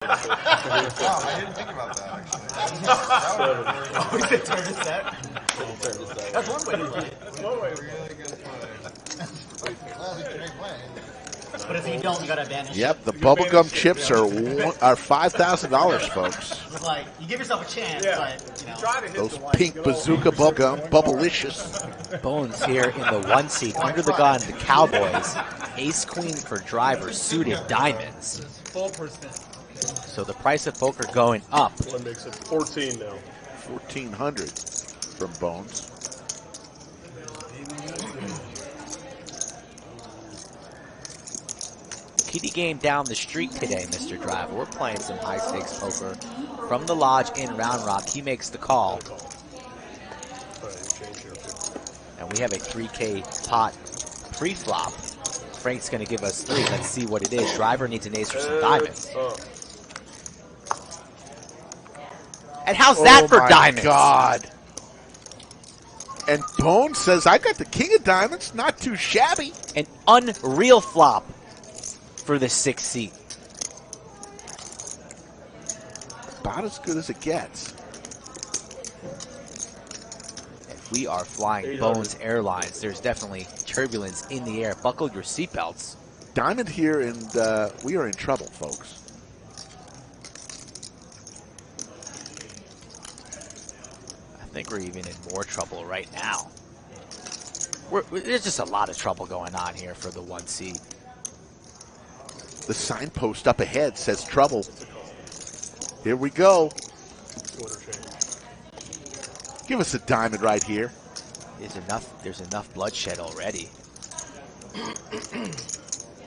Wow, I didn't think about that, actually. Oh, he said turn to set? That's one way to play it. That's one way. Really good play. Well, at least you make play. But if you don't, you got to advantage. Yep, the bubblegum chips are $5,000, folks. It's like, you give yourself a chance, but, you know. Those pink bazooka bubblegum, bubblicious. Bones here in the 1 seat, under the gun, the Cowboys. Ace-queen for driver, suited diamonds. Full percent. So the price of poker going up. That makes it 14 now. 1,400 from Bones. Kitty game down the street today, Mr. Driver. We're playing some high-stakes poker from the lodge in Round Rock. He makes the call. And we have a 3K pot pre-flop. Frank's going to give us 3. Let's see what it is. Driver needs an ace or some diamonds. And how's that for diamonds? Oh, my God. And Bones says, I got the king of diamonds. Not too shabby. An unreal flop for the 6th seat. About as good as it gets. If we are flying Bones Airlines, there's definitely turbulence in the air. Buckle your seatbelts. Diamond here, and we are in trouble, folks. I think we're even in more trouble right now. There's just a lot of trouble going on here for the 1 seat. The signpost up ahead says trouble. Here we go. Give us a diamond right here. There's enough bloodshed already.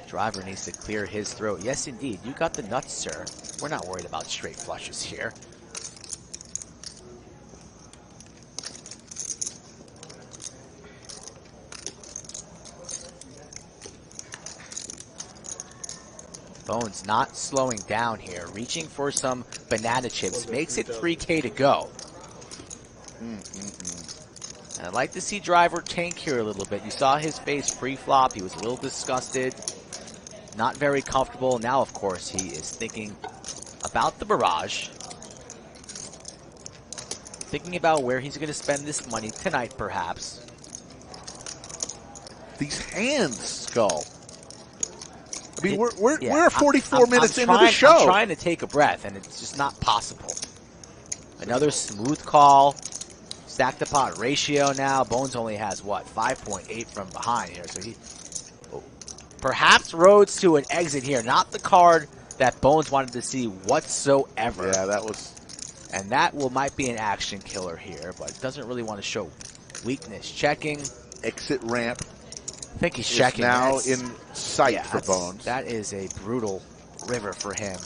Driver needs to clear his throat. Yes, indeed. You got the nuts, sir. We're not worried about straight flushes here. Bones not slowing down here, reaching for some banana chips, makes it 3K to go. And I'd like to see Driver tank here a little bit. You saw his face pre-flop. He was a little disgusted, not very comfortable. Now, of course, he is thinking about the barrage, thinking about where he's going to spend this money tonight, perhaps. These hands, Skull. I mean, we're 44 minutes into the show. I'm trying to take a breath, and it's just not possible. Another smooth call. Stack the pot ratio now. Bones only has, what, 5.8 from behind here. So he perhaps roads to an exit here. Not the card that Bones wanted to see whatsoever. Yeah, that was... And that might be an action killer here, but doesn't really want to show weakness. Checking. Exit ramp. I think he's checking. Now in sight for Bones. That is a brutal river for him.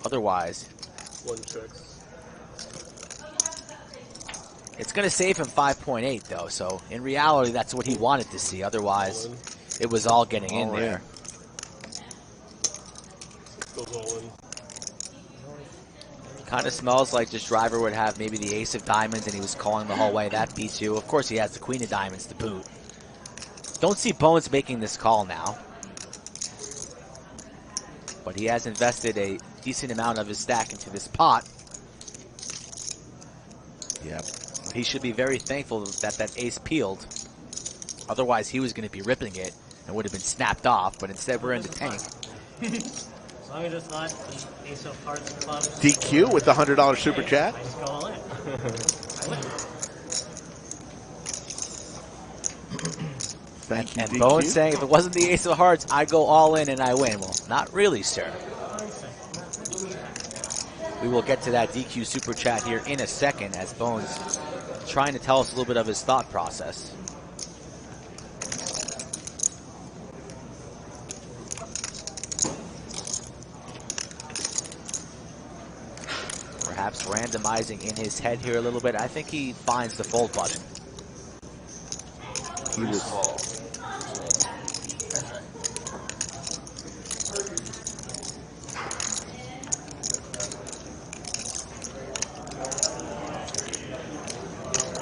Otherwise, one checks. It's going to save him 5.8 though. So in reality, that's what he wanted to see. Otherwise, it was all getting in there. Goes all in. Kind of smells like this Driver would have maybe the ace of diamonds and he was calling the whole way. That beats you. Of course, he has the queen of diamonds to boot. Don't see Bones making this call now. But he has invested a decent amount of his stack into this pot. Yep. He should be very thankful that that ace peeled. Otherwise, he was going to be ripping it and would have been snapped off. But instead, we're in the tank. As long as it's not the ace of hearts and clubs. DQ with the $100 super chat. I just go all in. I win. Thank you, And DQ. Bones saying, if it wasn't the ace of hearts, I'd go all in and I win. Well, not really, sir. We will get to that DQ super chat here in a second as Bones trying to tell us a little bit of his thought process. Perhaps randomizing in his head here a little bit. I think he finds the fold button. He was...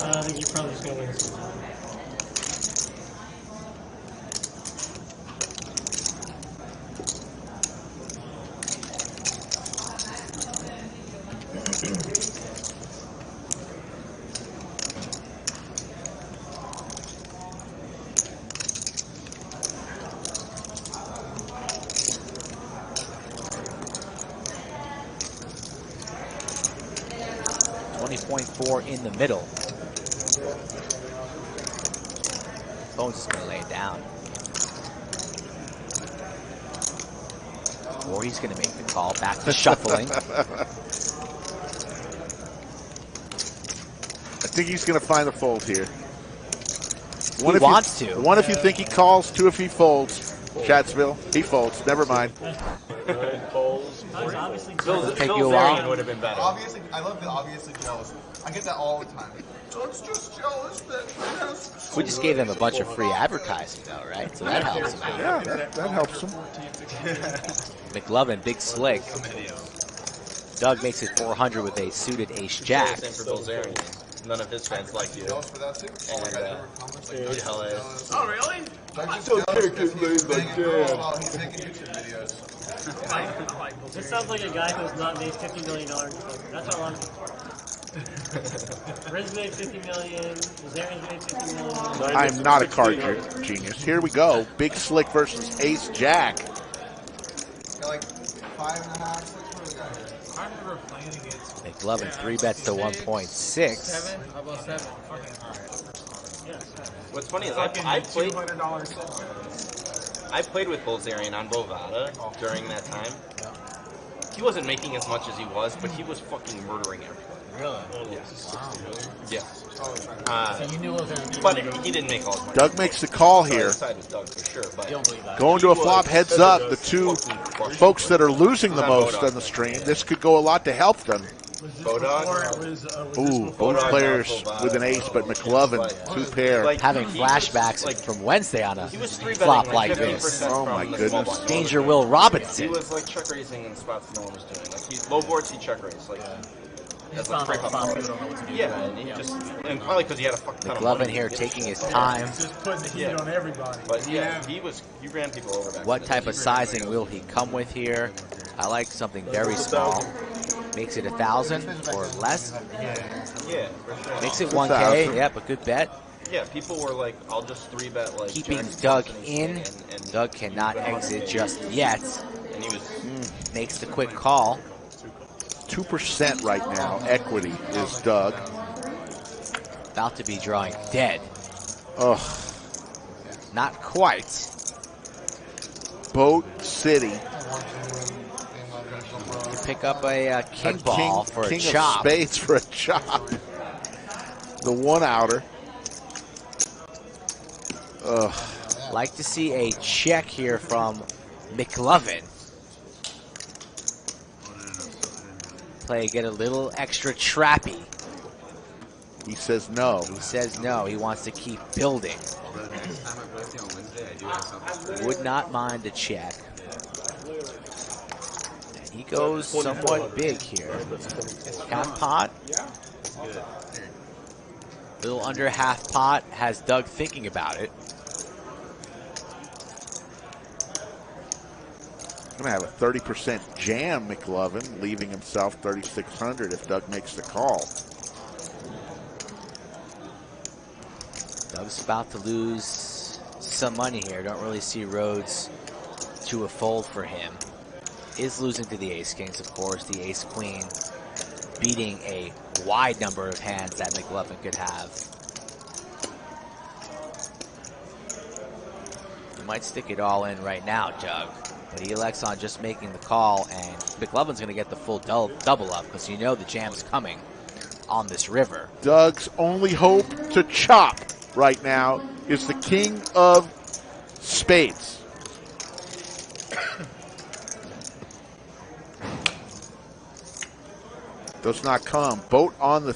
I think you're probably just going to win this one. $20.4 in the middle. Bones is going to lay it down. Or he's going to make the call back to shuffling. I think he's going to find the fold here. One He wants to. One if you think he calls, two if he folds. Chatsville, he folds. Never mind. It'll take you a while. would have been better. Obviously, I love the obviously jealous. I get that all the time. Doug's just jealous that he has We just gave them a bunch of free advertising, though, right? So that helps them out. Yeah, that helps him. McLovin, big slick. Doug makes it 400 with a suited ace jack. Same for Bilzerian. None of his fans like you. jealous for that too. And, jealous. oh, really? Doug's just jealous because he's banging girls while he's making YouTube videos. This sounds like a guy who's not made $50 million. That's all I'm. Riz made $50 million. Zarian's made $50 million. I'm not a card genius. Here we go. Big slick versus ace jack. Got like 5.5, 6 for the guy. I remember playing against McLovin 3-bets to 1.6. 7. How about 7? Fucking alright. What's funny is I played with Bilzerian on Bovada during that time. He wasn't making as much as he was, but he was fucking murdering everybody. Really? Yeah. So you knew it was going to be. But he didn't make all his money. Doug makes the call So I here. sided with Doug for sure, but Going to a flop, heads up. The two folks that are losing the most on the stream. This could go a lot to help them. B-Donk. Ooh, both players with an ace, but McLovin, two pair. Having flashbacks from Wednesday on a He was 3-betting flop like this. 50% Oh from my the small goodness. blind. Danger Will He Robinson. was like check raising in spots no one was doing. Like low boards, he check raised. Like as a trick up. Yeah, and he just and probably because he had a fuck ton of money. McLovin here taking his time. Just putting the heat on everybody. But yeah, he ran people over back What then. type of sizing will he come with here? I like something very small. Makes it 1,000 or less. Yeah, for sure. Makes it 1,000. 1K. Yep, a good bet. Yeah, people were like, I'll just 3-bet like Keeping Jackson Doug Thompson in. and Doug cannot exit just yet. and he was Makes the quick call. 2% right now. Equity is Doug. About to be drawing dead. Ugh. Not quite. Boat City. Pick up a king ball for a king chop. of spades for a chop. The one outer. Ugh. Like to see a check here from McLovin. Play get a little extra trappy. He says no. He says no. He wants to keep building. Would not mind a check. And he goes somewhat big here. Half pot. Little under half pot. Has Doug thinking about it. Going to have a 30% jam, McLovin, leaving himself 3,600 if Doug makes the call. Doug's about to lose some money here. Don't really see roads to a fold for him. Is losing to the ace kings, of course. The ace queen beating a wide number of hands that McLovin could have. He might stick it all in right now, Doug. But he elects on just making the call, and McLovin's going to get the full double up because you know the jam's coming on this river. Doug's only hope to chop right now is the king of spades. Does not come. Boat on the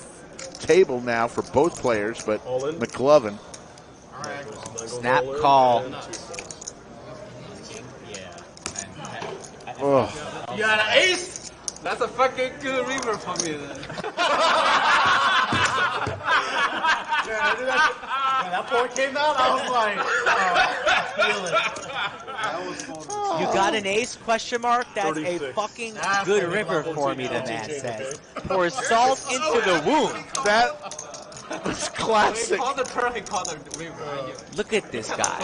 table now for both players, but McLovin. Snap call. Ugh. You got an ace? That's a fucking good river for me then. When that board came out, I was like, You got an ace? Question mark. That's a 36. fucking good river for me. The man says. Pours salt into the wound. That was classic. Call the turn, he called the river. Look at this guy.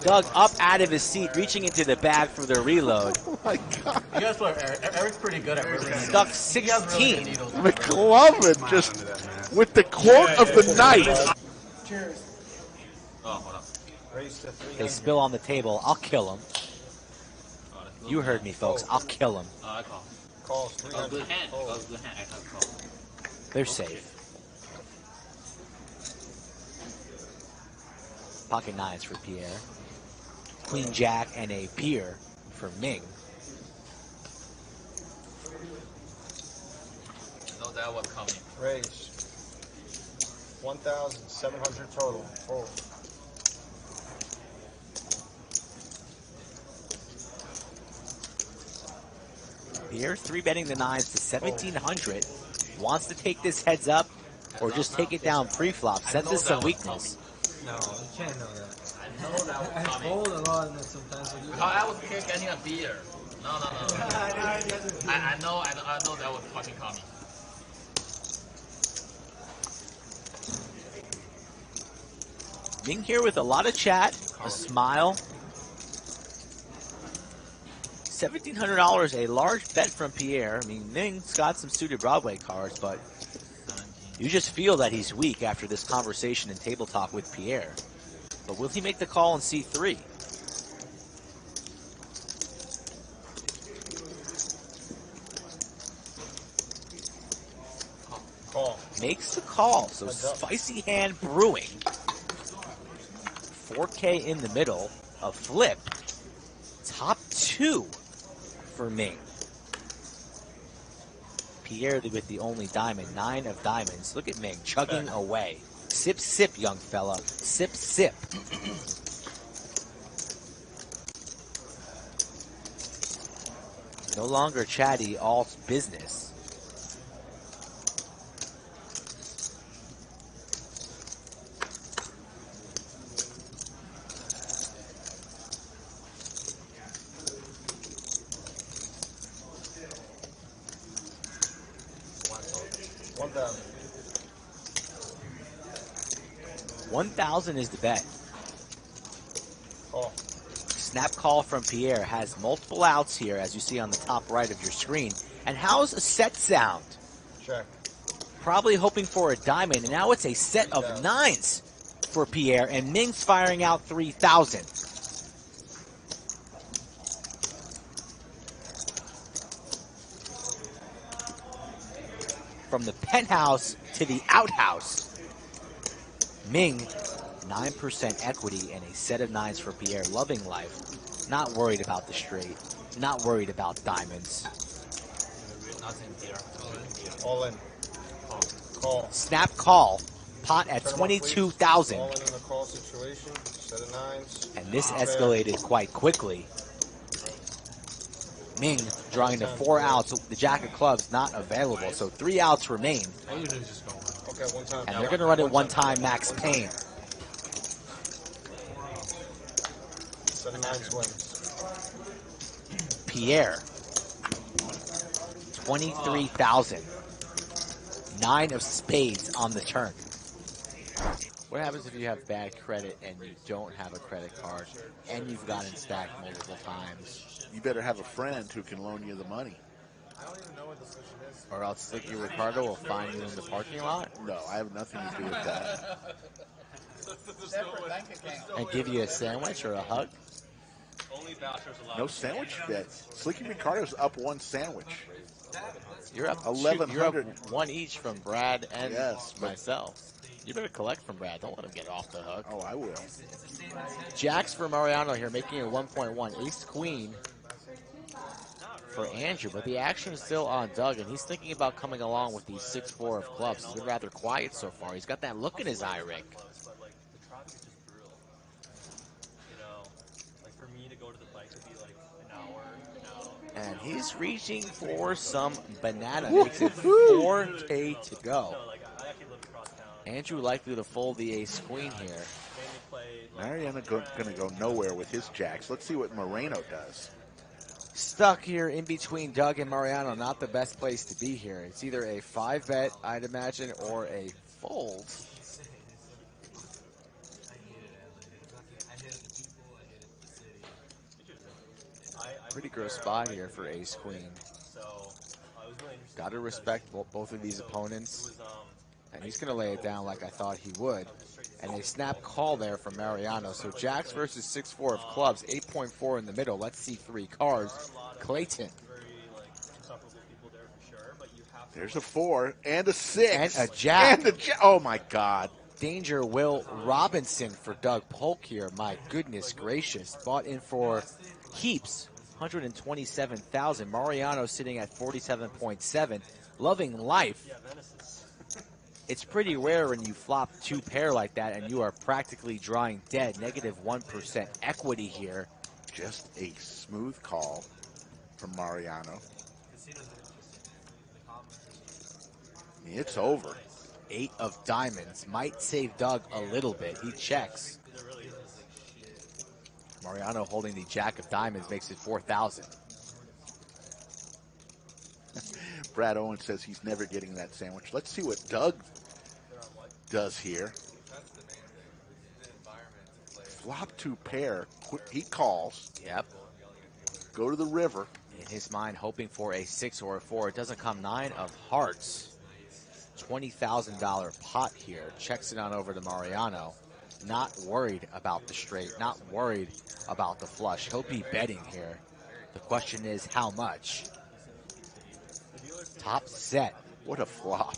Doug up out of his seat, reaching into the bag for the reload. Oh my God. You guys play Eric's pretty good at river. Stuck 16. McLovin just with the quote of the night. Oh, hold up. They spill on the table. I'll kill him. You heard me, folks. I'll kill him. I call. Calls Good 300. hand. Good hand. I have call. They're safe. Pocket nines for Pierre. Queen Jack and a Pier for Ming. No, that was coming. Raise. 1,700 total. Oh. Pierre 3-betting the nines to 1,700. Wants to take this heads up or just take it down pre-flop. Senses some weakness. No, you can't know that. I know that was I coming. fold a lot and then sometimes I do. I was getting a beer. No. I know that was fucking coming. Ming here with a lot of chat, a smile. $1,700, a large bet from Pierre. I mean, Ming's got some suited Broadway cards, but you just feel that he's weak after this conversation and table talk with Pierre. But will he make the call in C3? Call. Makes the call. So spicy hand brewing. 4K in the middle. A flip. Top two for Ming. Pierre with the only diamond. 9 of diamonds. Look at Ming chugging away. Sip, sip, young fella. Sip, sip. No longer chatty, all business. $1,000 is the bet. Call. Snap call from Pierre has multiple outs here, as you see on the top right of your screen. And how's a set sound? Check. Probably hoping for a diamond, and now it's a set of nines for Pierre, and Ming's firing out 3,000. From the penthouse to the outhouse. Ming, 9% equity and a set of nines for Pierre. Loving life. Not worried about the straight. Not worried about diamonds. Nothing here. All in. Call. Snap call. Pot at Turn 'em up, 22,000. All in the call situation. Set of nines. And this escalated quite quickly. Ming drawing to 4 outs. The jack of clubs not available, so 3 outs remain. I usually just go. Okay, one time. And they're going to run it one time, max pain. Set of nines wins. Pierre, 23,000. 9 of spades on the turn. What happens if you have bad credit and you don't have a credit card and you've gotten stacked multiple times? You better have a friend who can loan you the money. I don't even know what the solution is. Or else Slicky Ricardo will find you in the parking lot No, I have nothing to do with that. Separate bank account. and give you a sandwich or a hug. Only vouchers allowed. No sandwich bet. Slicky Ricardo's up 1 sandwich. You're up 1100. You're up 1 each from Brad and Yes, but- myself. You better collect from Brad. Don't let him get off the hook. Oh, I will. Jacks for Mariano here, making it 1.1. Ace Queen for Andrew, but the action is still on Doug, and he's thinking about coming along with these 6-4 of clubs. He's been rather quiet so far. He's got that look in his eye, Rick. But like the traffic is just brutal. You know, like for me to go to the bike would be like an hour. And he's reaching for some banana. Makes it 4K to go. No, like I actually live across town. Andrew likely to fold the ace queen here. Mainly play Mariano going to go nowhere with his jacks. Let's see what Moreno does. Stuck here in between Doug and Mariano. Not the best place to be here. It's either a 5-bet, I'd imagine, or a fold. Pretty gross spot here for ace queen. Got to respect both of these opponents. And he's going to lay it down like I thought he would. And a snap call there from Mariano. So jacks versus 6-4 of clubs, 8.4 in the middle. Let's see 3 cards. Clayton. There's a 4 and a 6. And a jack. And a jack. Oh, my God. Danger Will Robinson for Doug Polk here. My goodness gracious. Bought in for heaps. 127,000. Mariano sitting at 47.7. Loving life. It's pretty rare when you flop 2 pair like that and you are practically drawing dead. Negative 1% equity here. Just a smooth call from Mariano. It's over. 8 of diamonds. Might save Doug a little bit. He checks. Mariano holding the jack of diamonds makes it 4,000. Brad Owen says he's never getting that sandwich. Let's see what Doug does here. Flop 2 pair. He calls. Yep. Go to the river. In his mind, hoping for a 6 or a 4. It doesn't come. 9 of hearts. $20,000 pot here. Checks it on over to Mariano. Not worried about the straight. Not worried about the flush. He'll be betting here. The question is how much? Top set. What a flop.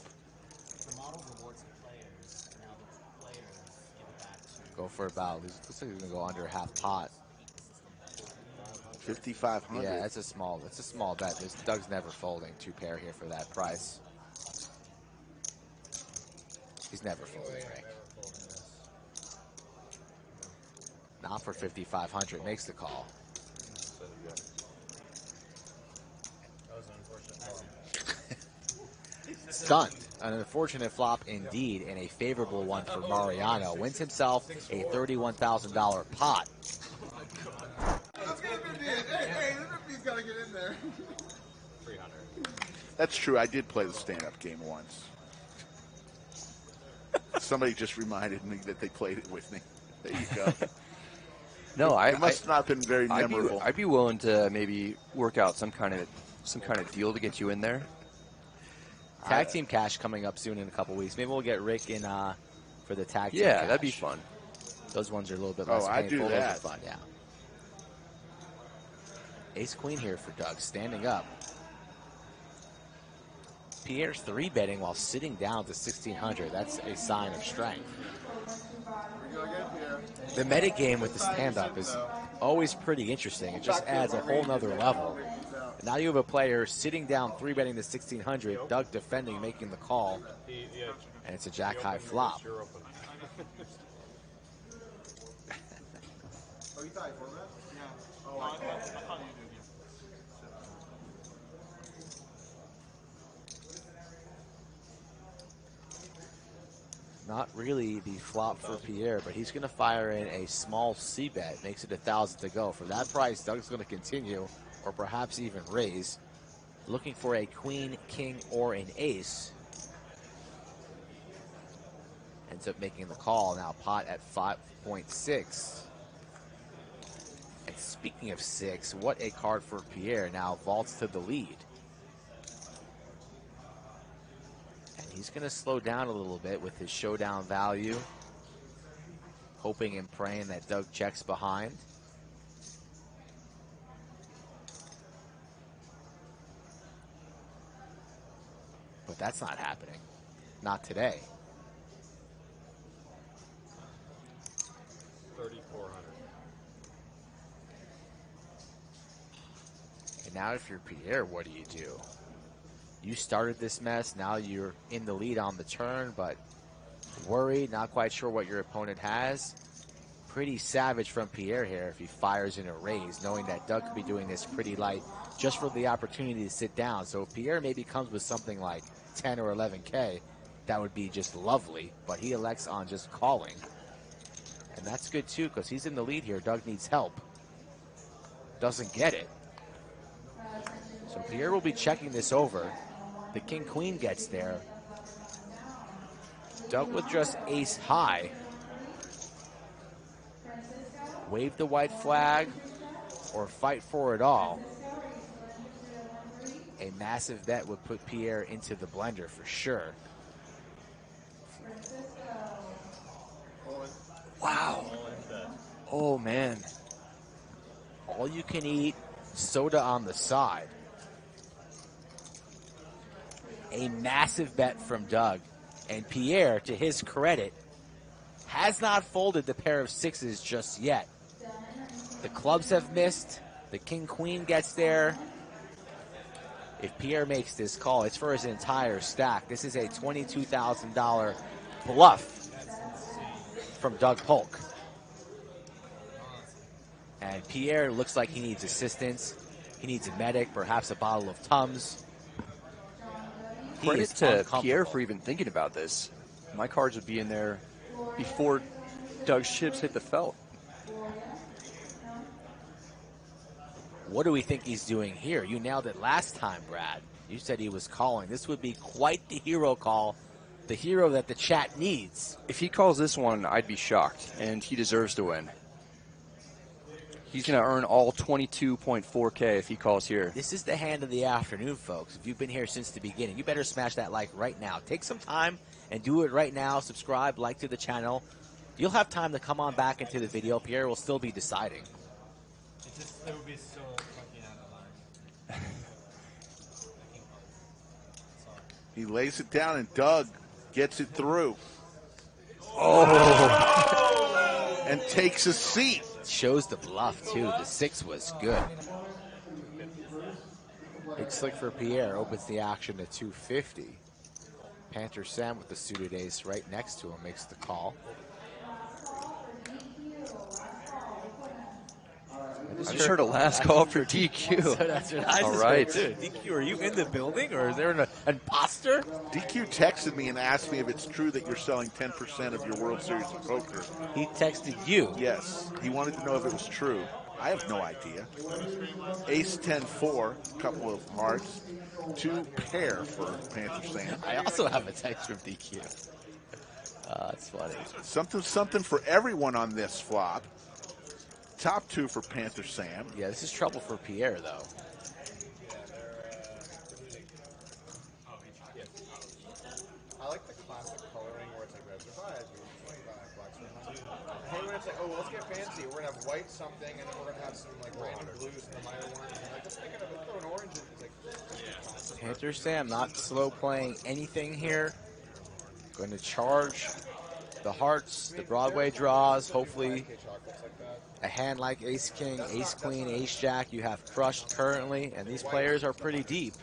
Go for about, looks like he's gonna go under half pot. 5,500. Yeah, it's a small bet. Doug's never folding 2 pair here for that price. He's never folding, Rick. Not for 5,500. Makes the call. Stunned. An unfortunate flop indeed, and a favorable one for Mariano. Wins himself a $31,000 pot. Let's get a 50. Hey, the 50's got to get in there. 300. That's true. I did play the stand-up game once. Somebody just reminded me that they played it with me. There you go. No, it must not have been very memorable. I'd be willing to maybe work out some kind of deal to get you in there. Tag team cash coming up soon in a couple weeks. Maybe we'll get Rick in for the tag team. Yeah, cash. that'd be fun. Those ones are a little bit less I'd painful. do that. Those are fun, yeah. Ace queen here for Doug, standing up. Pier 3-betting while sitting down to 1,600. That's a sign of strength. The meta game with the stand-up is always pretty interesting. It just adds a whole nother level. And now you have a player sitting down 3-betting to 1,600. Doug defending, making the call. And it's a jack-high flop. Not really the flop for Pierre, but he's going to fire in a small C-bet. Makes it 1,000 to go. For that price, Doug's going to continue, or perhaps even raise. Looking for a queen, king, or an ace. Ends up making the call. Now pot at 5.6. And speaking of 6, what a card for Pierre. Now vaults to the lead. He's going to slow down a little bit with his showdown value. Hoping and praying that Doug checks behind. But that's not happening. Not today. 3,400. And now if you're Pierre, what do you do? You started this mess, now you're in the lead on the turn, but worried, not quite sure what your opponent has. Pretty savage from Pierre here if he fires in a raise, knowing that Doug could be doing this pretty light just for the opportunity to sit down. So if Pierre maybe comes with something like 10 or 11K, that would be just lovely, but he elects on just calling. And that's That's good too, because he's in the lead here. Doug needs help. Doesn't get it. So Pier will be checking this over. The king-queen gets there. Doug with just ace high. Wave the white flag or fight for it all. A massive bet would put Pier into the blender for sure. Wow. Oh, man. All you can eat, soda on the side. A massive bet from Doug. And Pier, to his credit, has not folded the pair of sixes just yet. The clubs have missed. The king-queen gets there. If Pier makes this call, it's for his entire stack. This is a $22,000 bluff from Doug Polk. And Pier looks like he needs assistance. He needs a medic, perhaps a bottle of Tums. Credit to Pier for even thinking about this. My cards would be in there before Doug's chips hit the felt. What do we think he's doing here? You nailed it last time, Brad. You said he was calling. This would be quite the hero call. The hero that the chat needs. If he calls this one, I'd be shocked, and he deserves to win. He's going to earn all 22.4K if he calls here. This is the hand of the afternoon, folks. If you've been here since the beginning, you better smash that like right now. Take some time and do it right now. Subscribe, like to the channel. You'll have time to come on back into the video. Pierre will still be deciding. It would be so fucking out of line. He lays it down, and Doug gets it through. Oh! And takes a seat. Shows the bluff, too. The six was good. Big slick for Pierre. Opens the action to 250. Panther Sam with the suited ace right next to him makes the call. I just heard a last call for DQ. So that's what I just heard too. DQ, are you in the building, or is there an imposter? DQ texted me and asked me if it's true that you're selling 10% of your World Series of Poker. He texted you? Yes. He wanted to know if it was true. I have no idea. Ace 10-4, couple of hearts, 2 pair for Panther Sam. I also have a text from DQ. That's funny. Something for everyone on this flop. Top 2 for Panther Sam. Yeah, this is trouble for Pierre, though. I like the classic coloring where it's like red for 5, 25, blacks for 100. I hate when it's like, oh, let's get fancy. We're gonna have white something, and then we're gonna have some like random blues and the minor ones. And like, just thinking of it, throw an orange in. It's like, Panther Sam not slow playing anything here. Going to charge the hearts, the Broadway draws, hopefully. A hand like Ace King, Ace Queen, Ace Jack, you have crushed currently, and these players are pretty deep.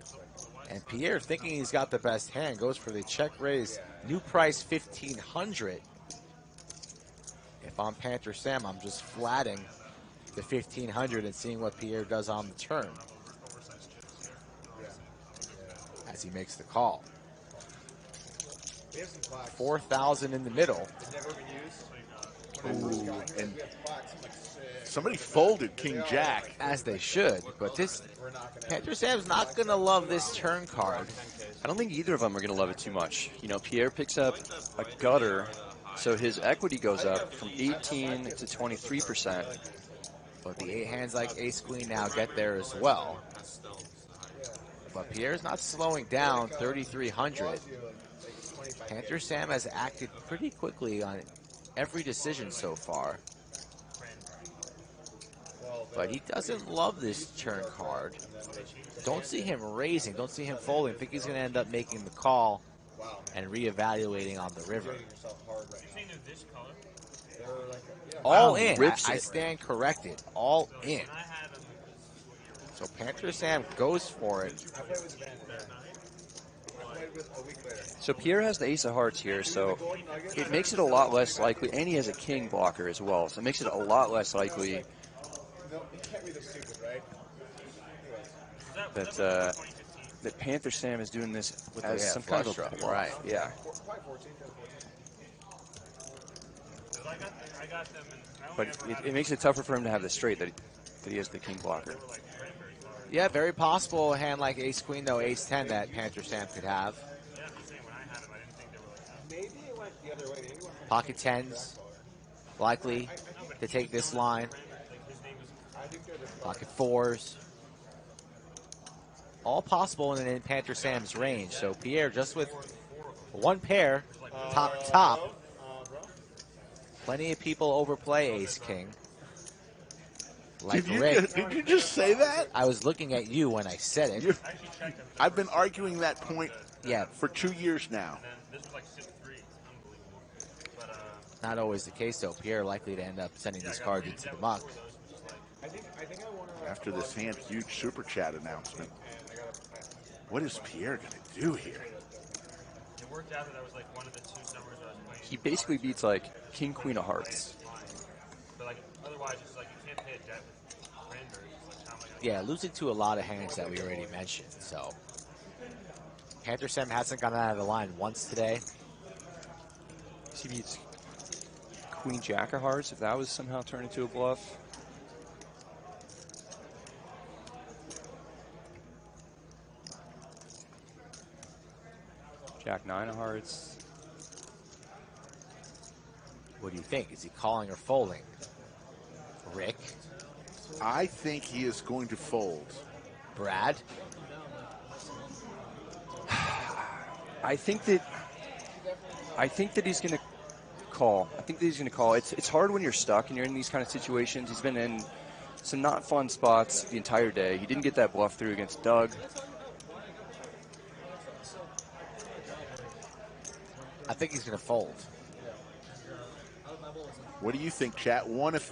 And Pierre, thinking he's got the best hand, goes for the check raise. New price 1,500. If I'm Panther Sam, I'm just flatting the 1,500 and seeing what Pierre does on the turn as he makes the call. 4,000 in the middle. Ooh, and somebody folded King Jack. As they should, but this Panther Sam's not going to love this turn card. I don't think either of them are going to love it too much. You know, Pierre picks up a gutter, so his equity goes up from 18 to 23%. But the 8 hands like Ace Queen now get there as well. But Pierre's not slowing down, 3,300. Panther Sam has acted pretty quickly on every decision so far. But he doesn't love this turn card. Don't see him raising, don't see him folding. I think he's going to end up making the call and reevaluating on the river. All in. I stand corrected. All in. So Panther Sam goes for it. So Pierre has the ace of hearts here, so it makes it a lot less likely, and he has a king blocker as well, so it makes it a lot less likely that that Panther Sam is doing this as some kind of a bluff. Right. Yeah. But it makes it tougher for him to have the straight that he has the king blocker. Yeah, very possible a hand like ace queen, though ace 10 that Panther Sam could have. Maybe it went the other way. Maybe it went Pocket tens, likely to take this line. Pocket fours. All possible in Panther Sam's range. So Pier just with one pair, top. Plenty of people overplay ace king. Like Rick. Did you just say that? I was looking at you when I said it. I've been arguing that point for 2 years now. Not always the case, though. Pierre likely to end up sending these cards into the muck. After this hand, huge super chat announcement. What is Pierre going to do here? It worked out that was like one of the 2 summers I was playing. He basically beats like king, queen of hearts. But like otherwise, it's like you can't pay a debt with cranberries. Like, how am I gonna Yeah, losing to a lot of hands that we already mentioned. So Panther Sam hasn't gone out of the line once today. He beats queen, jack of hearts, if that was somehow turned into a bluff. Jack 9 of hearts. What do you think? Is he calling or folding? Rick? I think he is going to fold. Brad? I think that he's going to call. I think that he's going to call. It's hard when you're stuck and you're in these kind of situations. He's been in some not fun spots the entire day. He didn't get that bluff through against Doug. I think he's going to fold. What do you think, chat? 1 if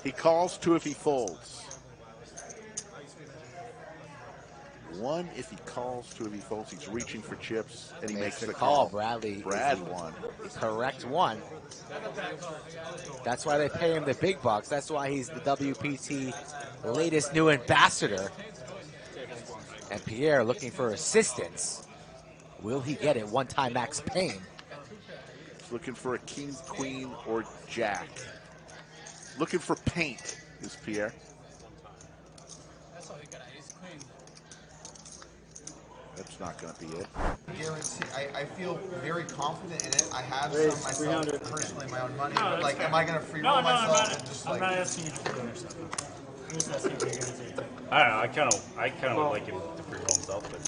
he calls, 2 if he folds. 1 if he calls, 2 if he folds. He's reaching for chips, and he makes the call. Bradley. Brad won. Correct one. That's why they pay him the big bucks. That's why he's the WPT latest new ambassador. And Pierre looking for assistance. Will he get it? One-time Max Payne. He's looking for a king, queen, or jack. Looking for paint is Pierre. That's not going to be it. Guarantee. I feel very confident in it. I have some myself personally, my own money. But like, am I going to free roll myself? And just I'm like, not asking you to free roll yourself. I'm just asking if you're going to take it. I don't know. I kind of would like him to free roll himself, but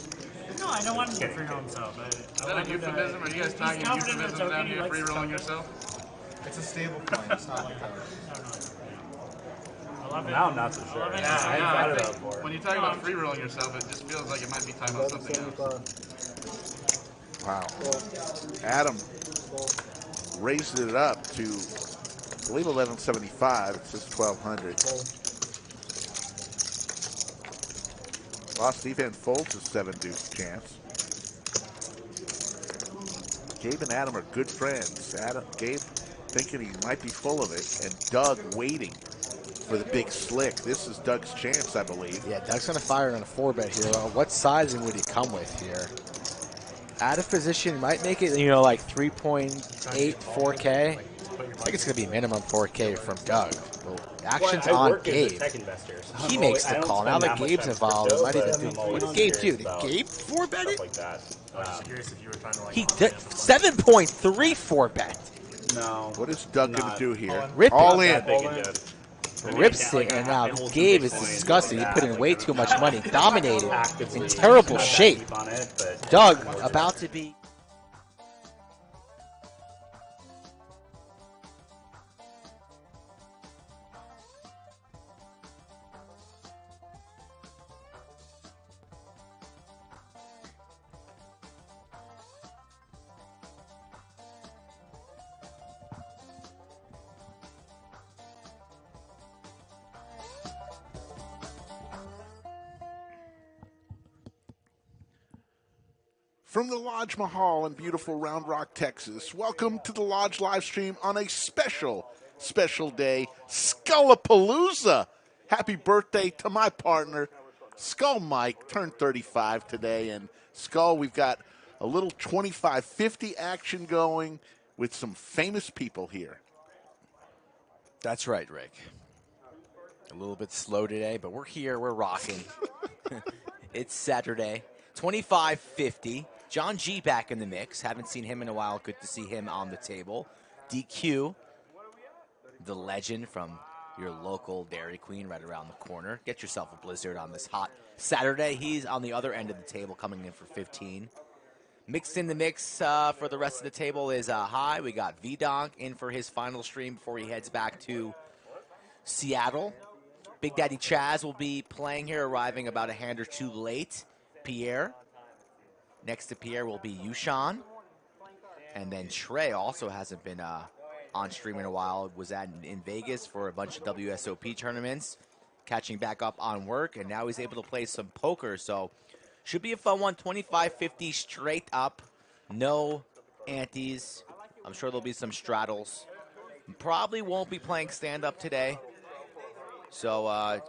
No, I don't want him to free roll himself. Is that a euphemism? Are you guys talking euphemisms down here, free rolling yourself? it's a stable coin. It's not like a... now I'm not so sure. I think when you talk about free rolling yourself, it just feels like it might be talking about something else. Wow. Adam raised it up to, I believe, 1175. It's just 1200. Lost Steve folds a 7-deuce chance. Gabe and Adam are good friends. Gabe thinking he might be full of it, and Doug waiting for the big slick. This is Doug's chance, I believe. Yeah, Doug's going to fire on a 4-bet here. What sizing would he come with here? Out of position, might make it, like 3.8, 4K. I think it's going to be minimum 4K from Doug. Action's on Gabe. He makes the call. Now that Gabe's involved, it might even do. What did Gabe do? Did Gabe 4-bet it? He did 7.3 4-bet. No. What is Doug going to do here? Rip all it. in. Rips it, and now Gabe is disgusting. He put in way too much money. Dominated. In terrible shape. Doug about to be... From the Lodge Mahal in beautiful Round Rock, Texas, welcome to the Lodge live stream on a special day, Skullapalooza. Happy birthday to my partner, Skull Mike, turned 35 today. And Skull, we've got a little 25-50 action going. with some famous people here. That's right, Rick. A little bit slow today, but we're here. We're rocking. It's Saturday. 25-50. John G back in the mix. Haven't seen him in a while. Good to see him on the table. DQ, the legend from your local Dairy Queen right around the corner. Get yourself a Blizzard on this hot Saturday. He's on the other end of the table coming in for 15. Mixed in the mix for the rest of the table is High. We got V-Donk in for his final stream before he heads back to Seattle. Big Daddy Chaz will be playing here, arriving about a hand or two late. Pier. Next to Pier will be Yoo-Chan. And then Trey also hasn't been on stream in a while. Was in Vegas for a bunch of WSOP tournaments, catching back up on work, and now he's able to play some poker. So should be a fun one. 25-50 straight up. No antes. I'm sure there'll be some straddles. Probably won't be playing stand-up today. So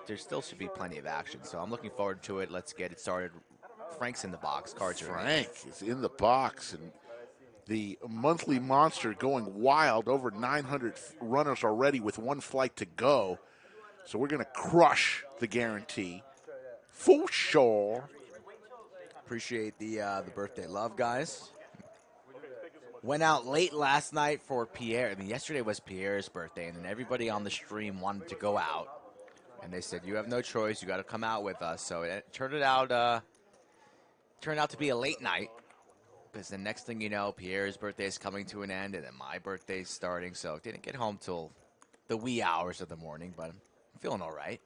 there still should be plenty of action. So I'm looking forward to it. Let's get it started. Frank's in the box. Cards are in. Frank is in the box, and the monthly monster going wild. Over 900 runners already with one flight to go. So we're going to crush the guarantee. For sure. Appreciate the birthday love, guys. Went out late last night for Pierre. I mean, yesterday was Pierre's birthday, and then everybody on the stream wanted to go out. And they said, you have no choice. You got to come out with us. So it turned out to be a late night. Because the next thing you know, Pierre's birthday is coming to an end, and then my birthday's starting. So didn't get home till the wee hours of the morning, but I'm feeling all right.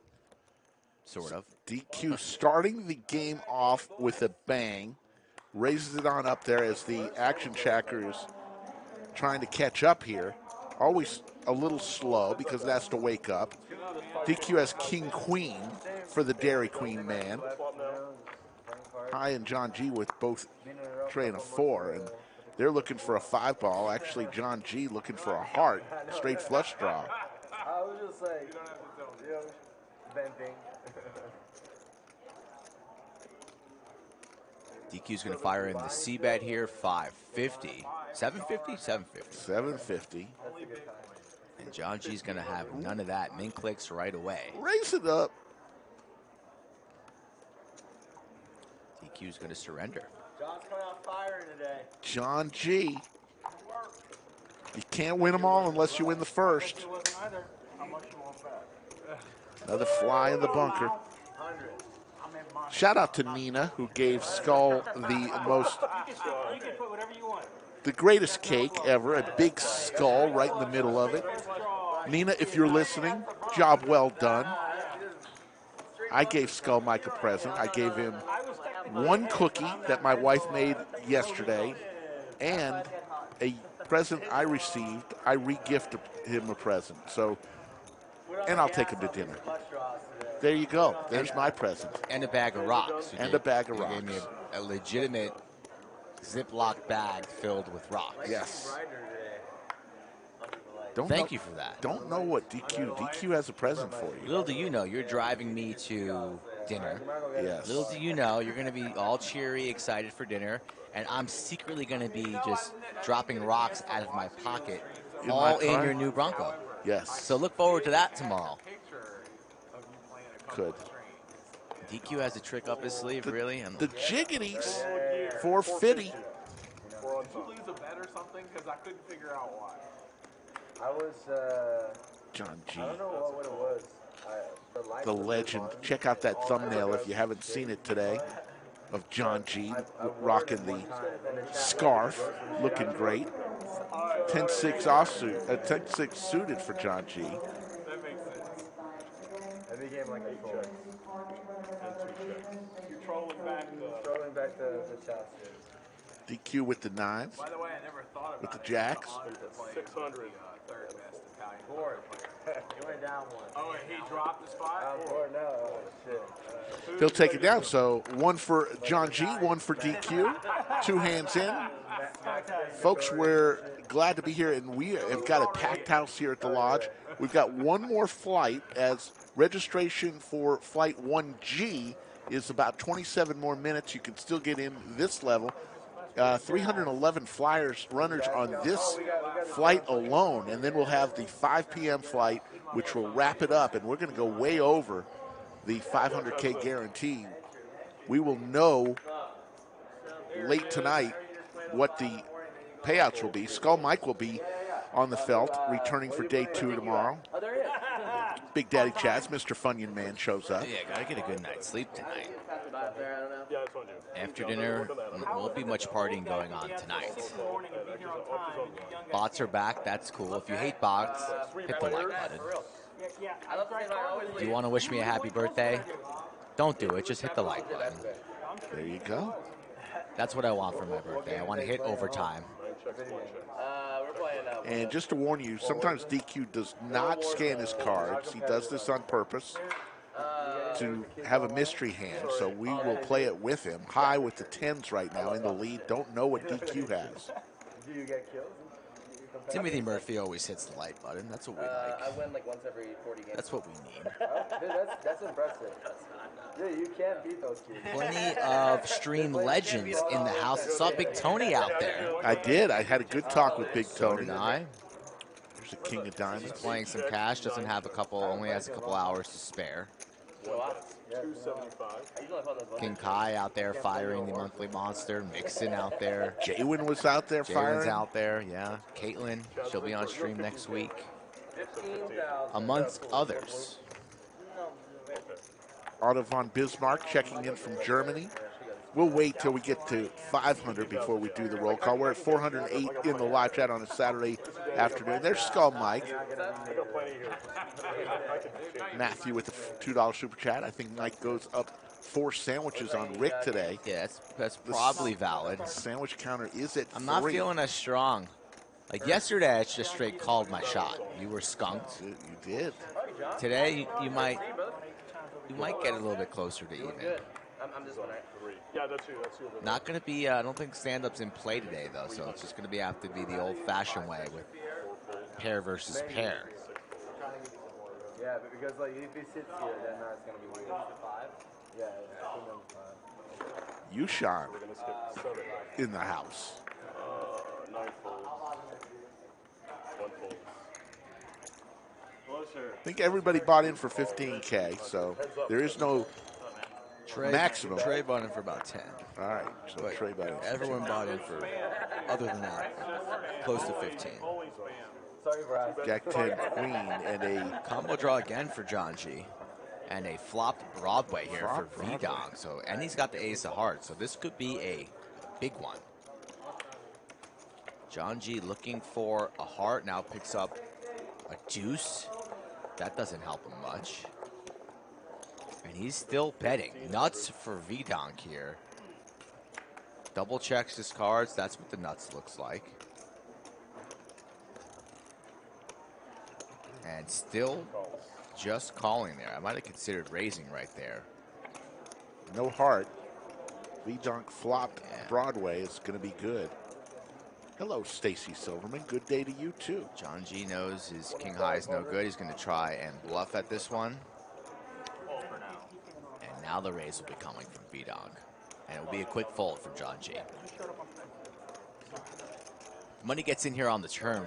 Sort of. DQ starting the game off with a bang. Raises it on up there as the Action Shacker is trying to catch up here. Always a little slow because it has to wake up. DQ has King Queen for the Dairy Queen man. High and John G with both Trey and a 4, and they're looking for a 5-ball. Actually, John G looking for a heart, straight flush draw. I was just like, venting. DQ's going to fire in the C-bet here, 550. 750? 750. 750. And John G's going to have none of that. Min clicks right away. Raise it up. DQ's going to surrender. John's coming out firing today. John G. You can't win them all unless you win the first. Another fly in the bunker. Shout out to Nina, who gave Skull the greatest cake ever, a big skull right in the middle of it. Nina, if you're listening, job well done. I gave Skull Mike a present. I gave him one cookie that my wife made yesterday, and a present I received. I re-gifted him a present. So, and I'll take him to dinner. There you go. There's my present. And a bag of rocks. And a bag of rocks. You gave me a legitimate Ziploc bag filled with rocks. Yes. Thank you for that. Don't know what DQ has a present for you. Little do you know, you're driving me to dinner. Yes. Little do you know, you're going to be all cheery, excited for dinner, and I'm secretly going to be just dropping rocks out of my pocket, all in your new Bronco. Yes. So look forward to that tomorrow. Could. DQ has a trick up his sleeve, really? The Jiggities, 450. Did you lose a bet or something? Because I couldn't figure out why. I was, John G. I don't know what it was. The legend. Check out that thumbnail if you haven't seen it today of John G rocking the scarf, looking great. 10-6 offsuit, 10-6 suited for John G. That makes sense. I became like a choice. You're trolling back the chest. DQ with the 9s. By the way, I never thought about with the jacks. 600. Third best Italian. Board. He went down one. Oh, and he dropped the spot? I'm bored now. Oh, shit. He'll take it down. So one for John G, one for DQ. 2 hands in. Folks, we're glad to be here, and we have got a packed house here at the Lodge. We've got one more flight, as registration for Flight 1G is about 27 more minutes. You can still get in this level. 311 flyers runners on this flight alone, and then we'll have the 5 p.m. flight, which will wrap it up, and we're going to go way over the 500K guarantee. We will know late tonight what the payouts will be. Skull Mike will be on the felt, returning for day 2 tomorrow. Big Daddy Chaz, Mr. Funyun Man, shows up. Yeah, gotta get a good night's sleep tonight. After dinner, won't be much partying going on tonight. Bots are back, that's cool. If you hate bots, hit the like button. Do you want to wish me a happy birthday? Don't do it, just hit the like button. There you go. That's what I want for my birthday. I want to hit overtime. And just to warn you, sometimes DQ does not scan his cards. He does this on purpose to have a mystery hand, so we will play it with him. High with the 10s right now in the lead. Don't know what DQ has. Do you get kills? Timothy Murphy always hits the like button. That's what we like. I win like once every 40 games. That's what we need. Dude, that's impressive. Dude, you can't beat those kids. Plenty of stream legends in the house. I saw Big Tony out there. I did. I had a good talk with Big Tony. So did I. There's a King of Diamonds. He's playing some cash. Doesn't have only has a couple hours to spare. King Kai out there firing the monthly monster. Mixon out there. Jaywin was out there firing. Jaywin's out there, yeah. Caitlin, she'll be on stream next week. Amongst others. Otto von Bismarck checking in from Germany. We'll wait till we get to 500 before we do the roll call. We're at 408 in the live chat on a Saturday afternoon. There's Skull Mike. Matthew with the $2 super chat. I think Mike goes up 4 sandwiches on Rick today. Yeah, that's probably valid. The sandwich counter is at 3. I'm not feeling as strong. Like yesterday, I just straight called my shot. You were skunked. You did. Today, you might get a little bit closer to even. I'm just one. Yeah, that's you. Not going to be, I don't think stand-up's in play today, though, so it's just going to have to be the old-fashioned way with pair versus pair. Yeah, but because like if he sits here, then it's going to be weird. 5? Yeah, Yoo-Chan in the house. 9 folds. 1 fold. I think everybody bought in for 15K, so there is no maximum. Trey bought in for about 10. All right, so But Trey bought in. everyone bought in for, other than that, close to 15. Sorry for asking. Jack 10 Queen and a Combo draw again for John G. And a flopped Broadway here for V-Donk. So, and he's got the ace of hearts, so this could be a big one. John G looking for a heart, now picks up a deuce. That doesn't help him much. And he's still betting. Nuts for V-Donk here. Double checks his cards. That's what the nuts looks like. And still just calling there. I might have considered raising right there. no heart. V-Donk flopped Broadway. It's going to be good. Hello, Stacy Silverman. Good day to you, too. John G knows his king high is no good. He's going to try and bluff at this one. And now the raise will be coming from V-Donk. And it will be a quick fold from John G. Money gets in here on the turn.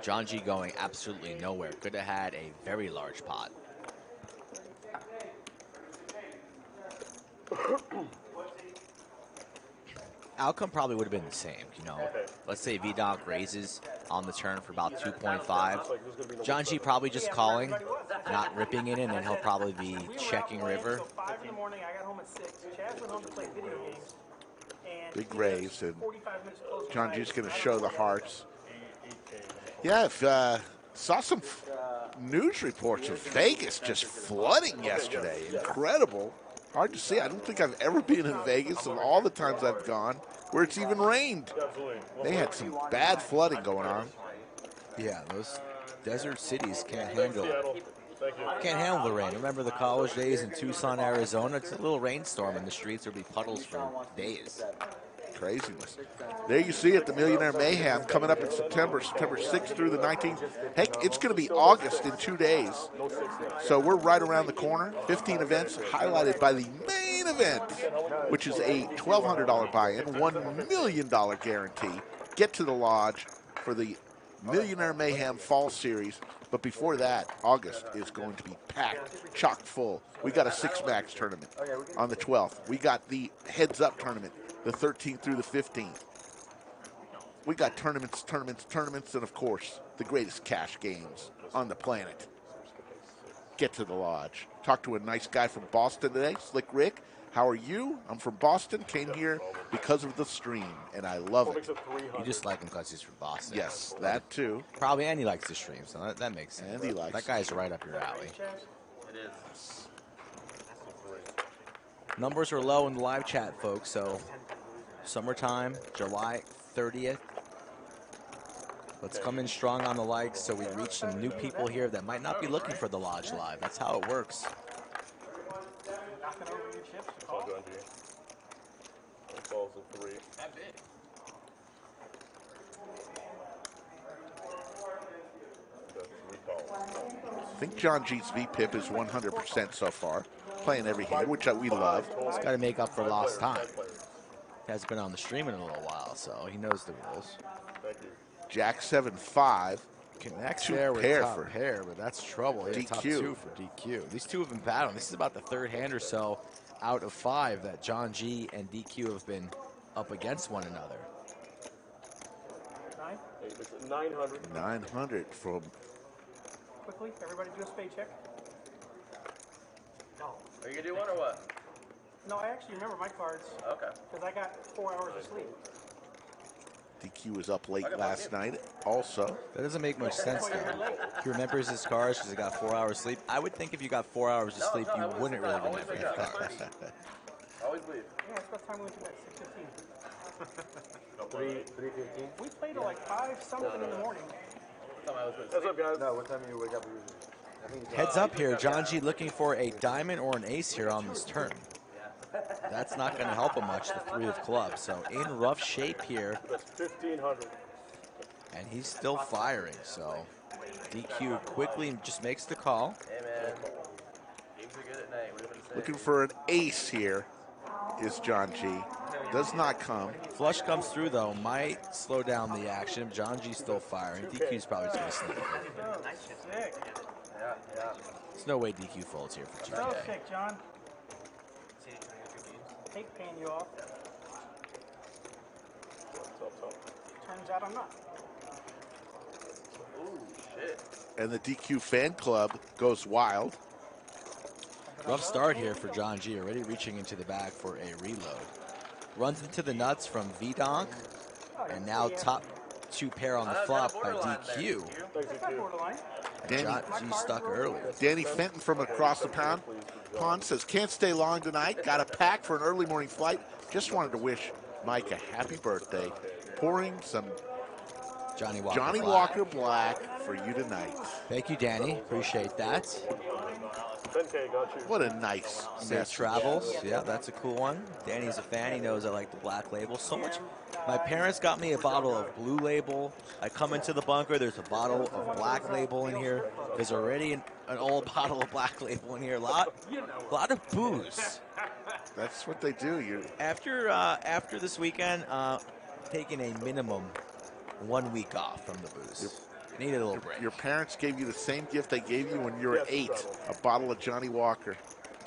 John G going absolutely nowhere. Could have had a very large pot. Outcome probably would have been the same, you know. Let's say V-Donk raises on the turn for about 2.5. John G probably just calling, not ripping it in, and he'll probably be checking river. 5 in the morning, I got home at 6. Chaz went home to play video games. Big raise, and John G's going to show the hearts. Yeah, saw some news reports of Vegas just flooding yesterday. Incredible. Hard to see. I don't think I've ever been in Vegas of all the times I've gone where it's even rained. They had some bad flooding going on. Yeah, those desert cities can't handle the rain. Remember the college days in Tucson, Arizona? It's a little rainstorm in the streets. There'll be puddles for days. Craziness. There you see it, the Millionaire Mayhem coming up in September 6th through the 19th. Heck, it's going to be August in 2 days. So we're right around the corner. 15 events highlighted by the main main event, which is a $1,200 buy-in, $1 million guarantee. Get to the lodge for the Millionaire Mayhem Fall Series. But before that, August is going to be packed, chock full. We got a six-max tournament on the 12th. We got the Heads Up tournament, the 13th through the 15th. We got tournaments, and of course, the greatest cash games on the planet. Get to the lodge. Talk to a nice guy from Boston today, Slick Rick. How are you? I'm from Boston. Came here because of the stream, and I love it. You just like him because he's from Boston. Yes, that too. Probably, and he likes the stream, so that makes sense. And he likes that guy's right up your alley. It is. Numbers are low in the live chat, folks, so summertime, July 30th. Let's come in strong on the likes so we reach some new people here that might not be looking for the Lodge Live. That's how it works. I think John G's V-Pip is 100% so far. Playing every hand, which we love. He's got to make up for lost time. He hasn't been on the stream in a little while, so he knows the rules. Jack 7-5. Connects Two there with pair top for pair, but that's trouble. DQ. Top two for DQ. These two have been battling. This is about the third hand or so out of 5 that John G and DQ have been up against one another. 900. 900 from. Quickly, everybody do a spade check. No. Are you gonna do one or what? No, I actually remember my cards. Okay. Because I got 4 hours of sleep. DQ was up late last night also. That doesn't make much sense, though. He remembers his cards because he got 4 hours sleep. I would think if you got 4 hours of sleep, you wouldn't really remember your cards. Always believe. Yeah, that's what time we went to bed, 6:15. 3:15. We played till like 5 something in the morning. What's up, guys? No, what time do you wake up usually? Heads up here, John G looking for a diamond or an ace here on this turn. That's not going to help him much, the 3 of clubs. So in rough shape here. That's 1,500. And he's still firing, so DQ quickly just makes the call. Hey, man. Games are good at night. What do you want to say? Looking for an ace here is John G. Does not come. Flush comes through, though. Might slow down the action. John G's still firing. DQ's probably just going to sneak it. Yeah. There's no way DQ folds here for 2K. So sick, John. Hate paying you off. Turns out I'm not. Ooh, shit. And the DQ fan club goes wild. Rough start here for John G. Already reaching into the bag for a reload. Runs into the nuts from V-Donk. And now top 2 pair on the flop by DQ. John G stuck earlier. Danny Fenton from across the pond says, can't stay long tonight. Got a pack for an early morning flight. Just wanted to wish Mike a happy birthday. Pouring some Johnny Walker Black for you tonight. Thank you, Danny. Appreciate that. 10K got you. What a nice Safe message. travels. Yeah, that's a cool one. Danny's a fan. He knows I like the Black Label so much. My parents got me a bottle of Blue Label. I come into the bunker. There's a bottle of Black Label in here. There's already an old bottle of Black Label in here. A lot of booze. That's what they do. After this weekend, taking a minimum 1 week off from the booze. Need a little break. Your parents gave you the same gift they gave you when you were 8, a bottle of Johnny Walker.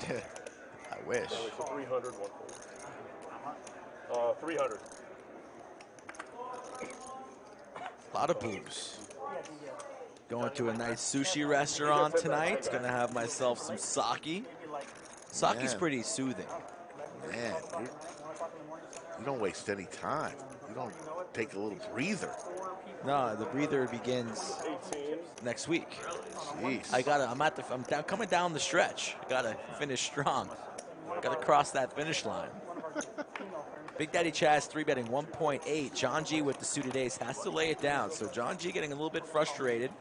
I wish. 300, 300. A lot of booze. Going to a nice sushi restaurant tonight. Gonna have myself some sake. Sake's pretty soothing. Man, you don't waste any time. You don't take a little breather. No, the breather begins next week. Jeez. I'm coming down the stretch. I gotta finish strong. Gotta cross that finish line. Big Daddy Chaz 3-betting 1.8. John G with the suited ace has to lay it down. So John G getting a little bit frustrated.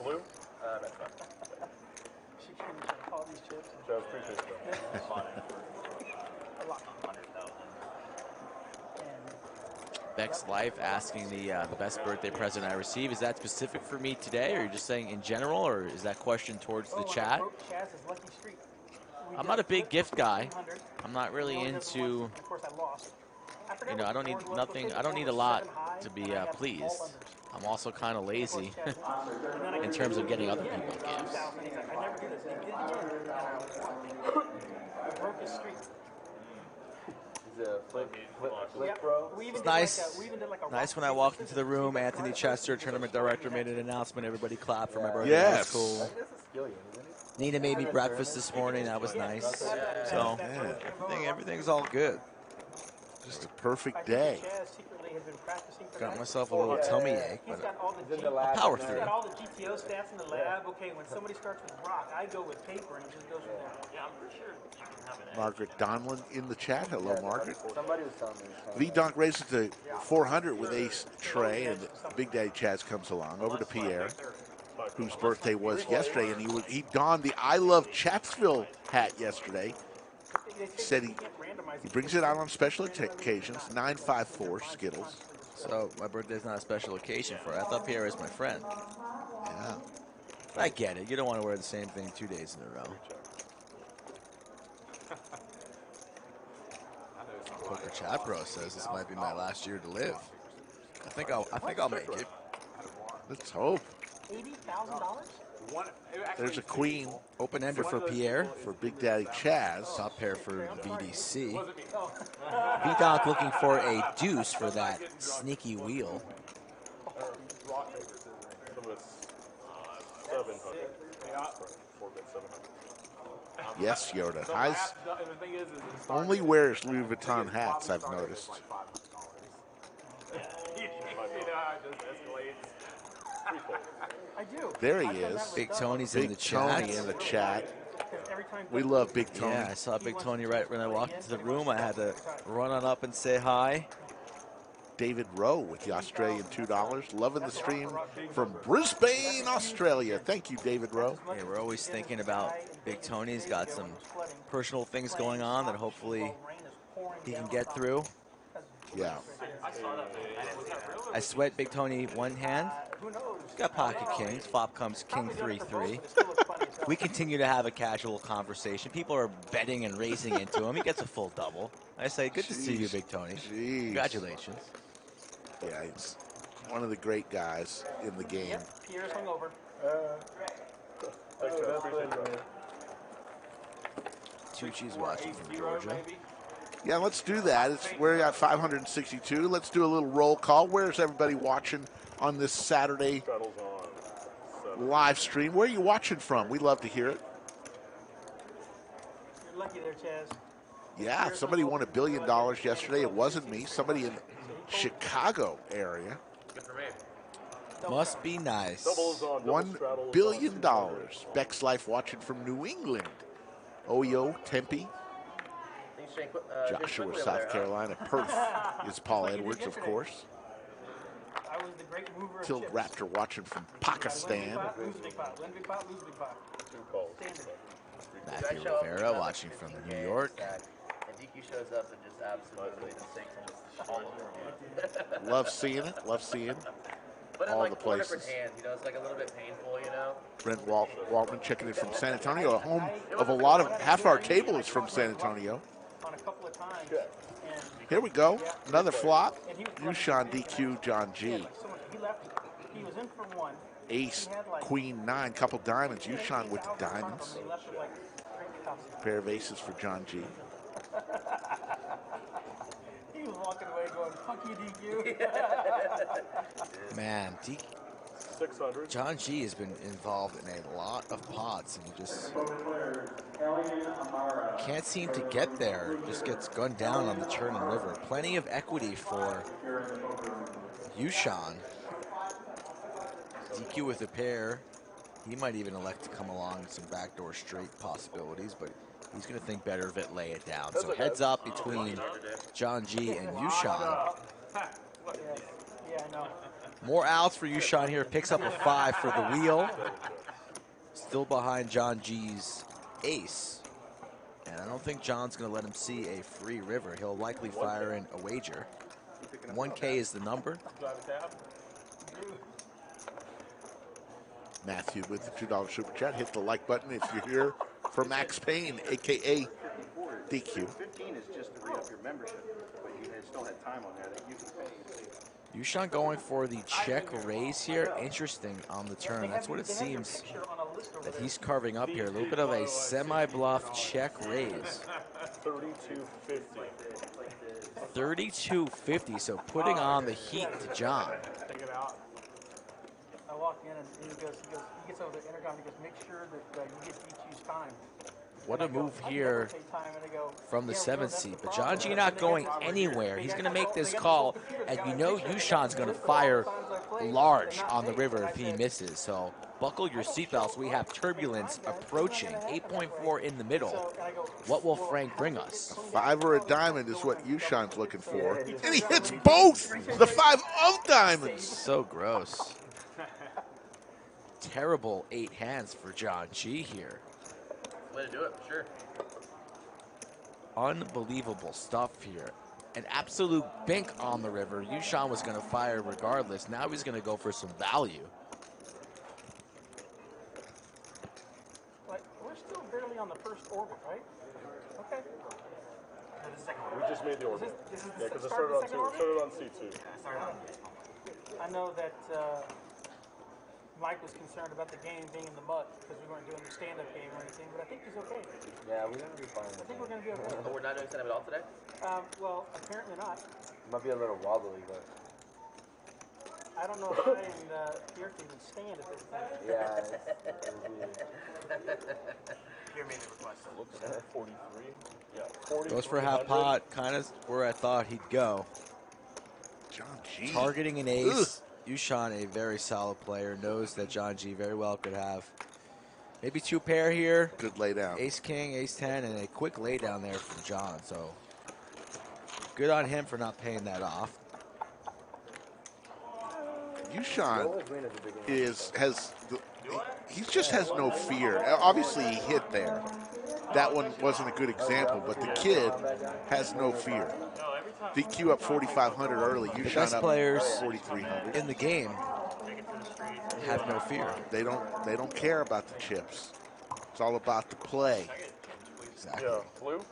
Blue? Beck's Life asking the best birthday present I received. Is that specific for me today, or are you just saying in general, or is that question towards the chat? Chaz's lucky streak. I'm not a big gift guy. I'm not really into, Of course, I lost. I don't need nothing. I don't need a lot to be pleased. I'm also kind of lazy in terms of getting other people gifts. I never do this. He did it broke his streak. He's a flip bro. It's nice. Nice when I walked into the room. Anthony Chester, tournament director, made an announcement. Everybody clapped for my birthday. Yes. That's cool. Nina made me breakfast this morning. That was nice. So everything's all good. Just a perfect day. Got myself a little tummy ache, but I'll power through. He's got all the GTO stats in the lab. Okay, when somebody starts with rock, I go with paper and it just goes from there. Yeah, I'm pretty sure you can have an Margaret Donlin in the chat. Hello, Margaret. Somebody was telling me. V-Donk raises to 400 with ace Trey, and Big Daddy Chaz comes along. Over to Pierre, whose birthday was yesterday, and he donned the I Love Chatsville hat yesterday. He said he brings it out on special occasions. 954 Skittles. So my birthday's not a special occasion for it. I thought Pierre was my friend. Yeah. I get it. You don't want to wear the same thing 2 days in a row. Poker Chat Bro says this might be my last year to live. I think I'll make it. Let's hope. $80,000? There's a queen. Open ender for Pierre. For Big Daddy Chaz. Top pair for VDC. V-Donk looking for a deuce for that sneaky wheel. Yes, Yoda. Only wears Louis Vuitton hats, I've noticed. I do. There he is. Big Tony's Big in the chat. Tony in the chat. We love Big Tony. Yeah, I saw Big Tony right when I walked into the room. I had to run on up and say hi. David Rowe with the Australian $2. Loving the stream from Brisbane, Australia. Thank you, David Rowe. Yeah, we're always thinking about Big Tony. He's got some personal things going on that hopefully he can get through. Yeah. I sweat Big Tony one hand. He's got pocket kings. Flop comes king 3-3. We continue to have a casual conversation. People are betting and raising into him. He gets a full double. I say, good to see you, Big Tony. Jeez. Congratulations. Yeah, he's one of the great guys in the game. Yep, Pierre's hungover. Tucci's watching from Georgia. Yeah, let's do that. We're at 562. Let's do a little roll call. Where's everybody watching on this Saturday live stream? Where are you watching from? We'd love to hear it. You're lucky there, Chaz. Yeah, somebody won $1 billion yesterday. It wasn't me. Somebody in Chicago area. Must be nice. $1 billion. Beck's Life watching from New England. Oyo, Tempe. Joshua, South Carolina. Perth is Paul Edwards, of course. I was the great mover of Tilt chips. Raptor watching from Pakistan. Lose big pot, win big pot, lose big pot. Standard. Matthew Rivera watching from New York. And DQ shows up and just absolutely sinks all over. Love seeing it. Love seeing But in all like the 4 different places. hands, it's like a little bit painful, Brent Waltman checking in from San Antonio, a home of a lot of, half our table is from San Antonio. On a couple of times. Here we go. Another flop. Yoo-Chan, DQ, John G. He left. He was in for one. Ace, Queen, 9, couple diamonds. Yoo-Chan with the diamonds. He left with like great house. Pair of aces for John G. He was walking away going, fuck you, DQ. Man, John G has been involved in a lot of pots, and he just can't seem to get there. Just gets gunned down on the turn and river. Plenty of equity for Yoo-Chan. DQ with a pair. He might even elect to come along with some backdoor straight possibilities, but he's going to think better of it, lay it down. So heads up between John G and Yoo-Chan. Yeah, I know. More outs for Yoo-Chan here. Picks up a 5 for the wheel. Still behind John G's ace. And I don't think John's going to let him see a free river. He'll likely fire in a wager. 1K is the number. Matthew with the $2 super chat. Hit the like button if you're here for Max Payne, a.k.a. DQ. 15 is just to re-up your membership, but you still had time on there that you can pay. Yoo-Chan going for the check raise here. Interesting on the turn. That's what it seems that he's carving up here. A little bit of a semi-bluff check raise. 32.50. 32.50, so putting on the heat to John. Take it out. I walk in and he gets over the intercom. He goes, make sure that you choose time. What a move here from the 7th seed. But John G not going anywhere. He's going to make this call, and you know Yoo-Chan's going to fire large on the river if he misses. So buckle your seatbelts. We have turbulence approaching. 8.4 in the middle. What will Frank bring us? A 5 or a diamond is what Yoo-Chan's looking for. And he hits both! The 5 of diamonds! So gross. Terrible 8 hands for John G here. Way to do it, for sure. Unbelievable stuff here. An absolute bink on the river. Yoo-Chan was going to fire regardless. Now he's going to go for some value. Like, we're still barely on the first orbit, right? Okay. We just made the orbit. This is Yeah, because it start started of the on second orbit? C2. I know that Mike was concerned about the game being in the mud because we weren't doing the stand-up game or anything, but I think he's okay. Yeah, we're going to be fine. I think we're going to be okay. But we're not doing stand-up at all today? Well, apparently not. Might be a little wobbly, but. I don't know if I and Pier can even stand at this point. Yeah, Pier made the request. Looks like 43. Yeah, 40. Goes for half pot, kind of where I thought he'd go. John G. Targeting an ace. Yoo-Chan, a very solid player, knows that John G very well could have maybe 2 pair here. Good lay down. Ace King, Ace 10, and a quick lay down there from John. So good on him for not paying that off. Yoo-Chan he just has no fear. Obviously he hit there. That one wasn't a good example, but the kid has no fear. DQ up 4,500 early. The Yoo-Chan best up players 4,300 in the game have no fear. They don't care about the chips. It's all about the play. Exactly. Yeah, blue?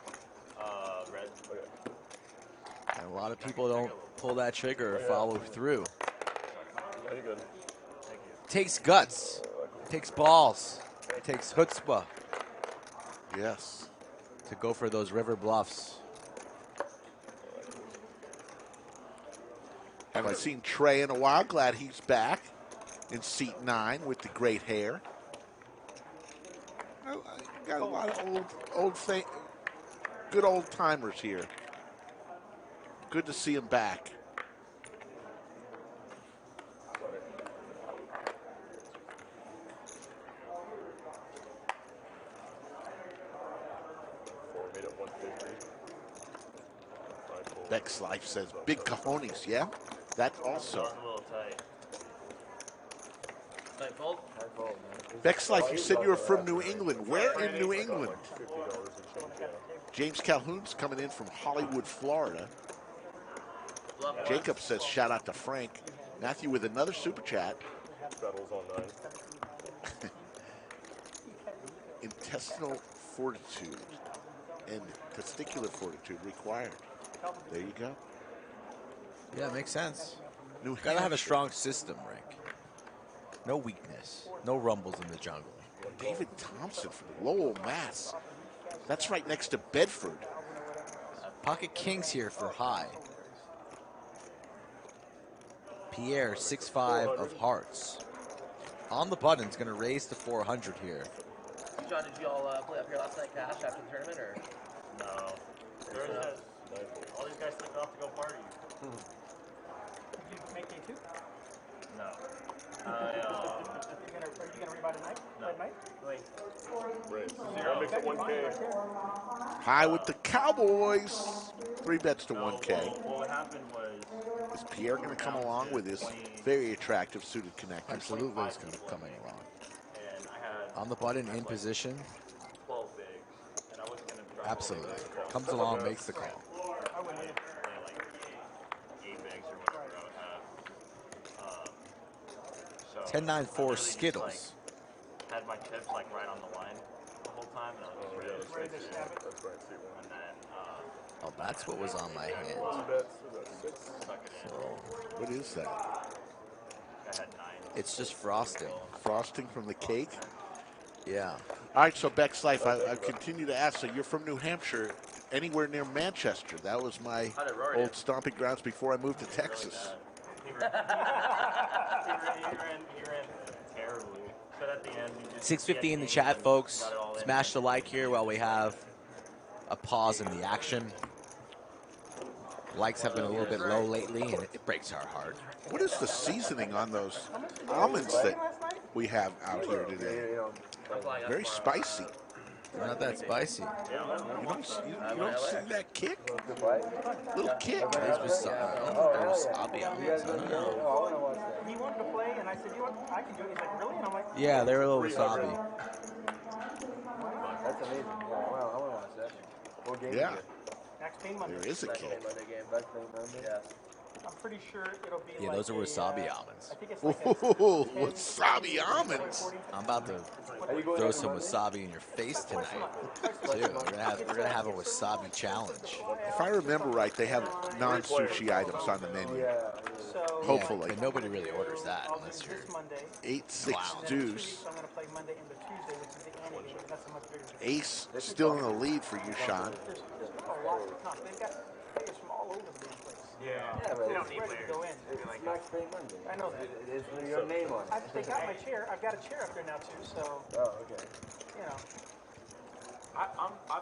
Red. Okay. And a lot of people don't pull that trigger or follow through. Very good. Takes guts. Takes balls. Takes chutzpah. Yes. To go for those river bluffs. Haven't seen Trey in a while. Glad he's back in seat 9 with the great hair. I got a lot of good old timers here. Good to see him back. Beck's Life says big cojones, yeah? That also. A little tight. Tight fold? Beck's Life, you said you were from New England. Where in New England? James Calhoun's coming in from Hollywood, Florida. Jacob says shout out to Frank. Matthew with another super chat. Battles on 9. Intestinal fortitude and testicular fortitude required. There you go. Yeah, it makes sense. New Gotta have a Hampshire. strong system, Rick. No weakness. No rumbles in the jungle. David Thompson from Lowell, Mass. That's right next to Bedford. Pocket kings here for high. Pier, 6-5 of hearts. On the button's going to raise to 400 here. John, did you all play up here last night cash after the tournament, or? No. All these guys took off to go party. Did you make day 2? No. Are you gonna rebuy tonight? No. Wait. That makes it 1K. High with the Cowboys. 3 bets to 1K. What happened was... Is Pierre going to come along with his very attractive suited connector? Absolutely, he's going to be coming along. And I had On the button, in position. 12 bigs. And I wasn't going to drive Absolutely. Comes along, makes the call. I would play like 8 bigs or whatever I would have. So 10-9-4 I literally just, Skittles. had my chips like right on the line the whole time, and I was Oh, yeah, that's Ready right. to snap it? That's right. See one. and then Oh, that's what was on my hand. Bets. Is that 6? stuck it in. So What is that? I had 9. it's just frosting. Frosting from the cake? Yeah. All right, so Beck's Life, I continue to ask, so you're from New Hampshire, anywhere near Manchester. That was my old stomping grounds before I moved to Texas. He ran terribly. But at the end, he just 650 in the chat, folks. Smash the like here while we have a pause in the action. Likes have been a little bit low lately, and it breaks our heart. What is the seasoning on those almonds that we have out here today? Very spicy. They're not that spicy. You don't see that kick? Little kick. I'll be honest. I don't know. He wanted to play, and I said, you know what, I can do it. He's like, really? And I'm like, Yeah, they're a little wasabi. That's amazing. Yeah, I want to watch that. What game Yeah. is it? Max Payne Monday. There is a kick. Monday game. Back Payne Monday. Yeah. I'm pretty sure it'll be Yeah, like those are wasabi almonds. I think it's like Ooh, wasabi almonds. I'm about to throw some wasabi in your face tonight. Too. We're gonna have a wasabi challenge. If I remember right, they have non-sushi items on the menu. Hopefully. Yeah, but nobody really orders that unless you're 8-6 deuce. I'm going to play Monday into Tuesday, which is the Annie game. That's a much bigger game. Ace still in the lead for Yoo-Chan. There's a lot of comp. They've got players from all over the damn place. Yeah, but they don't need players. To go in. It's Max Payne Monday. I know that. It's your name on it. They got my chair. I've got a chair up there now too. So. Oh, okay. You know. I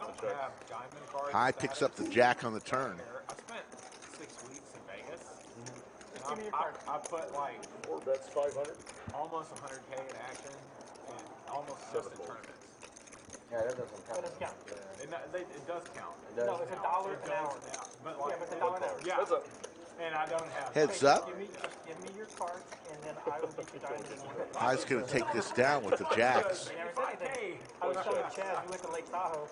don't have diamond cards. High picks up the jack on the turn. I spent 6 weeks in Vegas. Just give me your card. I put like 4 bets, 500. almost 100K in action and almost just in tournaments. Yeah, that doesn't count. That doesn't count. It does count. No, it's $1 an hour. But Yeah, like, but it's $1 an hour. yeah. And I don't have. Heads up. Just give me your card, and then I will get you diamond in one. High's going to take this down with the jacks. They never said anything. I was telling Chaz, we went to Lake Tahoe,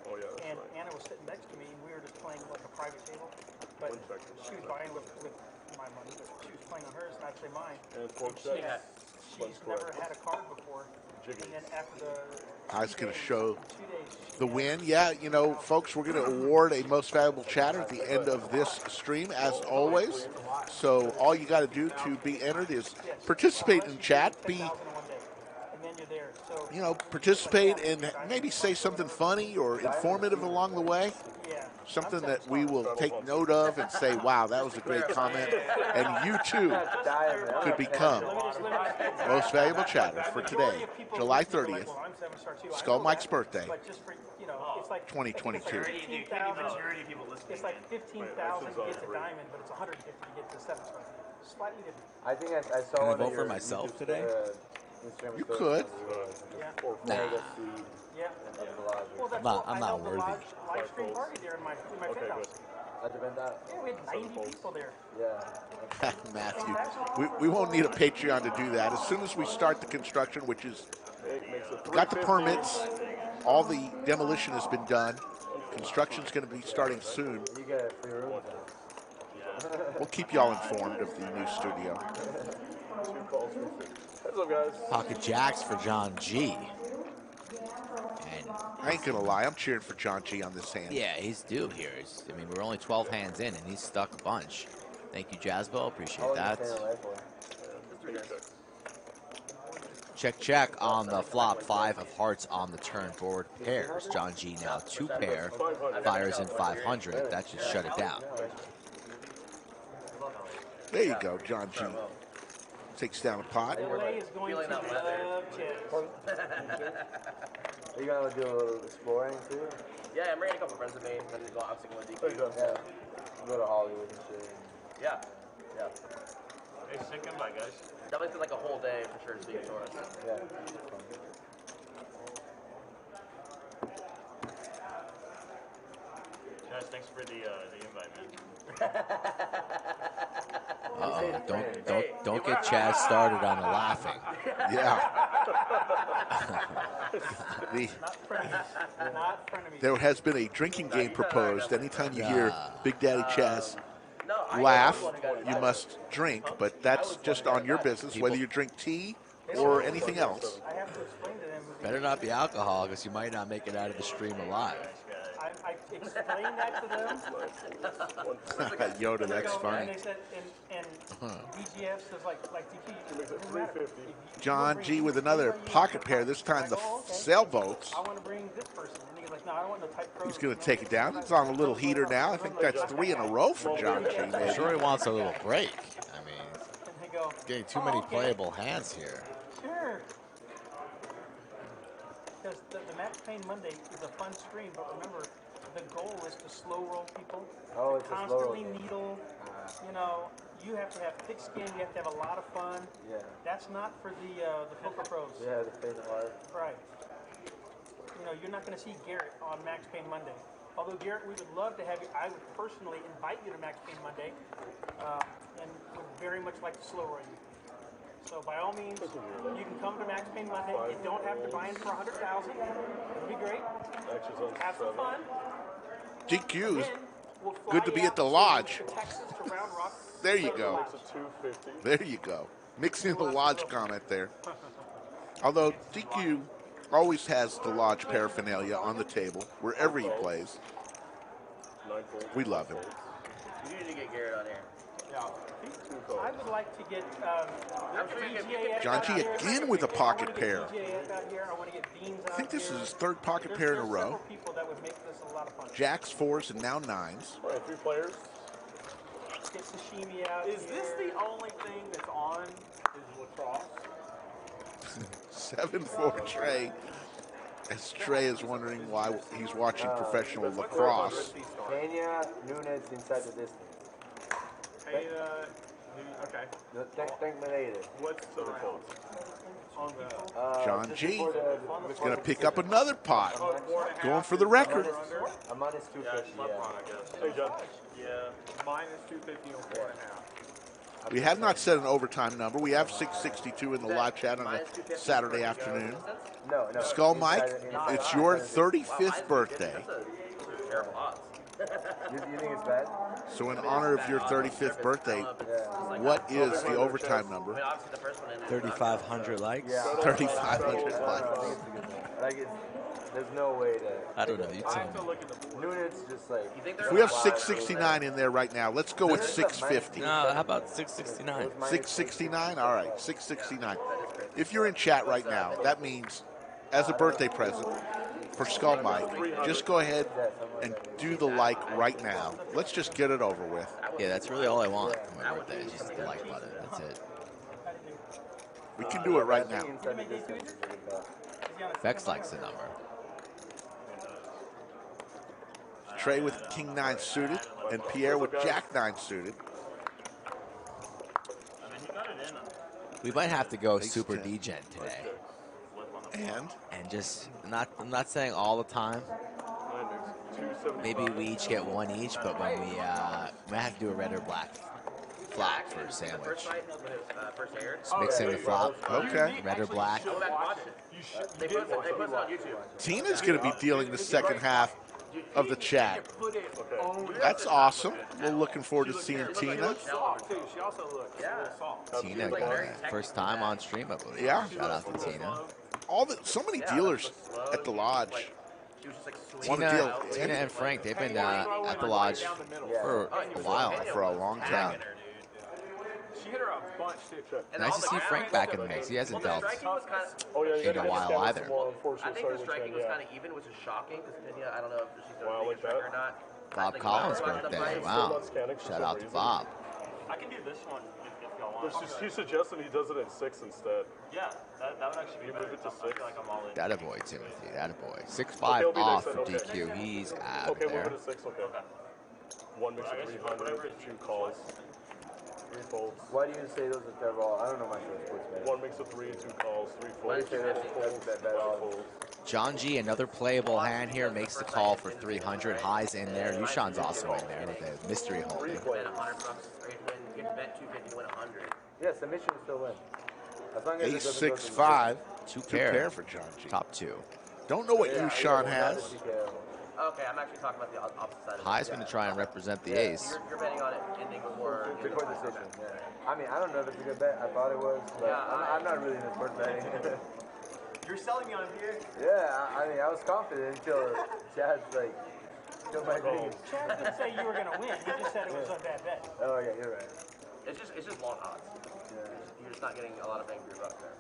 and Anna was sitting next to me, and we were just playing like a private table. But she was buying with my money, but she was playing on hers, and I'd play mine. And She's never had a card before. And then after the High's going to show the win. Yeah, you know, folks, we're going to award a most valuable chatter at the end of this stream, as always. So all you got to do to be entered is participate in chat, be, you know, participate and maybe say something funny or informative along the way. Something that we will take note of and say, wow, that was a great comment. And you too could become most valuable chatter for today, July 30th, Skull Mike's birthday, 2022. It's like 15,000 to get to diamond, but it's 150 to get to 7th. Slightly different. I think I saw Can I one vote of for your myself YouTube, today? You could. Yeah. Nah. Yeah. Well, that's I'm not worthy. Live stream party there in my penthouse. At the penthouse? Yeah, we had 90 people there. Yeah. Matthew, we won't need a Patreon to do that. As soon as we start the construction, which is, got the permits, all the demolition has been done. Construction's going to be starting soon. You get a free room. We'll keep y'all informed of the new studio. What's up, guys? Pocket jacks for John G. And I ain't going to lie, I'm cheering for John G on this hand. yeah, he's due here. I mean, we're only 12 hands in, and he's stuck a bunch. Thank you, Jazzbo. Appreciate that. Check on the flop. 5 of hearts on the turn. Board pairs. John G now 2 pair. Fires in 500. That should shut it down. There you go, John G. Takes down a pot. LA is going to love Chaz. Are you going to do a little exploring too? Yeah, I'm bringing a couple friends with me, and then obviously going to DQ. Yeah. Go to Hollywood and shit. Yeah. Yeah. Hey, sick and bye, guys. Definitely spend like a whole day for sure to see tourists. Yeah. Chaz, thanks for the invite, man. Don't get Chaz started on the laughing. Yeah. There has been a drinking game proposed. Anytime you hear Big Daddy Chaz laugh, you must drink, but that's just on your business, whether you drink tea or anything else. I have to explain to them Better not be alcohol, because you might not make it out of the stream alive. I explained that to them. Yoda, that's funny. And they said, and BGF says, like DQ, John G with another pocket pair, this time the sailboats. I want to bring this person. And he goes like, no, I don't want no tight pros. He's going to take it down. It's on a little heater now. I think that's 3 in a row for John G. I'm Maybe. sure he wants a little break. I mean, getting too many playable hands here. Sure. Because the Max Payne Monday is a fun stream, but remember, the goal is to slow roll people. Oh, it's constantly needle. You know, you have to have thick skin. You have to have a lot of fun. Yeah. That's not for the poker pros. Yeah, the fade hard. Right. You know, you're not going to see Garrett on Max Payne Monday. Although Garrett, we would love to have you. I would personally invite you to Max Payne Monday, and would very much like to slow roll you. So by all means, you can come to Max Payne Monday. You don't have to buy in for $100,000. It'll be great. Have some fun. DQ's good to be at the lodge. There you go. There you go. Mixing the lodge comment there. Although DQ always has the lodge paraphernalia on the table wherever he plays. We love him. You need to get Garrett on here. Yeah. I would like to get John G again with a pocket pair. I think this is his third pocket pair in a row. Jacks, 4s, and now 9s. All right, 3 players. Get sashimi out. Is this the only thing that's on? Is lacrosse? 7-4 Trey. As Trey is wondering why he's watching professional lacrosse. Pena, Nunes inside the distance. Pena, okay. Think later. What's the round? On the John G is going to pick up another pot. Going for the record. A minus 250, yeah. Hey, John. Yeah, minus 250 on 4.5. We have not set an overtime number. We have 662 in the live chat on a Saturday afternoon. No. Skull Mike, it's your 35th birthday. Terrible odds. You think it's bad? So in honor of your 35th birthday, what is the overtime number? 3,500 likes? Yeah. 3,500 likes. Like, there's no way to... I don't know. You tell me. Nunes just like... If we have 669 in there right now, let's go with 650. No, how about 669? 669? All right, 669. If you're in chat right now, that means, as a birthday present for Skull Mike, just go ahead and do the like right now. Let's just get it over with. Yeah, that's really all I want for my birthday, is just the like button. That's it. We can do it right now. Vex likes the number. Trey with King 9 suited, and Pierre with Jack 9 suited. We might have to go super degen today. And just I'm not saying all the time. Maybe we each get one each, but when we might have to do a red or black flop for a sandwich. Just mixing the flop. Okay. Red or black. Tina's going to be dealing the second half of the chat. That's awesome. We're looking forward to seeing Tina. Tina got it. First time on stream, I believe. Yeah. Shout out to Tina. So many dealers at the lodge. Tina and Frank, they've been at the lodge for a while. For a long time. She hit her a bunch, too. Nice to see Frank back in the mix. He hasn't dealt in a while either. I think the striking was kind of even, which is shocking, because I don't know if she's going to be a striker or not. Bob Collins' birthday. Wow. Shout out to Bob. I can do this one if y'all want. He suggested he does it in 6 instead. Yeah, that would actually be better. Move it to I feel like I'm all in. That a boy, Timothy. That a boy. 6'5" off for DQ. He's out Okay, there. move it to 6, okay. One mix of 300, 2 calls. 3 folds. Why do you say those are terrible? I don't know my sports, man. One mix of 3, 2 calls, 3 Why do folds. you say that's bad odds? John G, another playable hand here, makes the call for 300. Highs in there. Yoo-Chan's also in there with a mystery holding. $100, or you can bet 250 to win 100. Yeah, submission will still win. As long as it doesn't go to the 8-6-5. Two pair pair for John G. Top 2. Don't know what Yoo-Chan has. Okay, I'm actually talking about the opposite side of High's going to try and represent the ace. You're betting on it ending before decision. Yeah. I mean, I don't know if it's a good bet. I thought it was, but I'm not really in the sports betting. You're selling me on Pier? Yeah, I mean, I was confident until Chaz, like, killed my dreams. Chaz didn't say you were going to win. He just said it was a bad bet. Oh, yeah, you're right. It's just long odds. Yeah. You're just not getting a lot of angry about that.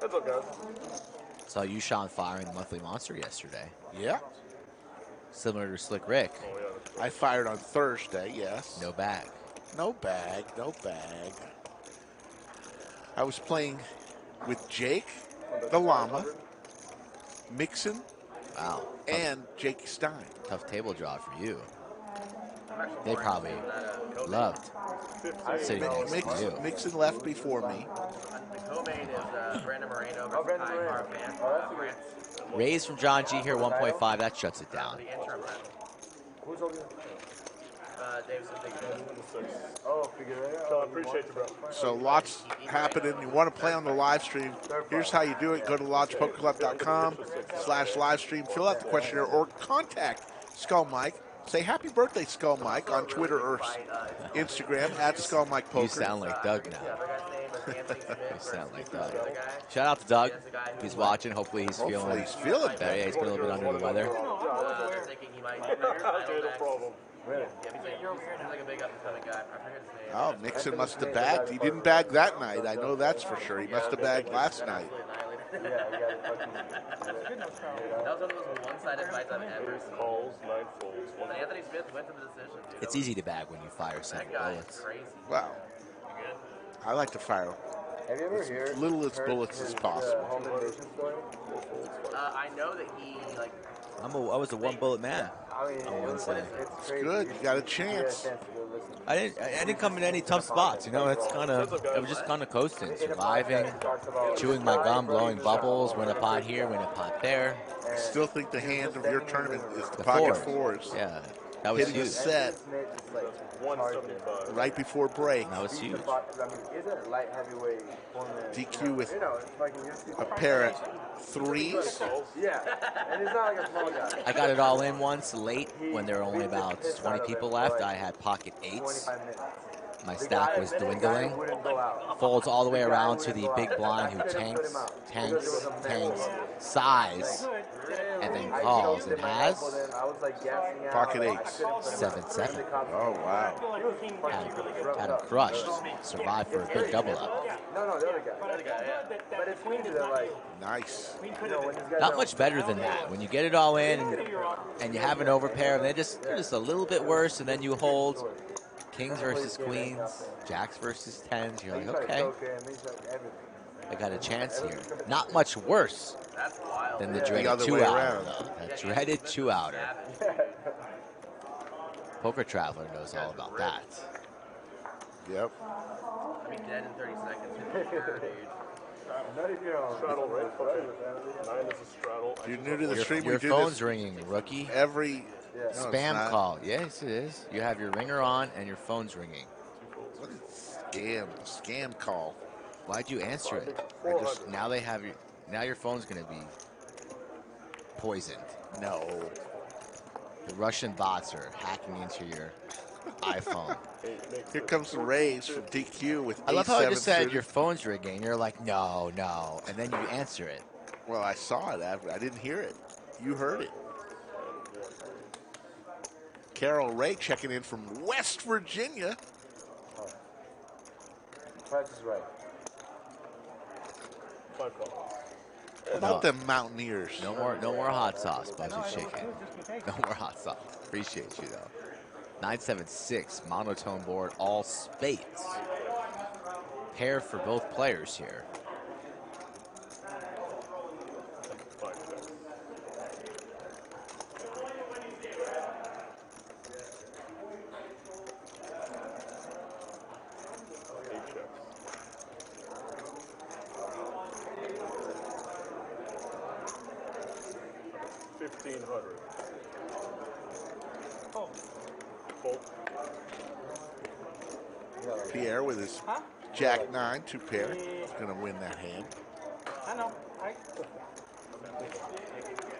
That's okay. Saw Yoo-Chan firing the monthly monster yesterday. Yeah. Similar to Slick Rick. I fired on Thursday, yes. No bag. No bag, no bag. I was playing with Jake, the Llama, Mixon, wow, and Jake Stein. Tough table draw for you. They probably loved sitting next to you. Mixon left before me. The co-main is Brandon Moreno versus Ty Carvan. Raise from John G here, 1.5. That shuts it down. The interim round. Who's over there? Dave's the big Oh, figure it out. No, I appreciate you, bro. So lots happening. You want to play on the live stream? Here's how you do it. Go to lodgepokerclub.com/livestream. Fill out the questionnaire or contact Skull Mike. Say happy birthday, Skull Mike, on Twitter or Instagram at Skull Mike Poker. You sound like Doug now. You sound like Doug. Shout out to Doug. He's watching. Hopefully he's feeling better. Yeah, he's been a little bit under the weather. They're thinking he might get no problem. Yeah, he's like a big up-and-coming guy. I forget his name. Oh, Mixon must have bagged. He didn't bag that night. I know that's for sure. He must have bagged last night. That was one of those one-sided fights I've ever seen. Calls, 9 folds. And Anthony Smith went to the decision, dude. It's easy to bag when you fire 7 bullets. Crazy. Wow. I like to fire Have you ever as little as bullets as possible. I know that he, like... I was a 1-bullet man on Wednesday. It's good. You got a chance. I didn't come in any tough spots. You know, I was just kind of coasting, surviving, chewing my gum, blowing bubbles, win a pot here, win a pot there. I still think the hand of your tournament is the pocket fours. Yeah, that was hitting huge. a set right before break. That was huge. DQ with a pair of 3s. Yeah, and it's not like a small guy. I got it all in once late when there were only about 20 people left. I had pocket 8s. My stack was dwindling. Folds all the way around to the big blind who tanks, size, and then calls and has pocket 8s. 7-7. Oh, wow. Had him crushed. Survived for a big double up. No, the other guy. But it's weird that, like... Nice. Not much better than that. When you get it all in and you have an overpair, and they're just a little bit worse, and then you hold kings versus queens, jacks versus 10s. You're like, okay, I got a chance here. Not much worse than the dreaded 2-outer, though. That dreaded 2-outer. Poker Traveler knows all about that. Yep. I mean, dead in 30 seconds. Straddle, right? Okay. 9 is a straddle. If you're new to the stream, your we do phone's this ringing, rookie. every Spam call. Yes, it is. You have your ringer on and your phone's ringing. What is scam call? Why'd you answer it? Now they have now your phone's going to be poisoned. No. The Russian bots are hacking into your iPhone. Here comes the raise from DQ with I love how I just said suited. your phone's ringing. You're like, no, and then you answer it. Well, I saw it. I didn't hear it. You heard it. Carol Ray checking in from West Virginia. Price is right. How about them Mountaineers? No more hot sauce, Budget Chicken. No more hot sauce. Appreciate you though. 976 monotone board, all spades. Pair for both players here. Pier with his Jack 9, 2 pair. He's going to win that hand. I know.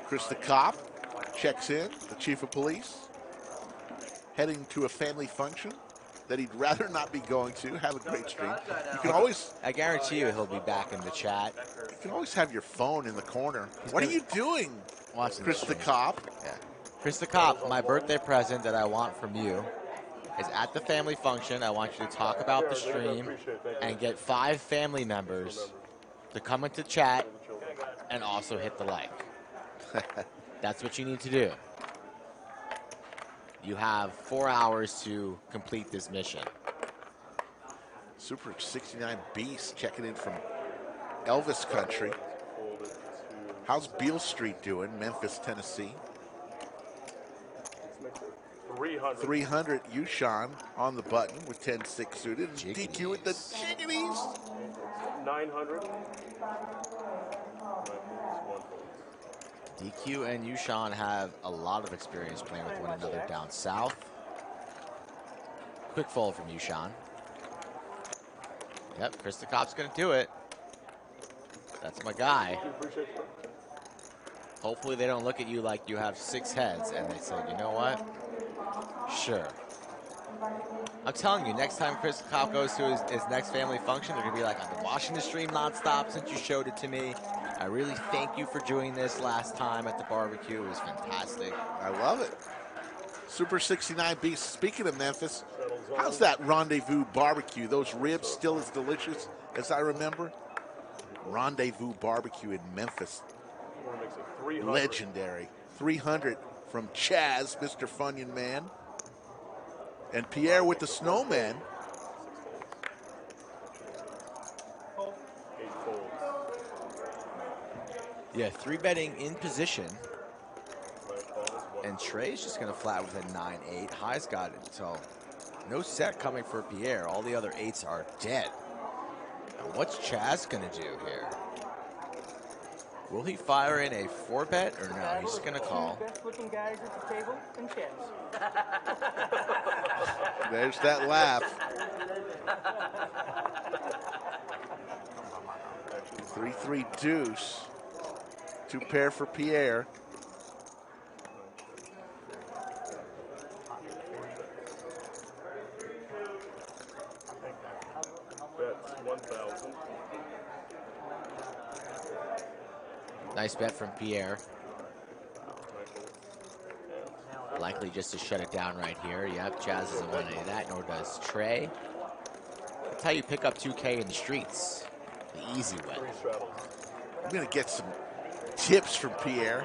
Chris the Cop checks in, the chief of police. Heading to a family function. that he'd rather not be going to. Have a great stream. You can always, I guarantee you he'll be back in the chat. you can always have your phone in the corner. What are you doing? Watching Chris the Cop. Yeah. Chris the Cop, my birthday present that I want from you is at the family function. I want you to talk about the stream and get 5 family members to come into chat and also hit the like. That's what you need to do. You have 4 hours to complete this mission. Super 69 Beast checking in from Elvis Country. How's Beale Street doing? Memphis, Tennessee. 300 Yoo-Chan on the button with 10-6 suited. DQ with the jiggities. 900. DQ and Yoo-Chan have a lot of experience playing with one another down south. Quick fold from Yoo-Chan. Yep, Chris the Cop's going to do it. That's my guy. Hopefully they don't look at you like you have 6 heads and they say, you know what? Sure. I'm telling you, next time Chris the Cop goes to his next family function, they're going to be like, I've been watching the stream nonstop since you showed it to me. I really thank you for doing this last time at the barbecue. It was fantastic. I love it. Super 69 Beast. Speaking of Memphis, how's that Rendezvous barbecue? Those ribs still as delicious as I remember? Rendezvous barbecue in Memphis. Legendary. 300 from Chaz, Mr. Funyun Man. And Pierre with the snowman. Yeah, 3-betting in position. And Trey's just going to flat with a 9-8. High's got it, so no set coming for Pierre. All the other 8s are dead. Now what's Chaz going to do here? Will he fire in a 4-bet or no? He's just going to call. Best looking guys at the table and Chaz. There's that laugh. 3-3 deuce. 2 pair for Pierre. That's 1,000. Nice bet from Pierre. Likely just to shut it down right here. Yep, Chaz doesn't want any of that, nor does Trey. That's how you pick up 2K in the streets. The easy way. I'm going to get some tips from Pierre.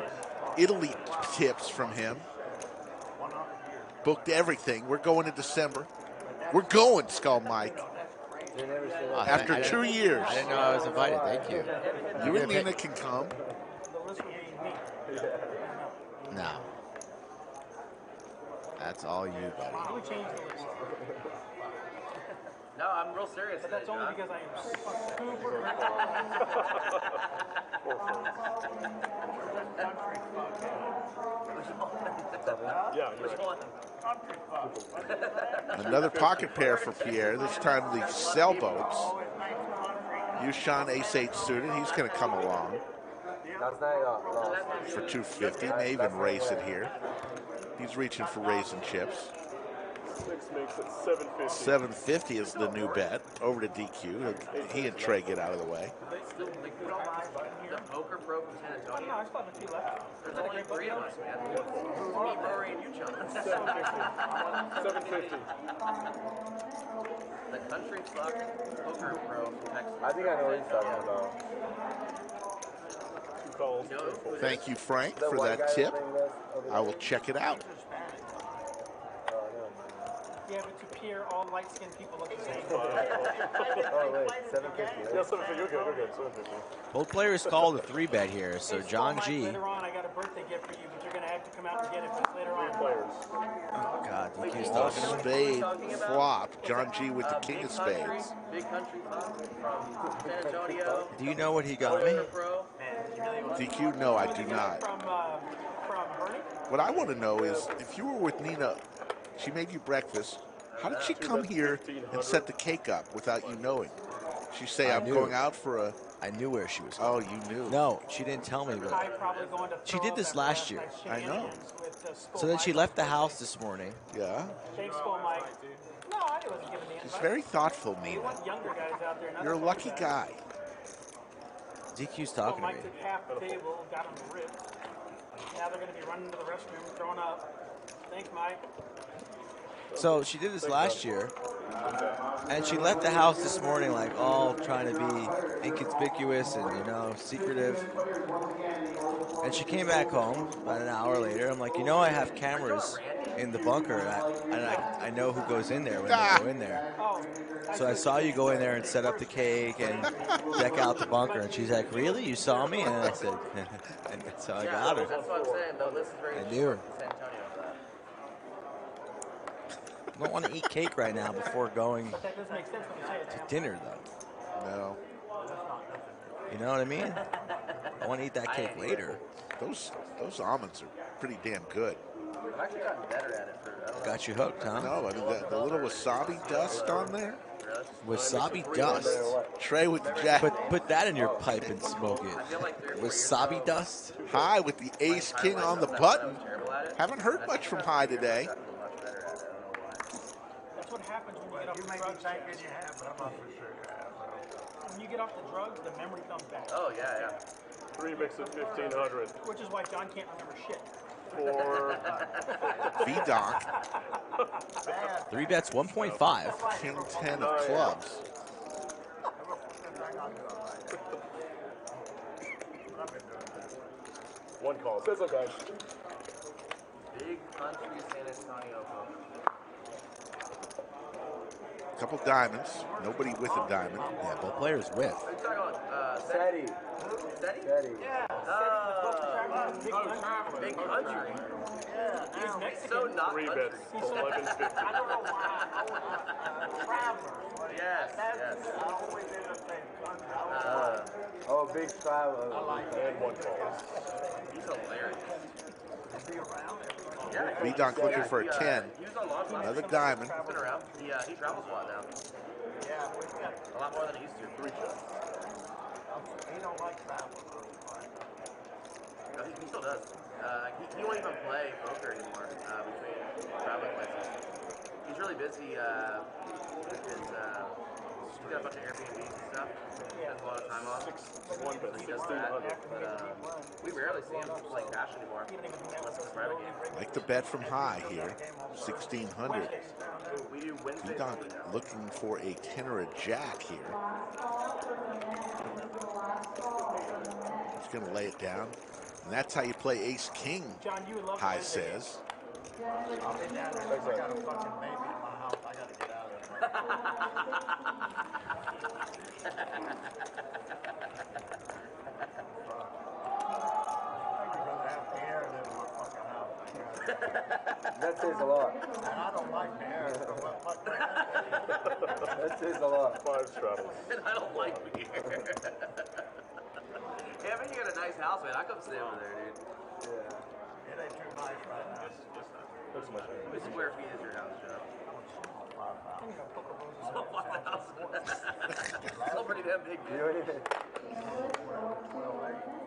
Italy tips from him. Booked everything. We're going in December. We're going, Skull Mike. After 2 years. I didn't know I was invited. Thank you. You and Nina can come. No. That's all you, buddy. We changed the list. No, I'm real serious. But that's only because I am super. Another pocket pair for Pierre. This time the sailboats. Yoo-Chan ace-8 suited. He's going to come along for 250. May even race it here. He's reaching for raisin chips. 6 makes it 750. 750 is the new bet. Over to DQ. He and Trey get out of the way. The poker pro from San Antonio. There's only 3 of us, man. Me, Rory, and Yoo-Chan. 750. The country club poker pro from Texas. I think I know what he's talking about. 2 calls. Thank you, Frank, for that tip. I will check it out. Yeah, but to Pierre, all light-skinned people look the same. Oh, wait, 750. Yeah, 750. You're good. 750. Both players called a 3-bet here, so John G. Later on, I got a birthday gift for you, but you're going to have to come out and get it later on. 3 players. Oh, God. DQ's All talking. spade flop. John G with the king of spades. Big country club from San Antonio. Do you know what he got me? Pro. DQ, no, I do not. From Bernie? What I want to know is, if you were with Nina, she made you breakfast, how did she come here and set the cake up without you knowing? She say, I'm going out for a... I knew where she was Oh, going. you knew. No, she didn't tell me. She did this last year. I know. So then she left the house this morning. Yeah. Thanks, Skull Mike. No, I wasn't given the He's invite. very thoughtful, We Mina. want younger guys out there. not You're a older lucky guys. guy. DQ's So talking to Mike me. took half the table, got him the rib. Now they're going to be running to the restroom, throwing up. Thanks, Mike. So she did this last year, and she left the house this morning like all trying to be inconspicuous and, you know, secretive. And she came back home about an hour later. I'm like, you know, I have cameras in the bunker, and I know who goes in there when they go in there. So I saw you go in there and set up the cake and deck out the bunker. And she's like, really? You saw me? And I said, and that's how I got her. That's what I'm saying. The list is very I knew short her. in San Antonio for that. I don't want to eat cake right now before going But that doesn't make sense when you say it. to dinner, though. No. You know what I mean? I want to eat that cake later. Those almonds are pretty damn good. I've actually gotten better at it for. I don't know. Got you hooked, huh? No, I mean the little wasabi dust on there. Wasabi dust. Trey with the jack. Put that in your pipe and smoke it. Wasabi dust. High with the ace king on the button. Haven't heard much from High today. That's what happens when you get off the drugs. When you get off the drugs, the memory comes back. Oh, yeah. 3 mix of 1500. Which is why John can't remember shit. For V-Donk. 3 bets, 1.5. King 10 of clubs. one call. Says okay. Big country San Antonio. Couple diamonds. Nobody with a diamond. Yeah, both players with. Are you talking about Steady. Steady? Steady. Yeah. Big country. Yeah. He's so not 3 country. bets, 1150. I don't know why. Traveler. Yes. Oh, big travel. And 1 call. He's hilarious. V-Donk looking for a 10. Another diamond. He's been around. He travels a lot now. Yeah, a lot more than he used to. 3 checks. He don't like travel. No, he still does. He won't even play poker anymore between traveling places. He's really busy with his. He's got a bunch of Airbnbs and stuff. He has a lot of time off. So he does that. But we rarely see him play cash anymore. Unless it's a private game. Like the bet from High here. 1,600. We do Wednesday. V-Donk looking for a 10 or a jack here. He's going to lay it down. And that's how you play ace king, High says. I'll be down there. I got a fucking baby in my house. I gotta get out of That says a lot. And I don't like beer. That says a lot. 5 straddles. And I don't like beer. Yeah, but you got a nice house, man. I come stay over there, dude. Yeah. It ain't too nice right now. Looks much How many square feet is your house, Joe? 5,000. Still pretty damn big, dude.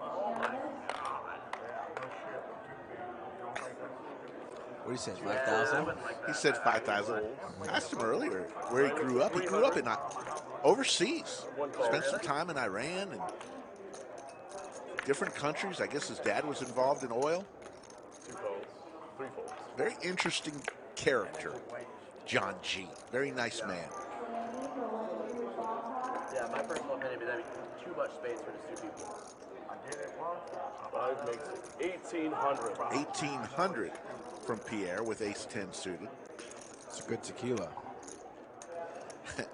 Oh my god. What do you say, 5,000? He said 5,000. I asked him earlier where he grew up. He grew up in overseas. Spent some time in Iran and different countries. I guess his dad was involved in oil. 2 folds. 3 folds. Very interesting character, John G. Very nice man. Yeah, my personal opinion would be that'd be too much space for just 2 people. 5 makes 1,800. 1,800 from Pier with ace 10 suited. It's a good tequila.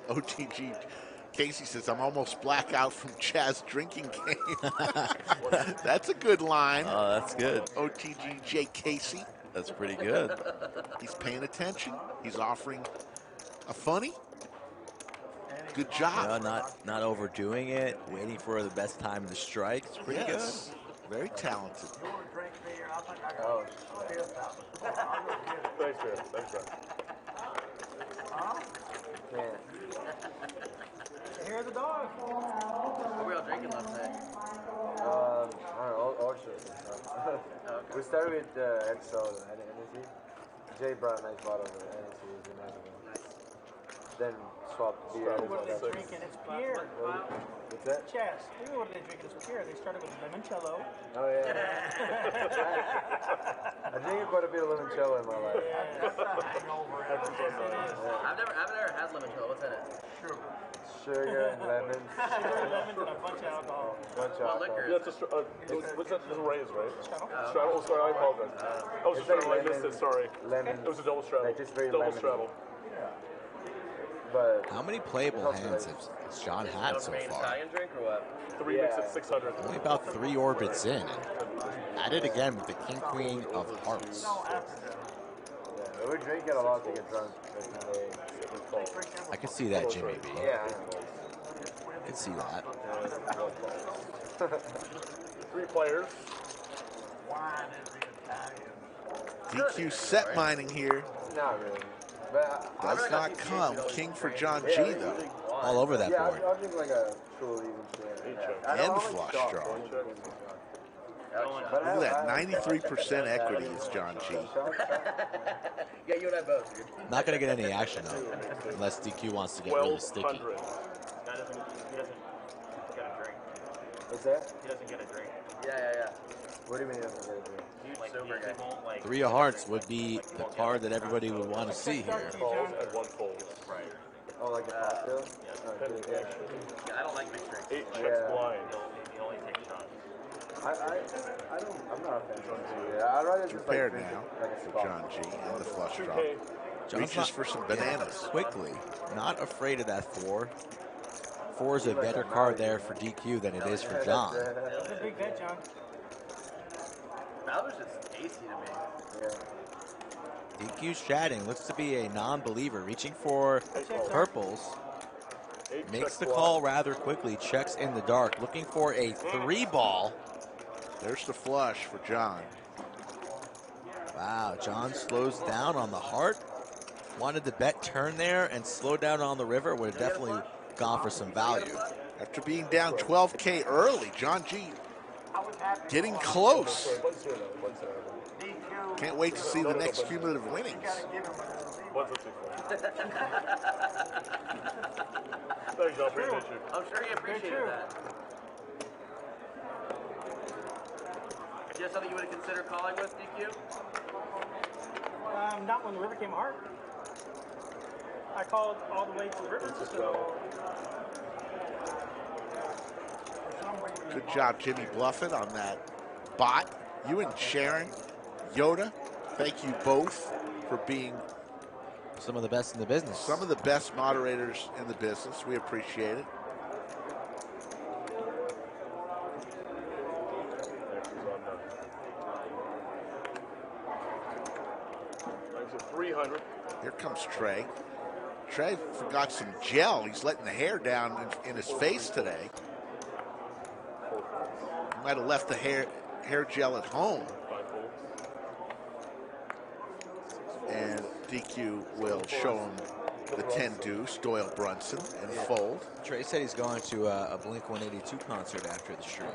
OTG Casey says, I'm almost blackout from Chaz drinking game. That's a good line. Oh, that's good. OTG J Casey. That's pretty good. He's paying attention. He's offering a funny. Good job. You know, not overdoing it, waiting for the best time to strike. It's pretty Yes. Very talented. Oh. Thanks, man. Thanks, man. Here's the dog. What were we all drinking last night? I don't know, all sorts of stuff. We started with XO and Hennessy. Jay brought a nice bottle of Hennessy. It was a nice one. then swap the beer. What are they drinking? It's Pier. What's that? Chaz. You know what are they drinking? It's Pier. They started with limoncello. Oh, yeah. I drink quite a bit of limoncello in my life. I've never had limoncello. What's in it? Sugar and lemons. Sugar, lemons, and a bunch of alcohol. Yeah, it's just, what's that? This is Ray's, right? Straddle. Oh, sorry, I apologize. I was just trying to missed it, sorry. Lemon. It was a double straddle. Like just very double lemony. straddle. But How many playable hands has John had so Main far? Italian drink or what? 3 mix at 600. Only about 3 orbits in. At it again with the King Queen of Hearts. yeah, we drink it a lot to get drunk. I can see that, Jimmy B. Yeah. I can see that. 3 players. DQ set mining here. Not really. But Does not come. King for John G, though. All over that board. I'll drink like a truly even share. And flush draw. Look at that, 93% equity is John G. Yeah, you and I both, dude. Not going to get any action, though, unless DQ wants to get really sticky. He doesn't get a drink. What's that? He doesn't get a drink. Yeah. What do you mean he doesn't get a drink? Huge sober guy. 3 of Hearts would be the card that everybody would want to see here. Calls and 1 fold. Right. Oh, like a cocktail? Yeah, I don't like mixed drinks. 8 checks blind. He only takes shots. I'm not a fan of John G. I'd rather just Prepared like now like a for spot. John G and the flush draw. John's Reaches not- for some bananas. Quickly. Not afraid of that 4. 4 is a better card there for DQ than it is for John. That's a big bet, John. That was just tasty to me. DQ's chatting. Looks to be a non-believer. Reaching for purples. Makes the call rather quickly. Checks in the dark. Looking for a 3 ball. There's the flush for John. Wow, John slows down on the heart. Wanted the bet turn there and slow down on the river. Would have definitely gone for some value. After being down 12K early, John G getting close. Can't wait to see the next cumulative winnings. Thanks, I'll appreciate you. I'm sure he appreciated that. Is there something you would consider calling with, DQ? Not when the river came hard. I called all the way to the river, so... Good job, Jimmy Bluffett, on that bot. You and Sharon, Yoda, thank you both for being some of the best in the business. Some of the best moderators in the business. We appreciate it. Thanks at 300. Here comes Trey. Trey forgot some gel. He's letting the hair down in his face today. He might have left the hair gel at home. And DQ will show him the 10 deuce, Doyle Brunson, and fold. Trey said he's going to a Blink 182 concert after the stream.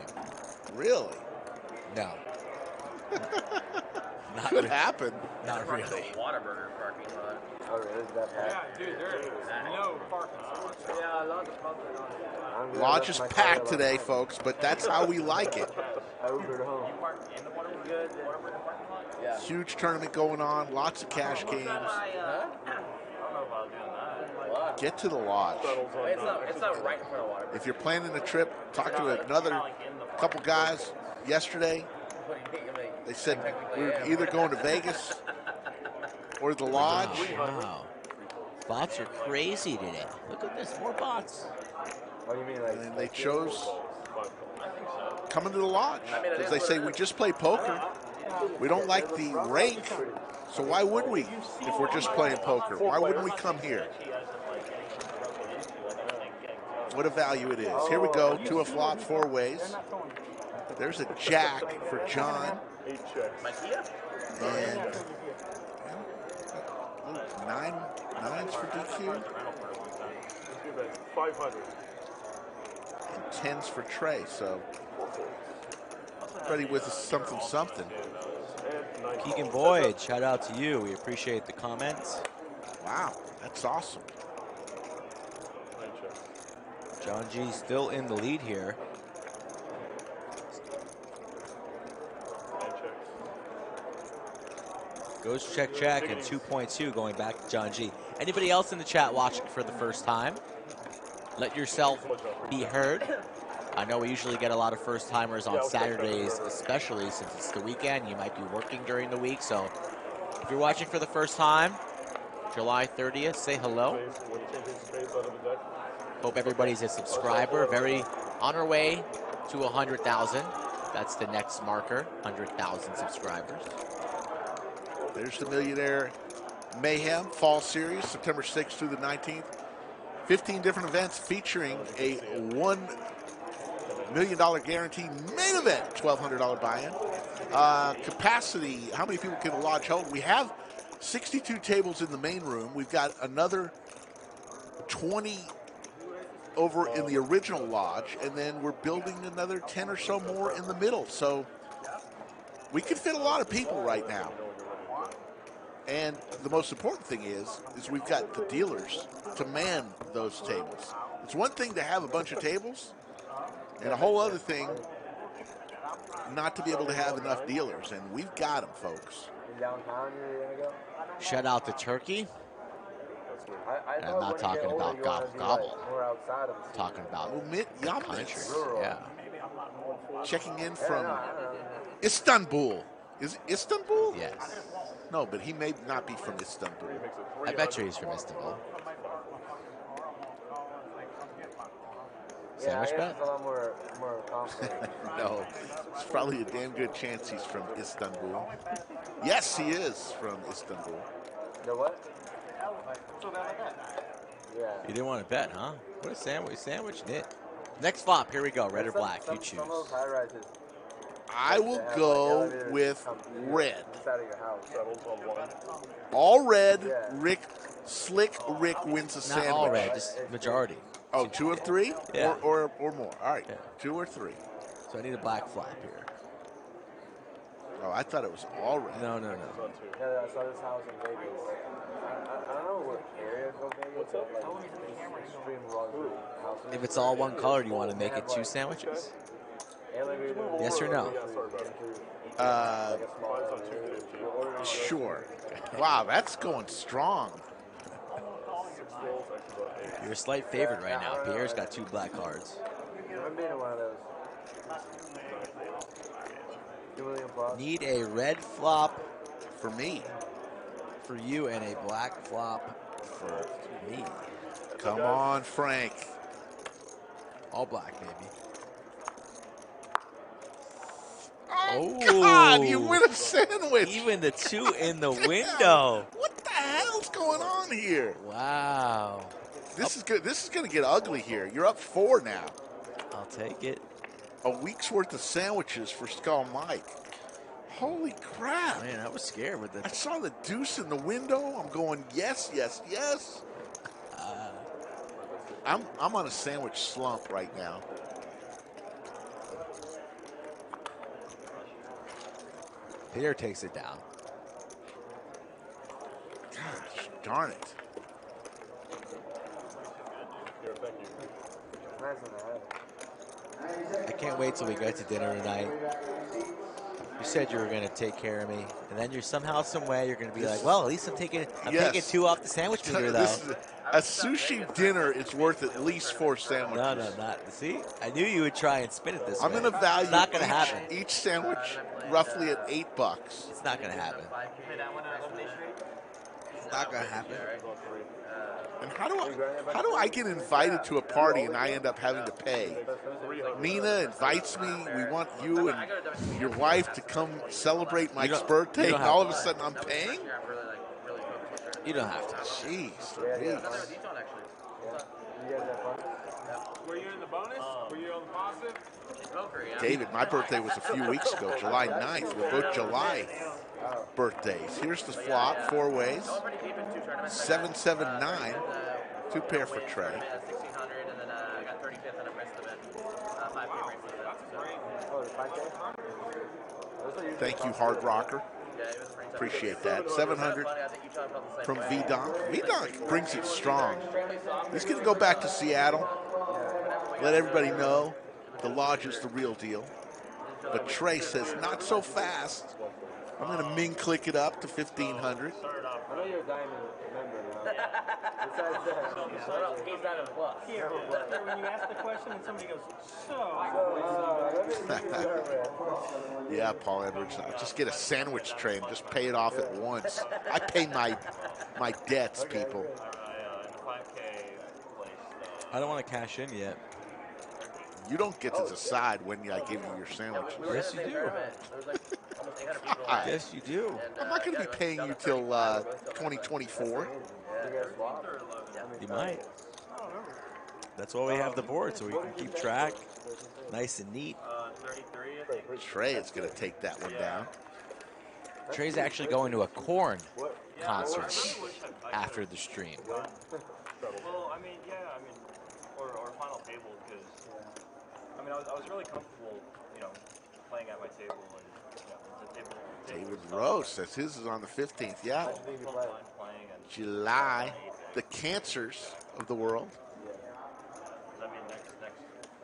Really? No. Could happen. Not really. Whataburger parking lot. Oh, really? Is that bad? Yeah, dude, there is no parking lot. Yeah, a lot of parking lot. Lodge is packed today, folks, but that's how we like it. I Ubered home. Yeah. Huge tournament going on, lots of cash games. Get to the lodge. It's not right in front of water. If you're planning a trip, talk to another couple guys yesterday. They said we were either going to Vegas or the lodge. Wow. Bots are crazy today. Look at this, more bots. What do you mean, like? And they chose coming to the lodge because they say we just play poker. We don't like the rake, so why would we if we're just playing poker? Why wouldn't we come here? What a value it is. Here we go, 2 a flop, 4 ways. There's a jack for John. 8 checks. And 9s for DQ. 500. And 10s for Trey, so ready with something. Keegan Boyd, shout out to you. We appreciate the comments. Wow, that's awesome. John G still in the lead here. Goes check, and 2.2 going back to John G. Anybody else in the chat watching for the first time? Let yourself be heard. I know we usually get a lot of first timers on Saturdays, especially since it's the weekend. You might be working during the week, so if you're watching for the first time, July 30th, say hello. Hope everybody's a subscriber. Very on our way to 100,000. That's the next marker, 100,000 subscribers. There's the Millionaire Mayhem Fall Series, September 6th through the 19th. 15 different events featuring a $1 million guaranteed main event, $1,200 buy-in. Capacity, how many people can the lodge hold? We have 62 tables in the main room. We've got another 20 over in the original lodge, and then we're building another 10 or so more in the middle. So we can fit a lot of people right now. And the most important thing is we've got the dealers to man those tables. It's one thing to have a bunch of tables, and a whole other thing not to be able to have enough dealers. And we've got them, folks. Shout out to Turkey. And I'm not talking about gobble gobble. I'm talking about country. Yeah. Checking in from Istanbul. Is it Istanbul? Yes. No, but he may not be from Istanbul. I bet you he's from Istanbul. Sandwich bet? No, it's probably a damn good chance he's from Istanbul. Yes, he is from Istanbul. You know what? You didn't want to bet, huh? What a sandwich. Sandwich knit. Next flop. Here we go. Red or black. You choose. I will go with red. All red. Slick Rick wins a sandwich. Not all red, just majority. Oh, 2 of 3? Yeah. Or more. All right. 2 or 3. So I need a black flop here. Oh, I thought it was all red. No. Yeah, I saw this house in Vegas. I don't know what area of Vegas. Extreme luxury house. If it's all one color, do you want to make it 2 sandwiches? Yes or no? Sure. Wow, that's going strong. You're a slight favorite right now. Pierre's got 2 black cards. I've been in one of those. Need a red flop for me. For you, and a black flop for me. Come on, Frank. All black, baby. Oh, God, you win a sandwich. Even the 2 in the window. What the hell's going on here? Wow. This is good. This is going to get ugly here. You're up 4 now. I'll take it. A week's worth of sandwiches for Skull Mike. Holy crap. Man, I was scared with it. I saw the deuce in the window. I'm going, yes, yes, yes. I'm on a sandwich slump right now. Pier takes it down. Gosh, darn it. I can't wait till we get to dinner tonight. You said you were going to take care of me, and then you're somehow, some way, you're going to be like, well, at least I'm taking 2 off the sandwich meter, though. A sushi dinner is worth at least 4 sandwiches. No, not. See, I knew you would try and spin it this way. I'm going to value it's not gonna happen. Each sandwich roughly at $8. It's not going to happen. It's not going to happen. And how do I get invited to a party and I end up having to pay? Nina invites me. We want you and your wife to come celebrate Mike's birthday, and all of a sudden I'm paying? You don't have to. Jeez. Were you in the bonus? Were you on the positive? David, my birthday was a few weeks ago, July 9th. We're both July birthdays. Here's the flop, 4 ways. 779. 2 pair for Trey. Thank you, Hard Rocker. Appreciate that. 700 from V-Donk. V-Donk brings it strong. He's going to go back to Seattle. let everybody know the Lodge is the real deal. But Trey says, not so fast. I'm going to click it up to 1,500. I know you're a diamond member now. Besides that, He's not a plus. Here, when you ask the question and somebody goes, Yeah, Paul Edwards. I'll just get a sandwich tray and just pay it off at once. I pay my debts, people. I don't want to cash in yet. You don't get to decide when I give you your sandwiches. Yes, you do. Yes, you do. I'm not going to be paying you till 2024. You might. That's why we have the board, so we can keep track. Nice and neat. Trey is going to take that one down. Trey's actually going to a Korn concert after the stream. Well, I mean, or final table, because, I mean, I was really comfortable, playing at my table, and, the table. David Rose says his is on the 15th. Yeah. July. The cancers of the world. I mean, next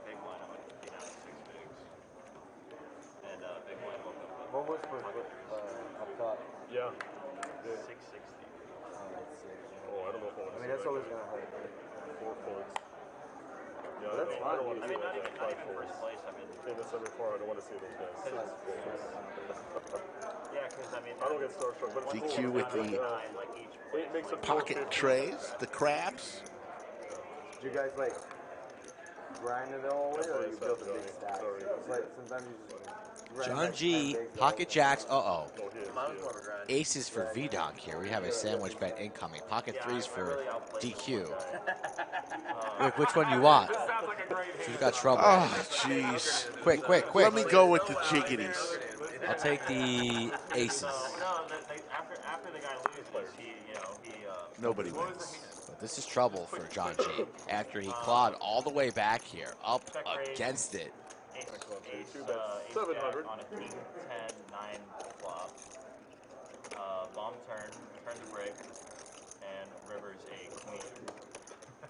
big line, I would be down 6 bigs. And big line woke up. What was for up top? Yeah. 660. Oh, I don't know if I want to. I mean, that's always going to hurt. 4 folds. Yeah, Well, that's I fine. don't want to see not that. even first place. I mean, Famous '74. I don't want to see those guys. Yeah, because I mean, I don't get starstruck, but it's DQ cool. with the It makes it pocket trays, the crabs. Do you guys like grind it all the way, or you build a big stack? It's like sometimes you just grind John like G, 10 bigs pocket jacks. all Aces for V-Donk here. We have a sandwich bet incoming. Pocket threes for DQ. Rick, which one do you want? She's got trouble. Oh, jeez. Quick. Let me go with the jiggities. I'll take the aces. after the guy loses, he Nobody wins. But this is trouble for John G. After he clawed all the way back here, up against it. Ace 700 on a king 10 9 flop. Bomb turn to break, and river's a queen.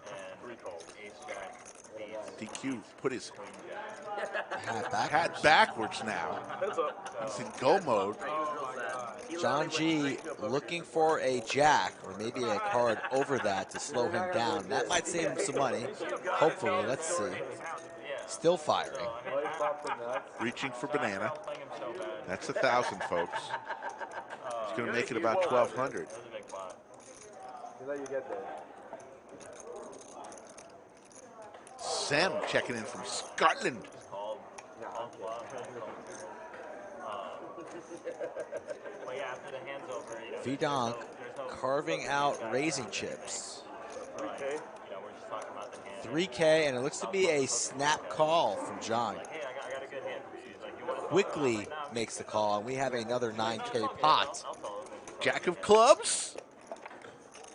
And ace jack. DQ put his Hat hat backwards now. He's in go mode. John G looking for a jack or maybe a card over that to slow him down. That might save him some money. Hopefully, let's see. Still firing. Reaching for banana. That's 1,000, folks. He's going to make it about 1,200. You let you get there. Sam checking in from Scotland. V-Donk carving out raising chips. 3K, and it looks to be a snap call from John. Quickly makes the call, and we have another 9K pot. Jack of clubs.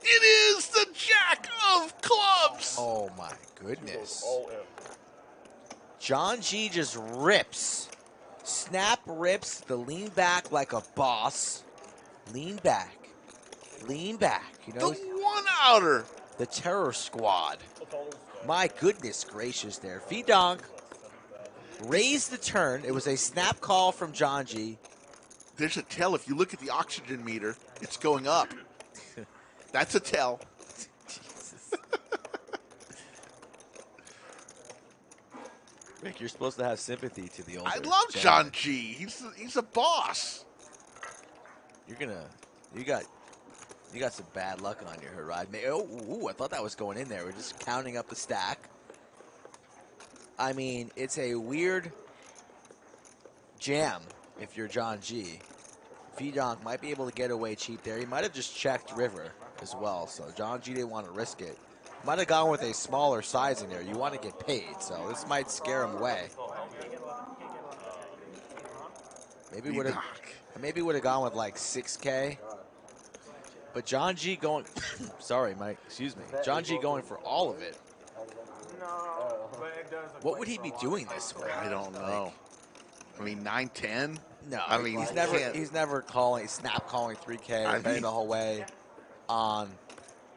It is the Jack of clubs. Oh my goodness. John G just rips. Snap rips the lean back like a boss. Lean back. Lean back. You know, the one outer. The terror squad. My goodness gracious there. V-Donk raised the turn. It was a snap call from John G. There's a tell. If you look at the oxygen meter, it's going up. That's a tell. Rick, you're supposed to have sympathy to the older. I love John G. He's a boss. You got some bad luck on your ride. I thought that was going in there. We're just counting up the stack. I mean, it's a weird jam if you're John G. V-Donk might be able to get away cheap there. He might have just checked river as well, so John G didn't want to risk it. Might have gone with a smaller size in there. You want to get paid, so this might scare him away. Maybe would have gone with like 6K. But John G going, sorry, Mike, excuse me. John G going for all of it. What would he be doing this way? I don't know. I mean, 9-10? No, I mean, he's never snap calling 3K, betting the whole way on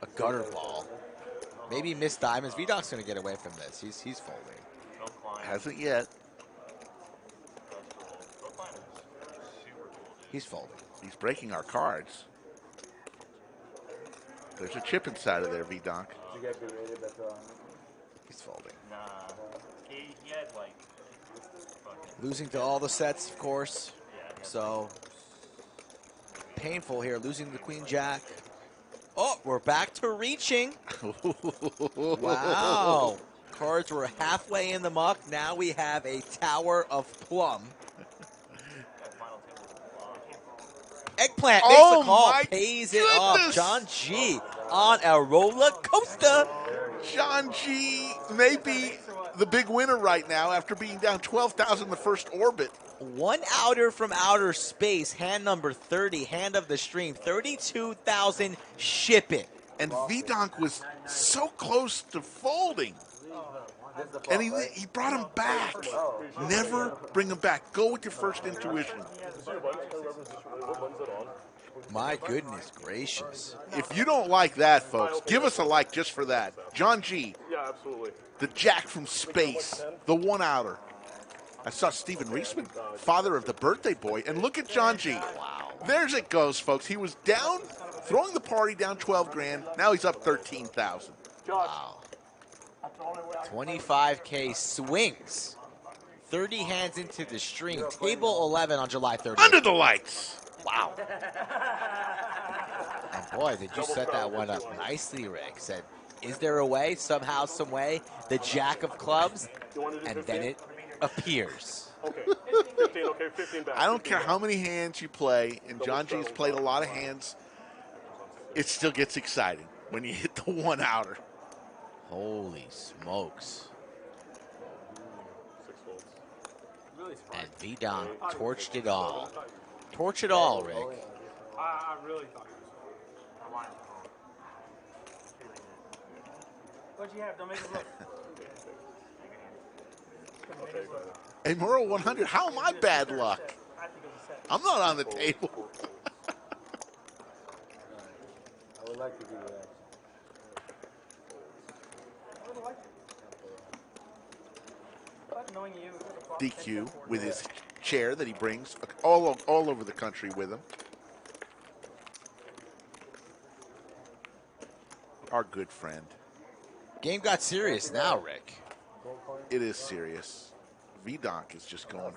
a gutter ball. Maybe missed diamonds. V-Donk's going to get away from this. He's folding. Hasn't yet. He's folding. He's breaking our cards. There's a chip inside of there, V-Donk. You get berated, that's all. He's folding. Nah. He had like Losing to all the sets, of course. So painful here, losing the Queen Jack. Oh, we're back to reaching. Wow. Cards were halfway in the muck. Now we have a tower of plum. Eggplant makes the call, pays it off. John G on a roller coaster. John G may be the big winner right now after being down 12,000 in the first orbit. One outer from outer space, hand number 30, hand of the stream, 32,000, ship it. And V-Donk was so close to folding. And he brought him back. Never bring him back. Go with your first intuition. My goodness gracious. If you don't like that, folks, give us a like just for that. John G. Yeah, absolutely. The Jack from space. The one-outer. I saw Steven Reisman, father of the birthday boy, and look at John G. Wow. There's it goes, folks. He was down, throwing the party down 12 grand. Now he's up 13,000. Wow. 25K swings. 30 hands into the stream. Table 11 on July 30th. Under the lights. Wow. And boy, did you set that one up nicely, Rick. Said, is there a way, somehow, some way, the Jack of clubs? And then it appears. Okay, 15, okay, 15 back. I don't care how many hands you play, and John G's played a lot of hands, it still gets exciting when you hit the one-outer. Holy smokes. And V-Donk torched it all. Torch it all, Rick. I really thought it was. What'd you have? Don't make it look. Hey, Merle 100, how am I bad luck? I'm not on the table. I would like to do that. DQ with his chair that he brings all over the country with him. Our good friend. Game got serious now, Rick. It is serious. V-Donk is just going,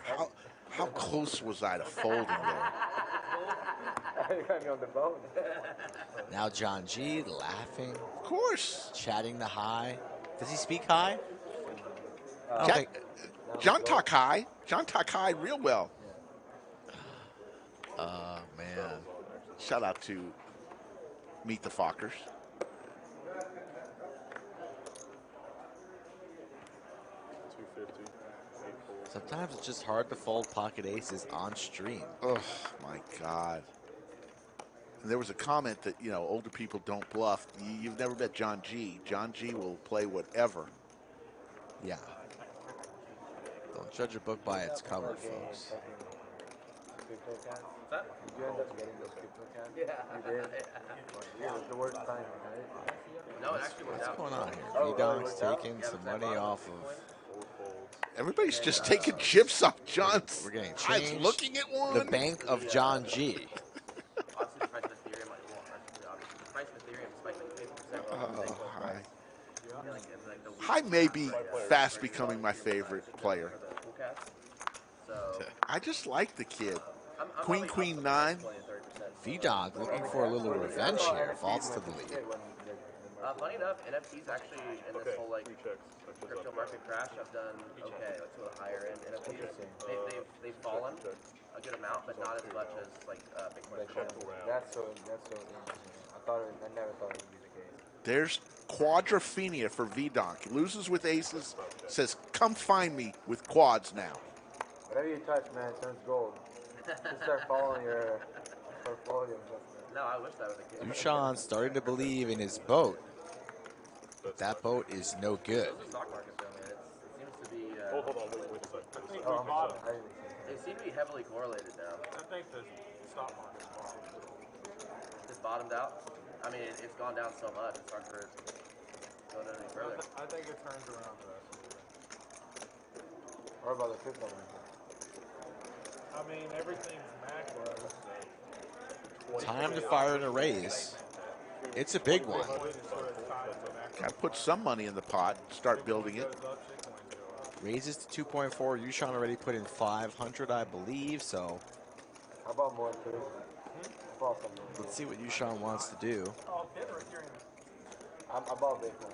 how close was I to folding there? On the bone. Now John G laughing. Of course. Chatting the high. Does he speak high? John talk high. John talk high real well. Man. Shout out to Meet the Fockers. Sometimes it's just hard to fold pocket aces on stream. Oh, my God. And there was a comment that, you know, older people don't bluff. You've never met John G. John G will play whatever. Yeah. Don't judge a book by its cover, folks. Did you end up getting those crypto cans? Yeah. You did? Yeah. It was the worst time, right? No, it actually worked out. What's going on here? V-Donk's taking some money off of... Everybody's just taking chips off John's. We're getting eyes changed. looking at one. The Bank of John G. High. High may be fast becoming my favorite player. I just like the kid. Queen, Queen 9. V-Donk looking for a little revenge here. Faults to the lead. Funny enough, NFTs actually in this whole like crypto market crash have done okay, like some of the higher end NFTs. They've fallen a good amount, but not as much as like Bitcoin. That's so interesting. I never thought it would be the case. There's Quadrophenia for V-Donk. Loses with aces, says, come find me with quads now. Whatever you touch, man, it turns gold. Just start following your portfolio. No, I wish that was the case. Yoo-Chan starting to believe in his boat. But that boat is no good. The stock market, though, man, it seems to be. Hold on, wait a second. They seem to be heavily correlated now. I think the stock market It's bottomed out. I mean, it's gone down so much. It's hard for. go down any further. I think it turns around the rest of the year. Or about the fifth one. I mean, everything's macro. Time to fire in a raise. It's a big one. Got to put some money in the pot, start building it. Raises to 2.4. Yoo-Chan already put in 500, I believe, so. How about more too? Let's see what Yoo-Chan wants to do. I'm about Bitcoin.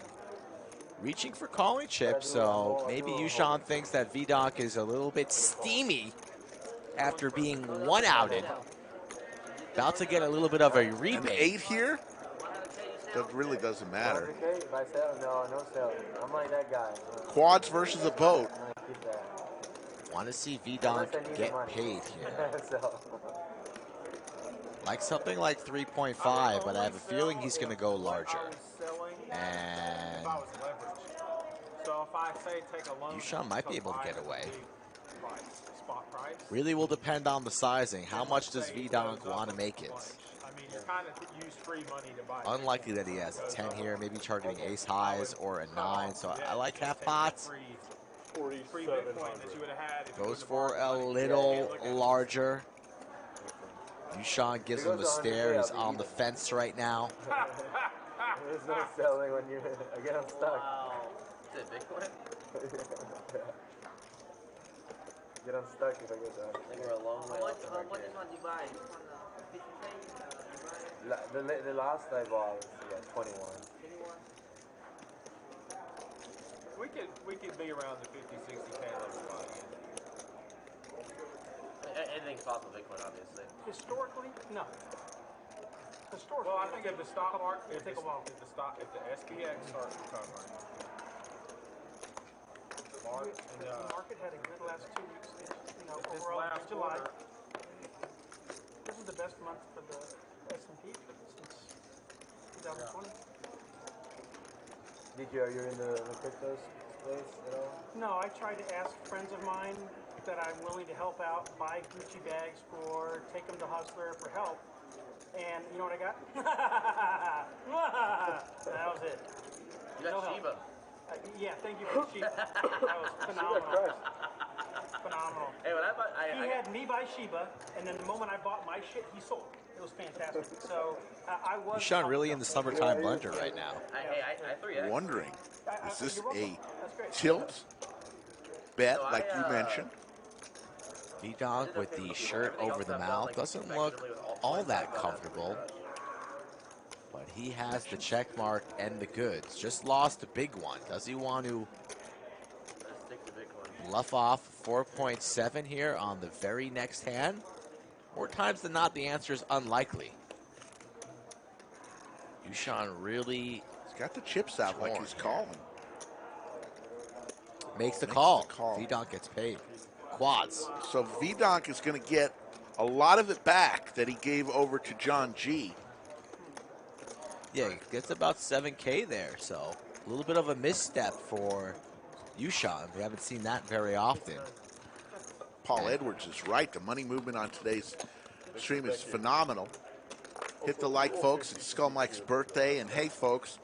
Reaching for calling chip, so maybe Yoo-Chan thinks that V-Donk is a little bit steamy after being one-outed. About to get a little bit of a rebate. An 8 here? That really doesn't matter. If I sell, no sell. I'm like that guy. Quads versus a boat. Want to see V-Donk get paid here. Like something like 3.5, but I have a feeling he's going to go larger. And Yoo-Chan might be able to get away. Really will depend on the sizing. How much does V-Donk want to make it? Unlikely that he has a 10 here, maybe targeting ace highs or a 9, so I like half pots. Goes for a little larger. Yoo-Chan gives him a stare. He's on the fence right now. There's no selling when you again. I'm stuck. Wow. Is it Bitcoin? Get unstuck if I get that. I think we're a long way off the mark here. Which one do you buy? The last I bought was 21. We could be around the 50-60K level by the end. Anything's possible Bitcoin, obviously. Historically, no. Historically, Well, I think if the stock market, it'll take a while. if the SPX starts recovering, The market had a good last 2 weeks. This Overall, last July. quarter- This is the best month for the S&P since 2020. are you in the crypto space at all? No, I tried to ask friends of mine that I'm willing to help out, buy Gucci bags for, take them to Hustler for help. And you know what I got? That was it. You got Shiba. Yeah, thank you for the Shiba. That was phenomenal. Phenomenal. Hey, when I bought, He had me buy Shiba, and then the moment I bought my shit, he sold. It was fantastic. So I was. Yoo-Chan really in the summertime blender right now. I 3X. Wondering, is this a tilt bet like you mentioned? V-Donk with the shirt over the mouth doesn't look all that comfortable. But he has the check mark and the goods. Just lost a big one. Does he want to bluff off 4.7 here on the very next hand? More times than not, the answer is unlikely. Yoo-Chan really... He's got the chips out like he's calling. Makes the call. V-Donk gets paid. Quads. So V-Donk is going to get a lot of it back that he gave over to John G. Yeah, he gets about 7K there, so a little bit of a misstep for Yoo-Chan. We haven't seen that very often. Paul Edwards is right. The money movement on today's stream is phenomenal. Hit the like, folks. It's Skull Mike's birthday. And hey, folks,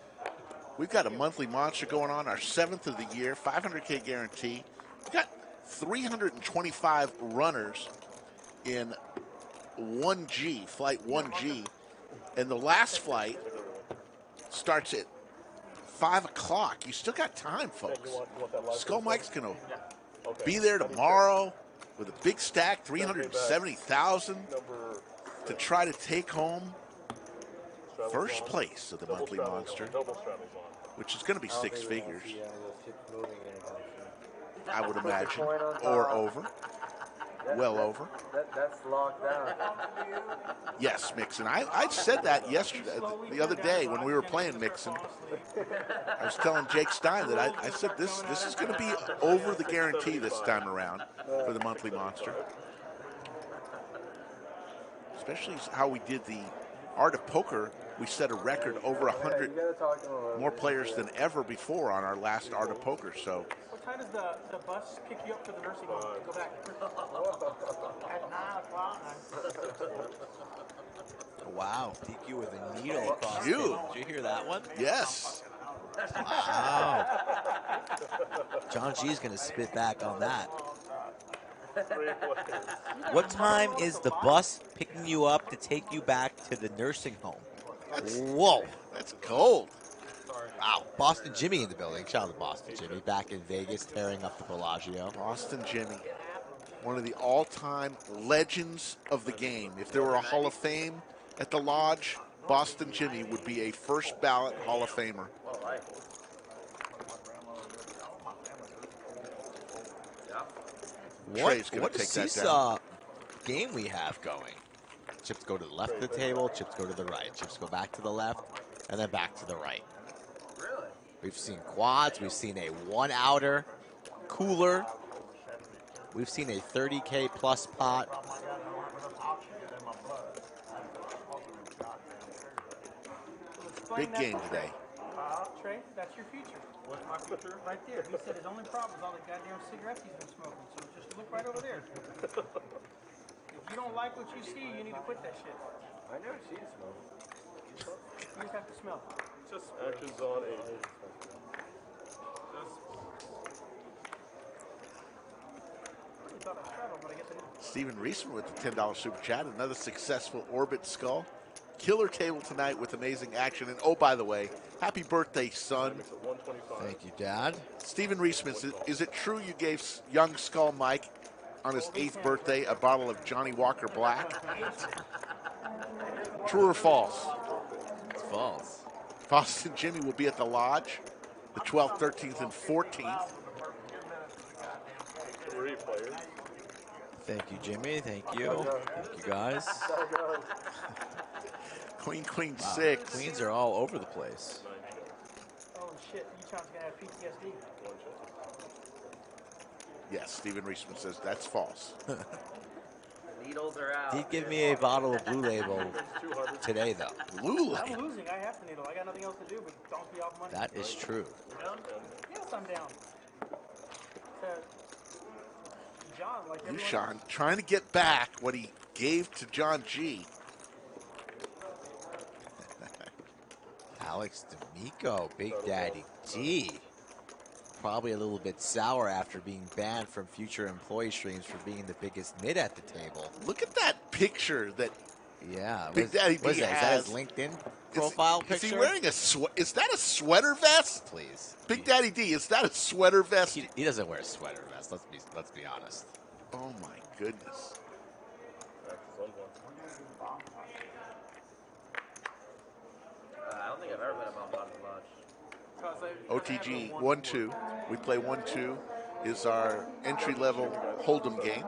we've got a monthly monster going on, our 7th of the year, 500K guarantee. We've got 325 runners in 1G, flight 1G. And the last flight starts at 5 o'clock. You still got time, folks. Skull Mike's going to be there tomorrow with a big stack, 370,000 to try to take home first place of the monthly monster, which is going to be 6 figures, I would imagine, or over. Well over. That's locked down. Yes, Mixon. I said that yesterday, the other day when we were playing Mixon. I was telling Jake Stein that I said this is going to be over the guarantee this time around for the monthly monster. Especially how we did the Art of Poker. We set a record over 100 more players than ever before on our last Art of Poker. So. What time does the bus pick you up to the nursing home? Go back. At 9 o'clock. Wow, PQ with a needle across. Cute. Did you hear that one? Yes. Wow. John G's going to spit back on that. What time is the bus picking you up to take you back to the nursing home? Whoa. That's cold. Wow. Boston Jimmy in the building. Shout out to Boston Jimmy back in Vegas tearing up the Bellagio. Boston Jimmy, one of the all-time legends of the game. If there were a Hall of Fame at the Lodge, Boston Jimmy would be a first ballot Hall of Famer. What a seesaw game we have going. Chips go to the left of the table, chips go to the right. Chips go back to the left, and then back to the right. Really? We've seen quads, we've seen a one-outer, cooler. We've seen a 30K plus pot. Big game today. Trey, that's your future. What's my future? Right there. He said his only problem is all the goddamn cigarettes he's been smoking. So just look right over there. If you don't like what you see, you need to quit that shit. I never seen smoke. You just have to smell. Just actions on a. Stephen Reisman with the $10 super chat. Another successful Orbit Skull. Killer table tonight with amazing action. And oh, by the way, happy birthday, son. Thank you, Dad. Stephen Reisman, is it true you gave young Skull Mike on his 8th birthday a bottle of Johnny Walker Black? True or false? It's false. Boston Jimmy will be at the Lodge the 12th, 13th, and 14th. 3 players. Thank you, Jimmy. Thank you. Thank you, guys. Queen, wow. 6. Queens are all over the place. Oh shit, Yoo-Chan's gonna have PTSD. Yes, Stephen Reisman says that's false. Needles are out. He'd give me a bottle of Blue Label today, though. Blue Label? I'm losing. I have to needle. I got nothing else to do but donkey off money. That is true. Yes, I'm down. John, like Yoo-Chan trying to get back what he gave to John G. Alex D'Amico, Big Daddy G. Probably a little bit sour after being banned from future employee streams for being the biggest mid at the table. Look at that picture that Big Daddy D has. Is that his LinkedIn profile picture? Is he wearing a is that a sweater vest? Please. Big Daddy D, is that a sweater vest? He doesn't wear a sweater vest, let's be honest. Oh my goodness. I don't think I've ever been about Boston Lodge. OTG 1-2. We play 1-2 is our entry-level Hold'em game.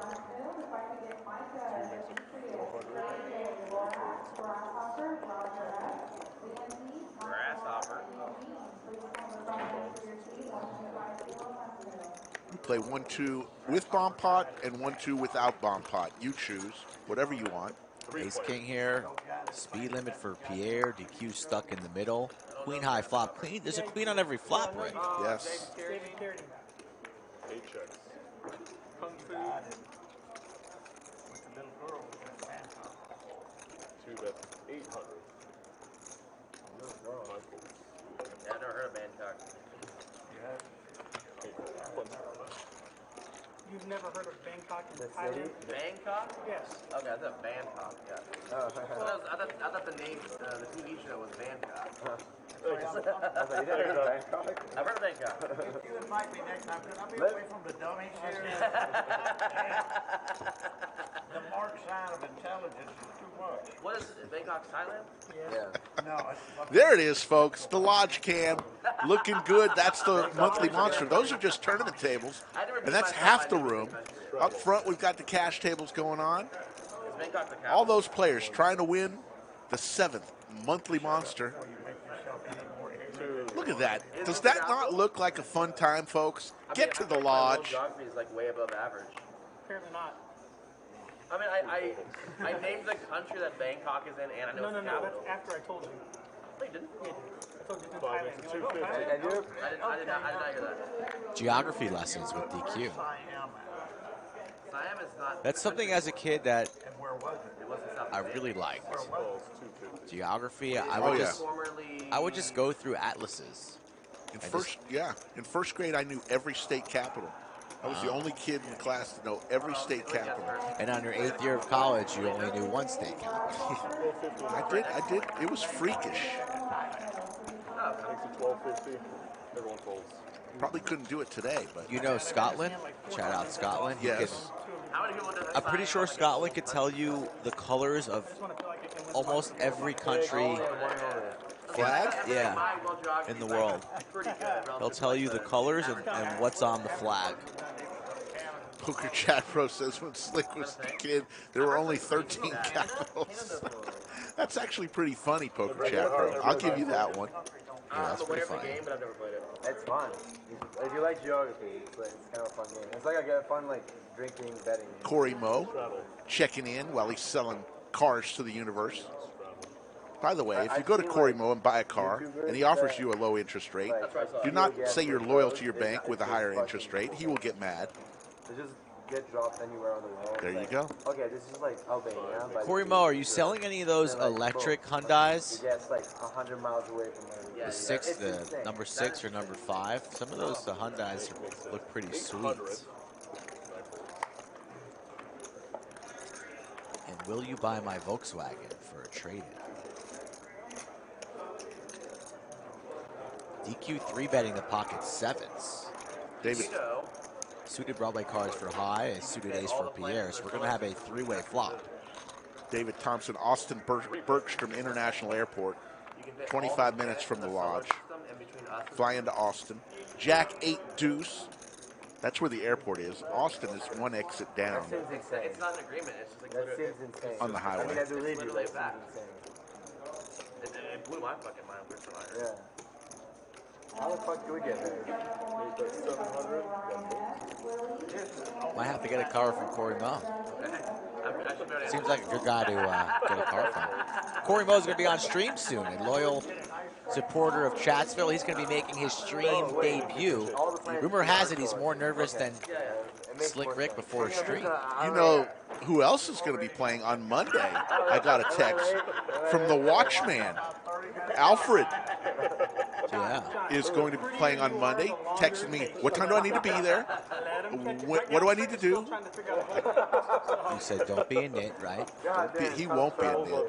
Grasshopper. We play 1-2 with bomb pot and 1-2 without bomb pot. You choose whatever you want. Ace King here. Speed limit for Pier. DQ stuck in the middle. Queen high flop. Queen. There's a queen on every flop, Rick. Yes. 8 checks. Kung Fu. With the little girl with the Bangkok. 2 bets. 800. Yeah, I've never heard of Bangkok. You've never heard of Bangkok in Thailand? Bangkok? Yes. Okay, I thought Bangkok. Yeah. I thought the name, the TV show was Bangkok. I've heard of Bangkok. If you invite me next time, could I be away from the dummy here? The mark sign of intelligence is too much. What is it? Bangkok, Thailand? Yeah. No, it's There it is, folks. The Lodge cam. Looking good. That's the monthly monster. Those are just tournament tables. And that's half the room. Up front, we've got the cash tables going on. All those players trying to win the 7th monthly monster. Look at that. Does that not look like a fun time, folks? Get to the Lodge. Geography is like way above average. Apparently not. I mean, I named the country that Bangkok is in, and I know No, it's that's capital. after I told you. No, you didn't. Yeah, I told you it's in Thailand. You're like, oh, Thailand? I did not hear that. Geography lessons with DQ. Siam is not. That's something as a kid that Where was it? It wasn't South I Korea. really liked. Geography, I Oh, would yeah. just go through atlases. In first grade, I knew every state capital. I was the only kid in the class to know every state capital. And on your 8th year of college, you only knew one state capital. I did. It was freakish. Makes it 12:50. Everyone folds. Probably couldn't do it today, but you know Scotland? Shout out Scotland. Yes. I'm pretty sure Scotland could tell you the colors of almost every country flag? Yeah, in the world. They'll tell you the colors and what's on the flag. Poker Chat Pro says when Slick was a kid, there were only 13 capitals. That's actually pretty funny, Poker Chat Pro. I'll give you that one. Yeah, that's pretty funny. Game, but I've never played it. It's fun. If you like geography, it's kind of a fun game. It's like a fun, like, drinking, betting. Corey Moe checking in while he's selling cars to the universe. By the way, if you go to Corey Moe and buy a car, and he offers you a low interest rate, do not say you're loyal to your bank with a higher interest rate. He will get mad. They just get dropped anywhere on the world. There you go. Okay, this is like Albania. Corey Moe, are you selling any of those electric Hyundais? Yeah, it's like 100 miles away from where The number 6 or number 5? Some of those Hyundais look pretty sweet. And will you buy my Volkswagen for a trade-in? DQ 3-betting the pocket 7s. David. Suited Broadway cards for high and suited ace for Pier, so we're going to have a 3-way flop. David Thompson, Austin Bergstrom International Airport, 25 minutes from the lodge. Fly into Austin. Jack 8 deuce. That's where the airport is. Austin is one exit down. It's not an agreement. It's just like that seems insane. On the highway. I mean, I believe you. It blew my fucking mind for some Yeah. How the fuck do we get there? Might have to get a car from Corey Moe. Seems like a good guy to get a car from. Corey Moe's going to be on stream soon. A loyal supporter of Chatsville. He's going to be making his stream debut. Rumor has it he's more nervous than Slick Rick before his stream. You know who else is going to be playing on Monday? I got a text from the Watchman. Alfred is going to be playing on Monday. Texting me, what time do I need to be there? What do I need to do? You said don't be a nit, right? He won't be a nit.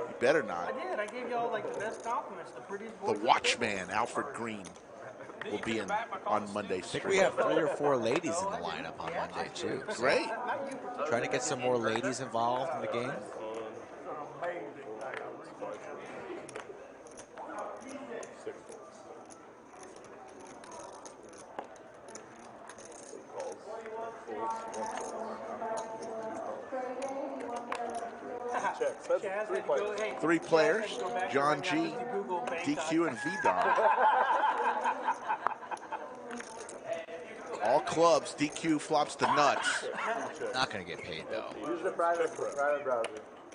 He better not. I did. I gave y'all like the best compliments. The prettiest boy. The Watchman, Alfred Green, will be in on Monday's I think stream. we have 3 or 4 ladies in the lineup on Monday, too. So Great. Trying to get some more ladies involved in the game. Chaz, 3 players, John G, DQ, and V-Donk. All clubs, DQ flops to nuts. Not going to get paid, though. Use the private browser.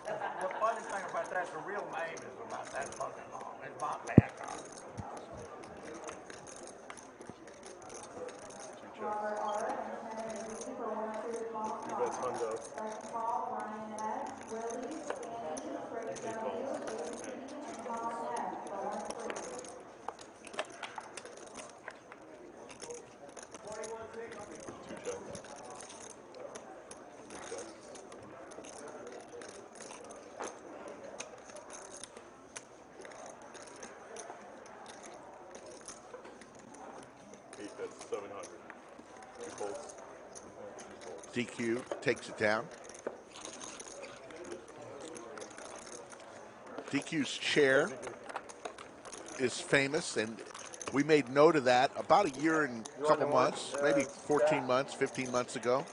The funny thing about that, the real name is about that fucking long. It's not back on. That's Hundo. That's 700. 2 folds. DQ takes it down. DQ's chair is famous, and we made note of that about a year and a couple months, maybe 14 months, 15 months ago.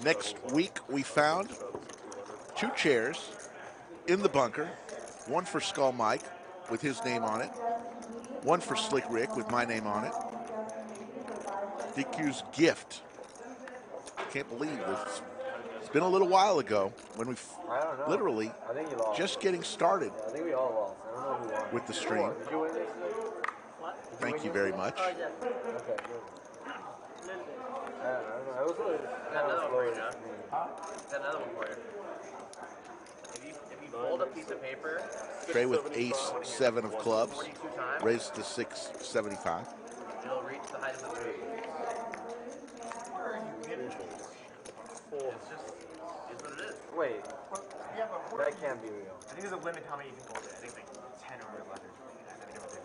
Next week, we found 2 chairs in the bunker, one for Skull Mike with his name on it, one for Slick Rick with my name on it. DQ's gift. Can't believe this. It's been a little while ago when we literally just getting started I think we all lost. I don't know who won. with the stream. Did you win this? Thank you very much. Okay, good. I don't know. I was Got another one for you, John. Got another one for you. If you fold a piece of paper, Trey with ace 7 of clubs, 42 times, raised to 675. it'll reach the height of the move. It's just, it's what it is. Wait, that can't be real. I think there's a limit to how many you can fold it. I think like 10 or 11.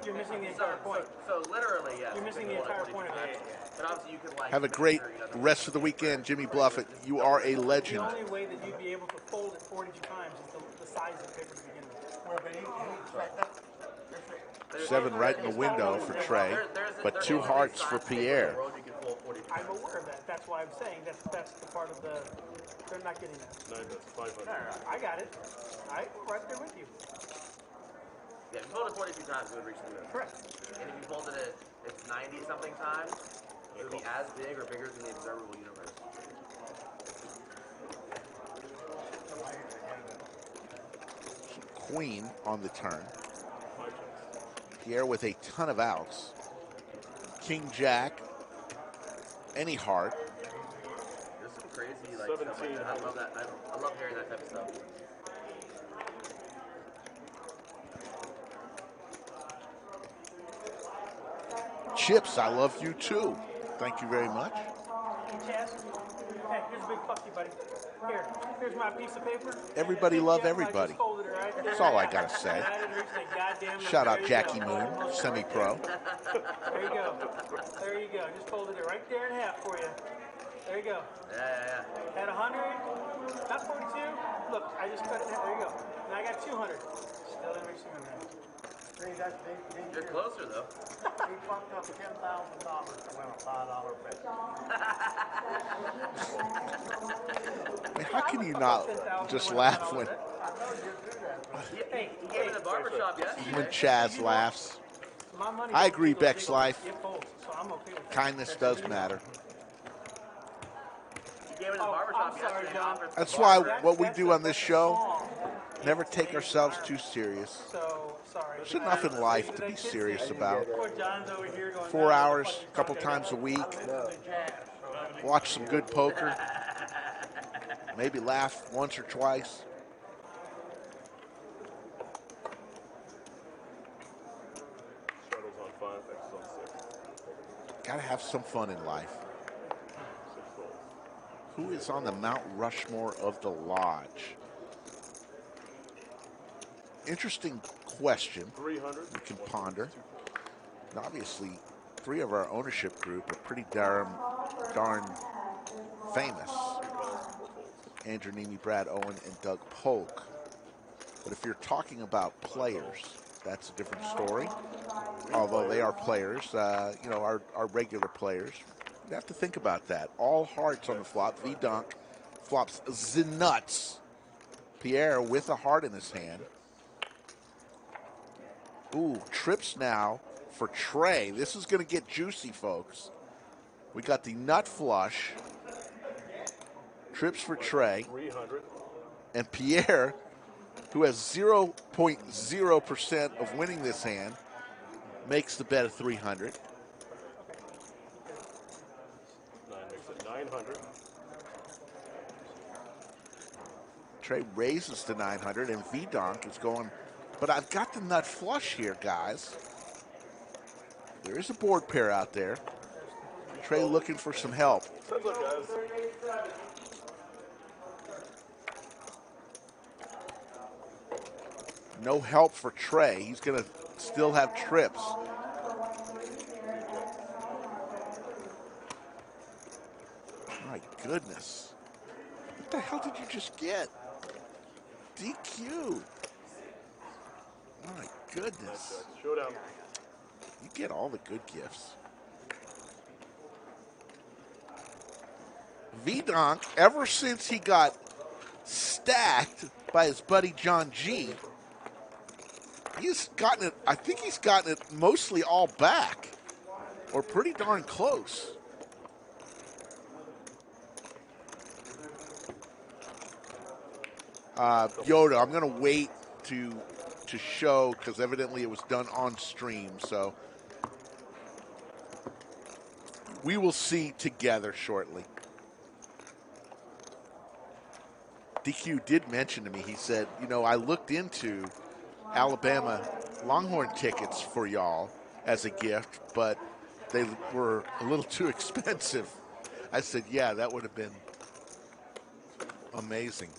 You're missing the entire point. So literally, yes. You're missing the entire point of it. But obviously you could like... Have a great rest of the weekend, Jimmy Bluffett. You are a legend. The only way that you'd be able to fold it 42 times is the size of the paper to begin with. 7 right in the window for Trey, but 2 hearts for Pierre. I'm aware of that. That's why I'm saying that's the part of the... They're not getting that. No, that's 500. I got it. I'm right there with you. Yeah, if you fold it 42 times, it would reach the moon. Correct. And if you folded it, it's 90-something times, it would be as big or bigger than the observable universe. Queen on the turn. Pierre with a ton of outs. King Jack. Any heart. There's some crazy like stuff like that. I love that. I love hearing that type of stuff. Chips, I love you too. Thank you very much. Chaz, hey, here's a big fuck you, buddy. Here's my piece of paper. Everybody love everybody. That's all I gotta say. Shout out Jackie Moon, semi-pro. There you go. There you go. Just folded it right there in half for you. There you go. Yeah. At 100, not 42. Look, I just cut it. There you go. Now I got 200. Still didn't reach the moon, man. You're closer though. He fucked up $10,000 to win a $5 bet. I mean, how can you not just laugh when He gave it a barbershop yesterday. when Chaz laughs? I agree, Beck's life. Kindness does matter. He gave it a barbershop yesterday. That's why what we do on this show, never take ourselves too serious. There's enough in life to be serious about. 4 hours, a couple times a week. Watch some good poker. Maybe laugh once or twice. Shuttle's on 5, X is on 6. Gotta have some fun in life. Who is on the Mount Rushmore of the Lodge? Interesting question. 300. We can ponder. And obviously, 3 of our ownership group are pretty darn famous. Andrew Nemi, Brad Owen, and Doug Polk. But if you're talking about players, that's a different story. Although they are players, you know, our regular players. You have to think about that. All hearts on the flop. V-Donk flops the nuts. Pierre with a heart in his hand. Ooh, trips now for Trey. This is going to get juicy, folks. We got the nut flush. Trips for Trey. 300. And Pierre, who has 0.0% of winning this hand, makes the bet of 300. 9 makes it 900. Trey raises to 900, and V-Donk is going, but I've got the nut flush here, guys. There is a board pair out there. Trey looking for some help. Sounds like guys. No help for Trey. He's going to still have trips. My goodness. What the hell did you just get? DQ. My goodness. Showdown. You get all the good gifts. V-Donk, ever since he got stacked by his buddy John G, he's gotten it, I think he's gotten it mostly all back, or pretty darn close. Yoda, I'm going to wait to show, because evidently it was done on stream, so we will see together shortly. DQ did mention to me, he said, you know, I looked into Alabama Longhorn tickets for y'all as a gift, but they were a little too expensive. I said, yeah, that would have been amazing.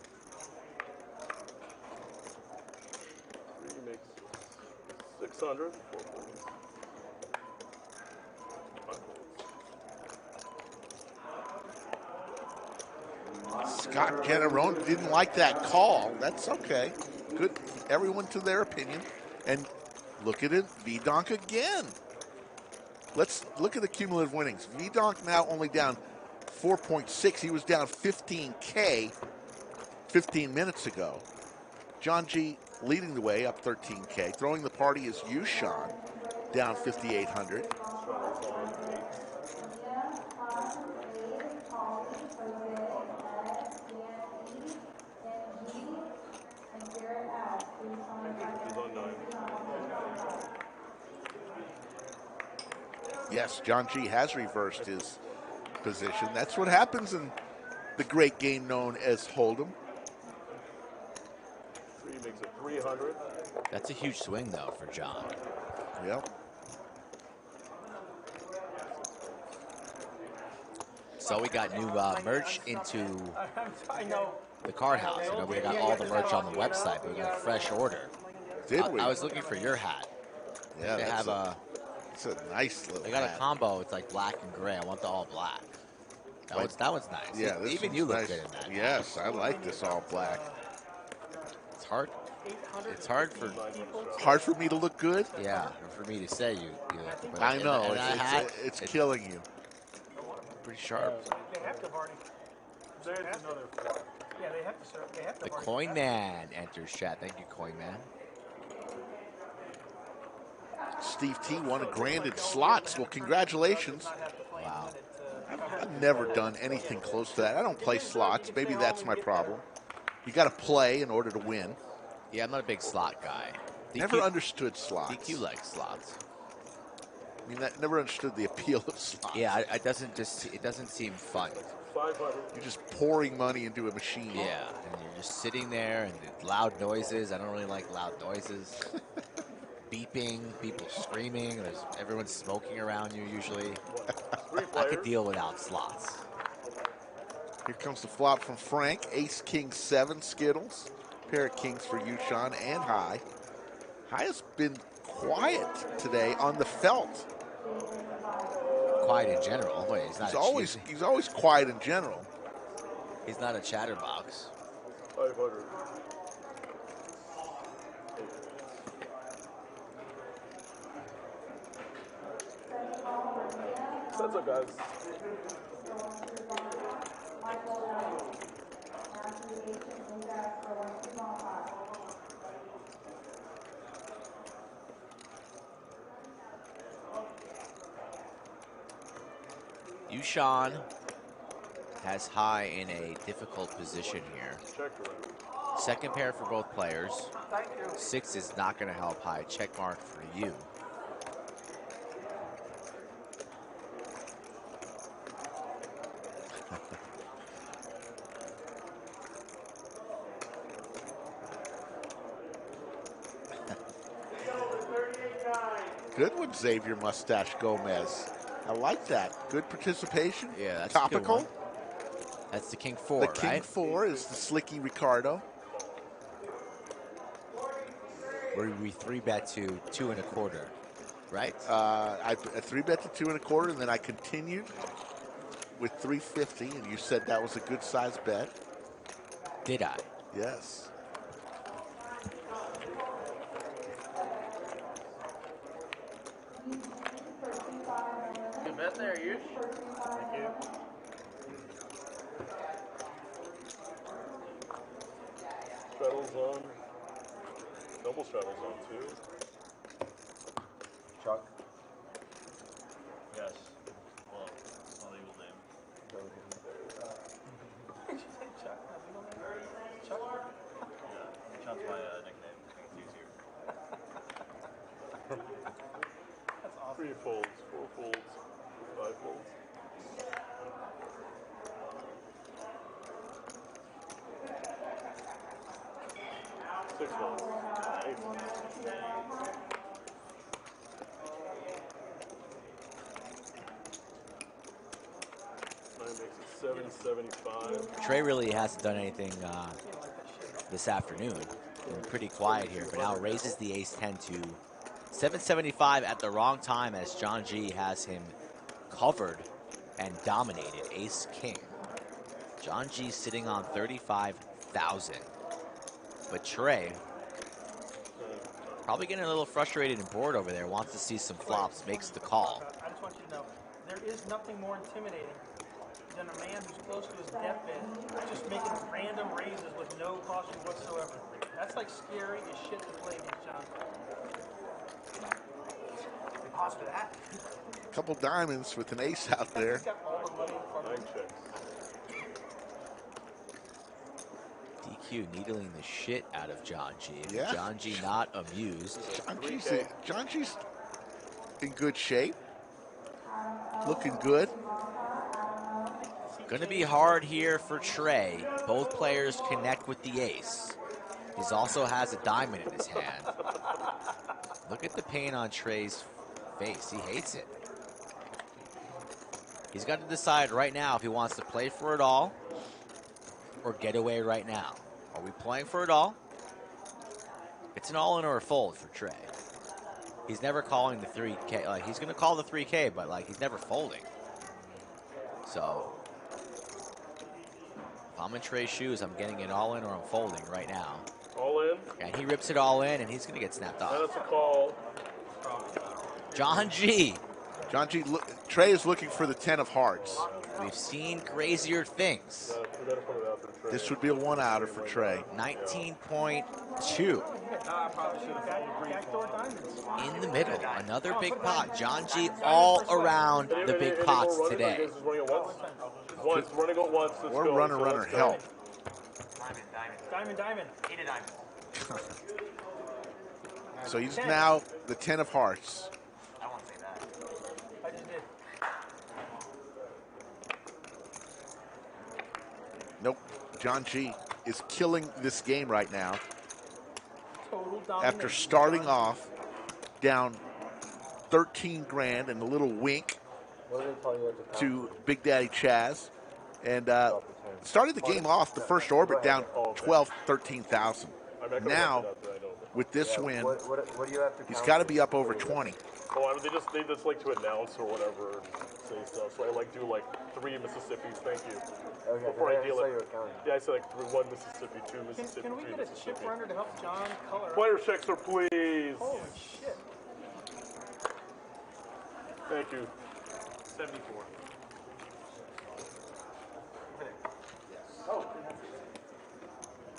Three makes 600. Scott Generone didn't like that call. That's okay. Good. Everyone to their opinion. And look at it, V-Donk again. Let's look at the cumulative winnings. V-Donk now only down 4.6. He was down 15K 15 minutes ago. John G leading the way, up 13K. Throwing the party is Yoo-Chan, down 5,800. Yes, John G has reversed his position. That's what happens in the great game known as Hold'em. 3 makes it 300. That's a huge swing, though, for John. Yep. So we got new merch into the card house. You know, we got all the merch on the website, but we got a fresh order. Did we? I was looking for your hat. Yeah, they have it's a nice little They got hat. a combo. It's like black and gray. I want the all black. That one's nice. Yeah, this Even one's you look nice. good in that. Yes, I like this all black. It's hard. It's hard for me to look good. Yeah, or for me to say you look good. But I know in that hat, it's killing you. Pretty sharp. They have to have already. There's another 4. Yeah, they have to serve. They have to. The Coin Man enters chat. Thank you, Coin Man. Steve T won a grand in slots. Well, congratulations. Wow. I've never done anything close to that. I don't play slots. Maybe that's my problem. You got to play in order to win. Yeah, I'm not a big slot guy. Never understood slots. DQ likes slots. I mean, that never understood the appeal of slots. Yeah, it doesn't seem fun. 500. You're just pouring money into a machine. Yeah, and you're just sitting there and loud noises. I don't really like loud noises. Beeping, people screaming. Everyone's smoking around you usually. I could deal without slots. Here comes the flop from Frank. Ace, King, 7 Skittles. Pair of kings for Yoo-Chan and High. High has been quiet today on the felt. Quiet in general. Wait, He's always quiet in general. He's not a chatterbox. 500. That's up, guys. Yoo-Chan has High in a difficult position here. Second pair for both players. 6 is not going to help High. Check mark for you. Good one, Xavier Mustache Gomez. I like that. Good participation. Yeah, that's topical. A good one. That's the King 4, The King right? 4 is the Slicky Ricardo. Where we 3-bet to 2 1/4, right? I 3-bet to 2 1/4, and then I continued with 350, and you said that was a good size bet. Did I? Yes. Good bet there, you. Thank you. Straddle zone. Double straddle zone, too. Chuck? Yes. Well, I'll leave his name. Yeah, Chuck's my nickname. It's easier. That's awesome. 3 folds, 4 folds, 5 folds. 6 folds. Nice. That makes it 775. Trey really hasn't done anything this afternoon. Been pretty quiet here, but now raises the ace-10 to 775 at the wrong time as John G has him covered and dominated ace-king. John G sitting on 35,000. But Trey, probably getting a little frustrated and bored over there, wants to see some flops, makes the call. I just want you to know, there is nothing more intimidating than a man who's close to his deathbed just making random raises with no caution whatsoever. That's like scary as shit to play against, John. They pause for that. Couple diamonds with an ace out there. He's got all the money in front of him. DQ needling the shit out of John G. Yeah. John G not amused. John G's in good shape. Looking good. Going to be hard here for Trey. Both players connect with the ace. He also has a diamond in his hand. Look at the pain on Trey's face. He hates it. He's got to decide right now if he wants to play for it all or get away right now. Are we playing for it all? It's an all-in or a fold for Trey. He's never calling the 3K. Like, he's going to call the 3K, but like he's never folding. So if I'm in Trey's shoes, I'm getting it all in or I'm folding right now. All in? And he rips it all in, and he's going to get snapped off. That's a call. John G. John G. Trey is looking for the 10 of hearts. We've seen crazier things. This would be a one-outer for Trey. 19.2. In the middle, another big pot. John G all around the big pots today. Once, running at once. Or runner help. Diamond. Need a diamond. So he's now the 10 of hearts. I won't say that. I just did. Nope. John G is killing this game right now. Total After starting off down 13 grand and a little wink to Big Daddy Chaz. And started the game off the first orbit down 12, 13,000. Now, with this win, he's got to be up over 20. Oh, I mean, they just like to announce or whatever and say stuff. So I like do like 3 Mississippis. Thank you. Okay, before I deal it. Yeah, I say like 1 Mississippi, 2 Mississippi. Can we get a chip runner to help John color? Player checks are please. Holy shit. Thank you. 74. Oh.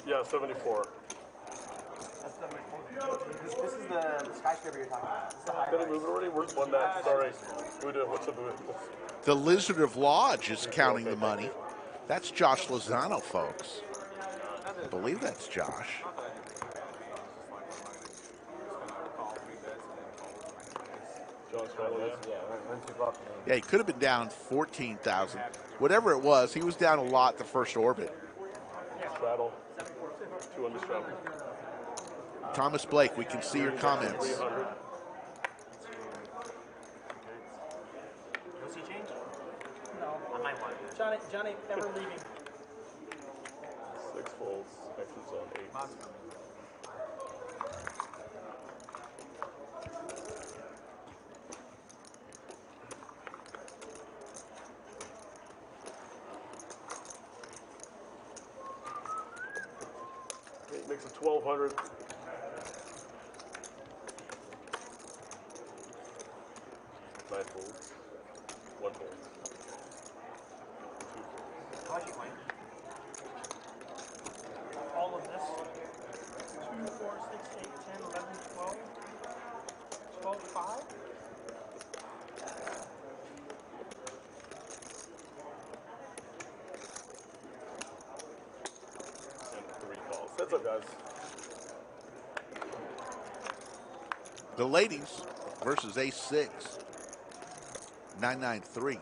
Yeah, 74. This is the skyscraper you're talking about. This is the high Did I move it already? Where's one that? Sorry. What's the move? The Lizard of Lodge is counting the money. That's Josh Lozano, folks. I believe that's Josh. Yeah, he could have been down 14,000. Whatever it was, he was down a lot the first orbit. Straddle. 2 on the straddle. Thomas Blake, we can see your comments. 300. You'll see change? No. I might want it. Johnny, ever leaving. 6 folds. Exits on 8. It makes it 1,200. Nine folds. 1 fold. 2 folds. How much you playing? All of this. 2, 4, 6, 8, 10, 11, 12. 12, 5. And 3 calls. That's up, guys. The ladies versus Ace-6. 993.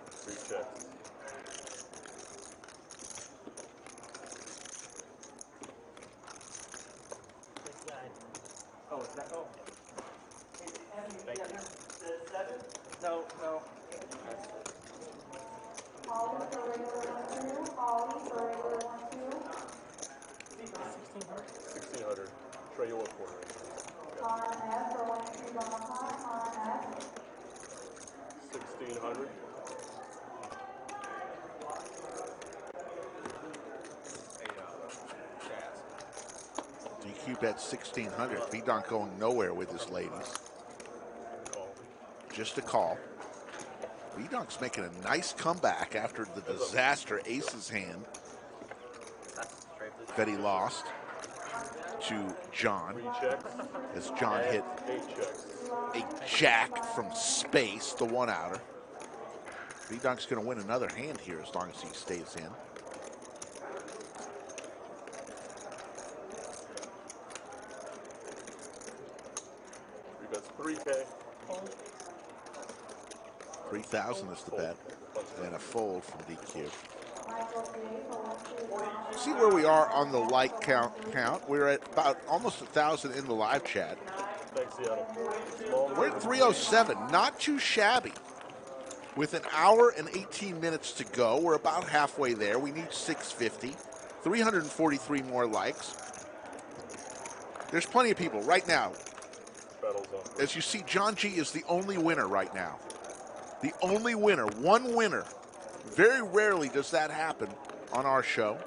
3 checks. No. 1600. Trey, you'll look for it. 1600. DQ bet 1600. V-Donk going nowhere with his ladies. Just a call. V-Donk's making a nice comeback after the disaster aces hand that he lost to John, as John hit a jack from space, the one-outer. V-Donk's going to win another hand here as long as he stays in. That's 3K. 3,000 is the bet, and a fold from DQ. See where we are on the like count. We're at about almost 1,000 in the live chat. Thanks, Seattle. We're at 307, not too shabby. With an hour and 18 minutes to go, we're about halfway there. We need 650, 343 more likes. There's plenty of people right now. As you see, John G is the only winner right now. The only winner, one winner. Very rarely does that happen on our show.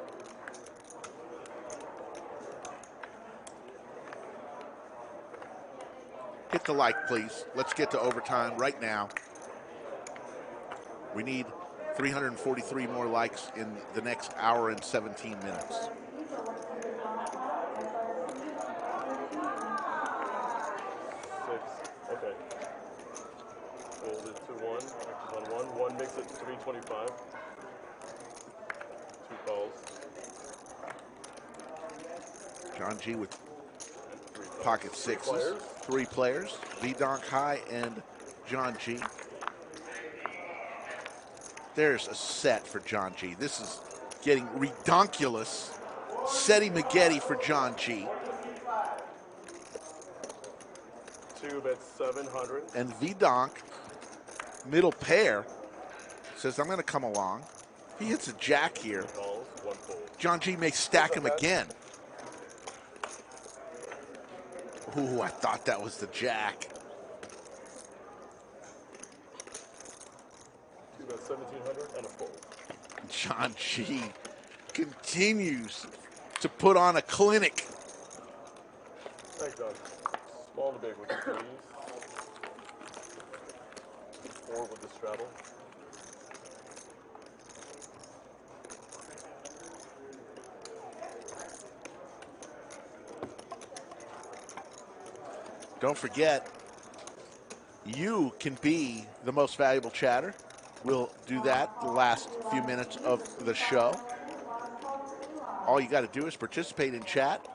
Hit the like, please. Let's get to overtime right now. We need 343 more likes in the next hour and 17 minutes. Okay. Folded to 1. Actions on 1. 1 makes it 325. 2 calls. John G with pocket sixes. 3 players. V-Donk High and John G. There's a set for John G. This is getting redonkulous. Seti Maggette for John G. 2 bet 700. And V-Donk, middle pair, says, I'm going to come along. He hits a jack here. John G may stack him again. Ooh, I thought that was the jack. 2 bet 1700 and a fold. John G continues to put on a clinic. Thanks, Doug. Small to big with the threes. 4 with the straddle. Don't forget, you can be the most valuable chatter. We'll do that the last few minutes of the show. All you got to do is participate in chat.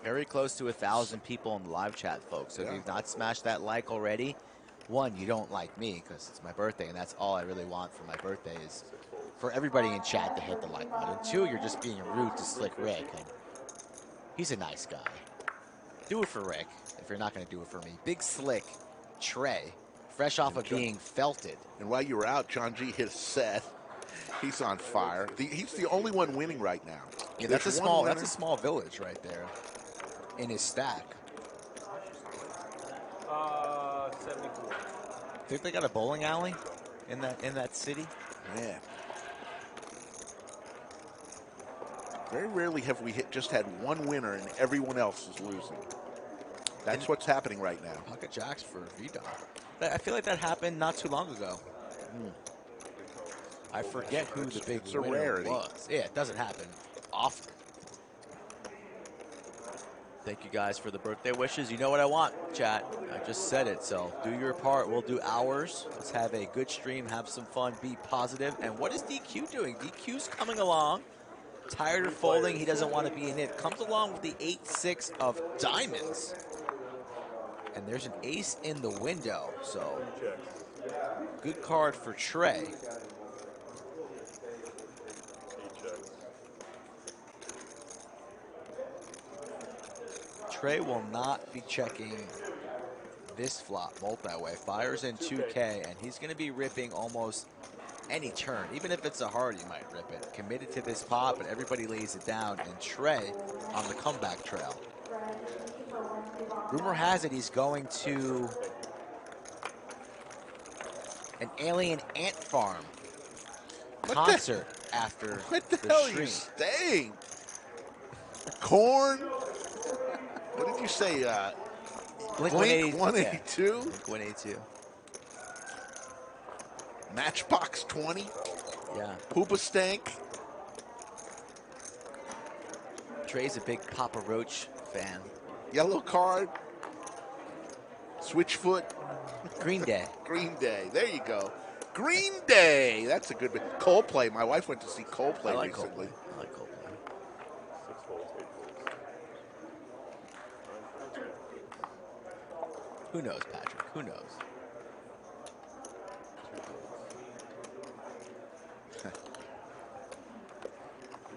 Very close to 1,000 people in the live chat, folks. So if you've not smashed that like already, one, you don't like me because it's my birthday, and that's all I really want for my birthday is for everybody in chat to hit the like button. 2, you're just being rude to Slick Rick, and he's a nice guy. Do it for Rick if you're not going to do it for me. Big Slick Trey, fresh off of being felted. And while you were out, John G hit a set. He's on fire. He's the only one winning right now. Yeah, that's a small village right there in his stack. 74. Think they got a bowling alley in that city? Yeah. Very rarely have we just had one winner and everyone else is losing. That's what's happening right now. Pocket jacks for V-Donk. I feel like that happened not too long ago. I forget who the big winner was. Yeah, it doesn't happen often. Thank you guys for the birthday wishes. You know what I want, chat. I just said it, so do your part. We'll do ours. Let's have a good stream, have some fun, be positive. And what is DQ doing? DQ's coming along. Tired of folding. He doesn't want to be in it. Comes along with the 8-6 of diamonds. And there's an ace in the window, so good card for Trey. Trey will not be checking this flop multi-way. Fires in 2K, and he's going to be ripping almost any turn. Even if it's a hard, you might rip it. Committed to this pot, but everybody lays it down, and Trey on the comeback trail. Rumor has it he's going to an alien ant farm concert after What the the hell stream. are you saying? Corn? What did you say? Blink 182? Blink 182. Matchbox 20? Yeah. Poopa Stank? Trey's a big Papa Roach fan. Yellow Card? Switchfoot? Green Day. Green Day. There you go. Green Day. That's a good bit. Coldplay. My wife went to see Coldplay I like recently. Coldplay. I like Coldplay. 6 folds, 8 folds. Who knows, Patrick? Who knows?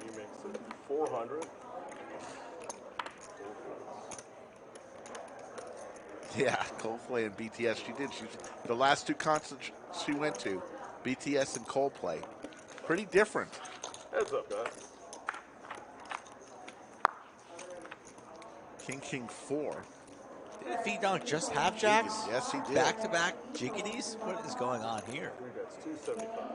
You make it 400. Yeah, Coldplay and BTS. She did. She's the last two concerts she went to, BTS and Coldplay. Pretty different. Heads up, guys. King 4. Didn't V-Donk just have jacks? Yes, he did. Back-to-back jiggities? What is going on here? That's 275.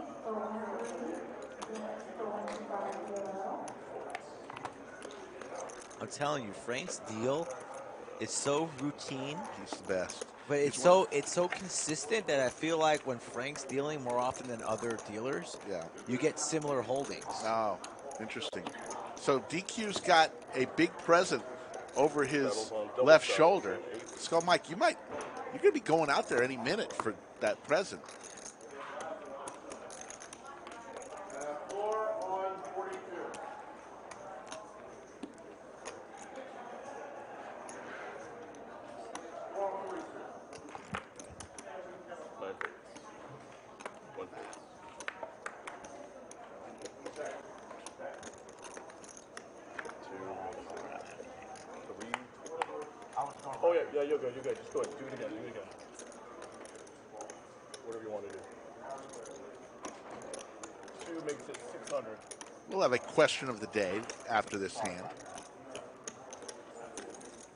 I'm telling you, Frank's deal is so routine. He's the best. But it's so consistent that I feel like when Frank's dealing more often than other dealers, you get similar holdings. Oh, interesting. So DQ's got a big present over his left shoulder. Skull Mike, you're gonna be going out there any minute for that present. Oh, yeah, you're good, Just go ahead, do it again. Whatever you want to do. 2 makes it 600. We'll have a question of the day after this hand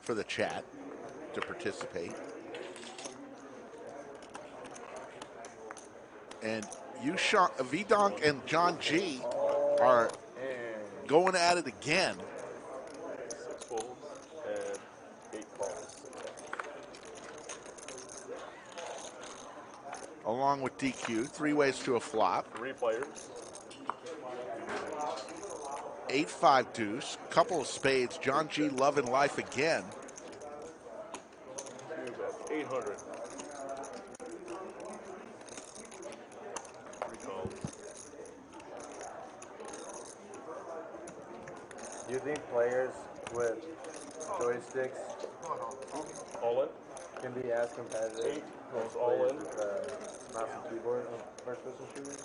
for the chat to participate. And Yoo-Chan, V-Donk and John G are going at it again. 6 folds and 8 calls. Along with DQ, 3 ways to a flop. 3 players. 8-5 deuce, couple of spades. John G loving life again. 800. 3 calls. Do you think players with joysticks all in can be as competitive 8 goes as all players in with mouse and keyboard on first-person shooters?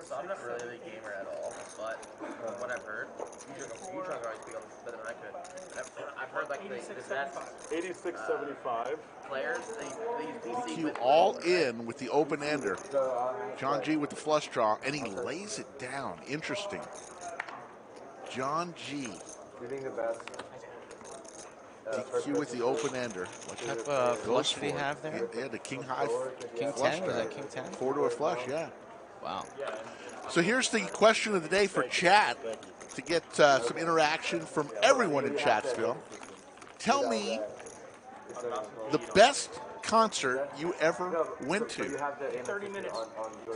So I'm not really a gamer at all, but from what I've heard, Yoo-Chan always speak on this better than I could. I've heard like the best 86.75 players, they DQ all in with the open ender. John G with the flush draw, and he lays it down. Interesting. John G. Do you think the best? DQ with the open ender. What type of flush did he have there? Yeah, the king high. King flush 10? Was draw. that King 10? 4 to a flush, yeah. Wow. So here's the question of the day for chat to get some interaction from everyone in Chatsville. Tell me the best concert you ever went to. 30 minutes.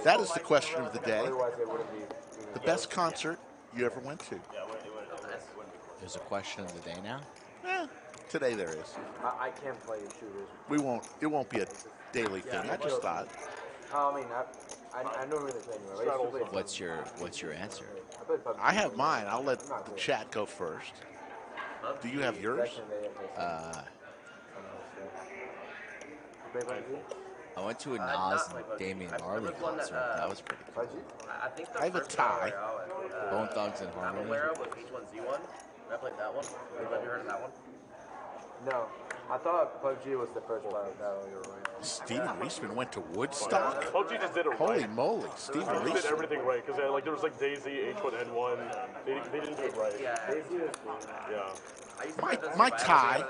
That is the question of the day. The best concert you ever went to. There's a question of the day now? Today there is. I can't play shooters. It won't be a daily thing. I just thought. I mean, I know who they're playing. What's your answer? I have mine. I'll let the chat go first. Do you have yours? I went to a Nas and Damian Marley concert. That was pretty cool. I have a tie. Bone Thugs and I'm Harmony. aware of was H1Z1. I played that one. Have you heard of that one? No. I thought PUBG was the first battle. You're right. Steven Reisman went to Woodstock? PUBG just did it right. Holy moly, Steven PUBG did Reisman. everything right because like there was like Daisy, H1N1. They didn't do it right. Daisy is Yeah. My tie.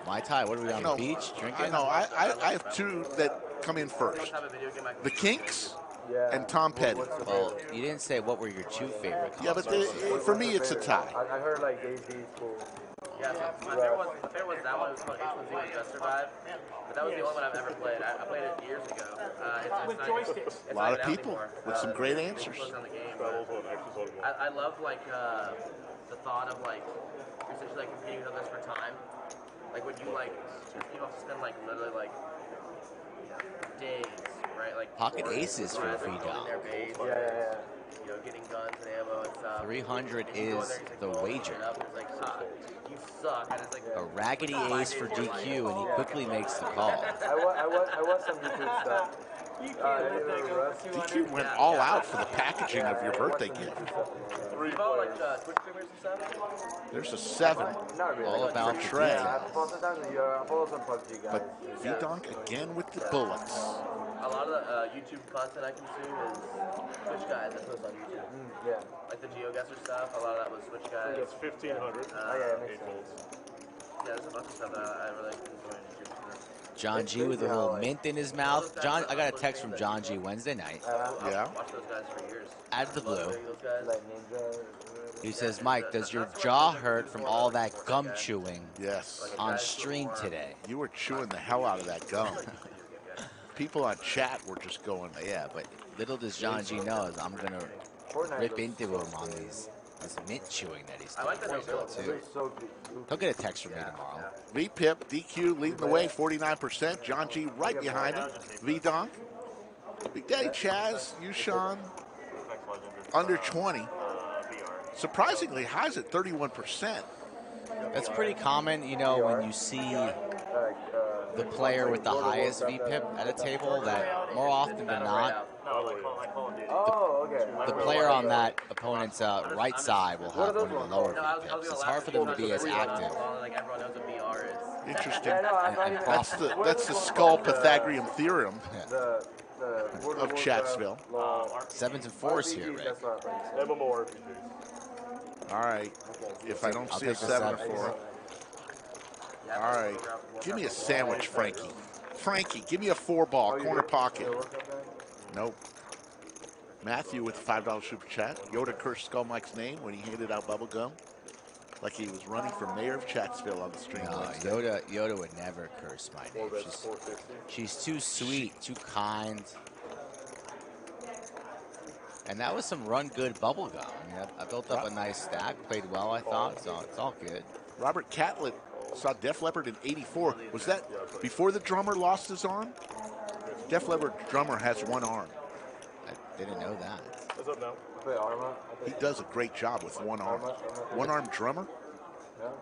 My tie. What are we on the beach drinking? No, I have two that come in first. The Kinks and Tom Petty. Well, you didn't say what were your two favorite concerts. Yeah, but for me, it's a tie. I heard like Daisy is cool. Yeah, so my favorite was that one. It was called H1Z with Just Survive. But that was the only one I've ever played. I played it years ago. With joysticks. A lot of people with some great answers. On the game, I love like the thought of like you're essentially like competing with others for time. Like when you like you have to spend like literally like days, right? Like Pocket aces for V-Donk. Yeah. You know, getting guns and ammo and stuff. 300 is the wager. Like, you suck. And it's like A raggedy ace for DQ, and he quickly makes the call. I want some DQ stuff. DQ went all out for the packaging of your birthday gift. You follow like Twitch streamers and stuff? There's a 7. Not really. All about Trey. I follow some PUBG guys. But V-Donk again with the bullets. A lot of the YouTube content I consume is Twitch guys that post on YouTube. Yeah. Like the GeoGuessr stuff, a lot of that was Twitch guys. That's 1,500. Yeah, 8 volts. Yeah, there's a bunch of stuff that I really enjoy on YouTube. John G with a little mint in his mouth. John, I got a text from John G Wednesday night. Yeah. Watched those guys for years. Out of the blue. Those guys. He says, Mike, does your jaw hurt from all that gum chewing Yes. on stream today? You were chewing the hell out of that gum. People on chat were just going, yeah, but little does John G know is I'm going to rip into him on this mint chewing that he's doing. So He'll get a text from me tomorrow. V-Pip, DQ leading the way, 49%. John G right behind him. V-Donk. Big Daddy Chaz, Yoo-Chan, under 20. Surprisingly high at 31%. That's pretty common, you know, when you see the player with the highest VPIP at a table, that more often than not, the player on that opponent's right side will have one of the lower VPIPs. It's hard for them to be as active. Interesting. That's the skull Pythagorean theorem of Chatsville. 7s and 4s here, Rick. All right. If I don't see a 7 or 4. All right. Give me a sandwich, Frankie. Frankie, give me a 4-ball, corner pocket. Nope. Matthew with the $5 super chat. Yoda cursed Skull Mike's name when he handed out bubble gum, like he was running for mayor of Chatsville on the stream. No, Yoda would never curse my name. She's too sweet, too kind. And that was some run good bubble gum. I mean, I built up a nice stack, played well, I thought, so it's all good. Robert Catlett saw Def Leppard in '84. Was that before the drummer lost his arm? Def Leppard drummer has one arm. I didn't know that. What's up now? He does a great job with one arm. One-arm drummer?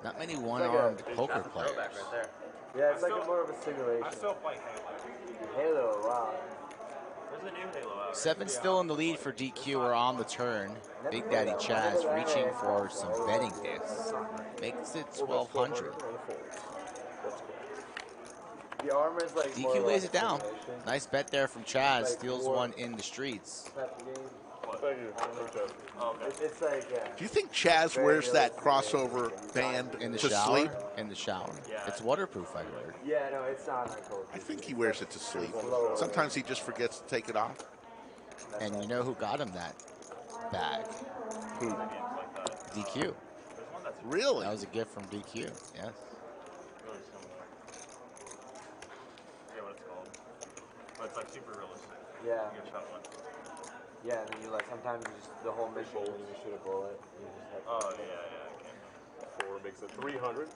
Not many one-armed poker players. Yeah, it's like more of a simulation. I still play Halo. Halo, wow. There's a new Halo out. 7 still in the lead for DQ. We're on the turn. Big Daddy Chaz reaching for some betting discs. Makes it 1,200. The armor is like DQ lays it down. Nice bet there from Chaz. Steals one in the streets. Thank you. It's like, Do you think Chaz wears that crossover band in the to shower? sleep? In the shower. It's waterproof, I heard. yeah, no, it's not that cold. I think he wears it to sleep. Sometimes he just forgets to take it off. And you know who got him that bag? Who? DQ. Really? That was a gift from DQ, yes. Yeah, what it's called. But it's like super realistic. Yeah. You get shot one. Yeah, and then you like sometimes you just the whole mission when you shoot a bullet. You just have Oh yeah, okay. 4 makes it 300.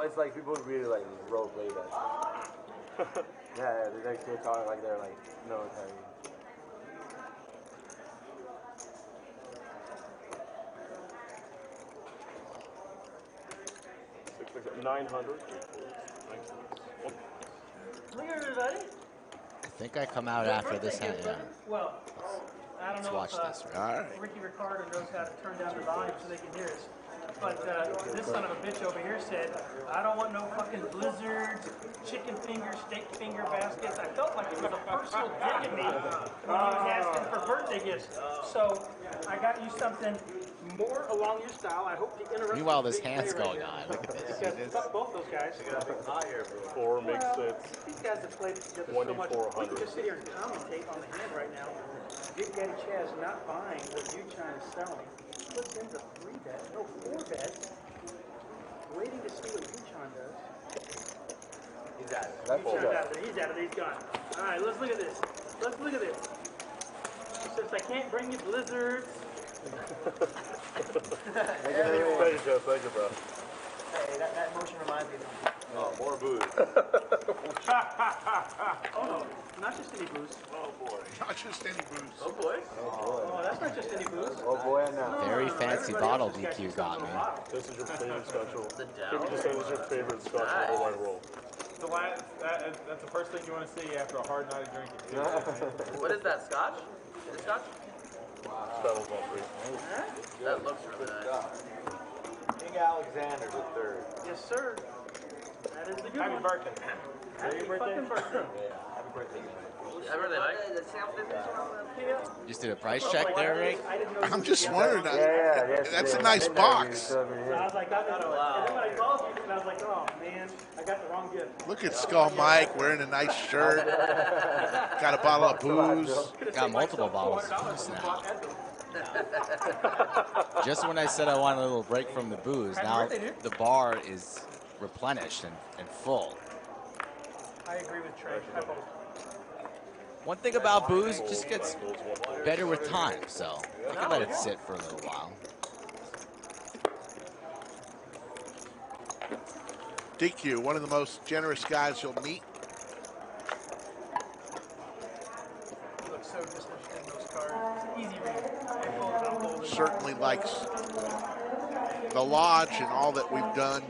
It's like people really like role play that. Yeah, they're talking like they're like military. $600. 900. Look at everybody. I think I come out after this hand. Yeah. Well, I don't Let's know watch if this. Right? Ricky Ricardo knows how to turn down the volume so they can hear us. But this son of a bitch over here said, I don't want no fucking blizzards, chicken finger, steak finger baskets. I felt like it was a personal dig at me when he was asking for birthday gifts. So I got you something more along your style. I hope to interrupt. Meanwhile, this hand's going on. Look at this. Because fuck both those guys. You got a big eye here, bro. 4 makes it. These guys have played together so much. We can just sit here and commentate on the hand right now. Big Daddy Chaz not buying what Yoo-Chan is selling. Puts in the 3-bet, no 4-bet, waiting to see what Yoo-Chan does. He's out of it. Yoo-Chan's out of it. He's out of it. He's gone. All right, let's look at this. Let's look at this. He says, I can't bring you blizzards. Thank you, Jeff. Thank you, bro. Hey, that motion reminds me of something. Oh, more booze. Oh, no. Not just any booze. Oh, boy. Not just any booze. Oh, boy. Oh, that's not just any booze. Oh, boy, I know. Very fancy bottle DQ got me. This is your favorite scotch. The People just say this is your favorite scotch in the whole wide world. That's the first thing you want to see after a hard night of drinking. What is that, scotch? Is it scotch? Straddle's all free. That looks really nice. King Alexander III. Yes, sir. That is the good Happy one. birthday. Happy fucking birthday. Happy birthday, Mike. Happy birthday, Mike. Just did a price check there, Rick? I'm just wondering. That's a nice box. I was like, and then when I called you, I was like, oh man, I got the wrong gift. Look at Skull Mike wearing a nice shirt. Got a bottle of booze. Got multiple bottles of booze now. Just when I said I wanted a little break from the booze, now the bar is replenished and full. I agree with Trey. One thing about booze, it just gets better with time, so I can let it sit for a little while. DQ, one of the most generous guys you'll meet. You look so disinterested in those cards. Easy read. Certainly likes the lodge and all that we've done.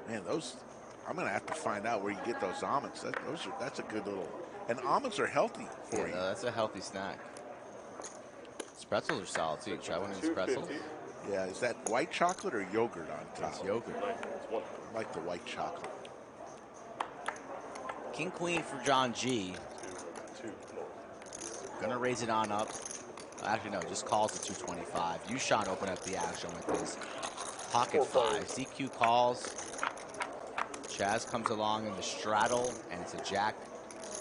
Man, those, I'm going to have to find out where you get those almonds. That's a good little, and almonds are healthy for you. No, that's a healthy snack. These pretzels are solid too. Try one of these pretzels. Yeah, is that white chocolate or yogurt on top? It's yogurt. I like the white chocolate. King Queen for John G. Gonna raise it on up. Actually, no, just calls to 225. Yoo-Chan open up the action with his pocket fives. DQ calls. Chaz comes along in the straddle, and it's a jack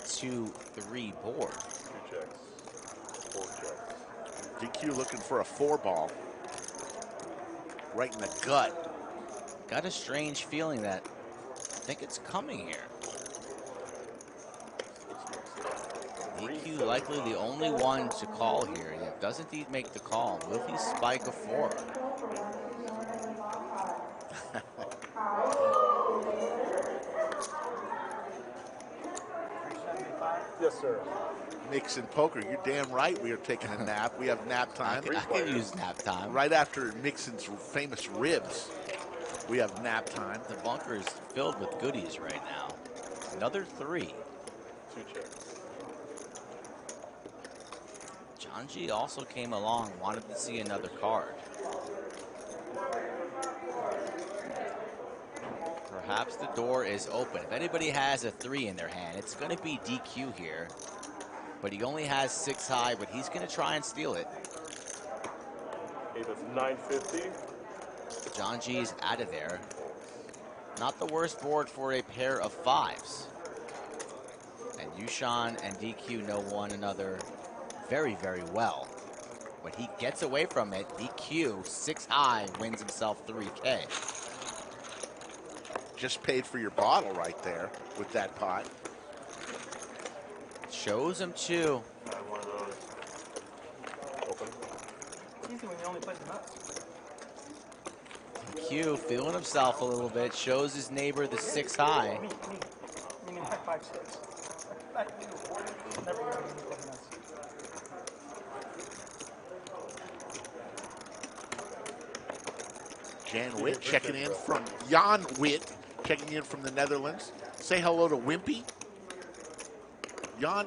2-3 board. 2 checks. 4 checks. DQ looking for a 4-ball. Right in the gut. Got a strange feeling that I think it's coming here. DQ likely the only one to call here. He does indeed make the call. Will he spike a 4? Yes, sir. Mixing poker. You're damn right we are taking a nap. We have nap time. I can use nap time. Right after Mixon's famous ribs, we have nap time. The bunker is filled with goodies right now. Another 3. 2 checks. John G also came along, wanted to see another card. Perhaps the door is open. If anybody has a 3 in their hand, it's going to be DQ here. But he only has 6 high, but he's going to try and steal it. Hey, that's 950. John G is out of there. Not the worst board for a pair of 5s. And Yoo-Chan and DQ know one another very, very well. When he gets away from it, DQ, 6 high, wins himself 3K. Just paid for your bottle right there with that pot. Shows him 2. One of those. Open. It's easy when you only play the nuts. DQ feeling himself a little bit, shows his neighbor the 6 high. Me. Meaning my 5-6. Not you. Never gonna give me the nuts. Jan Witt checking in from Jan Witt, checking in from the Netherlands. Say hello to Wimpy. Jan,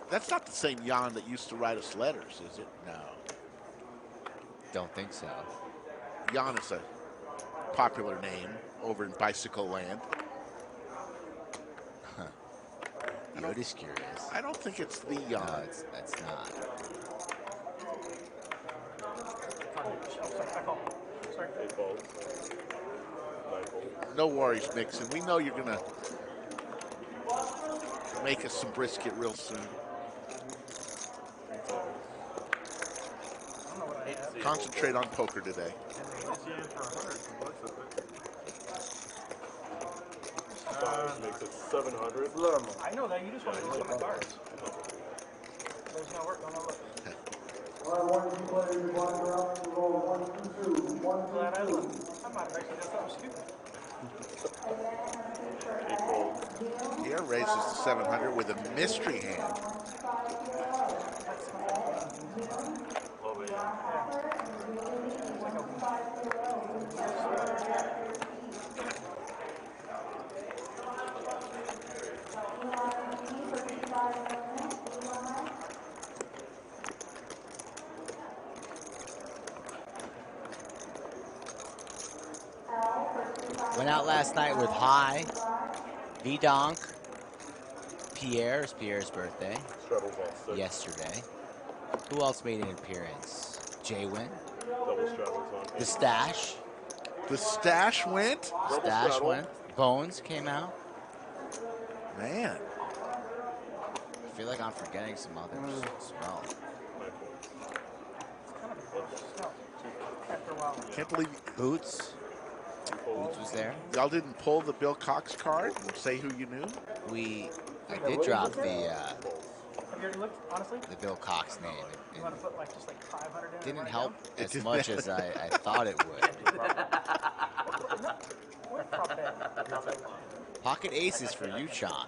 that's not the same Jan that used to write us letters, is it? No. Don't think so. Jan is a popular name over in Bicycle Land. Huh. Yoda's curious. I don't think it's the Jan. No, that's not. No worries, Nixon. We know you're going to make us some brisket real soon. Concentrate on poker today. Makes it 700. I know that. You just want to look at my cards. There's no work. Don't look. Glad I looked. I might have actually done something stupid. Pier raises to 700 with a mystery hand. Went out last night with High, V-Donk, Pierre's birthday yesterday. Who else made an appearance? Jaywin. The Stash. The Stash went? Stash went. Bones came out. Man. I feel like I'm forgetting some others as well. Can't believe Boots. Boots was there. Y'all didn't pull the Bill Cox card and say who you knew? I did drop the Have you already looked, honestly? the Bill Cox name. You want to put like just like 500 in? Didn't right help now? as much as I thought it would. What prop bet? Pocket aces for Yoo-Chan.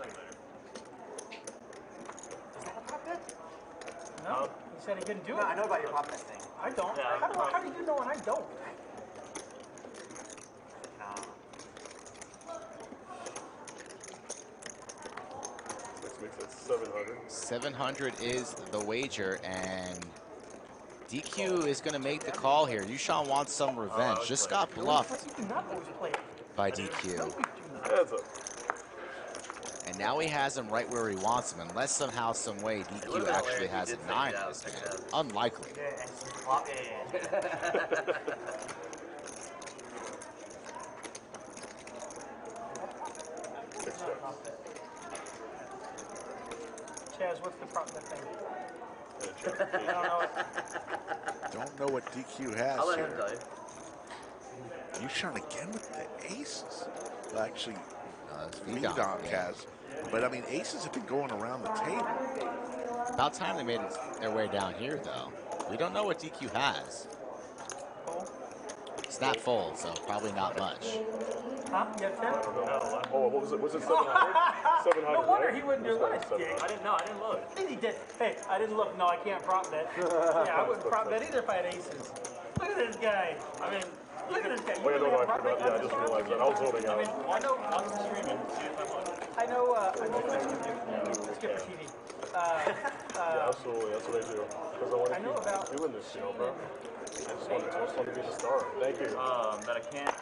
No, he said he couldn't do it. No, I know about your prop bet thing. I don't. Yeah, How do you know and I don't? This makes it 700. 700 is the wager, and DQ is going to make the call here. Yoo-Chan wants some revenge. Just got bluffed by DQ. And now he has him right where he wants him, unless somehow, some way, DQ actually has a 9 in his hand. Unlikely. Chaz, what's the prop bet thing? I don't know it. Don't know what DQ has I'll let here. him tell you. Yoo-Chan again with the aces. Well, actually, V-Donk, V-Donk yeah. has. But, I mean, aces have been going around the table. About time they made their way down here, though. We don't know what DQ has. Snap fold, so probably not much. Huh? You have 10? Oh, what was it? Was it 700? 700. No wonder right? he wouldn't do it. I didn't know. I didn't look. He did. Hey, I didn't look. No, I can't prop bet. Yeah, I wouldn't prop bet either if I had aces. Look at this guy. I mean, look at this guy. Oh, yeah, no, I forgot. Yeah, I just realized that. I was holding out. I know. I'm streaming. See if I won. I know what you do. Skip for TV. Yeah, absolutely. That's what I do. Because I want to keep doing this, you know, bro. I just want to be the star. Thank you. That I can't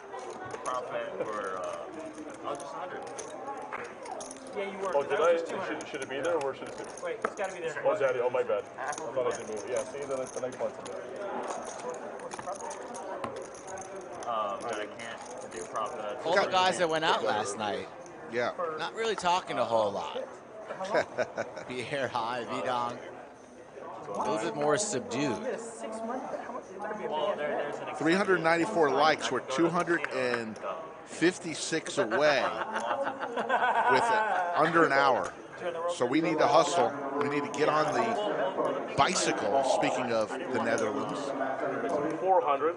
prop bet for, just 100. Yeah, you were. Oh, did I? Should it be there or should it be? Wait, it's got to be there. Oh, Daddy. Oh, my bad. I thought I didn't move it. Yeah, see, the next one's in there. That I can't do prop bet. All the guys that went out last night. Yeah. Not really talking a whole lot. Pierre, High, V-Donk. A little bit more subdued. 394 likes. We're 256 away with under an hour. So we need to hustle. We need to get on the bicycle, speaking of the Netherlands. 400.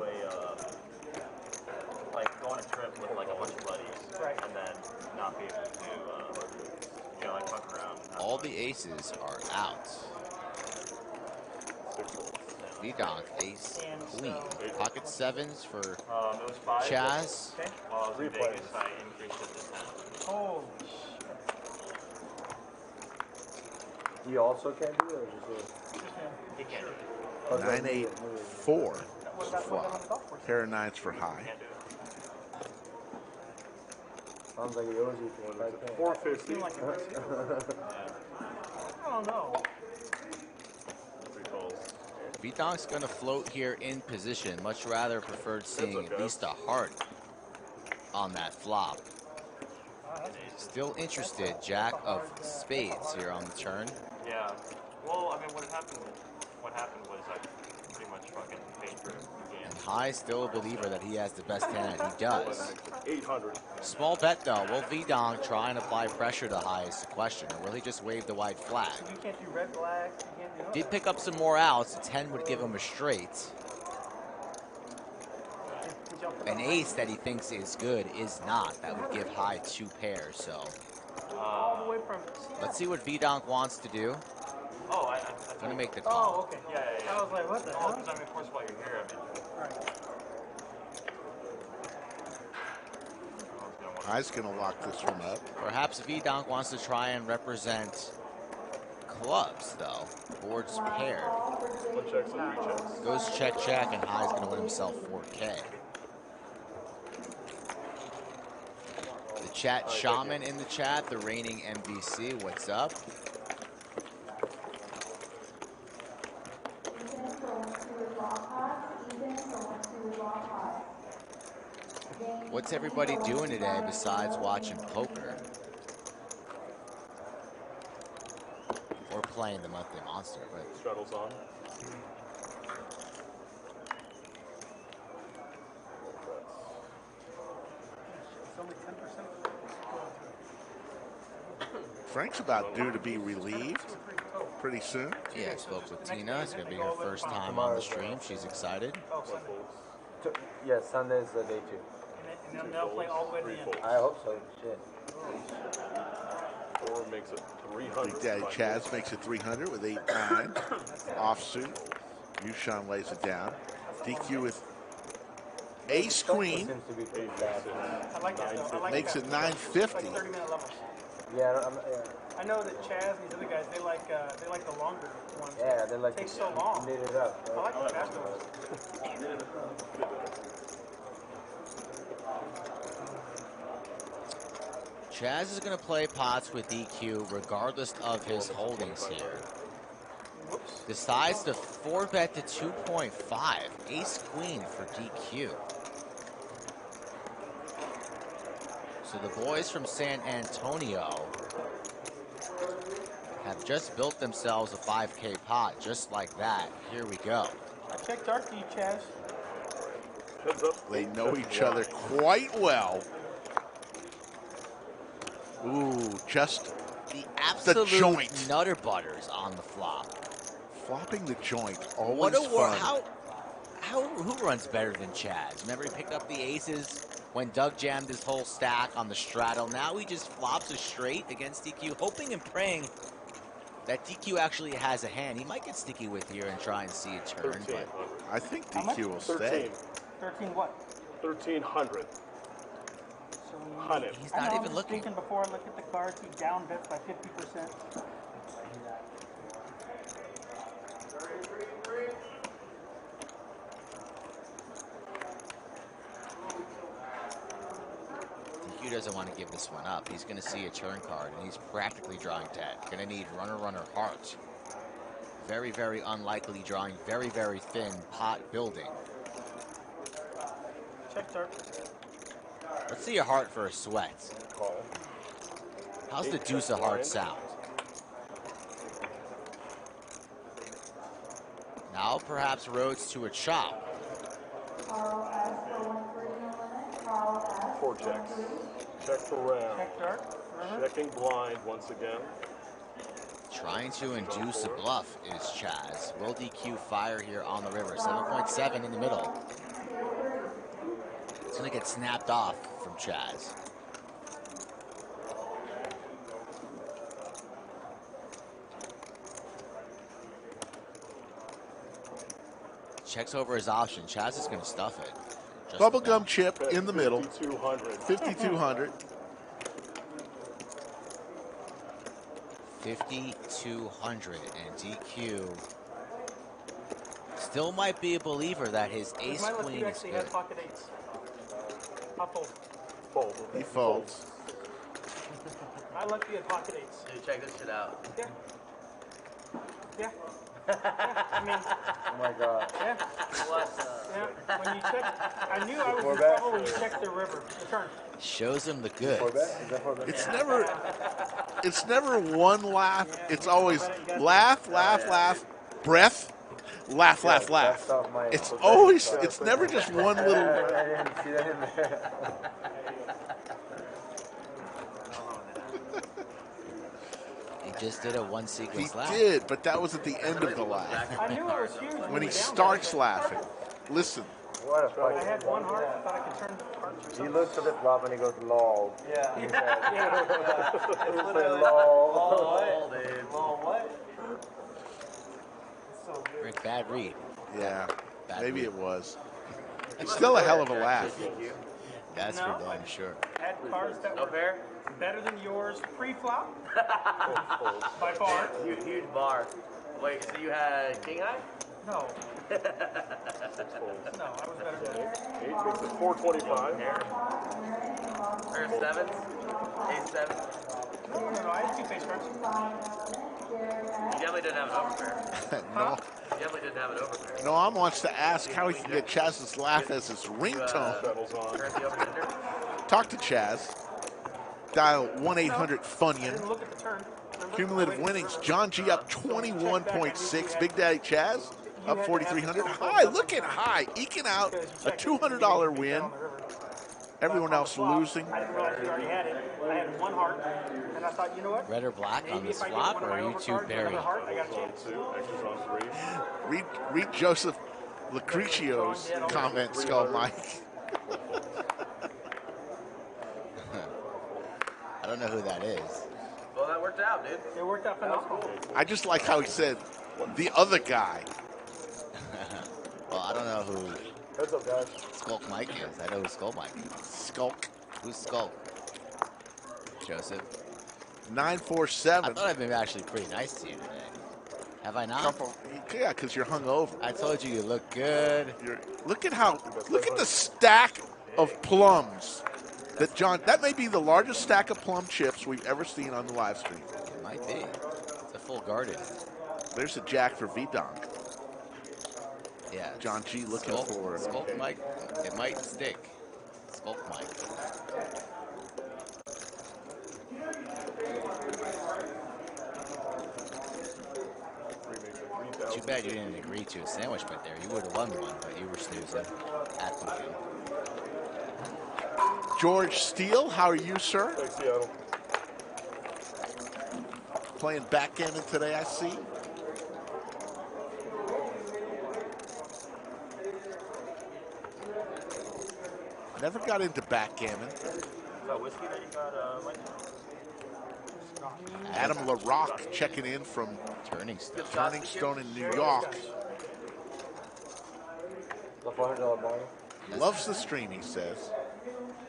Like go on a trip with like a bunch of buddies, and then not be able to, like fuck around. All the aces are out. V-Donk, ace, queen. Pocket sevens for It was 5. Chaz. While I was in Vegas, I increased it to 10. Holy He also can't do it, or just He can't do it. 9-8-4 flop. Pair of nines for high. sounds like he owes you 450. I don't know. V-Donk's going to float here in position. Much rather preferred seeing at least a heart on that flop. Still interested. Jack of spades here on the turn. Yeah. Well, I mean, what happened was I pretty much fucking paid for the game. And high still a believer that he has the best hand. He does. 800. Small bet though. Will V-Donk try and apply pressure to high is the question, or will he just wave the white flag? You can't do red flag. You can't do Did pick up some more outs. A 10 would give him a straight. An ace that he thinks is good is not. That would give high 2 pairs. So all the way from. let's see what V-Donk wants to do. Oh, I Gonna make the call. Oh, okay. Yeah. I was like, what the hell? Because I mean, of course, while you're here, I mean. High's gonna lock this one up. Perhaps V-Donk wants to try and represent clubs, though. Board's paired. One checks and 3 checks. Goes check, check, and high's gonna win himself 4K. The chat shaman in the chat, the reigning MVC. What's up? What's everybody doing today besides watching poker? Or playing the monthly monster, but Straddles on. Frank's about due to be relieved pretty soon. yeah, I spoke with Tina. It's gonna be her first time on the stream. She's excited. Yeah, Sunday's the day 2. And then they'll play all the way to the end. I hope so. Shit. 4 makes it 300. Big Daddy Chaz makes it 300 with 8-9. Offsuit. Yoo-Chan lays it down. DQ with ace queen. Seems to be pretty fast. I like that though. I like Makes that. it 950. Like 30-minute levels. Yeah, I know that Chaz and these other guys, they like the longer ones. yeah, they're like It takes so long. knit it up. I like the faster ones. Chaz is gonna play pots with DQ regardless of his holdings here. Decides to 4-bet to 2.5. Ace queen for DQ. So the boys from San Antonio have just built themselves a 5K pot just like that. Here we go. I checked dark for you, Chaz. Heads up. They know each other quite well. Ooh, just The absolute joint. nutter butters on the flop. Flopping the joint, always What a war! fun. Who runs better than Chaz? Remember he picked up the aces when Doug jammed his whole stack on the straddle. Now he just flops a straight against DQ, hoping and praying that DQ actually has a hand. He might get sticky with here and try and see a turn, but I think DQ will stay. 13 what? 1,300. Honey. He's not even looking. Thinking before I look at the cards, he down bets by 50%. DQ doesn't want to give this one up. He's going to see a turn card, and he's practically drawing dead. Going to need runner, heart. Very, very unlikely drawing very, very thin pot building. Check dark. Let's see a heart for a sweat. How's the deuce of heart sound? Now perhaps roads to a chop. 4 checks. Check for round. Check dark. Checking blind once again. Trying to induce a bluff is Chaz. Will DQ fire here on the river? 7.7 in the middle. It's going to get snapped off from Chaz. checks over his option. Chaz is going to stuff it. Just Bubblegum chip in the middle. 5,200. 5,200. 5,200 and DQ still might be a believer that his ace Might let queen you is actually good. have pocket eights. I'll fold. Fold. He folds. I let you have pocket eights. Dude, check this shit out. Yeah. Yeah. Yeah. I mean, Oh my god. yeah. Yeah. When you check, I knew I was in Four bet? trouble when you checked the river, the turn. Shows him the goods. Four bet? Is that four bet? It's never one laugh. It's always laugh, laugh, laugh, breath, laugh, laugh, laugh. It's always, it's never just one little. I didn't see that in there. He just did a one He sequence laugh. did, but that was at the end of the laugh. I knew it was huge. When he starts laughing. Listen. What a I fucking. had one heart. I thought I could turn hearts or He looks at the flop and he goes, lol. Yeah. He said, Yeah. he It's said, literally lol. lol, dude. Lol, what? It's so weird. Rick, bad read. Yeah, Bad maybe read. it was. It's still a hell of a laugh. That's No. for damn sure. had cards that No were fair? better than yours pre-flop. By far. Huge bar. Wait, so you had king high? No. No, I was better than that. 8 makes it 425. Or sevens? 8-7? No, I had two face cards. You definitely didn't have an overpair. No, You definitely didn't have an overpair. Noam wants to ask how he can get Chaz's laugh as his ringtone. Settles on. Currency overtender? Talk to Chaz. Dial 1-800 I Funyun. didn't look at the turn. Remember? Cumulative winnings. John G up 21.6. Big Daddy Chaz up 4,300. High, looking high, eking out a $200 win. Everyone else losing. I didn't realize you already had it. I had one heart, and I thought, you know what? Red or black on Maybe this if I get flop, one of or my are you too overcards, buried? another heart, I got a chance. 2, X's on 3. Read Joseph Lucretio's comment, Skull Mike. I don't know who that is. Well, that worked out, dude. It worked out phenomenal. I just like how he said, the other guy. Well, I don't know who What's up, guys? Skulk Mike is. I know who Skull Mike is. Skulk. Who's Skulk? Joseph. 947. I thought I've been actually pretty nice to you today. Have I not? Yeah, because you're hungover. I told you you look good. Look at the stack of plums that John. That may be the largest stack of plum chips we've ever seen on the live stream. It might be. It's a full garden. There's a jack for V-Donk. Yeah. John G looking for Skulk Mike. It might stick. Skulk Mike. Too bad you didn't agree to a sandwich bet there. You would have won one, but you were snoozing. At the game. George Steele, how are you, sir? Thanks, Seattle. Playing backgammon today, I see. Never got into backgammon. Is that whiskey that you got, Mike? Adam LaRock checking in from Turning Stone in New York. The $400 bar. Loves the stream, he says.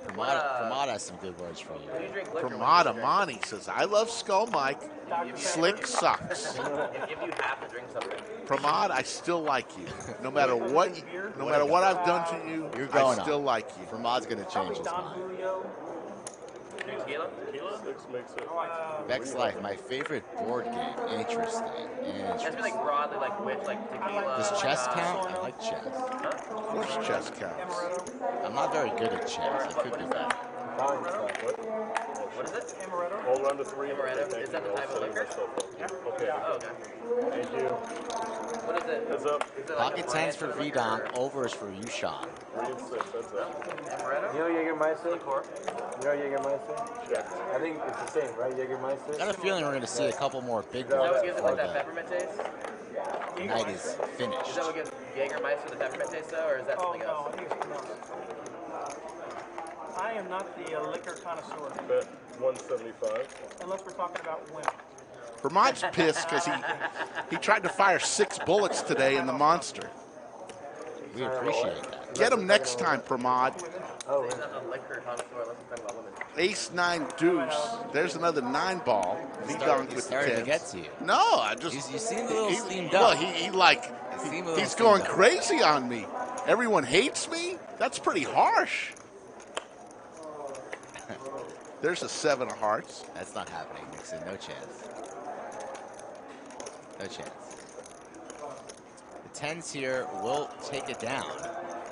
Pramada has some good words for you. Pramada Monty says, I love Skull Mike. Slick sucks. If you have to drink something. Pramad, I still like you. No matter what I've done to you, You're going I still on. like you. Pramad's going to change his mind. Tequila? 6 makes it. Vex Life, my favorite board game. Interesting. It has to be like broadly, like which, like tequila. Does chess count? I like chess. Of course chess counts. I'm not very good at chess. I could be better. What is it? Amaretto. All round to 3. Amaretto. Is that the type of liquor? Okay. Oh, okay. Thank you. What is it? Heads up. Is it like Pocket a tens for brand V-Donk, overs for Yoo-Chan. 3 and 6. Heads up. Amaretto? You know Jägermeister? Liqueur? You know Jägermeister? Yeah. I think it's the same, right? Jägermeister? I got a feeling we're going to see a couple more big Is that ones what gives it before like that the peppermint taste? night is finished. Is that what gives Jägermeister the peppermint taste though, or is that Oh, something no, else? I think it's something else. I am not the liquor connoisseur, Bet 175. unless we're talking about women. Pramad's pissed because he tried to fire 6 bullets today in the monster. We appreciate that. Get him next time, Pramod. Oh, he's not a liquor connoisseur. Let's talk about women. Ace 9 deuce. There's another 9 ball. V-Donk with the starting to 10. get to you. No, I just. You seem a little steamed Well, up. he's going crazy on me. Everyone hates me? That's pretty harsh. There's a 7 of hearts. That's not happening, Nixon. No chance. No chance. The 10s here will take it down.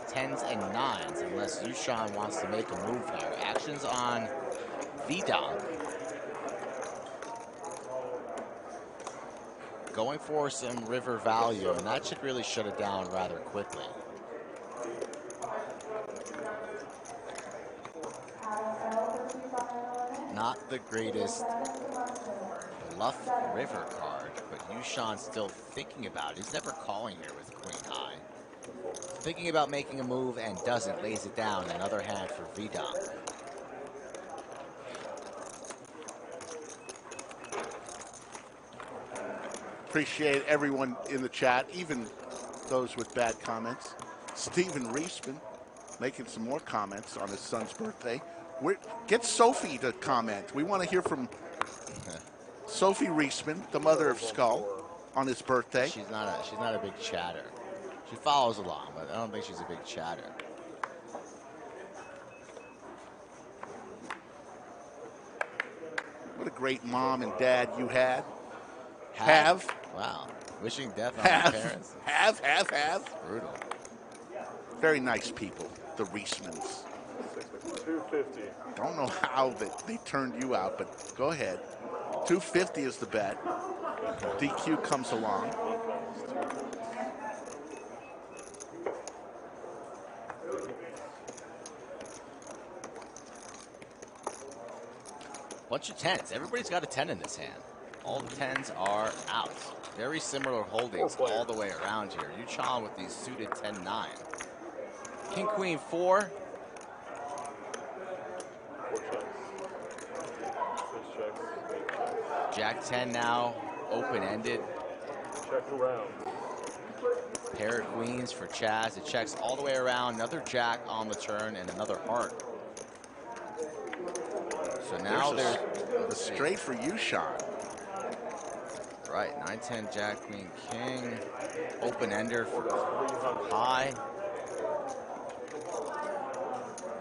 10s and 9s, unless Yoo-Chan wants to make a move here. Actions on V-Donk. Going for some river value, and that should really shut it down rather quickly. Not the greatest bluff river card, but Yoo-Chan's still thinking about it. He's never calling here with queen high. Thinking about making a move and doesn't, lays it down. Another hand for V-Donk. Appreciate everyone in the chat, even those with bad comments. Stephen Reisman making some more comments on his son's birthday. Get Sophie to comment. We want to hear from Sophie Reisman, the mother of Skull, on his birthday. She's not a big chatter. She follows along, but I don't think she's a big chatter. What a great mom and dad you had. Have? Wow. Wishing death on your parents. Have. Brutal. Very nice people, the Reismans. 250. Don't know how they turned you out, but go ahead. 250 is the bet. DQ comes along. Bunch of 10s. Everybody's got a 10 in this hand. All the 10s are out. Very similar holdings all the way around here. Yoo-Chan with these suited 10-9. King, Queen, 4. Jack 10 now, open-ended. Check around. Pair of queens for Chaz. It checks all the way around. Another jack on the turn and another heart. So now there's a straight for Yoo-Chan. Right, 9-10, Jack, Queen, King. Open-ender for high.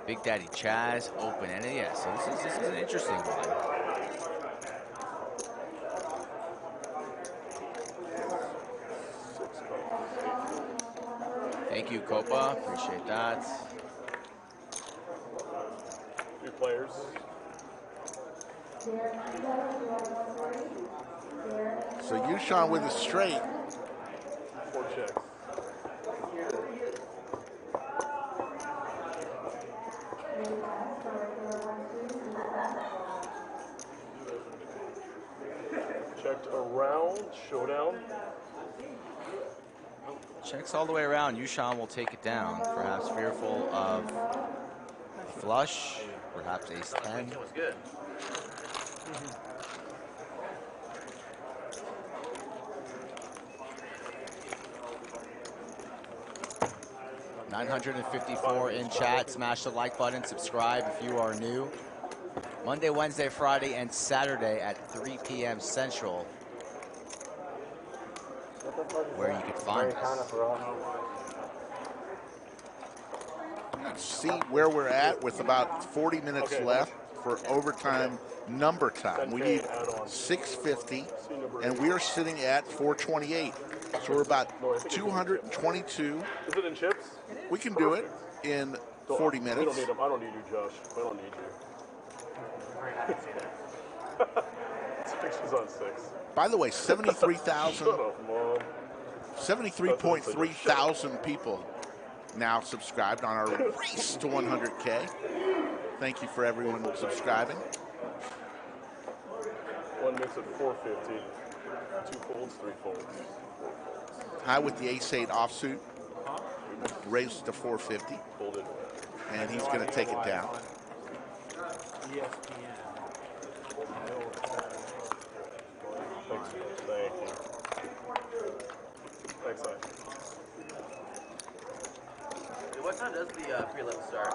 Big Daddy Chaz, open-ended. Yeah, so this is an interesting one. Thank you, Copa. Appreciate that. 2 players. So Yoo-Chan with a straight. 4 checks. Checked around, showdown. Checks all the way around. Yoo-Chan will take it down, perhaps fearful of flush, perhaps ace-10. That was good. $954 in chat. Smash the like button. Subscribe if you are new. Monday, Wednesday, Friday, and Saturday at 3 p.m. Central, where you can find us. Let's see where we're at with about 40 minutes left for overtime number time. We need 650, and we are sitting at 428. So we're about 222. Is it in chips? We can do it in 40 minutes. We don't need them. I don't need you, Josh. I don't need you. She's on 6. By the way, 73,000. 73.3 thousand people now subscribed on our race to 100K. Thank you for everyone subscribing. One mix at 450. 2 folds, 3 folds. High with the ace-8 offsuit. Raised to 450. And he's going to take it down. Thanks, What time does the prelim start?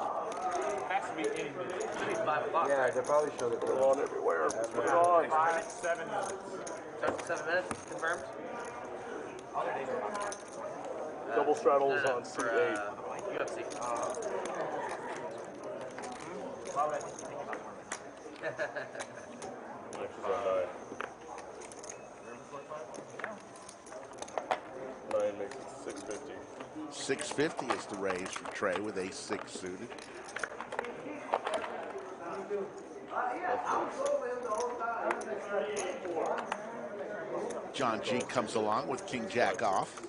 Has to be any minute. It should be 5 o'clock. Yeah, right? they probably showed it. They're on everywhere. It's put it on. 7 minutes. Starts in 7 minutes. Confirmed. Double straddles no, on for, C8. UFC. Next is on 9. 9 makes it 650. 650 is the raise for Trey with ace-6 suited. John G comes along with king-jack off.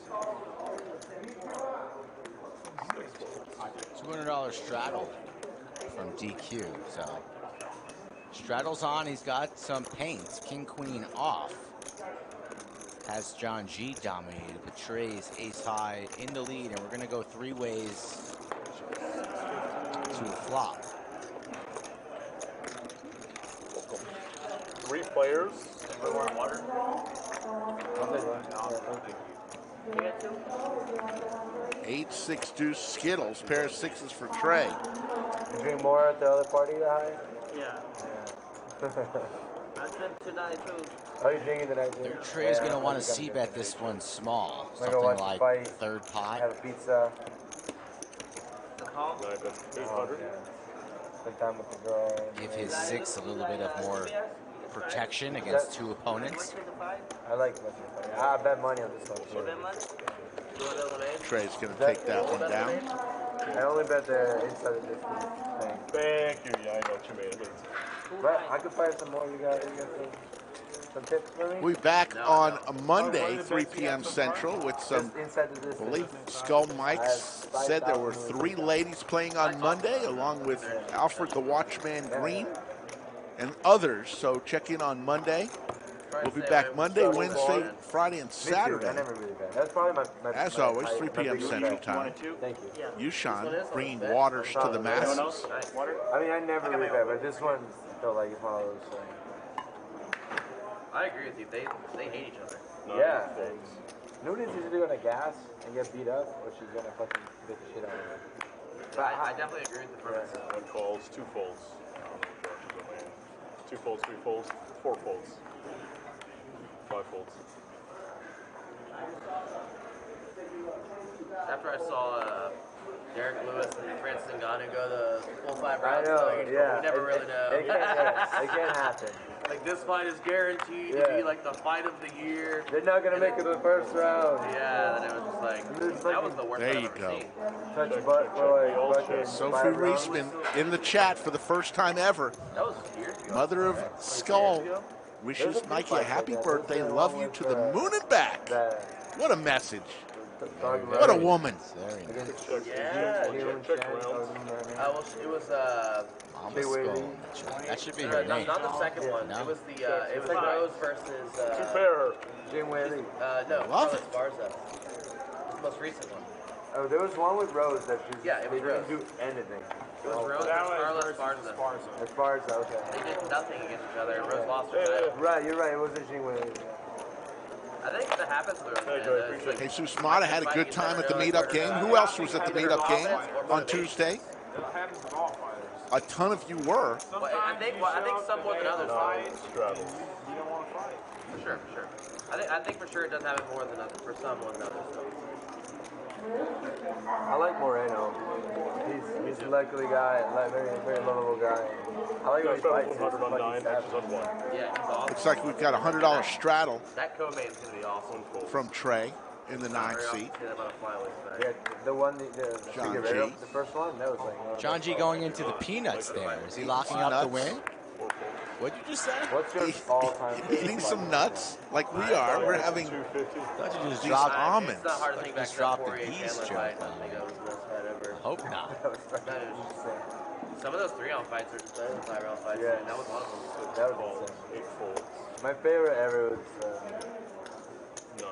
$200 straddle from DQ. So straddle's on. He's got some paints. King queen off. Has John G dominated, but Trey's ace high in the lead, and we're going to go 3 ways to a flop. 3 players. Water. 8-6 deuce Skittles, pair of 6s for Trey. You drink more at the other party, high? Yeah. I drank tonight too. Oh, you're drinking tonight too? Trey's going to want to c-bet this one small. I'm Something gonna watch like the fight, third pot. have a pizza. The call? 800. Spend time with the girl. Give his 6 a little bit of more protection against 2 opponents. I like watching the fight. I bet money on this one. You bet money? You want to lemonade? Trey's going to take that one down. I only bet the inside of this thing. Thank you. Yeah, I know what you made. But I could find some more. You got some tips for me? We'll be back on a Monday, 3 p.m. Central, with some, I believe, Skull Mike's said there were 3 ladies playing on Monday, along with Alfred the Watchman Green and others. So check in on Monday. We'll be back Monday, Wednesday, Friday, and Saturday. I never really bet. That's probably my As always, 3 p.m. Central Time. Thank you. Yoo-Chan bringing waters to the masses. I mean, I never really bet, but this one felt like it's one of those. I agree with you. They hate each other. Yeah. Noonan's usually gonna gas and get beat up, or she's gonna fucking beat the shit out of her. But I definitely agree with the premise. 1 calls, 2 folds. 2 folds, 3 folds, 4 folds. 5 folds. After I saw Derek Lewis and Francis Ngannou go the full 5 rounds, I know, you never really know. It can't happen. Like, this fight is guaranteed to be like the fight of the year. They're not gonna make it to the first round. Yeah, then it was just like, that was the worst There I've you ever go. seen. Touch butt for like fucking Sophie 5 rounds. Reisman in the chat for the first time ever. That was years ago. Mother of Skull wishes Nike a happy birthday. Love you to the moon and back. What a message. What a woman. Yeah. Well, it was That should be no, her no, name. not the second one. No. It was the it was Rose versus Jim Whaley. no, Love Carlos Barza. The most recent one. Oh, there was one with Rose that she Yeah, it was they Rose. didn't do anything. It was Rose versus Carlos Barza. As far as okay. They did nothing against each other. Rose lost her title. Right, you're right. It wasn't Jim Whaley. I think that happens with Rose. Like, Jesus Mata had a good time at the meetup game. Who else was at the meetup game on Tuesday? A ton of you were. well, I think some more than others. Straddles. For sure. I think for sure it does happen more than others. For some more than others. I like Moreno. He's a likely guy, like very lovable guy. I like how he fights. 100 on 9, matches on 1. Yeah, he's awesome. Looks like we've got a $100 straddle That co-main's gonna be awesome. from Trey in the 9th seat. Yeah, the one, the John figure G. the first one, that was like. John G going into the peanuts there. Is he locking up the win? What'd you just say? What's your all-time Eating some nuts like we are. We're having Thought you just these dropped almonds. It's not hard to think back Just to that dropped the Poirier bees Chandler joke fight. I on think me. that was the best fight ever. Hope not. Some of those 3-round fights are just better than 5-round fights. Yeah. And that was one of them. That was insane. My favorite ever was. 9.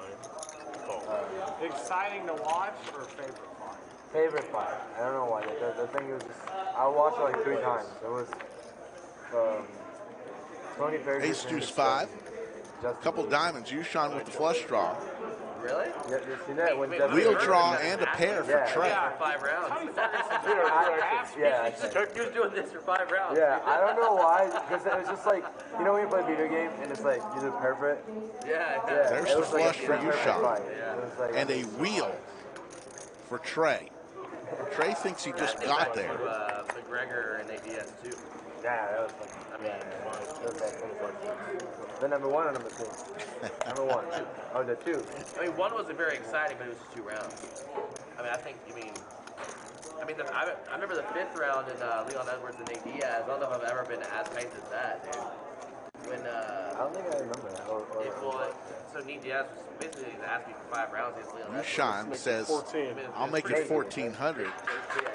Exciting to watch or favorite fight? Favorite fight. I don't know why. The thing was just. I watched it like 3 times. It was. Tony Ferguson. Ace deuce 5. Couple diamonds. Yoo-Chan with the flush draw. Really? Yeah, you seen that? Wheel draw and a pair for Trey. Yeah, 5 rounds. He was doing this for 5 rounds. Yeah, I don't know why, because it was just like, you know when you play a video game and it's like, you do perfect? Yeah. There's the flush for Yoo-Chan. Like, And a wheel for Trey. Trey thinks he just got there. McGregor and ADS too. Yeah, that was like, the number 1 or number 2? Number 1. Oh, the 2. I mean, 1 wasn't very exciting, but it was just 2 rounds. I mean, I remember the 5th round in Leon Edwards and Nate Diaz. I don't know if I've ever been as hyped as that, dude. When I don't think I remember that. so Nate Diaz was basically asking for 5 rounds against Leon Edwards. Yoo-Chan says, I'll make it 1,400.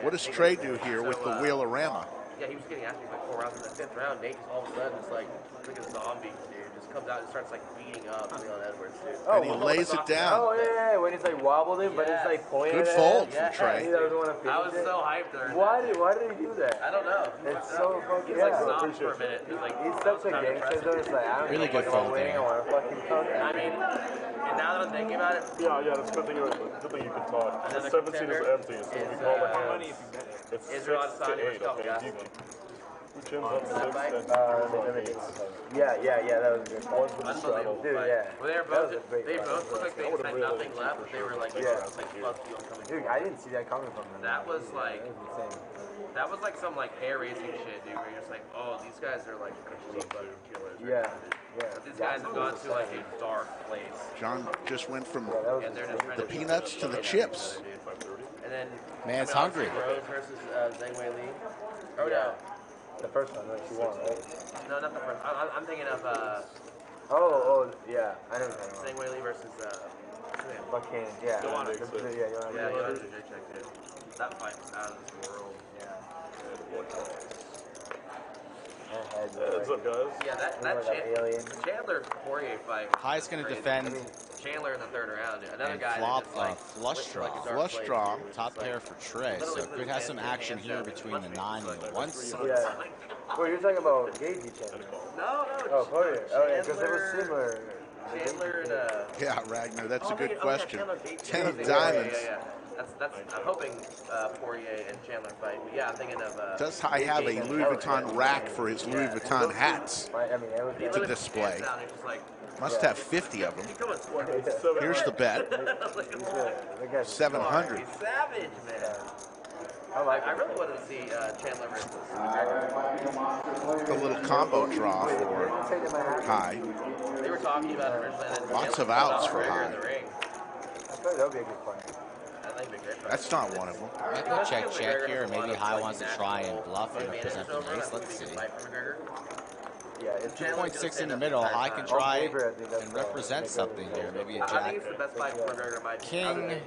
What does Trey do here with the wheelorama? Yeah, he was getting after me for like 4 rounds. In the 5th round, Nate just all of a sudden just like freaking zombie, dude. Just comes out and starts like beating up Leon Edwards, dude. And he lays it down. Oh, yeah, when he's like wobbled him, but it's like pointing Good at fold him. from Trey. He doesn't want to I was so hyped there. Why did he do that? I don't know. It's so fucking, He's like stopped for a minute. He's such a gangster, though. It's like, I don't Really know good if I'm fold winning, there. I want to fucking cook. I mean, and now that I'm thinking about it, Yeah, that's a good thing you can talk. Another 17 is contender empty, so is, we call the how hands. It's 6 Israel to Adesanya 8, versus okay? Jim's on 6 and Yeah, that was a good fight. unbelievable Dude, fight. yeah. Well, they both looked like they had nothing left, but they were like, Yeah. fuck you, I'm coming. Dude, I didn't see that coming from them. That was like That was insane. some like hair raising shit, dude. Where you're just like, oh, these guys are like complete fucking killers. Yeah. But these guys have gone to like a dark place. John just went from And they're just trying the to peanuts to the chips. And then Man's hungry. Rose versus Zhang Wei Li. Oh no. The first one that she won, right? No, not the first. I'm thinking of yeah, I know what you're talking Zhang Wei Li versus Buckhannon, yeah. Joanna. Joanna. That fight was out of this world. What's up, guys? Yeah, that Chandler Poirier fight. High's going to defend. Chandler in the 3rd round. Another And guy flop that just, flush draw. Flush draw. Top pair for Trey. So could have some action here between the 9 and the 1 side. Yeah. Well, you're talking about Gagey Chandler. No. Oh, Poirier. Oh, yeah, because it was similar. Chandler and Yeah, Ragnar, that's a good question. 10 of Yeah. diamonds. That's. I'm hoping Poirier and Chandler fight. But yeah, I'm thinking of. Does High have a Louis Vuitton rack for his Louis Vuitton hats to display? Must have 50 of them. Here's the bet. 700. He's savage, man. I really wanted to see Chandler versus. A little combo draw for High. They were talking about it originally. Lots of outs for High. I thought that would be a good fight. That's not one of them. Might go check here. Maybe High wants to try and bluff and represent the ace. Let's see. 2.6 in the middle. High can try and represent something here. Maybe a jack. King.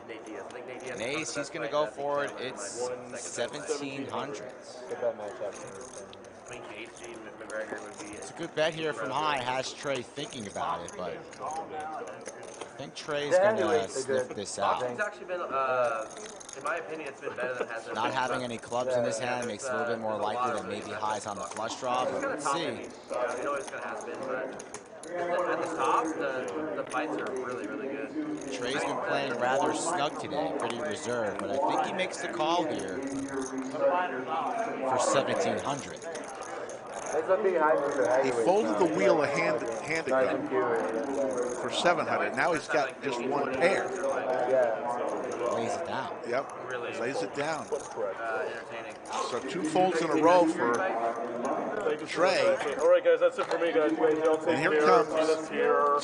An ace. He's going to go for it. It's 1,700. It's a good bet here from High. Has Trey thinking about it, but I think Trey's going to sniff this out. He's actually been, in my opinion, it's been better than has been. Not having any clubs in his hand makes it a little bit more likely that maybe High's on the flush draw, but let's see. You know it's going to happen, but at the top, the fights are really, really good. Trey's been playing rather snug today, pretty reserved, but I think he makes the call here for 1,700. He folded the wheel a hand ago for 700. Now he's got just one pair. Lays it down. Yep, lays it down. Entertaining. So 2 folds in a row for Trey. All right, guys, that's it for me, guys. And here comes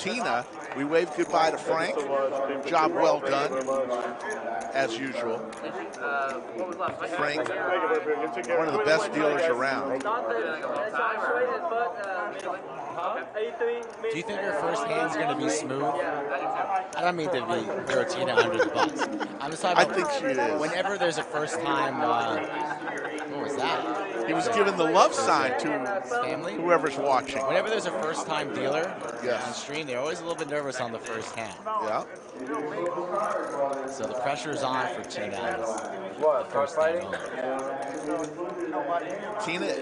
Tina. We wave goodbye to Frank. Job well done, as usual. Frank, one of the best dealers around. Do you think your first hand's going to be smooth? I don't mean to be throw Tina under the bus. I'm just talking about I think she is. Whenever there's a first time, what was that? He was giving the love sign to family, whoever's watching. Whenever there's a first time dealer on stream, they're always a little bit nervous on the first hand. Yeah. So the pressure's on for Tina. What, fighting? Tina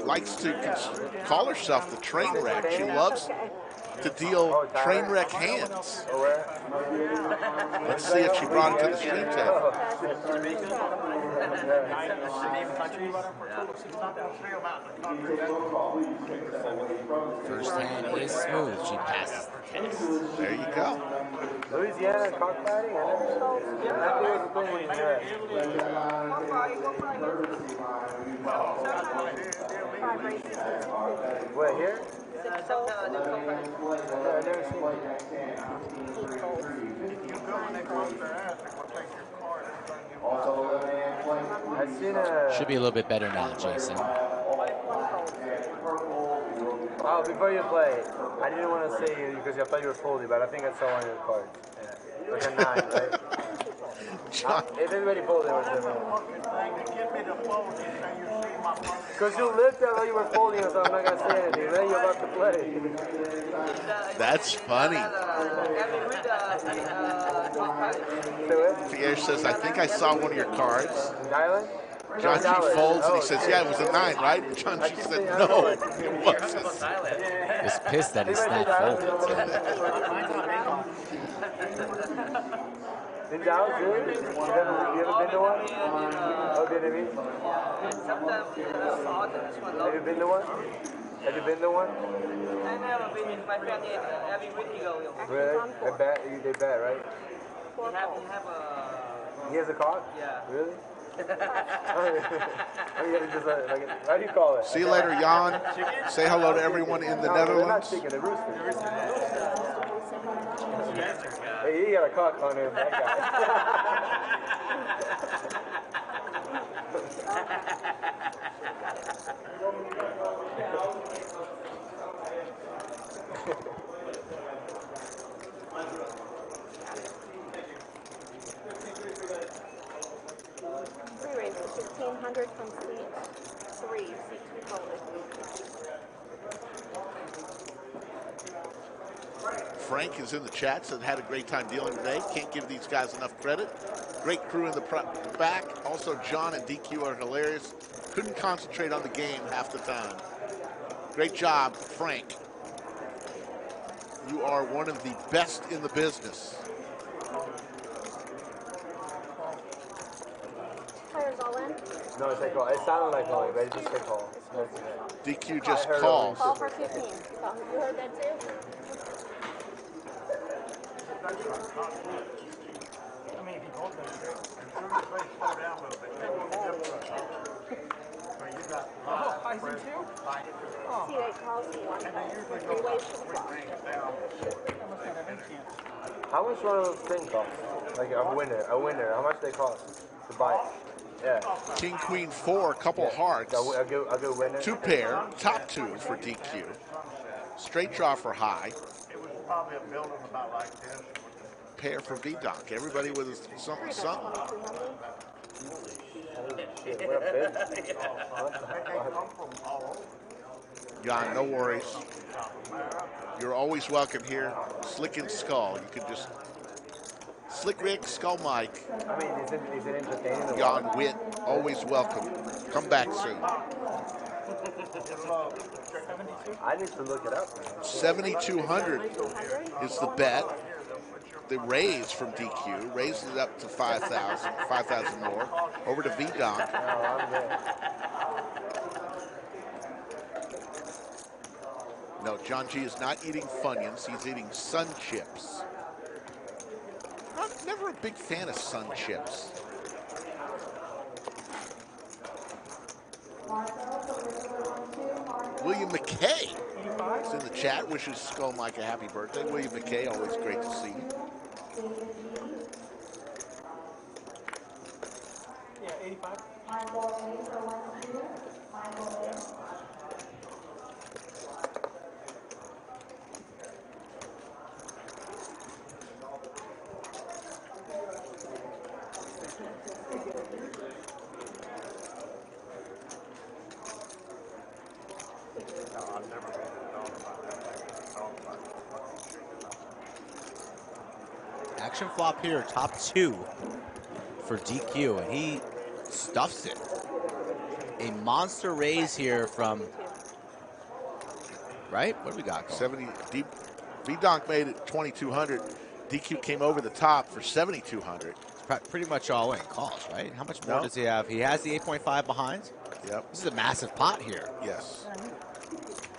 likes to call herself the train wreck. She loves to deal train wreck hands. Let's see if she brought it to the stream table. First hand is smooth. She passes the test. There you go. Louisiana cockfighting? I never saw it. I think it was a thing when you were What, here? Yeah, I've never seen it. I've seen a... Should be a little bit better now, Jason. Oh, before you play, I didn't want to say you because I thought you were folding, but I think I saw one of your cards. Yeah. Like a 9, right? If everybody folded, it was because you looked at how you were folding, so I'm not going to say anything. Then you're about to play. That's funny. Pierre says, I think I saw one of your cards. Dialing? John G folds and he says, yeah, it was a 9, right? And John G said, no, it wasn't. He's pissed that it's not folded. In Dallas, really? You ever been to one? Oh, Vietnamese? Have you been to one? Have you been to one? I never been in my family every week you go. Really? They bet, right? He has a card? Yeah. Really? How do you call it? See you later, Jan. Say hello to everyone in the Netherlands. They're not chicken, they're roosters. Hey, he got a cock on him, that guy. 1,500 from seat 3, seat 2 folded. Frank is in the chat, said had a great time dealing today. Can't give these guys enough credit. Great crew in the back. Also, John and DQ are hilarious. Couldn't concentrate on the game half the time. Great job, Frank. You are one of the best in the business. Players all in? No, it's like call. It sounded like calling, but it's just a call. DQ just calls. Call for 15. You heard that too? I mean, if you hold them, slow down a little bit. Oh, I see two? C8 calls C1. Three ways to the clock. How much one of those things cost? Like a winner. How much they cost to buy? Yeah. King, Queen, 4, couple hearts. I'll go winner. 2 pair, top 2 for DQ. Straight draw for high. It was probably a building about like this. Pair for V-Donk. Everybody with something. Jan, no worries. You're always welcome here. Slick and Skull. You can just... Slick Rick, Skull Mike. I mean, is it entertaining? Jan Witt, always welcome. Come back soon. I need to look it up. 7,200 is the bet. The raise from DQ raises it up to 5,000 more. Over to V-Donk. No, John G is not eating Funyuns. He's eating Sun Chips. I'm never a big fan of Sun Chips. William McKay is in the chat. Wishes Skull Mike a happy birthday. William McKay, always great to see you. Yeah, 85. Action flop here, top 2 for DQ, and he stuffs it. A monster raise here from, right? What do we got? 70 deep. V-Donk made it 2,200. DQ came over the top for 7,200. Pretty much all in calls, right? How much more No. does he have? He has the 8.5 behind. Yep. This is a massive pot here. Yes.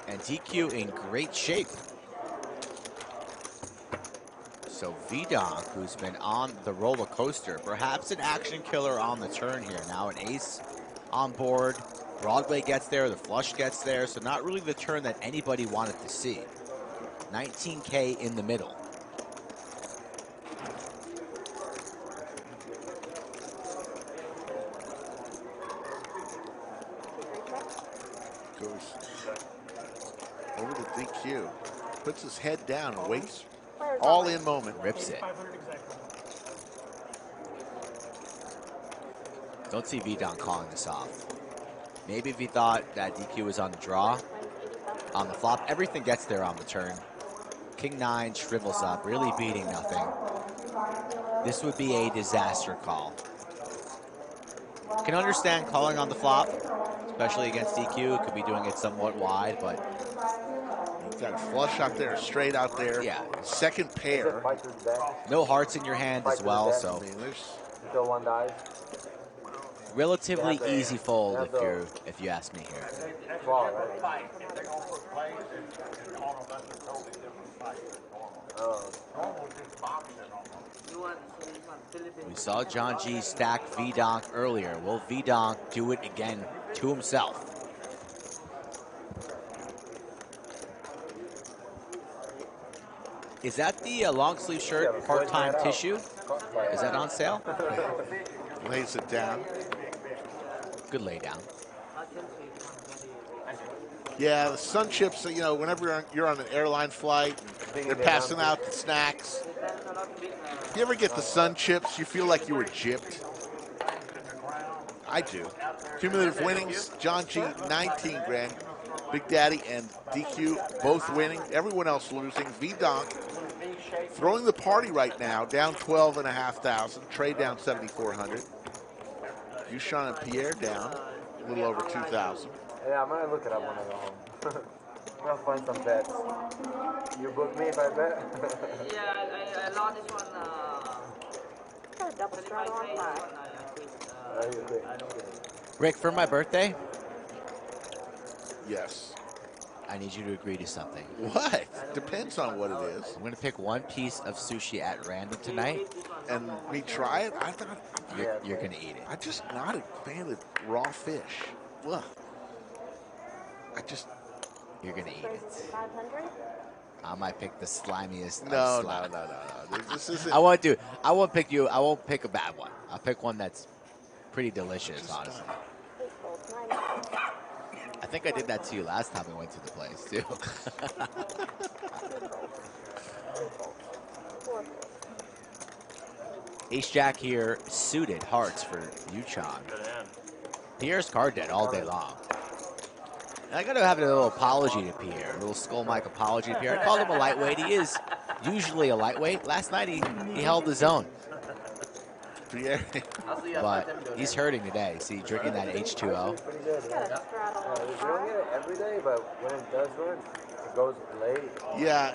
And DQ in great shape. So V-Donk, who's been on the roller coaster, perhaps an action killer on the turn here. Now an ace on board. Broadway gets there, the flush gets there, so not really the turn that anybody wanted to see. 19K in the middle. Goes over to DQ. Puts his head down and waits. All in moment. Rips it. Don't see V-Donk calling this off. Maybe if he thought that DQ was on the draw, on the flop, everything gets there on the turn. King 9 shrivels up, really beating nothing. This would be a disaster call. Can understand calling on the flop, especially against DQ. Could be doing it somewhat wide, but you've got a flush out there, straight out there. Yeah. Second pair. No hearts in your hand as well, so Until one dies. relatively easy fold if you ask me here. We saw John G stack V-Donk earlier. Will V-Donk do it again to himself? Is that the long sleeve shirt, part-time tissue? Is that on sale? Lays it down. Good lay down. Yeah, the sun chips, you know, whenever you're on an airline flight, they're passing out the snacks. You ever get the sun chips, you feel like you were gypped? I do. Cumulative winnings, John G, 19 grand. Big Daddy and DQ both winning. Everyone else losing. V-Donk throwing the party right now, down 12,500. Trade down 7,400. Yoo-Chan and Pier down a little over 2,000. Yeah, I'm gonna look it up when I go home. I'm gonna find some bets. You book me if I bet? Yeah, I lost this one. Got a double straddle on 5. Rick, for my birthday, yes, I need you to agree to something. What? Depends on what it is. I'm going to pick one piece of sushi at random tonight. And me try it? I thought you're going to eat it. I'm just not a fan of raw fish. Ugh. You're going to eat it. 500? I might pick the slimiest. No. This isn't. I won't pick you. I won't pick a bad one. I'll pick one that's pretty delicious, honestly. I think I did that to you last time we went to the place, too. Ace-Jack here, suited hearts for Yoo-Chan. Pierre's card dead all day long. And I got to have a little apology to Pier, a little Skull Mike apology to Pier. I called him a lightweight. He is usually a lightweight. Last night he held his own. Pierre. But he's hurting today. See, drinking that H2O. You don't get it every day, but when it does run, it goes late. Yeah.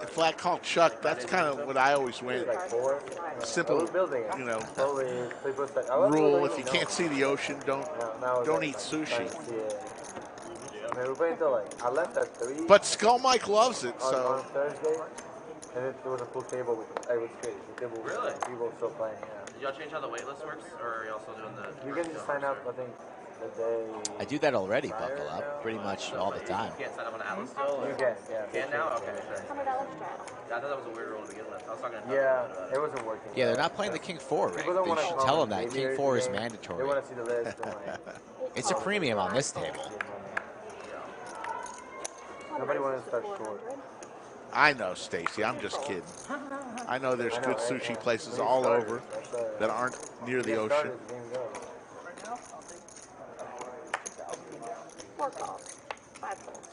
Flat call Chuck, that's kind of what I always went. Simple, you know, rule. If you can't see the ocean, don't eat sushi. I mean, we're playing until I left at 3. But Skull Mike loves it, so. On Thursday, and it was a full table with crazy. Really? People still playing, yeah. Did y'all change how the waitlist works, or are you also doing the? You can just sign up, I think, the day. I do that already, buckle up, pretty much all the time. You can't sign up on Atlas still? You can, yeah. Can now? Okay, sure. $100 straddle. Yeah, I thought that was a weird rule to begin with. I was talking to Yeah, it wasn't working. Yeah, they're not playing the King 4, Rick. People don't They wanna should come tell them and that be here King 4 is today. mandatory. They want to see the list. It's a premium on this table. Nobody wants to start short. I know, Stacy. I'm just kidding. I know there's good sushi places all over that aren't near the ocean. 4 calls. 5 calls.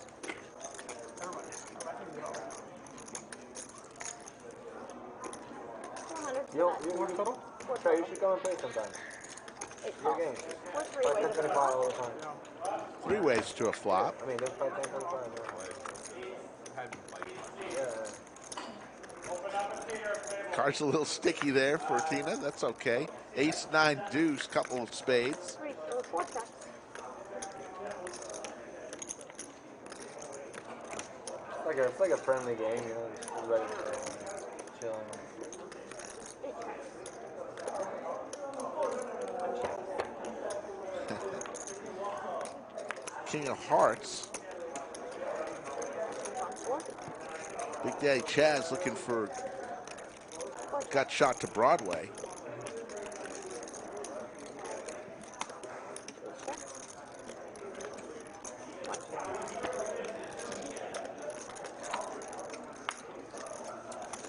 You should come and play sometime. Your game. We're 3 ways to 5-10-25 all the time. 3 ways to a flop. I mean, there's 5-10-25. Yeah. Card's a little sticky there for Tina. That's okay. Ace, 9, deuce, couple of spades. 4 checks. It's like a friendly game, you know, just everybody chilling. King of Hearts. Big Daddy Chaz looking for gut shot to Broadway.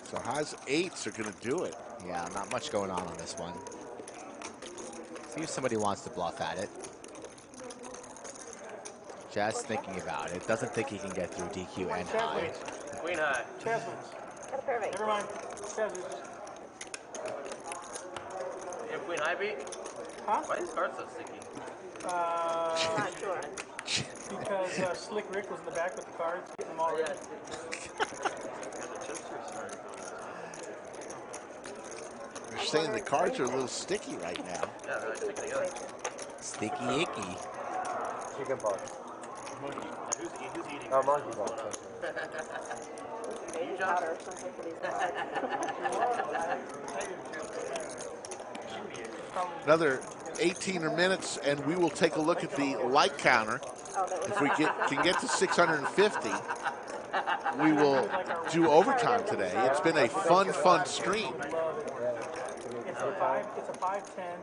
So Haas 8s are going to do it. Yeah, not much going on this one. See if somebody wants to bluff at it. Chaz thinking about it. Doesn't think he can get through DQ and high. Queen high. Chaz wins. Got a pair of 8. Never mind. Chaz loses. You have queen high beat? Huh? Why is this card so sticky? Not sure. Because Slick Rick was in the back with the cards, getting them all ready. You're saying the cards are a little sticky right now. Yeah, they're like sticking together. Sticky icky. Chicken pox. Who's eating? Oh, monkey pox. Baby powder or something for these cards. Another 18 minutes, and we will take a look at the light counter. If we can get to 650, we will do overtime today. It's been a fun stream. It's a 5-10,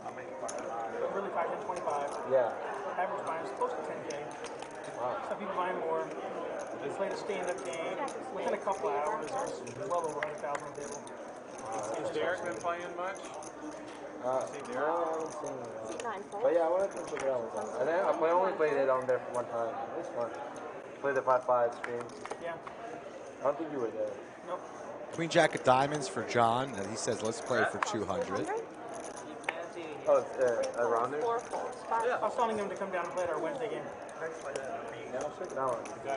but really 5-10-25. Yeah. Average buy is close to 10K. Wow. Some people buy more. They played a stand-up game. Within a couple hours, there's well over 100,000 on the table. Has Derek been playing much? No, I haven't seen it. But yeah, I wanted to check it out. And then I only played it on there for one time. It was fun. Played the 5-5 stream. Yeah. I don't think you were there. Nope. Queen Jack of Diamonds for John, and he says let's play for 200. Oh, it's around there? Yeah, I was telling him to come down and play at our Wednesday game. Yeah, I'll check it out. Yeah,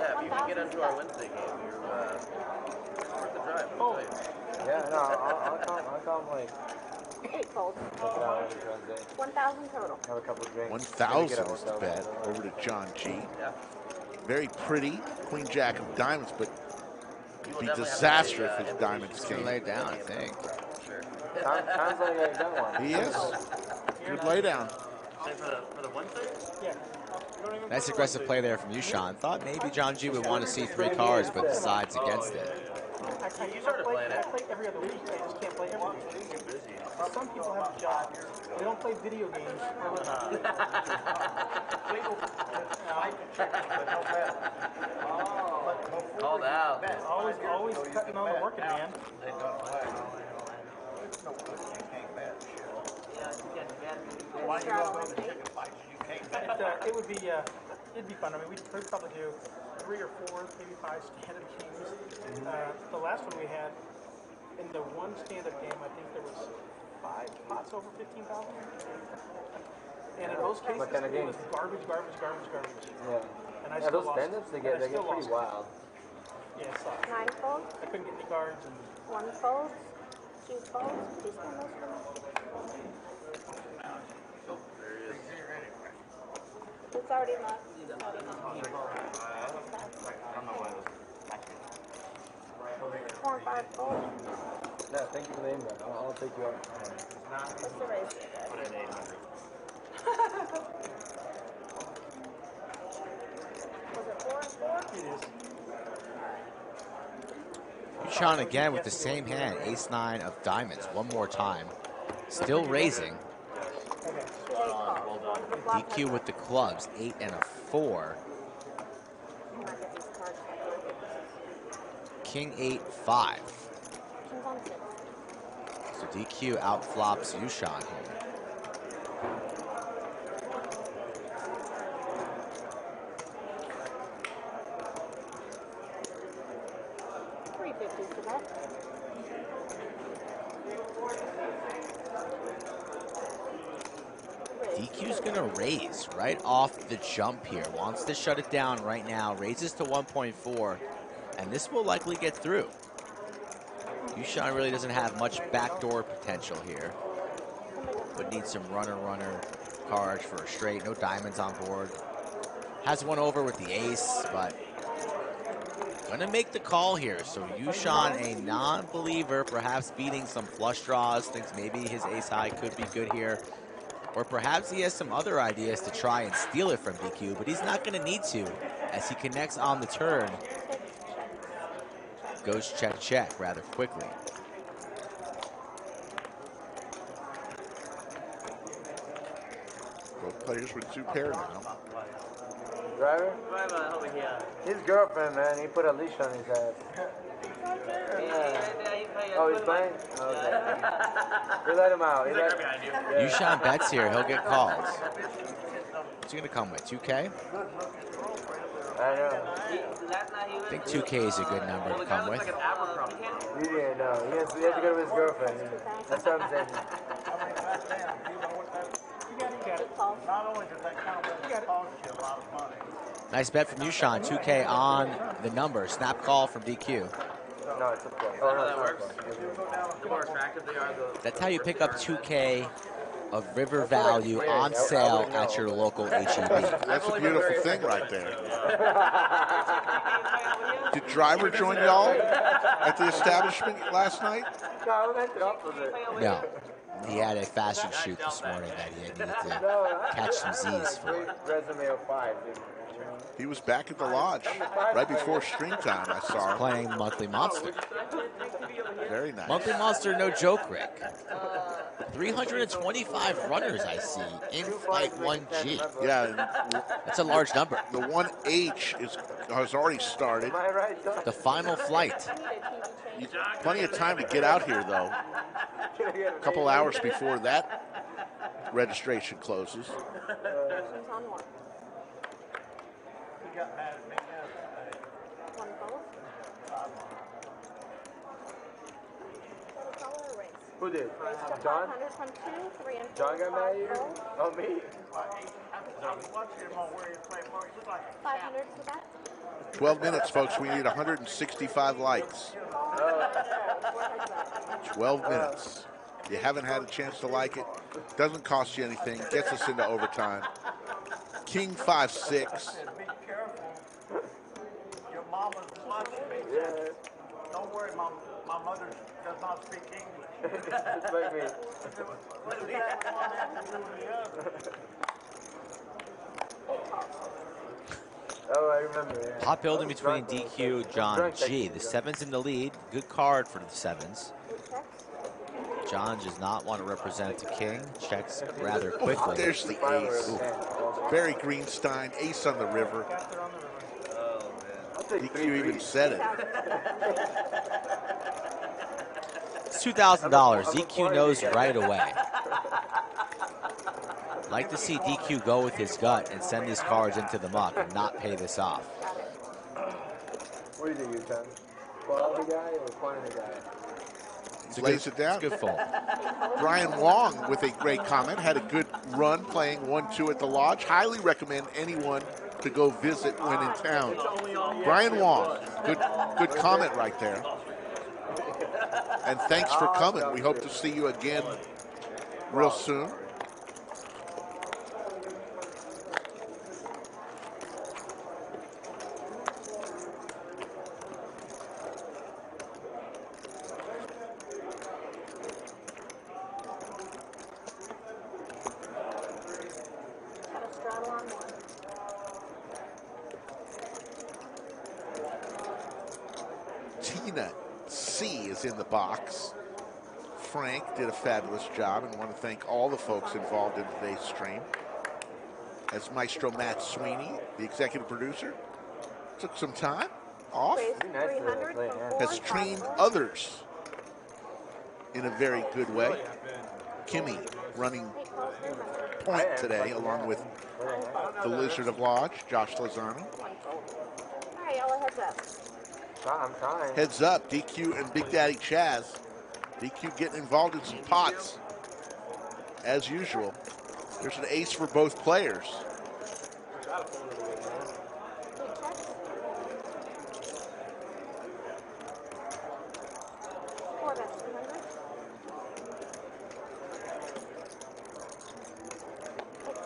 if you can get into our Wednesday game, you're worth the drive. Oh. Yeah, no, I'll come like 8 folds. 1,000 total. have a couple of drinks. 1,000 is the bet over to John G. Yeah. Very pretty. Queen Jack of Diamonds, but it'd be disaster if his diamonds came. Lay down, I think. Sure. Sounds like I got one. He is. Good laydown. For the Wednesday? Yeah. Nice aggressive play there from Yoo-Chan. Thought maybe John G would want to see 3 cards, but decides against it. I started playing it. I play every other week. I just can't play every week. Some people have a job. They don't play video games. Called out. Always cutting on the working man. It would be it'd be fun. I mean, we'd probably do 3 or 4, maybe 5 stand-up games. The last one we had, in the one stand-up game, I think there was 5 pots over 15,000. And in most cases, it was garbage. Yeah. And I Yeah, still those lost. stand-ups, they get pretty wild. Yeah, it sucks. 9 folds. I couldn't get any cards. And 1 folds. 2 folds. Please spend those for me. It's already locked. I don't know why it was 4 and 5 folds. Yeah, thank you for the invite. I'll take you out. What's the race? Put in 800. Was it 4 and 4? it is. Yoo-Chan again with the same hand, ace-9 of diamonds, one more time. Still raising. DQ with the clubs, 8 and a 4. King 8, 5. So DQ outflops Yoo-Chan here. For that. DQ's going to raise right off the jump here. Wants to shut it down right now. Raises to 1.4, and this will likely get through. Yoo-Chan really doesn't have much backdoor potential here, but needs some runner cards for a straight. No diamonds on board. Has one over with the ace, but gonna make the call here. So Yoo-Chan, a non-believer, perhaps beating some flush draws, thinks maybe his ace high could be good here. Or perhaps he has some other ideas to try and steal it from DQ, but he's not gonna need to as he connects on the turn. Goes check rather quickly. Both players with 2 pairs now. Driver? Driver over here. His girlfriend, man, he put a leash on his head. Oh, he's playing? Okay. We let him out. Yoo-Chan bets here. He'll get called. What's he going to come with? 2K? I know. I think 2K is a good number to come with. He didn't know. He has to go with his girlfriend. That's what I'm saying. Not only does that count, but it costs you a lot of money. Nice bet from Yoo-Chan. 2K on the number. Snap call from DQ. No, it's a play. Oh, no, that works. The more attractive they are, the That's how you pick up 2K of river value on sale at your local HEB. That's a beautiful thing right there. Did Driver join y'all at the establishment last night? No. He had a fashion shoot this morning that he needed to catch some Z's for. Resume of 5. He was back at the lodge right before stream time, I saw him. Playing Monthly Monster. Very nice. Monthly Monster, no joke, Rick. 325 runners I see in Flight 1G. Yeah. That's a large number. The 1H has already started. The final flight. Plenty of time to get out here, though. A couple hours before that registration closes. He got mad at me yesterday. Who did? John? John got mad at you? Oh, me? I was watching him on where he was playing for. He's like 500 for that? 12 minutes, folks. We need 165 likes. 12 minutes. You haven't had a chance to like it. Doesn't cost you anything. Gets us into overtime. King 5-6. be careful. Your mama's watching me. Yeah. Don't worry, my mother does not speak English. Just like me. What does that one have to do with the other? Oh, I remember. Yeah. Hot building between DQ, John G. The 7's in the lead. Good card for the 7's. John does not want to represent the king. Checks rather quickly. There's the ace. Ooh. Barry Greenstein, ace on the river. DQ even said it. It's $2,000. DQ knows right away. Like to see DQ go with his gut and send these cards into the muck and not pay this off. What do you think, Yoo-Chan? Quality guy or quantity guy? Lays it down. It's a good fold. Brian Wong with a great comment. Had a good run playing 1-2 at the lodge. Highly recommend anyone to go visit when in town. Brian Wong, good comment right there. And thanks for coming. We hope to see you again real soon. In the box. Frank did a fabulous job and want to thank all the folks involved in today's stream. As Maestro Matt Sweeney, the executive producer, took some time off, has trained others in a very good way. Kimmy running point today along with the Lizard of Lodge, Josh Lozano. All right, y'all, heads up. I'm trying. Heads up, DQ and Big Daddy Chaz. DQ getting involved in some pots, as usual. There's an ace for both players.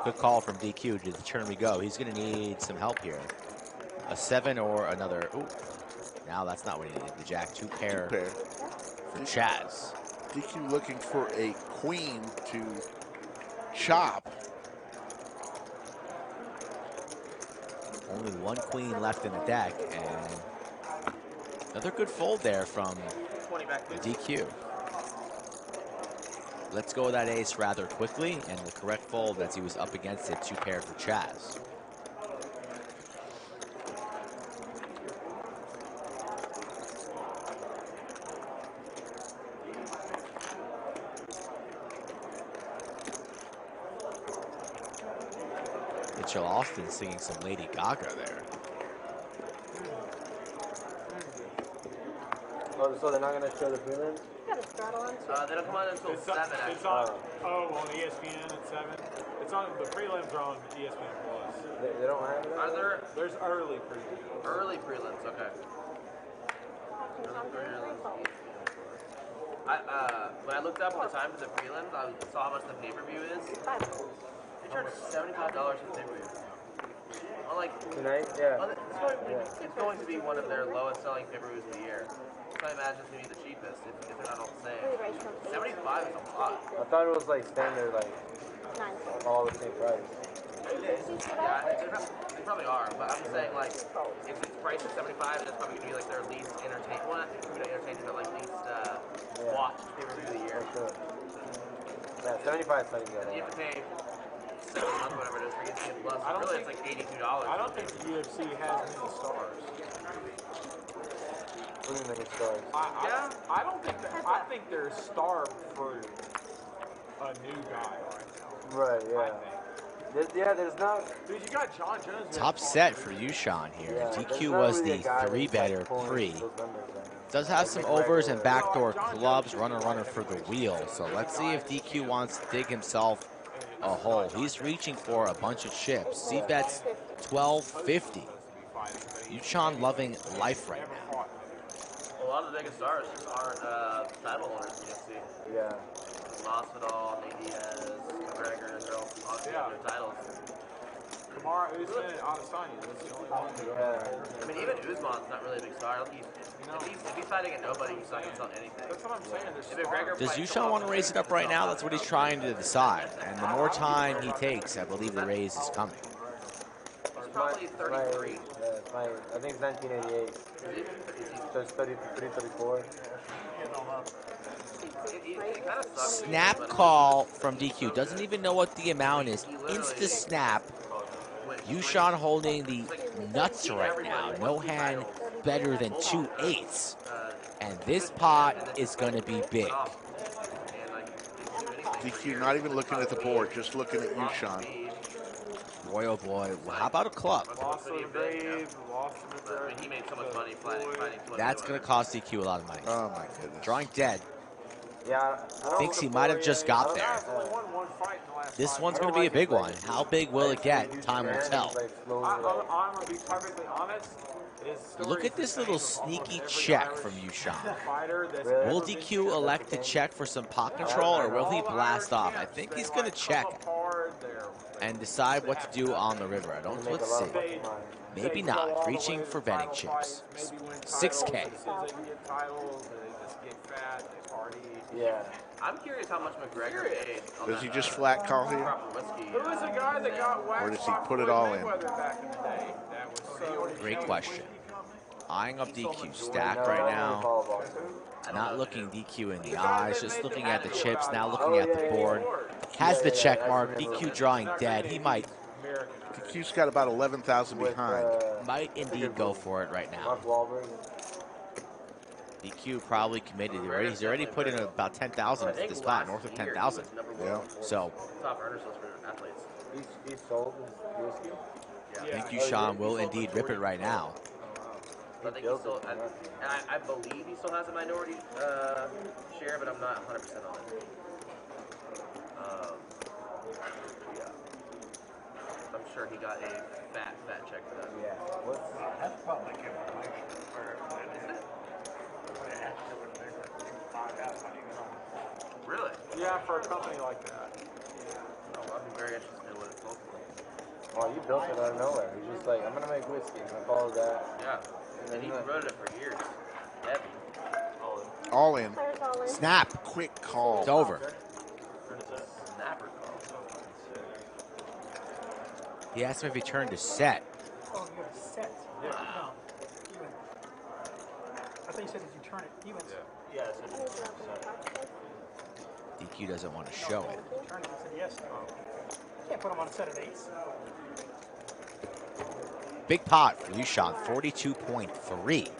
Good call from DQ to the turn we go. He's going to need some help here. A 7 or another. Ooh. Now that's not what he needed. The jack 2 pair, for Chaz. DQ looking for a queen to chop. Only one queen left in the deck, and another good fold there from DQ. Let's go with that ace rather quickly, and the correct fold as he was up against it, 2 pair for Chaz. Mitchell Austin singing some Lady Gaga there. Oh, so they're not going to show the prelims? They don't come on until 7. It's on, on ESPN at 7. It's on, the prelims are on ESPN Plus. They don't have it? Are there? There's early prelims. Early prelims, okay. When I looked up the time for the prelims, I saw how much the pay-per-view is. They charge $75 for the pay-per-view. Well, like, tonight? Yeah. Well, it's going to be one of their lowest selling pay-per-views of the year. So I imagine it's going to be the cheapest if they're not all the same. 75 is a lot. I thought it was like standard, like all the same price. Yeah, they probably are, but I'm just saying, like, if it's priced at 75, it's probably going to be like their least entertaining one. Entertaining, but like least watched pay-per-view of the year. Sure. Yeah, 75 is something good. And you have to pay 7 months, whatever it is, for ESPN Plus. Really, it's like $82. I don't think the UFC has many stars. What do you mean stars? I don't think that. I think they're starved for a new guy right now. Right, yeah. There's not. Dude, you got John Jones. Top set for Yoo-Chan here. Yeah, DQ was the 3-better pre. Does have some overs and backdoor clubs. Runner for the wheel. So let's see if DQ wants to dig himself a hole. He's reaching for a bunch of chips. C bets 1250. Yoo-Chan loving life right now. A lot of the biggest stars just aren't title holders in UFC. Yeah. Masvidal, Nate Diaz, McGregor, they're all obviously their titles. Kamara Usman and Adesanya, that's the only one. I mean, even Usman's not really a big star. If he's fighting at nobody, he's not going to sell anything. That's what I'm saying. If McGregor Does Yoo-Chan want to raise it up right now? That's what he's trying to decide. And the more time he takes, I believe the raise is coming. It's probably 33. I think it's 1988. So it's 33, 34. Snap call from DQ. Doesn't even know what the amount is. Insta snap. Yoo-Chan holding the nuts right now. No hand better than 2/8. And this pot is going to be big. DQ not even looking at the board, just looking at Yoo-Chan. Boy, oh boy. How about a club? He made so much money fighting. That's going to cost DQ a lot of money. Oh, my goodness. Drawing dead. Yeah, Thinks he might have just got there. This one's going to be a big one. How big will it get? Time will tell. I'm going to be perfectly honest. Look at this little sneaky check from Yoo-Chan. Will DQ elect to check for some pot control, or will he blast off? I think he's going to check and decide what to do on the river. Let's see. Maybe not. Reaching for betting chips. 6K. Yeah. I'm curious how much McGregor paid. Does he just flat call here? Who was the guy that got whacked? Or does he put it all in? Back in the day? That was so Great question. Eyeing up DQ stack right now. Not looking DQ in the eyes, just looking at the chips, now looking at the board. Has the check mark, DQ drawing dead. He might. DQ's got about 11,000 behind. Might indeed go for it right now. DQ probably committed. He's already put in about 10,000 at this spot, north of 10,000. Yeah. So Top earners list for athletes. He's sold his whiskey? I think Yoo-Chan will indeed rip it right now. I think he still, and I believe he still has a minority share, but I'm not 100% on it. Yeah. sure he got a fat check for that. Yeah. That's public information. Really? Yeah, for a company like that. Oh, I'd be very interested to know what it's locally. Well, you built it out of nowhere. He's just like, I'm gonna make whiskey. I'm gonna follow that. Yeah. And he wrote it for years. Heavy. All in. Snap. Quick call. It's over. Snapper call. He asked him if he turned to set. Oh, you have a set. Yeah. No. Even. I thought you said if you turn it, even. Yeah, I said DQ doesn't want to show it. Turn it. I said yes. Can't put him on a set of 8s. Big pot for Yoo-Chan, 42.3.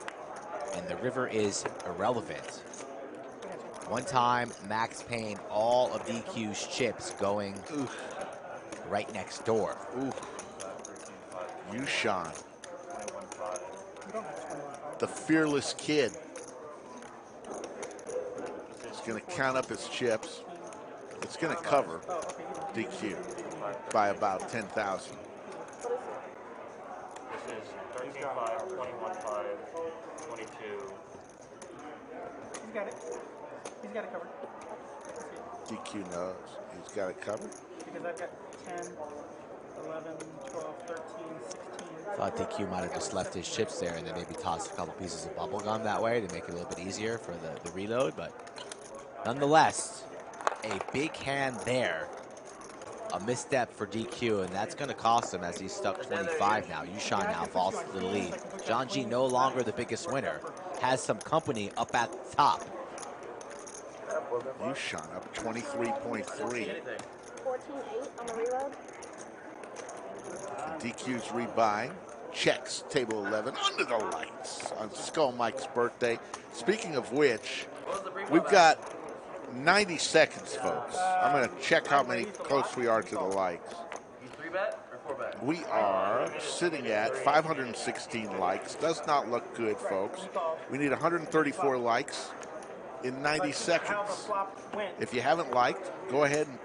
And the river is irrelevant. One time, Max Payne, all of DQ's chips going right next door. Yoo-Chan. The fearless kid. He's going to count up his chips. It's going to cover DQ by about 10,000. This is 13-5, 21-5, 22. He's got it. He's got it covered. DQ knows he's got it covered. Because I've got 10, 11, 12, 13, 16. Thought DQ might have just left his chips there and then maybe tossed a couple pieces of bubble gum that way to make it a little bit easier for the reload, but nonetheless, a big hand there. A misstep for DQ, and that's going to cost him as he's stuck 25 now. Yoo-Chan now falls to the lead. John G no longer the biggest winner. Has some company up at the top. Yoo-Chan up 23.3. 14-8 on the reload. DQ's rebuying. Checks table 11 under the lights on Skull Mike's birthday. Speaking of which, we've got 90 seconds, folks. I'm going to check how many close we are to the likes. You 3-bet or 4-bet? We are sitting at 516 likes. Does not look good, folks. We need 134 likes in 90 seconds. If you haven't liked, go ahead and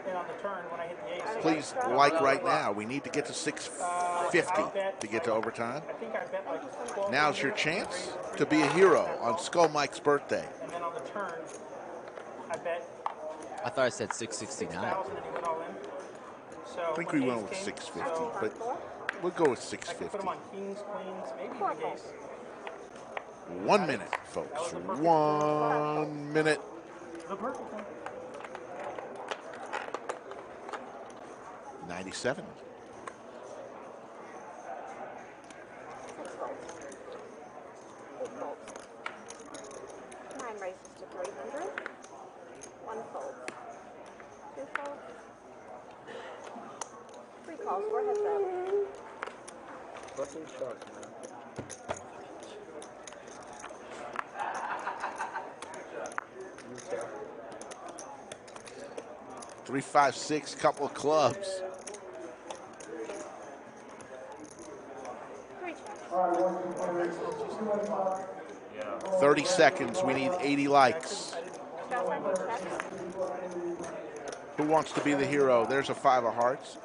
please like right now. We need to get to 650 to get to overtime. Now's your chance to be a hero on Skull Mike's birthday. And then on the turn, I bet. I thought I said 669. I think we went with 650, but we'll go with 650. Put them on kings, queens, maybe ace. 1 minute, folks. 1 minute. The perfect one. 97. Mine raises to 300. 1 fold. 2 folds. 3 calls, 4 heads up. Fucking shark, man. 3, 5, 6, couple of clubs. 30 seconds. We need 80 likes. Who wants to be the hero? There's a 5 of hearts.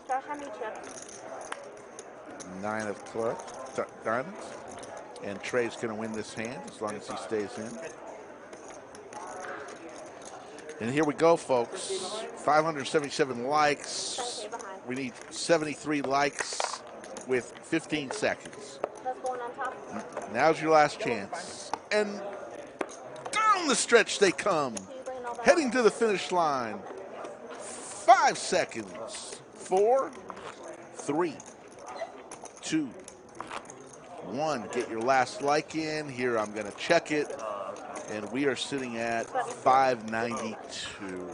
Josh, how many chips? 9 of clubs, diamonds. And Trey's going to win this hand as long as he stays in. And here we go, folks. 577 likes. We need 73 likes with 15 seconds. Now's your last chance. And down the stretch they come. Heading to the finish line. 5 seconds. 4, 3, 2, 1. Get your last like in. Here, I'm going to check it. And we are sitting at 592.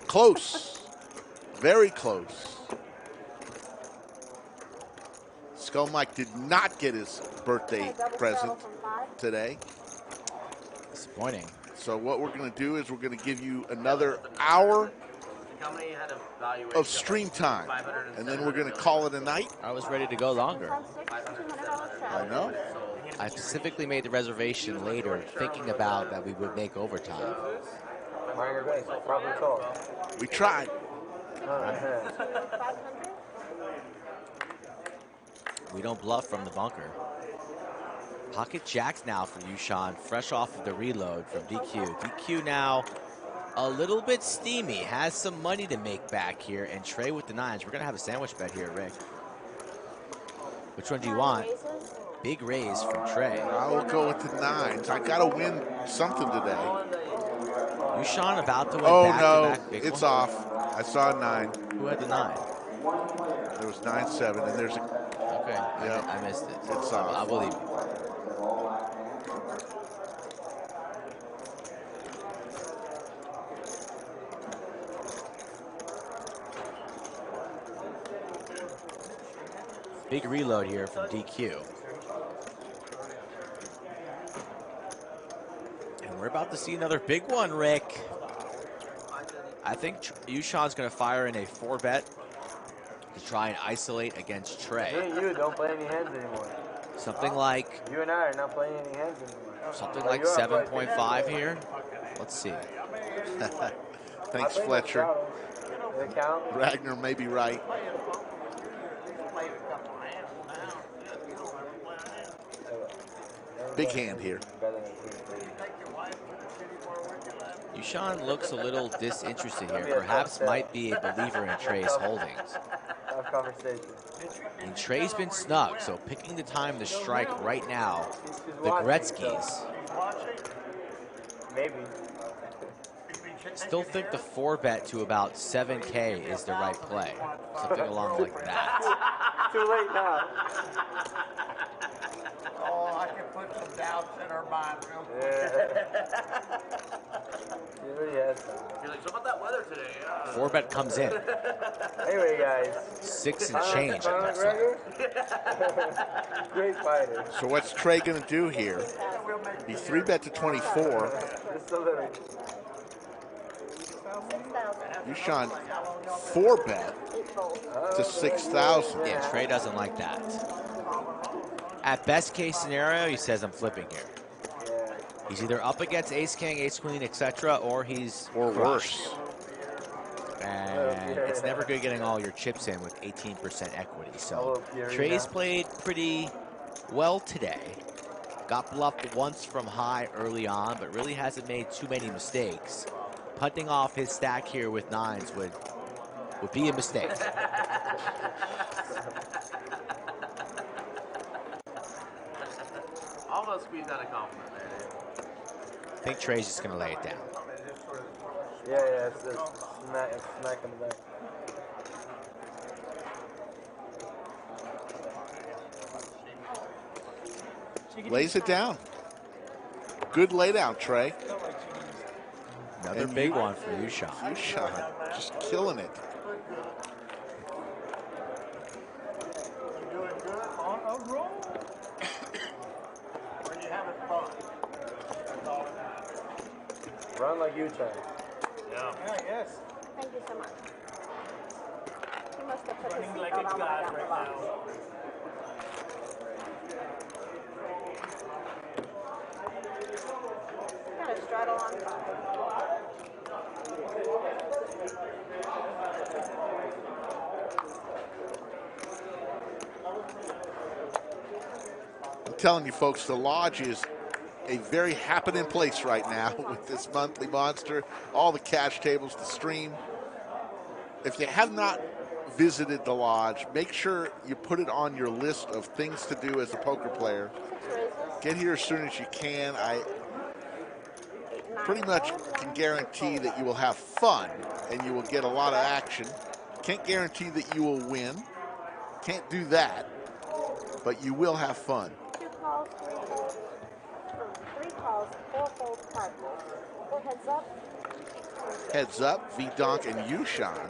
Close. Very close. Skull Mike did not get his birthday present today. Disappointing. So what we're going to do is we're going to give you another hour of stream time. And then we're going to call it a night. I was ready to go longer. I know. I specifically made the reservation later, thinking about that we would make overtime. Problem solved. We tried. We don't bluff from the bunker. Pocket jacks now for Yoo-Chan, fresh off of the reload from DQ. DQ now a little bit steamy, has some money to make back here, and Trey with the 9s. We're gonna have a sandwich bet here, Rick. Which one do you want? Big raise from Trey. I will go with the 9s. I gotta win something today. Yoo-Chan about to win back-to-back big it's one? off. I saw a 9. Who had the 9? There was 9-7, and there's a. Okay, Yeah, I missed it. It's off. I believe you. Big reload here from DQ. And we're about to see another big one, Rick. I think Yoo-Chan's going to fire in a 4-bet to try and isolate against Trey. Me and you don't play any hands anymore. Something like... You and I are not playing any hands anymore. Something like 7.5 here. Let's see. Thanks, Fletcher. They count. Ragnar may be right. Big hand here. Yoo-Chan looks a little disinterested here. Perhaps might be a believer in Trey's holdings. And Trey's been snug, so picking the time to strike right now. The Gretzkys. Maybe. Still think the 4-bet to about 7K is the right play. Something along like that. Too late now. Oh, I can put some doubts in our mind real quick. Yeah. You're like, so about that weather today? 4-bet comes in. Anyway, guys. 6 and change, it looks like. Great fighter. So what's Trey going to do here? He 3-bet to 24. Yoo-Chan 4-bet to 6,000. Yeah, Trey doesn't like that. At best case scenario, he says, I'm flipping here. He's either up against ace king, ace queen, etc., or he's worse. And it's never good getting all your chips in with 18% equity. So Trey's played pretty well today. Got bluffed once from high early on, but really hasn't made too many mistakes. Punting off his stack here with 9s would be a mistake. Almost squeezed out a compliment there, dude. I think Trey's just going to lay it down. Yeah, it's a smack in the back. Lays it down. Good laydown, Trey. Another big one for Yoo-Chan. Yoo-Chan just killing it. Doing good on a roll. When you having fun. Run like Yoo-Chan. Yeah, yes. Thank you so much. He must have put Running his like a seatbelt on god the right box. now. Got a straddle on 5. I'm telling you, folks, the Lodge is a very happening place right now with this monthly monster, all the cash tables, the stream. If you have not visited the Lodge, make sure you put it on your list of things to do as a poker player. Get here as soon as you can. I pretty much can guarantee that you will have fun and you will get a lot of action. Can't guarantee that you will win. Can't do that, but you will have fun. 2 calls, 3 folds. 3 calls, 4 folds, 5 folds. Go heads up. Heads up, V-Donk and Yoo-Chan.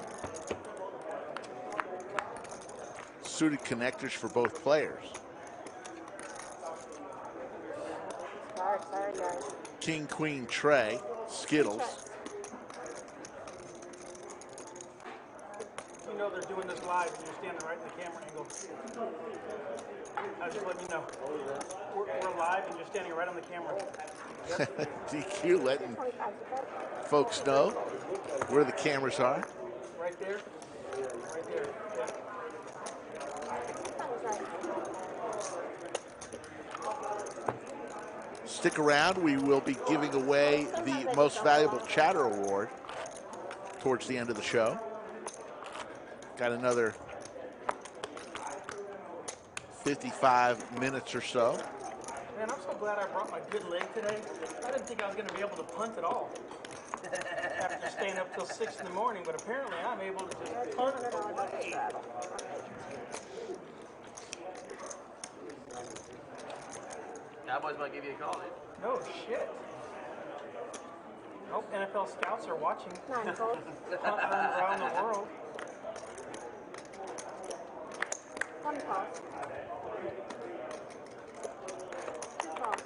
Suited connectors for both players. Sorry, guys. King, Queen, Trey, Skittles. You know, know they're doing this live and you're standing right in the camera angle. I just letting you know. We're live and you're standing right on the camera. Yep. DQ letting folks know where the cameras are. Right there. Right there. Yep. Stick around. We will be giving away the Most Valuable Chatter Award towards the end of the show. Got another 55 minutes or so. Man, I'm so glad I brought my good leg today. I didn't think I was going to be able to punt at all after staying up till 6 in the morning, but apparently I'm able to just punt away. Cowboys might give you a call, dude. No shit. Nope, NFL scouts are watching. Punt around the world. One toss. Two toss.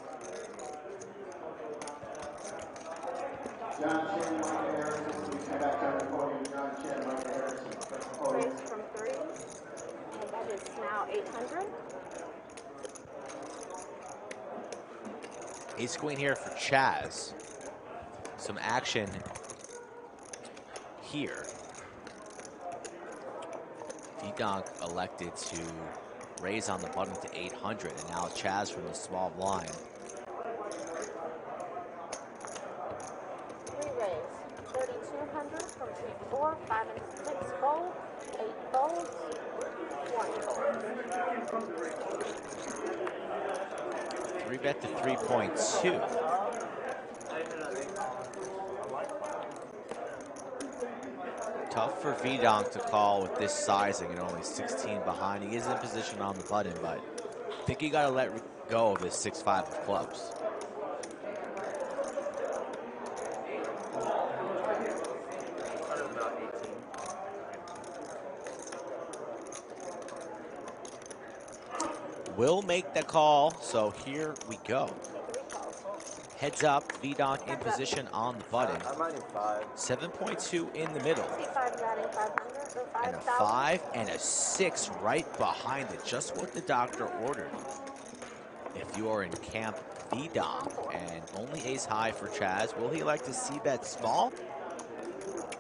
John Chen, Mike Harrison, please come back down to the podium. John Chen, Mike Harrison. Raise from 3. And that is now 800. Ace queen here for Chaz. Some action here. V-Donk elected to raise on the button to 800, and now Chaz from the small blind. 3 raise. 3,200 from team 4, 5 and 6 fold, 8 folds, 1 fold. 3-bet to 3.2. Tough for V-Donk to call with this sizing and only 16 behind. He is in position on the button, but I think you got to let go of this 6-5 of clubs. Will make the call, so here we go. Heads up, V-Donk in position on the button. 7.2 in the middle. And a 5 and a 6 right behind it. Just what the doctor ordered. If you are in camp V-Donk and only ace high for Chaz, will he elect to c-bet small?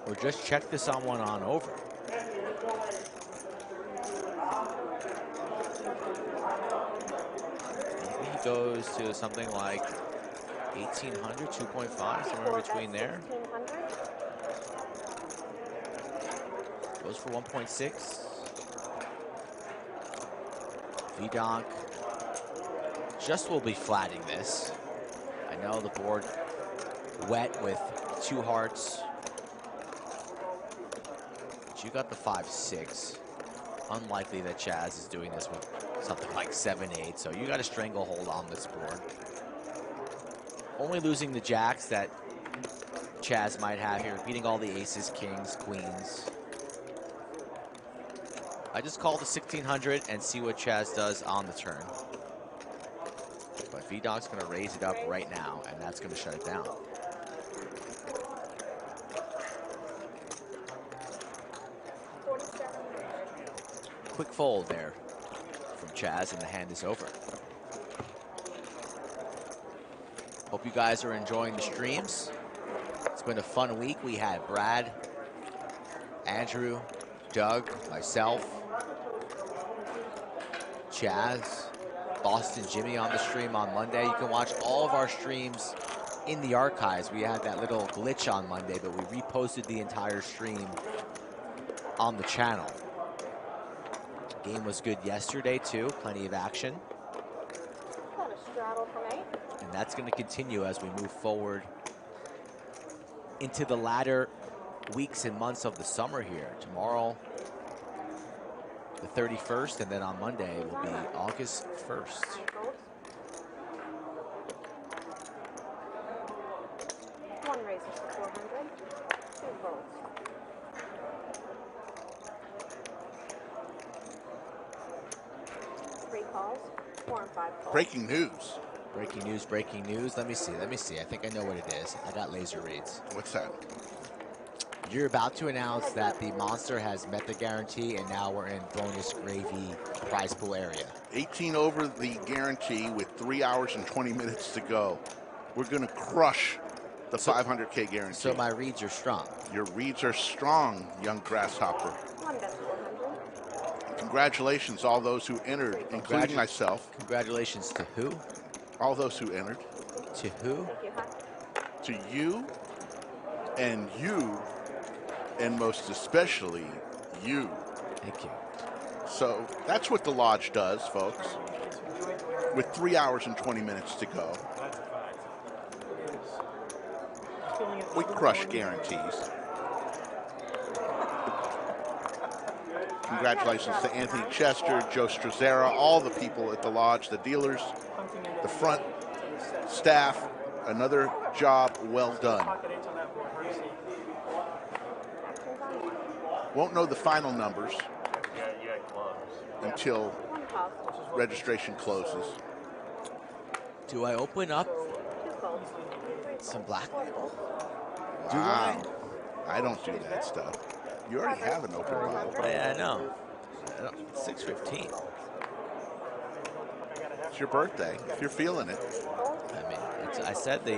Or just check this on one on over? Maybe he goes to something like 1,800, 2.5, somewhere between there. Goes for 1.6. V-Donk just will be flatting this. I know the board wet with 2 hearts. But you got the 5-6. Unlikely that Chaz is doing this with something like 7-8, so you got a stranglehold on this board. Only losing the jacks that Chaz might have here, beating all the aces, kings, queens. I just call the 1,600 and see what Chaz does on the turn. But V-Donk's going to raise it up right now, and that's going to shut it down. Quick fold there from Chaz, and the hand is over. Hope you guys are enjoying the streams. It's been a fun week. We had Brad, Andrew, Doug, myself, Chaz, Boston Jimmy on the stream on Monday. You can watch all of our streams in the archives. We had that little glitch on Monday, but we reposted the entire stream on the channel. Game was good yesterday too, plenty of action. Got a straddle from 8. And that's going to continue as we move forward into the latter weeks and months of the summer here. Tomorrow, the 31st, and then on Monday will be August 1st. One raises to 400, 2 folds. Three calls, 4 and 5 folds. Breaking news. Breaking news, breaking news. Let me see. I think I know what it is. I got laser reads. What's that? You're about to announce that the monster has met the guarantee, and now we're in bonus gravy prize pool area. 18 over the guarantee with 3 hours and 20 minutes to go. We're going to crush the 500K guarantee. So my reads are strong. Your reads are strong, young grasshopper. Congratulations, all those who entered, including myself. Congratulations to who? All those who entered. To who? To you, and most especially you. Thank you. So that's what the Lodge does, folks. With 3 hours and 20 minutes to go. We crush guarantees. Congratulations to Anthony Chester, Joe Strazzera, all the people at the Lodge, the dealers, the front staff. Another job well done. Won't know the final numbers until registration closes. Do I open up some black label? Wow. I don't do that stuff. You already have an open bottle. Yeah, I know. 6:15. It's your birthday. If you're feeling it. I mean, I said the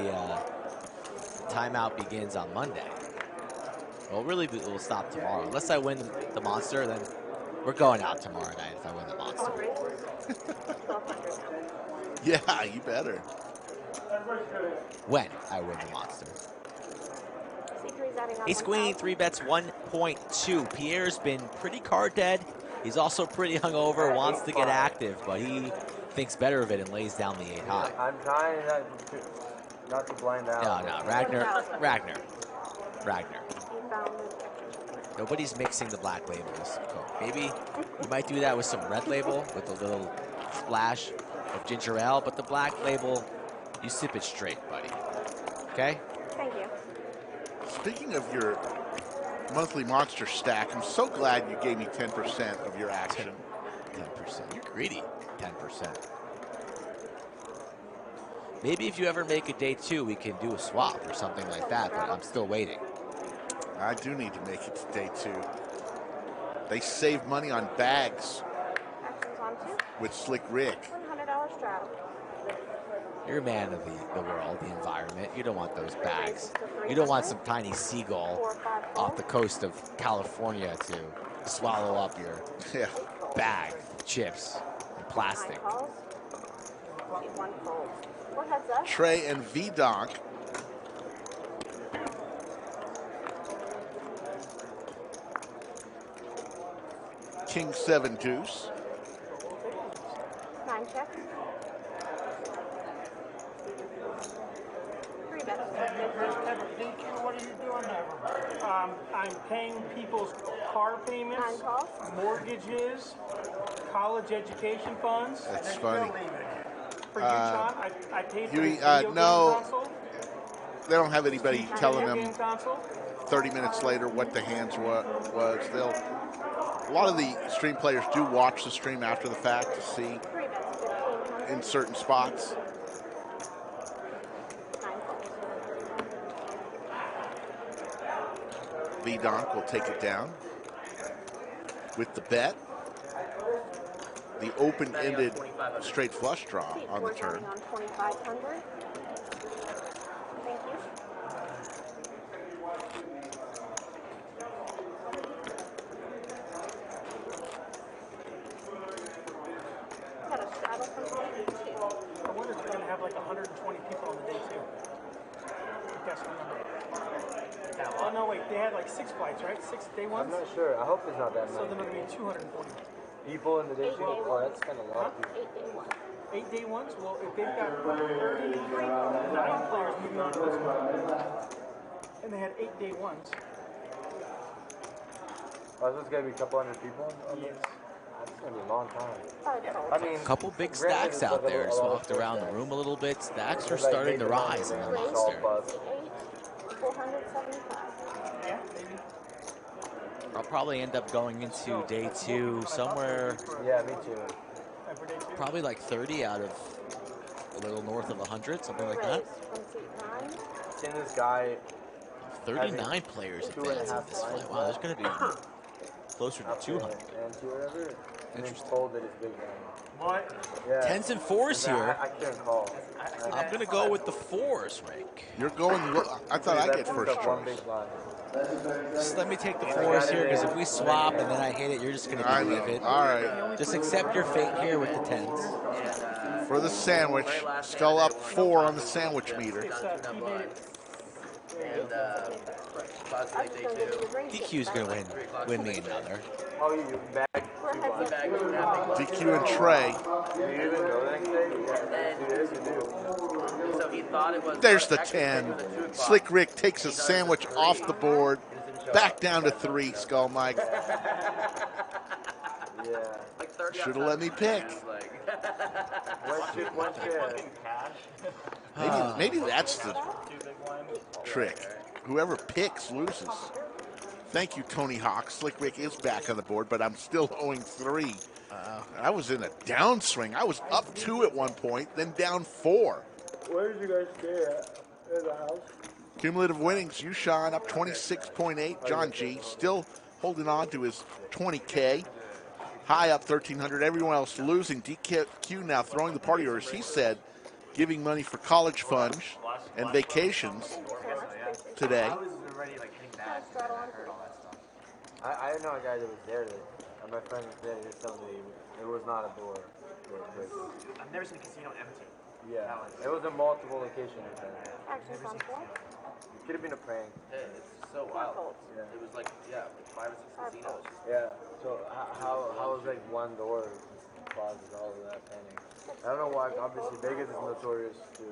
timeout begins on Monday. Well, really, it will stop tomorrow. Unless I win the monster, then we're going out tomorrow night if I win the monster. Yeah, you better. When I win the monster. Ace Queen, 3 bets, 1.2. Pierre's been pretty card dead. He's also pretty hungover, wants to get active, but he thinks better of it and lays down the 8 high. I'm trying not to blind out. No, Ragnar. Nobody's mixing the black labels. Maybe you might do that with some red label with a little splash of ginger ale, but the black label, you sip it straight, buddy. Okay? Thank you. Speaking of your monthly monster stack, I'm so glad you gave me 10% of your action. 10%. You're greedy. 10%. Maybe if you ever make a day 2, we can do a swap or something like that, but I'm still waiting. I do need to make it to day 2. They save money on bags with Slick Rick. $100 strap. You're a man of the world, the environment. You don't want those bags. You don't want some tiny seagull off the coast of California to swallow up your bag of chips and plastic. Trey and V-Donk. King 7 deuce. 9 checks. 3 bets. What are you doing there? I'm paying people's car payments, mortgages, college education funds. That's funny. For Yoo-Chan, I paid for his no, video game console. They don't have anybody telling Video them game console. 30 minutes later what the hands was. A lot of the stream players do watch the stream after the fact to see in certain spots. V-Donk will take it down with the bet. The open-ended straight flush draw on the turn. On 2,500. Thank you. Got a straddle from day 2. I wonder if they're going to have like 120 people on the day 2. Guess what number? Oh, no, wait. They had like 6 flights, right? 6 day ones? I'm not sure. I hope it's not that So many. then it'll be 240. People in the day 2? Oh, that's kind of a lot of people. 8 day ones. 8 day ones? Well, if they've got 39 players moving on to this one, and they had 8 day ones. Oh, is this going to be a couple hundred people? Yes. That's going to be a long time. I mean, A couple big stacks out there. Just walked around the room a little bit. Stacks are starting to rise in the monster. 475. Yeah, maybe. I'll probably end up going into day 2 somewhere. Yeah, me too. Probably like 30 out of a little north of 100, something like that. Seeing this guy 39 players advance in this fight. Wow, there's going to be closer to 200. And then told that it's Big Daddy. What? Yeah. 10s and 4s here. I can't call. I'm going to go with the 4s, Rick. You're going. I thought I get first choice. Just let me take the 4s here, because if we swap and then I hit it, you're just going to be livid. All right. Just accept your fate here with the 10s. For the sandwich, Skull up 4 on the sandwich meter. And possibly day 2. DQ's going to win me another. Oh, you back? DQ and Trey. So he thought it was. There's the 10. Slick Rick takes a sandwich off the board. Back down to 3, Skull Mike. Should have let me pick. Maybe that's the trick. Whoever picks loses. Thank you, Tony Hawk. Slick Rick is back on the board, but I'm still owing 3. I was in a downswing. I was up 2 at one point, then down 4. Where did you guys stay at? In the house? Cumulative winnings, Yoo-Chan up 26.8. John G still holding on to his 20K. High up 1,300. Everyone else losing. DQ now throwing the party orders. He said giving money for college funds and vacations today. I didn't know a guy that was there. My friend was there. He told me it was not a door. I've never seen a casino empty. Yeah, it was a multiple location. It could have been a prank. Hey, it's so wild. Yeah. It was like, like 5 or 6 casinos. Yeah. So how was like one door causes all of that panic? I don't know why. Obviously, Vegas is notorious to.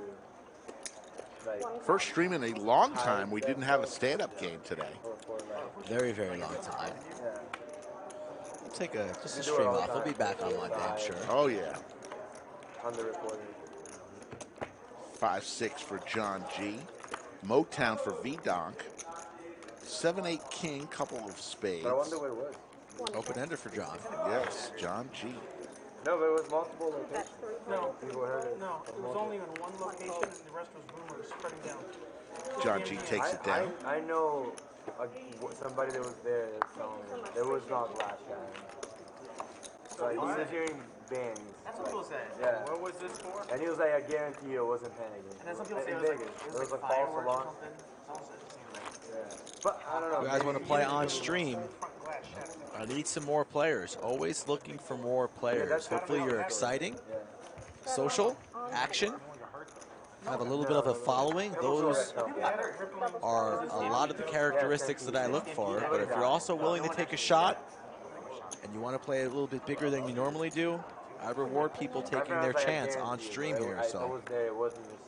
First stream in a long time. We didn't have a stand-up game today. Very, very long time. We'll take just a stream off. We'll be back on Monday, I'm sure. Oh, yeah. Underreported. 5-6 for John G. Motown for V-Donk. 7-8 King, couple of spades. But I wonder what it was. Open-ender for John. Yes, John G. No, but it was multiple locations. No, People heard it. no, it was only in one location, and the rest was rumors spreading down. John G takes it down. I know somebody that was there that's telling me there was not glass shining. So he was hearing bangs. That's what people say. Yeah. What was this for? And he was like, I guarantee you it wasn't panicking. And then some people say In it Vegas. was like a false fireworks or alarm. something. But I don't know. You guys want to play on stream? I need some more players. Always looking for more players. Hopefully you're exciting, social, action, have a little bit of a following. Those are a lot of the characteristics that I look for. But if you're also willing to take a shot and you want to play a little bit bigger than you normally do, I reward people taking their chance on stream here. So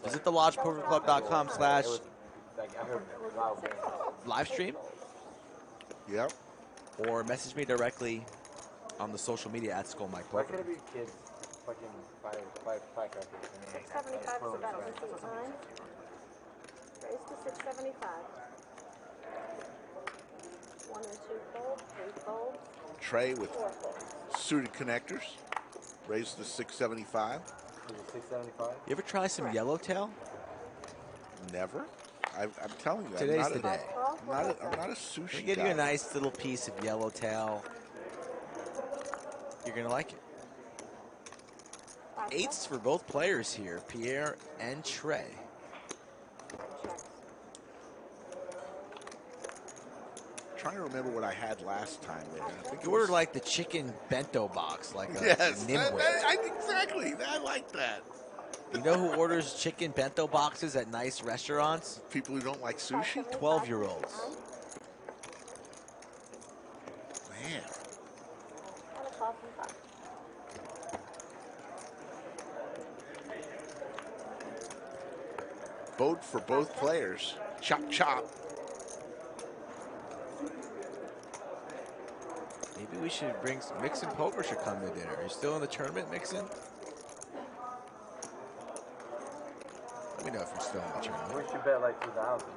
visit thelodgepokerclub.com/ live stream. Yep. Or message me directly on the social media at Skull Mike Why Poker. could it be kids fucking firecrackers? 675 is about 6 times. Raise to 675. 1 and 2 fold, 3 fold. Trey with 4 fold. suited connectors. Raised to 675. 675? You ever try some yellowtail? Never. I'm telling you. Today's the day. I'm not a sushi We give guy. you a nice little piece of yellowtail. You're going to like it. 8s for both players here, Pier and Trey. Trying to remember what I had last time there. I think You ordered like the chicken bento box, like a yes, nimble. exactly. I like that. You know who orders chicken bento boxes at nice restaurants? People who don't like sushi? 12-year-olds. Man. Vote for both players. Chop, chop. Maybe we should bring some Mixin Poker should come to dinner. Are you still in the tournament, Mixin? Let me know if you're still in the tournament. We should bet like 2,000.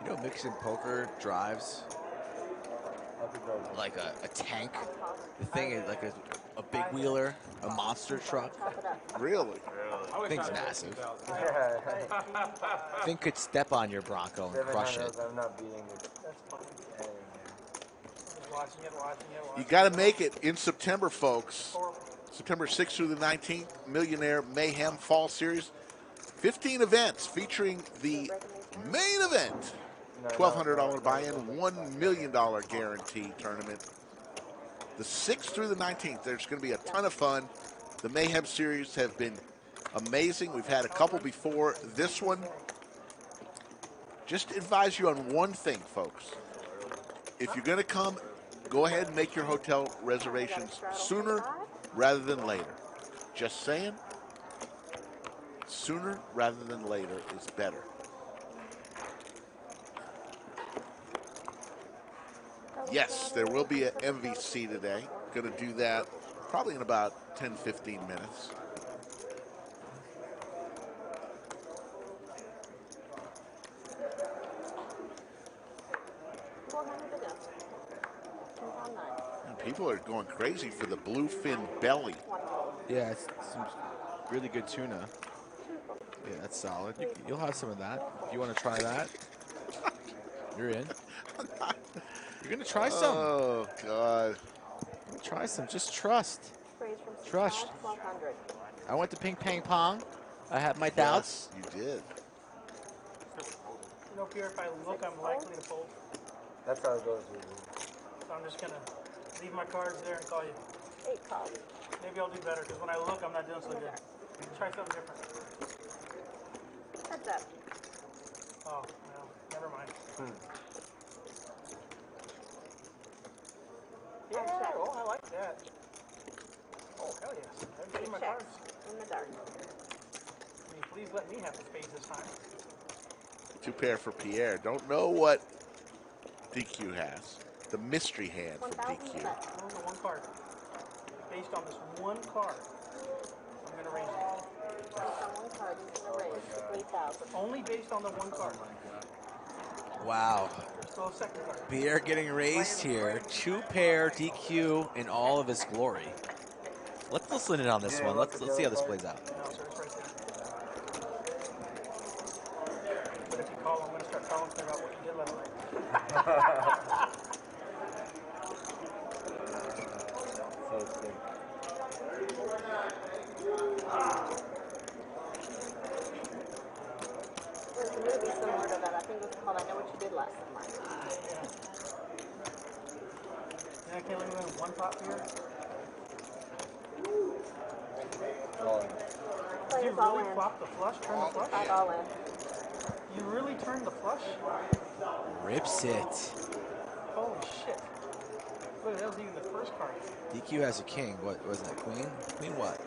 You know Mixin Poker drives like a tank. The thing is like a big wheeler, a monster truck. Really? Thing's massive. Thing could step on your Bronco and crush it. I'm not beating it. Watching it. You got to make it in September, folks. September 6th through the 19th, Millionaire Mayhem Fall Series. 15 events featuring the main event. $1,200 buy-in, $1 million guarantee tournament. The 6th through the 19th, there's going to be a ton of fun. The Mayhem series have been amazing. We've had a couple before. This one, just advise you on one thing, folks. If you're going to come, go ahead and make your hotel reservations sooner rather than later. Just saying, sooner rather than later is better. Yes, there will be an MVC today. Going to do that probably in about 10-15 minutes. And people are going crazy for the bluefin belly. Yeah, it's some really good tuna. Yeah, that's solid. You'll have some of that. If you want to try that, you're in. You're going to try some. Oh, God. Try some. Just trust. Trust. I went to Ping Pang Pong. I had my doubts. Yes, you did. You know, Pier, if I look, I'm likely to fold. That's how it goes. So I'm just going to leave my cards there and call you. 8 calls. Maybe I'll do better, because when I look, I'm not doing so good. Try something different. Heads up. Oh, no. Never mind. Yeah, oh, I like that. Oh, hell yes. I see my cards. In the dark. I mean, please let me have the spades this time. 2 pair for Pierre. Don't know what DQ has. The mystery hand from DQ. Only one card. Based on this one card, I'm going to raise it. Based on one card, he's going to raise 3,000. Only based on the one card. Wow. Still a second card. Pierre getting raised here. 2 pair DQ in all of his glory. Let's listen in on this one. Let's see how this plays out. No, sir, it's right there. But if you call, I'm going to start calling to figure out what you did last night. There's a movie similar to that. I think it's called I Know What You Did Last Night. Yeah, I can't leave it in one pot here. Did you really flop the flush? Turn the flush? All in. You really turned the flush? Rips it. Holy shit. Look, that was even the first card. DQ has a king. What was that? Queen? Queen what?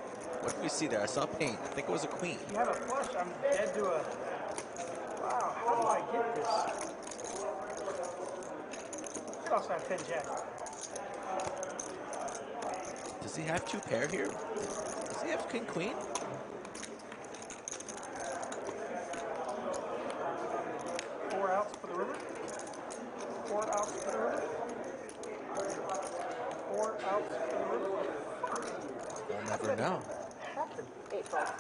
What did we see there? I saw paint. I think it was a queen. You have a flush. I'm dead to a... Wow, how do I get this? You could also have 10 jack. Does he have 2 pair here? Does he have king queen? Four outs for the river. 4 outs for the river. 4 outs for the river. We'll never know. Captain. 8 calls.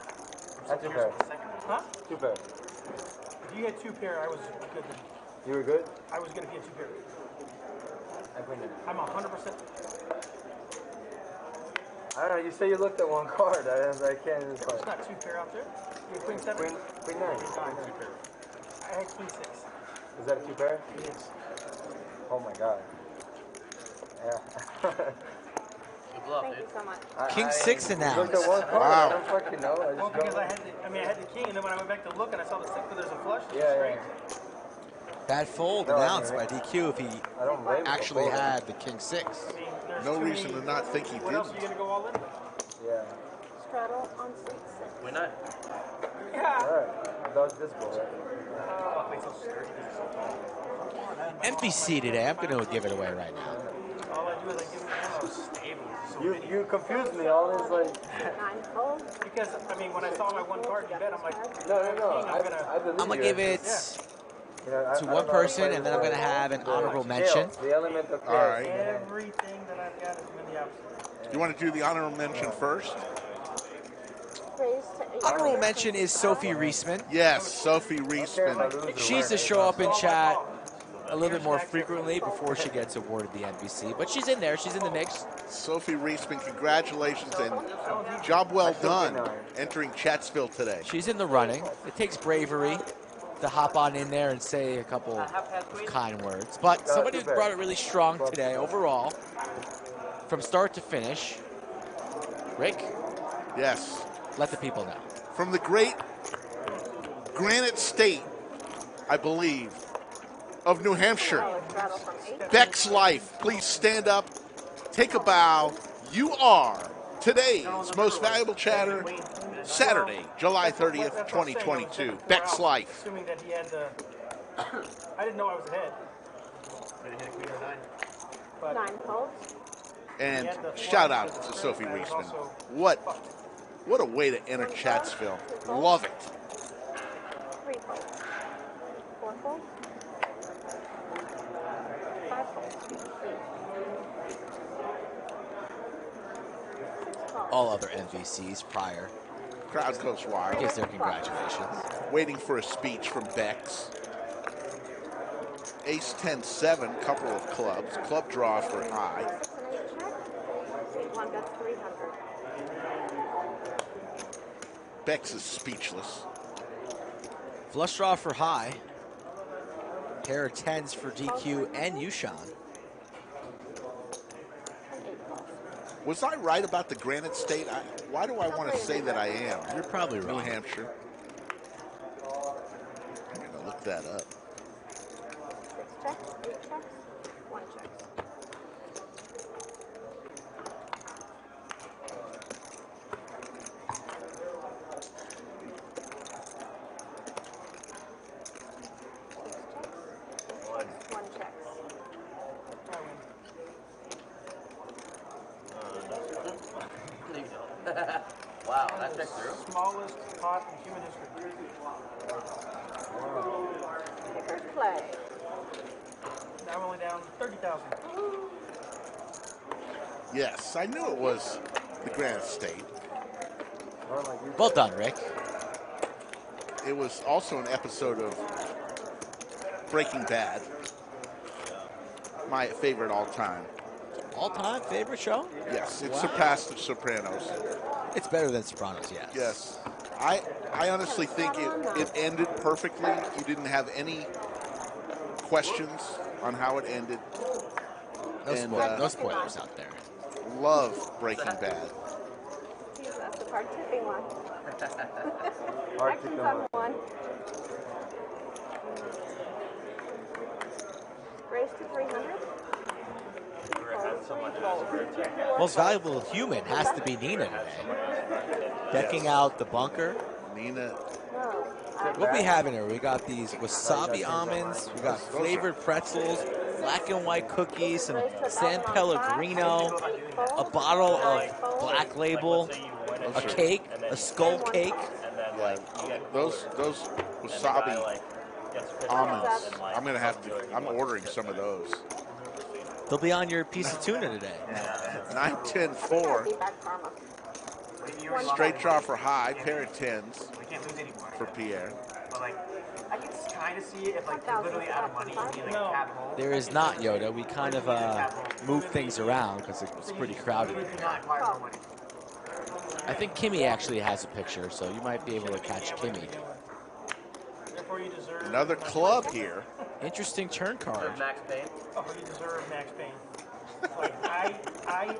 That's 2 pair. Huh? 2 pair. If you had 2 pair, I was good then. You were good? I was going to be a 2 pair. I couldn't. I'm 100%. I don't know. You say you looked at one card. I can't. It's not 2 pair out there. You have queen 7? Queen 9. I had queen 6. Is that a 2 pair? Yes. Oh my god. Yeah. Thank you so much. King 6 announced. Looked at one card. I don't fucking know. I just Well, because I had the king, and then when I went back to look and I saw the 6, but there's a flush. Yeah. Bad fold announced by DQ if he actually fold. had the king 6. I mean, there's No too reason many- to not think he What else are didn't. you going to go all in? Yeah. Straddle on 6. Why not? Yeah. Alright. Dodge this ball, right? MPC today. I'm going to give it away right now. All I do is I give it so stable. So You confused me. All this like. 9 calls. Because, I mean, when I saw my one card, you bet, I'm like, No. king, I'm going to... I'm going to give it to one person, and then I'm going to have an honorable mention. All right. Everything that I've got is in the opposite. You want to do the honorable mention first? Honorable mention is Sophie Reisman. Yes, Sophie Reisman. She needs to show up in chat a little bit more frequently before she gets awarded the NBC, but she's in there. She's in the mix. Sophie Reisman, congratulations and job well done entering Chatsville today. She's in the running. It takes bravery to hop on in there and say a couple of kind words, but somebody who brought it really strong today overall, from start to finish. Rick? Yes. Let the people know. From the great Granite State, I believe, of New Hampshire, Beck's Life. Please stand up, take a bow. You are today's most valuable chatter, Saturday, July 30th, 2022. Beck's Life. Assuming that he had the... I didn't know I was ahead. But 9 folds. And shout out to Sophie Reisman. What a way to enter Chatsville. Love it. 3 folds. 4 folds. 5 folds. 6 folds. All other MVCs prior. Crowd goes wild. Gives their congratulations. Waiting for a speech from Bex. Ace 10-7, couple of clubs. Club draw for high. One gets 300. Bex is speechless. Flush draw for high. Pair of 10s for DQ and Yoo-Chan. Was I right about the Granite State? Why do I want to say that I am? You're probably right. New Hampshire. I'm going to look that up. 6 checks, 8 checks, 1 check. Wow, that checked through. Smallest pot in human history. Pickers play. Now I'm only down 30,000. Yes, I knew it was the Granite State. Well done, Rick. It was also an episode of Breaking Bad. My favorite all-time. All-time favorite show? Yes, it Wow. surpassed The Sopranos. It's better than Sopranos, yes. Yes. I honestly think it ended perfectly. You didn't have any questions on how it ended. No spoilers out there. Love Breaking Bad. That's the hard tipping one. Hard Actions tipping on one. 1. Raise to 300. Most valuable human has to be Nina today. Decking out the bunker. Nina. What we have in here? We got these wasabi almonds. We got flavored pretzels, black and white cookies, some San Pellegrino, a bottle of Black Label, a cake, a skull cake. Yeah, those wasabi almonds. I'm ordering some of those. They'll be on your piece of tuna today. 9-10-4. Straight draw for high, pair of 10s We can't lose anymore. for Pier. But like, I can kind of see it if like you're literally out of money and you like cap hold. There is not, Yoda. We kind of move things around because it's pretty crowded in Do here. not acquire more money. I think Kimmy actually has a picture, so you might be able to catch Kimmy. Another club here. Interesting turn card. Max Payne. Oh, you deserve Max Payne. Like, I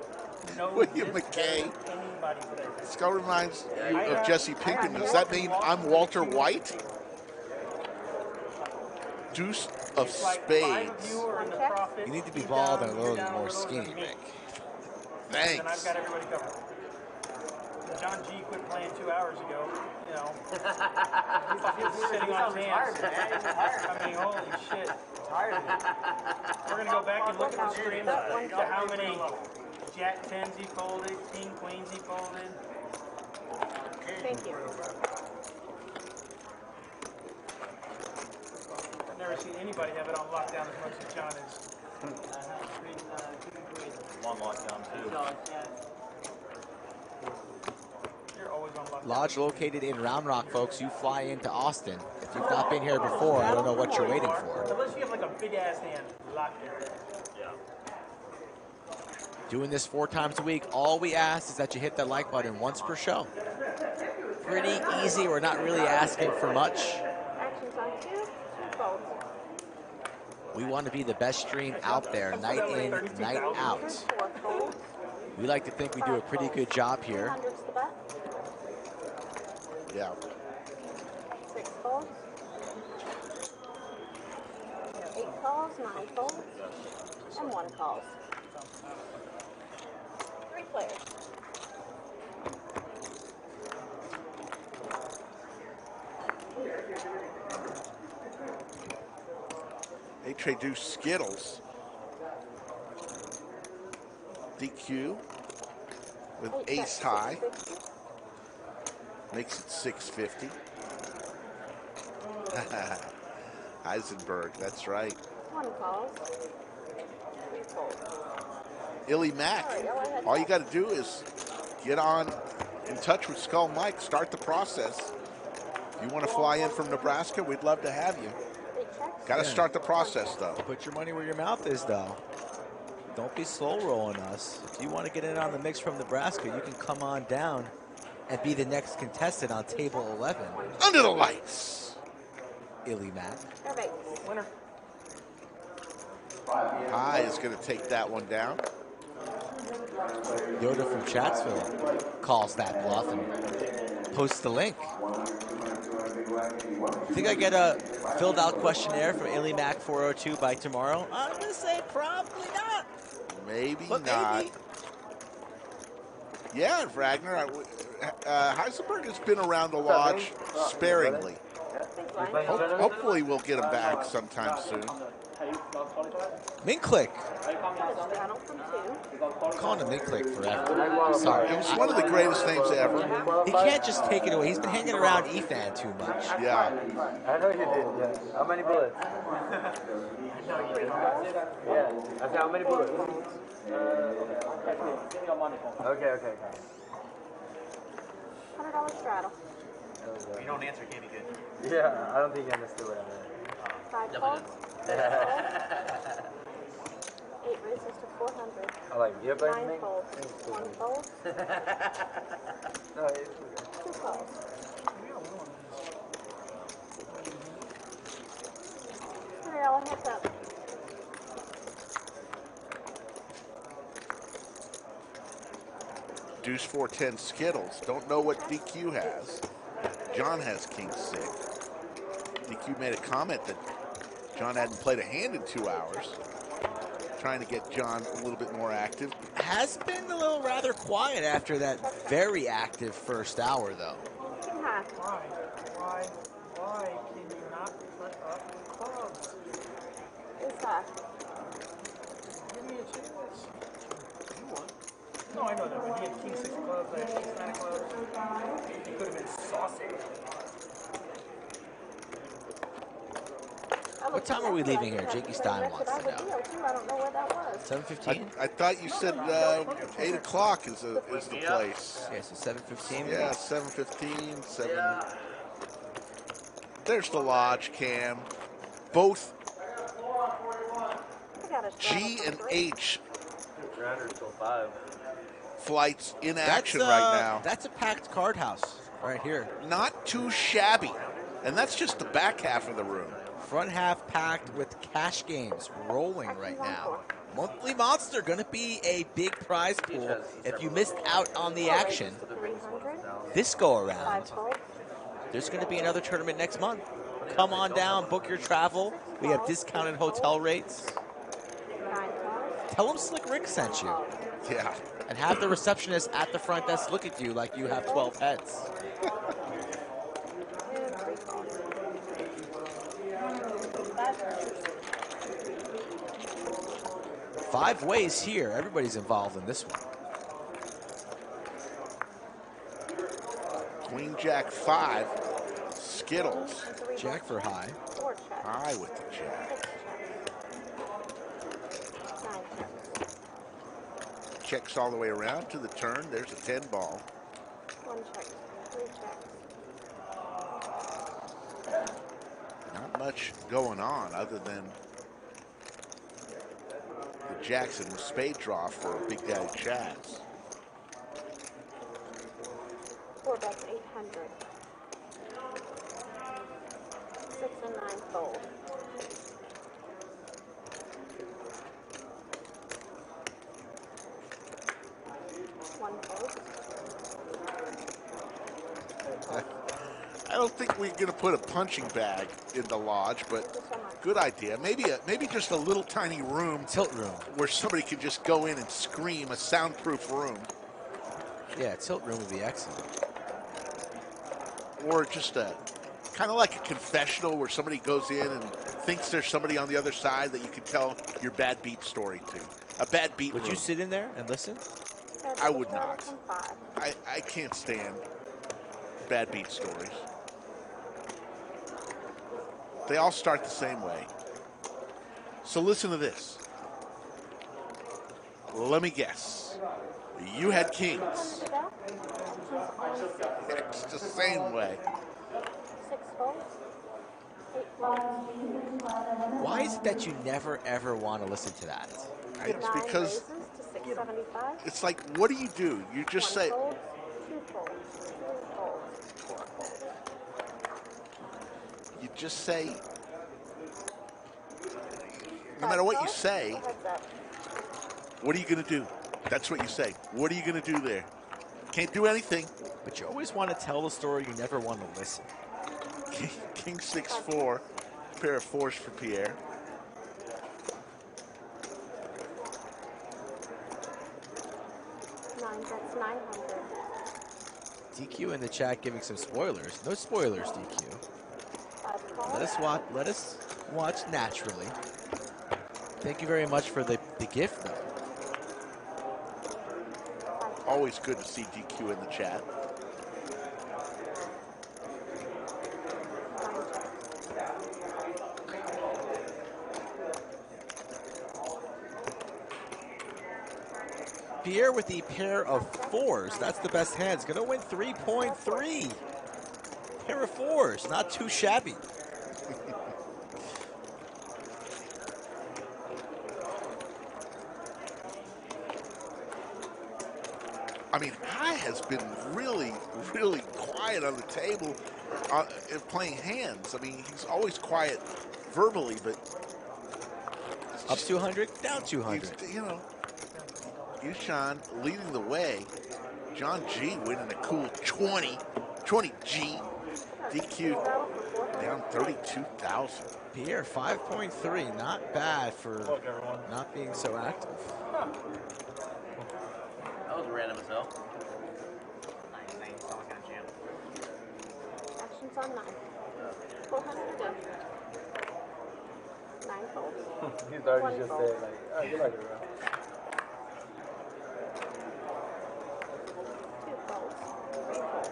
know William this McKay. better than anybody today. Skull reminds you of Jesse Pinkman. Does that mean I'm Walter White? Deuce of spades. You need to be bald and a little bit more skinny, Rick. And I've Thanks. got everybody covered. John G quit playing 2 hours ago. You know, he's sitting on his hands. I mean, holy shit. Tired of it. We're gonna go back and look at the streams to how many Jack 10s he folded, King Queens he folded. Thank you. never seen anybody have it on lockdown as much as John is. I'm on lockdown too. You're always on lockdown. Lodge located in Round Rock, folks. You fly into Austin. If you've not been here before, I don't know what you're waiting for. Unless you have like a big ass hand locked there. Yeah. Doing this 4 times a week, all we ask is that you hit that like button once per show. Pretty easy. We're not really asking for much. Actions on 2, 2 folds. We want to be the best stream out there, night in, night out. 4 folds. We like to think we do a pretty good job here. 200's the bet. Yeah. 6 folds. 8 calls, 9 folds, and 1 calls. 3 players. They introduce Skittles. DQ with ace high. Makes it 650. Heisenberg, that's right. 1 calls. 3 folds. Illy Mac. All you got to do is get on in touch with Skull Mike, start the process. If you want to fly in from Nebraska, we'd love to have you. Got to start the process, though. Put your money where your mouth is, though. Don't be slow rolling us. If you want to get in on the mix from Nebraska, you can come on down and be the next contestant on table 11. Under the lights. Illy Mac. Winner. High is going to take that one down. Yoda from Chatsville calls that bluff and posts the link. Think I get a filled out questionnaire from Illy Mac 402 by tomorrow? I'm going to say probably not. Maybe but not. Maybe. Yeah, Wagner. Heisenberg has been around the lodge sparingly. Hopefully we'll get him back sometime soon. Min click. I'm calling him Min click forever. Sorry. It was one of the greatest names ever. He can't just take it away. He's been hanging around Ethan too much. Yeah. I know you did, yeah. How many bullets? Yeah. I said, how many bullets? Okay. $100 straddle. You don't answer, can't be good. Yeah, I don't think you understood what I meant. 5 folds. 8 raises to 400. I like, you have 9 anything? folds. 1 fold. 2 calls. $100 heads up. Deuce 410 Skittles. Don't know what DQ has. John has king 6. DQ made a comment that John hadn't played a hand in 2 hours. Trying to get John a little bit more active. Has been a little rather quiet after that very active first hour, though. Why can you not put up clubs? It's that. Give me a chance. You won. No, I know that, but he had king 6 clubs, I had king 9 clubs. He could have been saucy. What time are we leaving here? Jakey Stein wants to know. I don't know where that was. 7:15? I thought you said 8 o'clock is the place. Yeah, so 7:15? Yeah, 7:15, 7. There's the lodge cam. Both G and H flights in action right now. That's a packed card house right here. Not too shabby. And that's just the back half of the room. Front half packed with cash games rolling right now. Monthly Monster going to be a big prize pool. If you missed out on the action this go around, there's going to be another tournament next month. Come on down, book your travel. We have discounted hotel rates. Tell them Slick Rick sent you. Yeah. And have the receptionist at the front desk look at you like you have 12 heads. Five ways here. Everybody's involved in this one. Queen Jack 5. Skittles. Jack for high. High with the jack. Checks all the way around to the turn. There's a 10 ball. 1 check, 3 checks. Not much going on other than the Jackson spade draw for Big Daddy Chaz. 4 bets, 800. 6 and 9 fold. One fold. I don't think we're going to put a punching bag in the lodge, but good idea. Maybe just a little tiny room, tilt room, where somebody can just go in and scream. A soundproof room. Yeah, tilt room would be excellent. Or just a kind of like a confessional where somebody goes in and thinks there's somebody on the other side that you can tell your bad beat story to. A bad beat Would room. you sit in there and listen? I would not. I can't stand bad beat stories. They all start the same way. So listen to this. Let me guess. You had kings. It's the same way. 6 folds. 8 folds. Why is it that you never ever want to listen to that? It's because to 675. it's like, what do? You just say, 1 fold, 2 folds, 3 folds, 4 folds. you just say, no matter what you say, what are you going to do? That's what you say. What are you going to do there? Can't do anything. But you always want to tell the story, you never want to listen. King 6-4, pair of 4s for Pier. That's 900. DQ in the chat giving some spoilers. No spoilers, DQ. Let us watch naturally. Thank you very much for the gift, though. Always good to see DQ in the chat. Pier with the pair of 4s. That's the best hand. It's going to win 3.3. Pair of 4s. Not too shabby. I mean, High has been really, really quiet on the table playing hands. I mean, he's always quiet verbally, but... Up 200, down 200. You know, Yoo-Chan leading the way. John G winning a cool 20 G. DQ down 32,000. Pier 5.3, not bad for not being so active. That was random as hell. Actions on 9. 400 again. 9 folds. He's already just saying, like, oh, you like it, bro. 2 folds. 3 folds.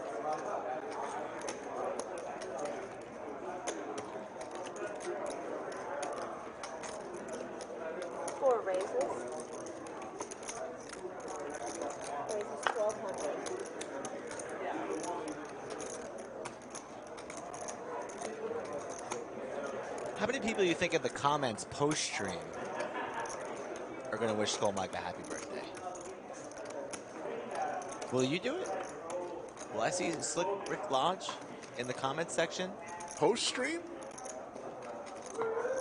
4 raises. Raises 1,200. How many people do you think in the comments post-stream are going to wish Skull Mike a happy birthday? Will you do it? Will I see Slick Rick Lodge in the comments section? Post-stream?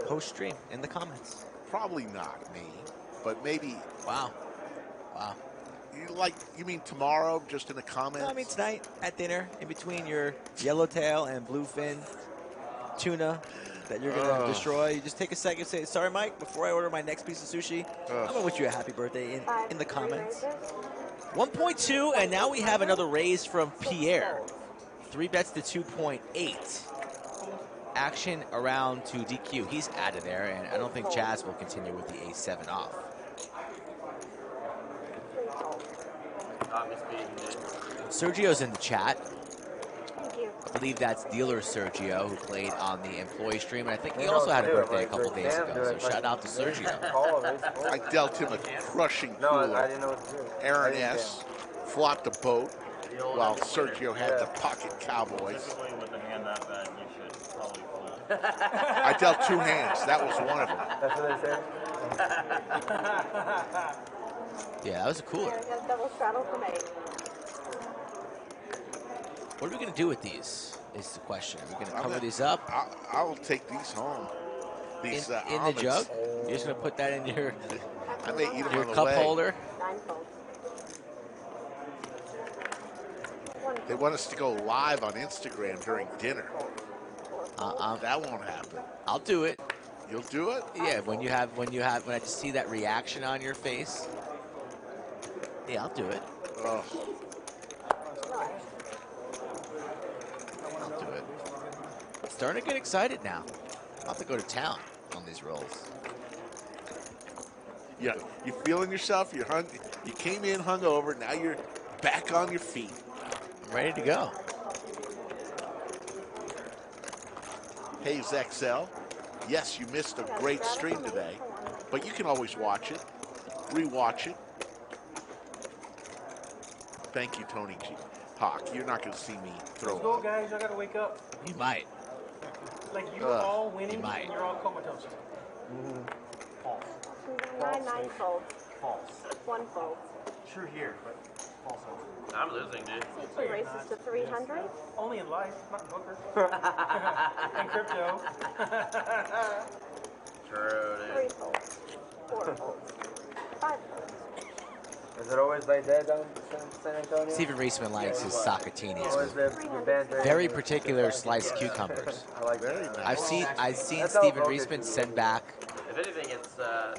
Post-stream, in the comments. Probably not me, but maybe... Wow. Wow. You mean tomorrow, just in the comments? No, I mean tonight at dinner, in between your yellowtail and bluefin tuna that you're going to destroy. You just take a second and say, sorry, Mike, before I order my next piece of sushi, I'm going to wish you a happy birthday in the comments. 1.2, and now we have another raise from Pier. 3 bets to 2.8. Action around to DQ. He's out of there, and I don't think Chaz will continue with the A7 off. Sergio's in the chat. I believe that's dealer Sergio, who played on the employee stream, and I think he also had a birthday a couple days ago. So shout out to Sergio. I dealt him a crushing cooler. Aaron S. flopped a boat while Sergio had the pocket Cowboys. Typically, with a hand that bad, you should probably fold. I dealt 2 hands. That was one of them. That's what they say? Yeah, that was a cooler. Yeah, we got a double straddle from 8. What are we going to do with these, is the question. Are we going to cover these up? I'll take these home. These in the jug? You're just going to put that in your, I may eat them your on the cup way. holder? 9 folds. They want us to go live on Instagram during dinner. That won't happen. I'll do it. You'll do it? Yeah, when I just see that reaction on your face. Yeah, I'll do it. Oh. I'll do it. Starting to get excited now. I'll have to go to town on these rolls. Yeah, you feeling yourself? You came in hungover. Now you're back on your feet. I'm ready to go. Hayes XL. Yes, you missed a great stream today, but you can always watch it, rewatch it. Thank you, Tony G. Hawk. You're not going to see me throw Let's go, up. guys. I got to wake up. You might. Like, you're all winning, you might. and you're all comatose. False. 9 folds. False. 1 fold. True here, but false. I'm losing, dude. C2 races to 300. Only in life, not in poker. And crypto. True, dude. 3 folds. 4 folds. 5 folds. Is it always like that down in San Antonio? Stephen Reisman likes his sacatinis Always with the banter. very particular sliced cucumbers. I like that. I've seen That's Stephen how Reisman send back If anything, it's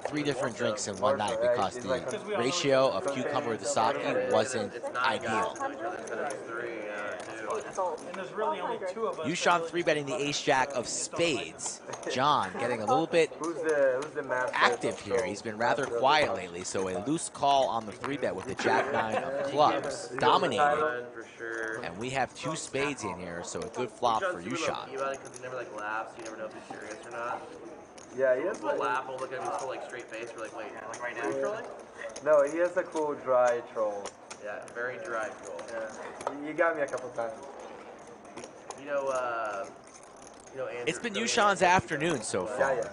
3 different drinks in one night because the ratio of cucumber to sake wasn't ideal. And there's really only 2 of us. Yoo-Chan 3-betting the ace-jack of spades. John getting a little bit Who's the master? active here. He's been rather quiet lately, so a loose call on the 3-bet with the jack-9 of clubs. Dominated. And we have 2 spades in here, so a good flop for Yoo-Chan. Because he never like laughs, you never know if he's serious or not. Yeah, he has He'll laugh, we'll look at him, he's full like straight face, we're like, wait, like right now, trolling? No, he has a cool dry troll. Yeah, very dry troll. Yeah, you got me a couple times. You know, Andrew. It's been Yoo-Chan's afternoon so far. Yeah,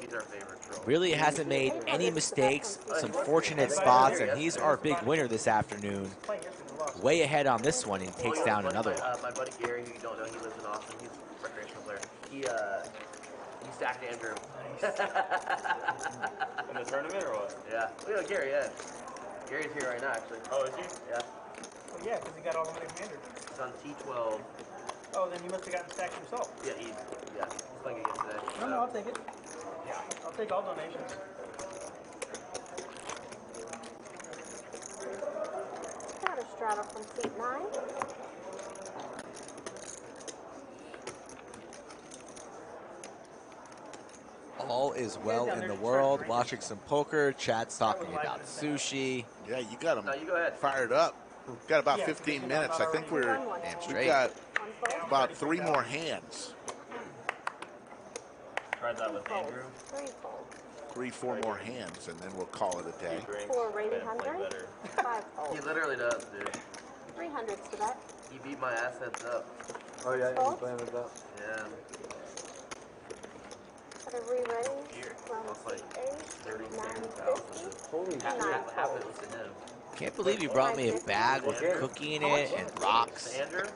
he's our favorite troll. Really hasn't made any mistakes, some fortunate spots, and he's our big winner this afternoon. Way ahead on this one, and takes down another one. My buddy Gary, who you don't know, he lives in Austin, he's a recreational player. He stacked Andrew. In the tournament or what? Yeah. Oh, yeah, Gary, yeah. Gary's here right now, actually. Oh, is he? Yeah. Oh, yeah, because he got all the money from Andrew. He's on T12. Oh, then he must have gotten stacked himself. Yeah, he's playing again today. No, I'll take it. Yeah, I'll take all donations. Got a straddle from seat 9. All is well in the world. Watching some poker. Chat's talking about sushi. Yeah, you got them No, you go ahead. fired up. Got about 15 minutes. I think we've got about 3 more hands. Tried that with Andrew. 3 folds. 3, 4 more hands, and then we'll call it a day. 4 rated 100. 5 folds. He literally does, dude. 300s to that. He beat my assets up. Oh yeah, he's playing with that. Yeah. Got a re-raise from Looks like seat 8. 37,000. Holy Half it was to him. Can't believe you brought me a bag with a cookie in it and rocks Andrew?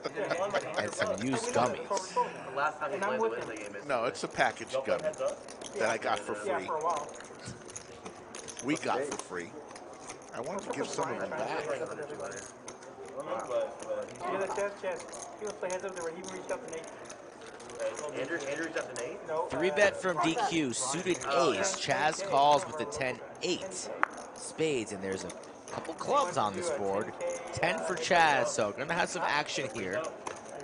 and some used gummies. The last time he played the Wednesday game. No, it's a package gummy that I got for Yeah, free. for a while. We got for free. I wanted to give some of them back. You hear that, Chaz? He was playing heads up there where he reached out to Nate. Andrew's up to Nate? No. 3-bet from DQ, suited ace. Chaz calls with the 10-8. Spades, and there's a couple clubs on this board. 10 for Chaz, so gonna have some action here.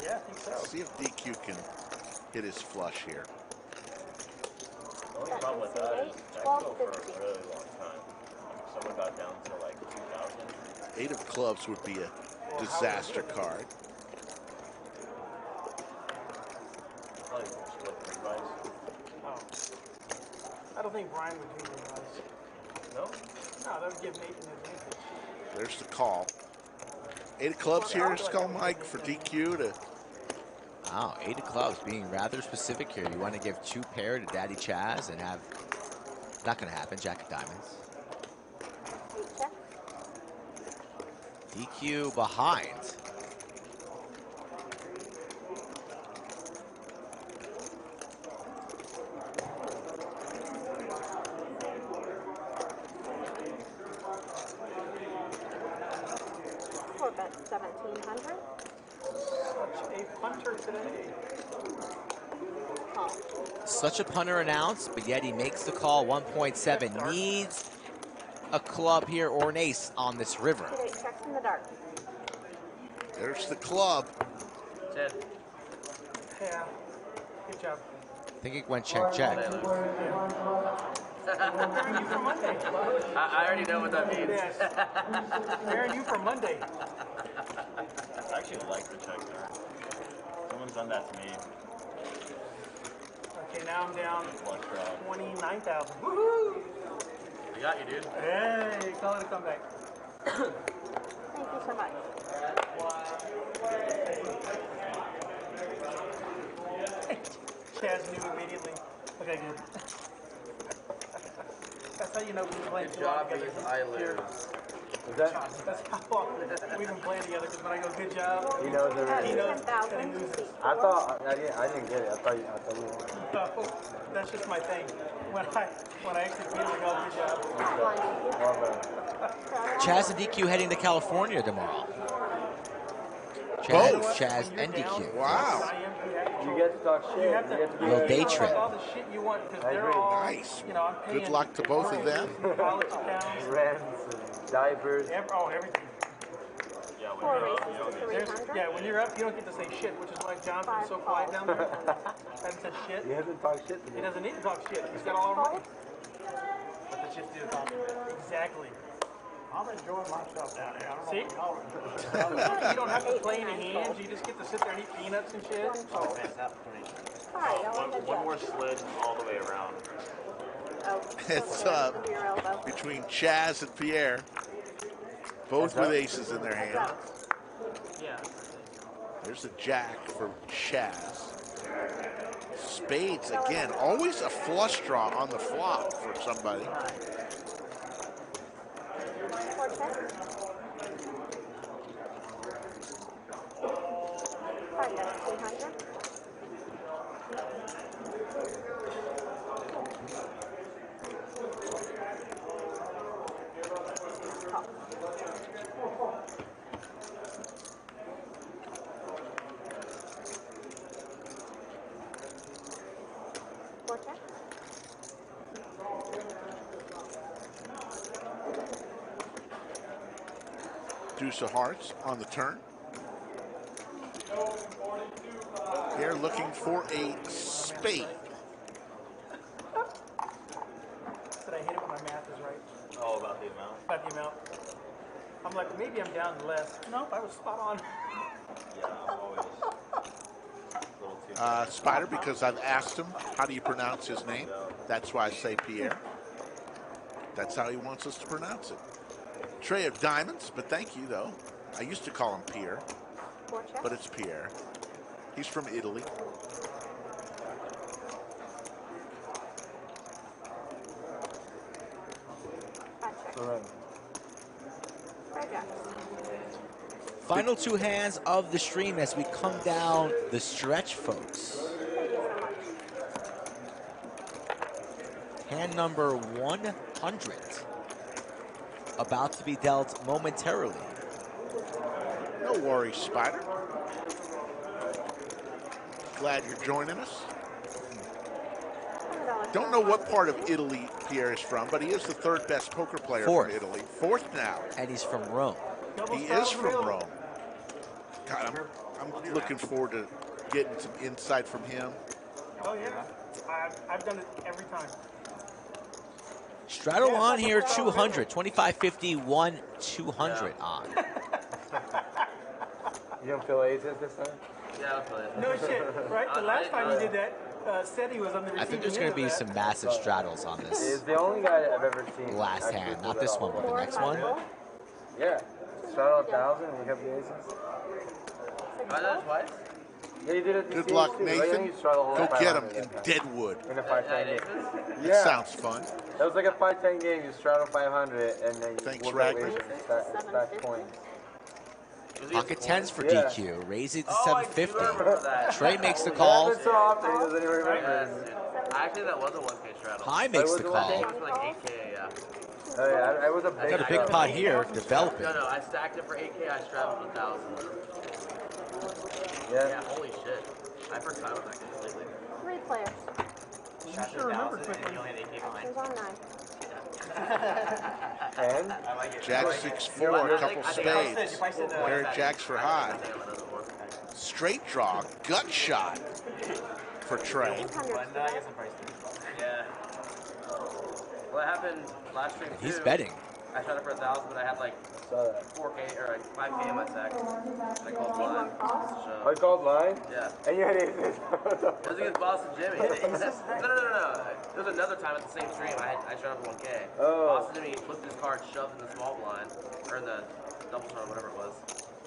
Yeah, I think so. See if DQ can hit his flush here. The only problem with that is that can go for a really long time. Someone got down to like 2,000. 8 of clubs would be a disaster card. advice. Oh. I don't think Brian would do the advice. No? No, that would give Nathan an advantage. There's the call. 8 of clubs here, Skull Mike, for DQ to. Wow, 8 of clubs, being rather specific here. You want to give 2 pair to Daddy Chaz and have, not going to happen, Jack of diamonds. DQ behind. For bet 1,700. Such a punter today. Such a punter announced, but yet he makes the call. 1.7 needs a club here or an ace on this river. Checks in the dark. There's the club. 10. Yeah. Good job. I think it went check, check. I already know what that means. Yes. Aaron, you for Monday. I actually like the check there. Someone's done that to me. Okay, now I'm down Flush draw. 29,000. Woohoo! I got you, dude. Hey, call it a comeback. Thank you so much. Chaz knew immediately. Okay, good. That's how you know we've been playing Good too long job, together. these islanders. Here. That's how long we've been playing together. Because when I go, good job, He knows everything. he knows, and he loses. I didn't get it. I thought you No, that's just my thing. When I actually feel like, oh, good job. Chaz and DQ heading to California tomorrow. Both. Chaz and DQ. Wow. You get to talk shit. You have to Little day trip. all the shit you want because they're all Nice. You know, I'm paying. Good luck to both of them. College accounts. Rents and diapers. Everything. Yeah, when Four you're up, races you don't to need There's, 300. yeah, when you're up, you don't get to say shit, which is why Jonathan's so quiet down there. Hasn't said shit. You haven't talked shit to He me. doesn't need to talk shit. He's got all our money. Let the chips do the talking. Exactly. I'm enjoying myself down here. I don't See? know what You don't have to play any hands. You just get to sit there and eat peanuts and shit. Oh, fantastic. Sorry, I'll let one more slid all the way around. Oh, It's under your elbow. between Chaz and Pierre. Both with aces in their hand. Yeah. There's the jack for Chaz. Spades again. Always a flush draw on the flop for somebody. Four checks. 5 bet 200. Four checks. Deuce of hearts on the turn. They're looking for a spade. Said I hate it when my math is right. Oh, about the amount? About the amount. I'm like, maybe I'm down less. Nope, I was spot on. Yeah, I'm always a little too Spider, because I've asked him, how do you pronounce his name? That's why I say Pierre. That's how he wants us to pronounce it. Tray of diamonds, but thank you, though. I used to call him Pier, Four checks. but it's Pierre. He's from Italy. Four jacks. Final 2 hands of the stream as we come down the stretch, folks. Hand number 100 about to be dealt momentarily. No worries, Spider. Glad you're joining us. Don't know what part of Italy Pierre is from, but he is the 3rd best poker player Fourth. from Italy. 4th now. And he's from Rome. He is from Rome. God, I'm looking forward to getting some insight from him. Oh, yeah. I've done it every time. Straddle on here, 200. 25.50, 200 on. You don't feel aces this time? Yeah, I'll play it. No shit, right? The last time you did that, said he was on the receiving I think there's going to be some massive straddles on He's this the only guy that I've ever seen. last actually hand. pull Not that this off. one, but the next one. Yeah. Straddle 1,000 and you have the aces. Have I done it twice? Yeah, you did it. Good luck, Nathan. Go get him in Deadwood. In a 5-10 game. That sounds fun. That was like a 5-10 game. You straddle 500 and then you Thanks, work Ragnar. away and stack coins. Pocket 10s for Yeah. DQ. Raise it to 750. Trey makes the call. So often, he doesn't even remember. Yes. Actually, that was a 1K straddle. High makes the I call. think it was like 8K, yeah. Oh, yeah, I was a big Got a big pot here developing. No, I stacked it for 8K. I straddled 1,000. Yeah. Holy shit. I first time with that completely. 3 players. You should remember quickly. You only had 8K behind. Options on 9. And? Jack 6-4, a couple spades. Pair of jacks for high. Straight draw, gut shot for Trey. Yeah. Well, it happened last stream too. He's betting. I shot it for 1,000, but I had like 4K or like 5K in my sack. I called blind. I called line? Yeah. And you had aces. It was against Boston Jimmy. no. There was another time at the same stream I shot up 1K. Oh. Boston Jimmy flipped his card, shoved in the small blind, or in the double shot, whatever it was.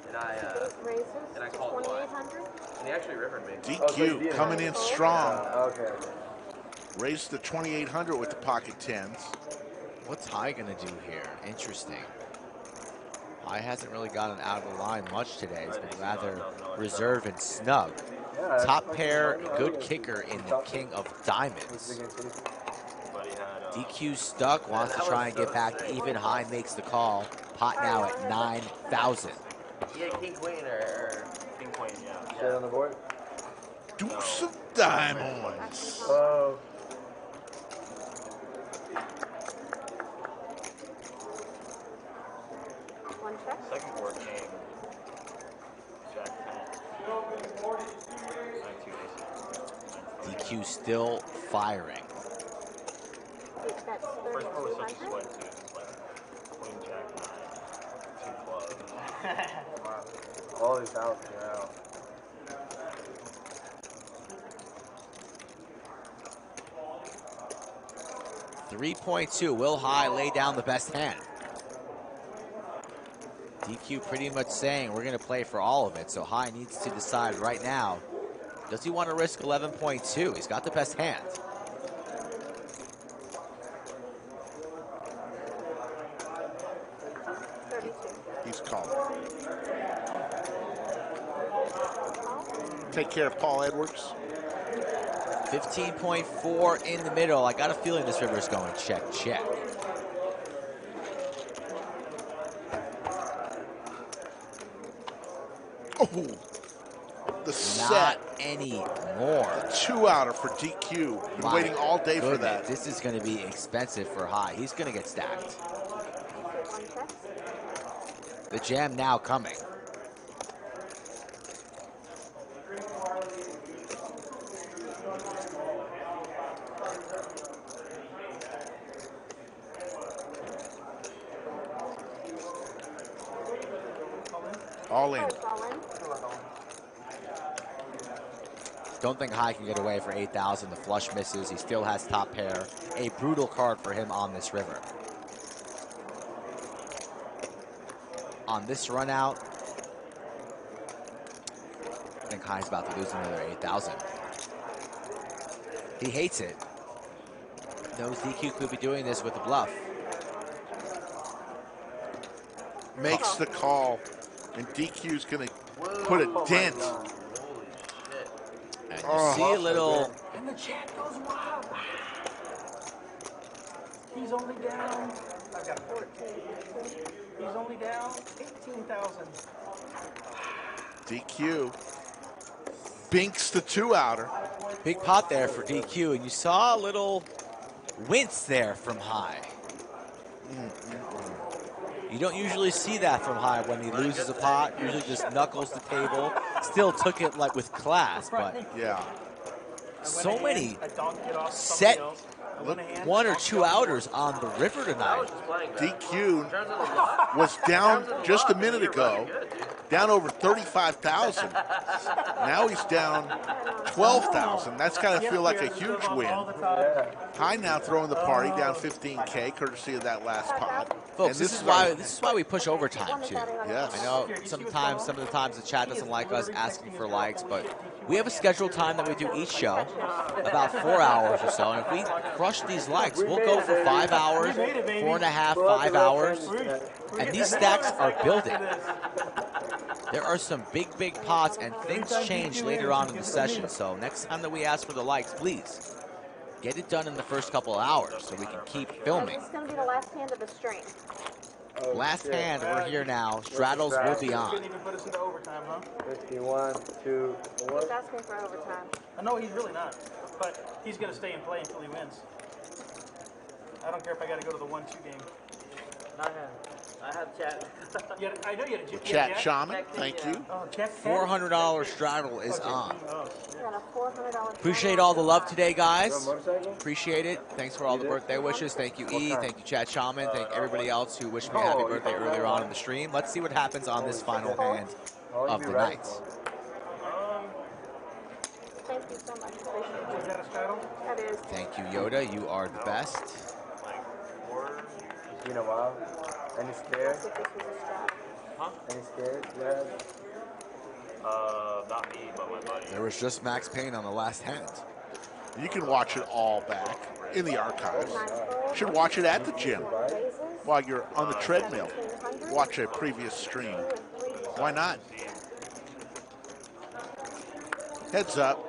And I called blind. And he actually rivered me. DQ coming in strong. Okay. Raised to 2,800 with the pocket 10s. What's High going to do here? Interesting. High hasn't really gotten out of the line much today. He's been rather reserved and snug. Top pair, good kicker in the King of Diamonds. DQ stuck, wants to try and get back even. High makes the call. Pot now at 9,000. Yeah, King Queen or King Queen, yeah. Shit on the board? Deuce of diamonds. Oh. One check. Second board came Jack 10. 9-2 aces. DQ still firing. That's First board was such a 3,200. sweat too. It was like Queen Jack 9, 2 clubs. All these out, yeah. .2. Will High lay down the best hand? DQ pretty much saying we're going to play for all of it, so High needs to decide right now. Does he want to risk 11.2? He's got the best hand. He's calling. Take care of Paul Edwards. 15.4 in the middle. I got a feeling this river is going check, check. Oh, the set. Not anymore. The 2-outer for DQ. Been waiting all day for that. This is going to be expensive for High. He's going to get stacked. The jam now coming. All in. Don't think High can get away for 8,000. The flush misses. He still has top pair. A brutal card for him on this river. On this run out, I think High's about to lose another 8,000. He hates it. Knows DQ could be doing this with a bluff. Makes the call, and DQ's going to put a dent. And you see a little... And the chat goes wild. He's only down. I've got 14. He's only down 18,000. DQ binks the 2-outer. Big pot there for DQ, and you saw a little wince there from High. You don't usually see that from High when he loses a pot. Usually just knuckles the table. Still took it like with class, but yeah. So many set 1 or 2 outers on the river tonight. DQ was down just a minute ago down over 35,000. Now he's down 12,000. That's got to feel like a huge win. High now throwing the party down 15K, courtesy of that last pot. Folks, And this is why we push overtime too. Yes. I know some of the times the chat doesn't like us asking for likes, but we have a scheduled time that we do each show, about 4 hours or so. And if we crush these likes, we'll go for 5 hours, 4.5, 5 hours. And these stacks are building. There are some big pots, and things change later on in the session. So next time that we ask for the likes, please get it done in the first couple of hours so we can keep filming. It's going to be the last hand of the stream. Last hand, we're here now. Straddles will be on. Couldn't even put us into overtime, huh? 51, 2, 4. He's asking for overtime. No, he's really not. But he's going to stay and play until he wins. I don't care if I got to go to the 1-2 game. Not him. I have chat. I know you had a Chat Shaman, thank you. $400 straddle is on. You got a $400 Appreciate all the love today, guys. Appreciate it. Thanks for all the birthday wishes. Thank you, E. Thank you, Chat Shaman. Thank everybody else who wished me a happy birthday earlier on in the stream. Let's see what happens on this final hand of the night. Thank you so much. Is that a straddle? That is. Thank you, Yoda. You are the best. It's been a while. Any scared? Huh? Any scared? Yeah. Not me, but my buddy. There was just Max Payne on the last hand. You can watch it all back in the archives. You should watch it at the gym while you're on the treadmill. Watch a previous stream. Why not? Heads up.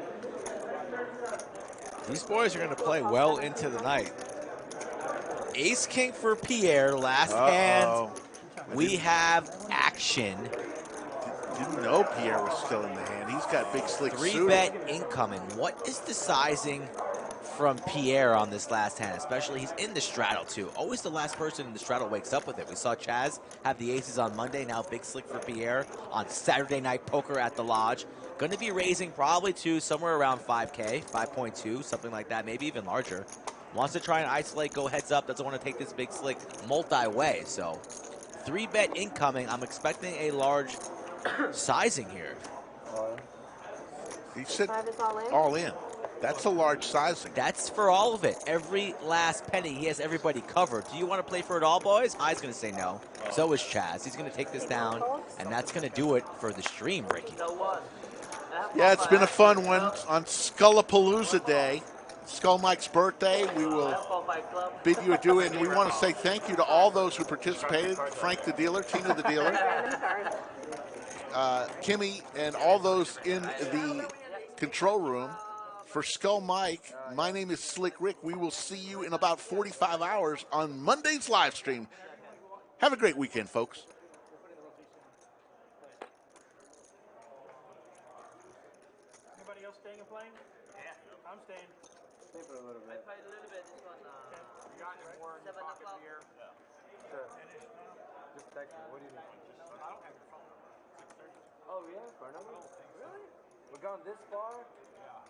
These boys are going to play well into the night. Ace King for Pierre, last hand. We have action. Didn't know Pierre was still in the hand. He's got big slick suited. 3-bet incoming. What is the sizing from Pierre on this last hand? Especially he's in the straddle too. Always the last person in the straddle wakes up with it. We saw Chaz have the aces on Monday. Now big slick for Pierre on Saturday Night Poker at the Lodge. Going to be raising probably to somewhere around 5K, 5.2, something like that, maybe even larger. Wants to try and isolate, go heads up, doesn't want to take this big slick multi-way. So 3-bet incoming. I'm expecting a large sizing here. He said all in. That's a large sizing. That's for all of it. Every last penny. He has everybody covered. Do you want to play for it all, boys? High's going to say no. So is Chaz. He's going to take this down, and that's going to do it for the stream, Ricky. Yeah, it's been a fun one on Skullapalooza Day. Skull Mike's birthday. We will bid you adieu, and we want to say thank you to all those who participated. Frank the dealer, Tina the dealer, Kimmy, and all those in the control room. For Skull Mike, my name is Slick Rick. We will see you in about 45 hours on Monday's live stream. Have a great weekend, folks. Anybody else staying and playing? Yeah. I'm staying. Stay for a little bit. I played a little bit. This one. You got any more in your pocket here? Sure. Just text me. What do you need? I don't have your phone number. 630. Oh, yeah? For another? Really? We've gone this far? Yeah.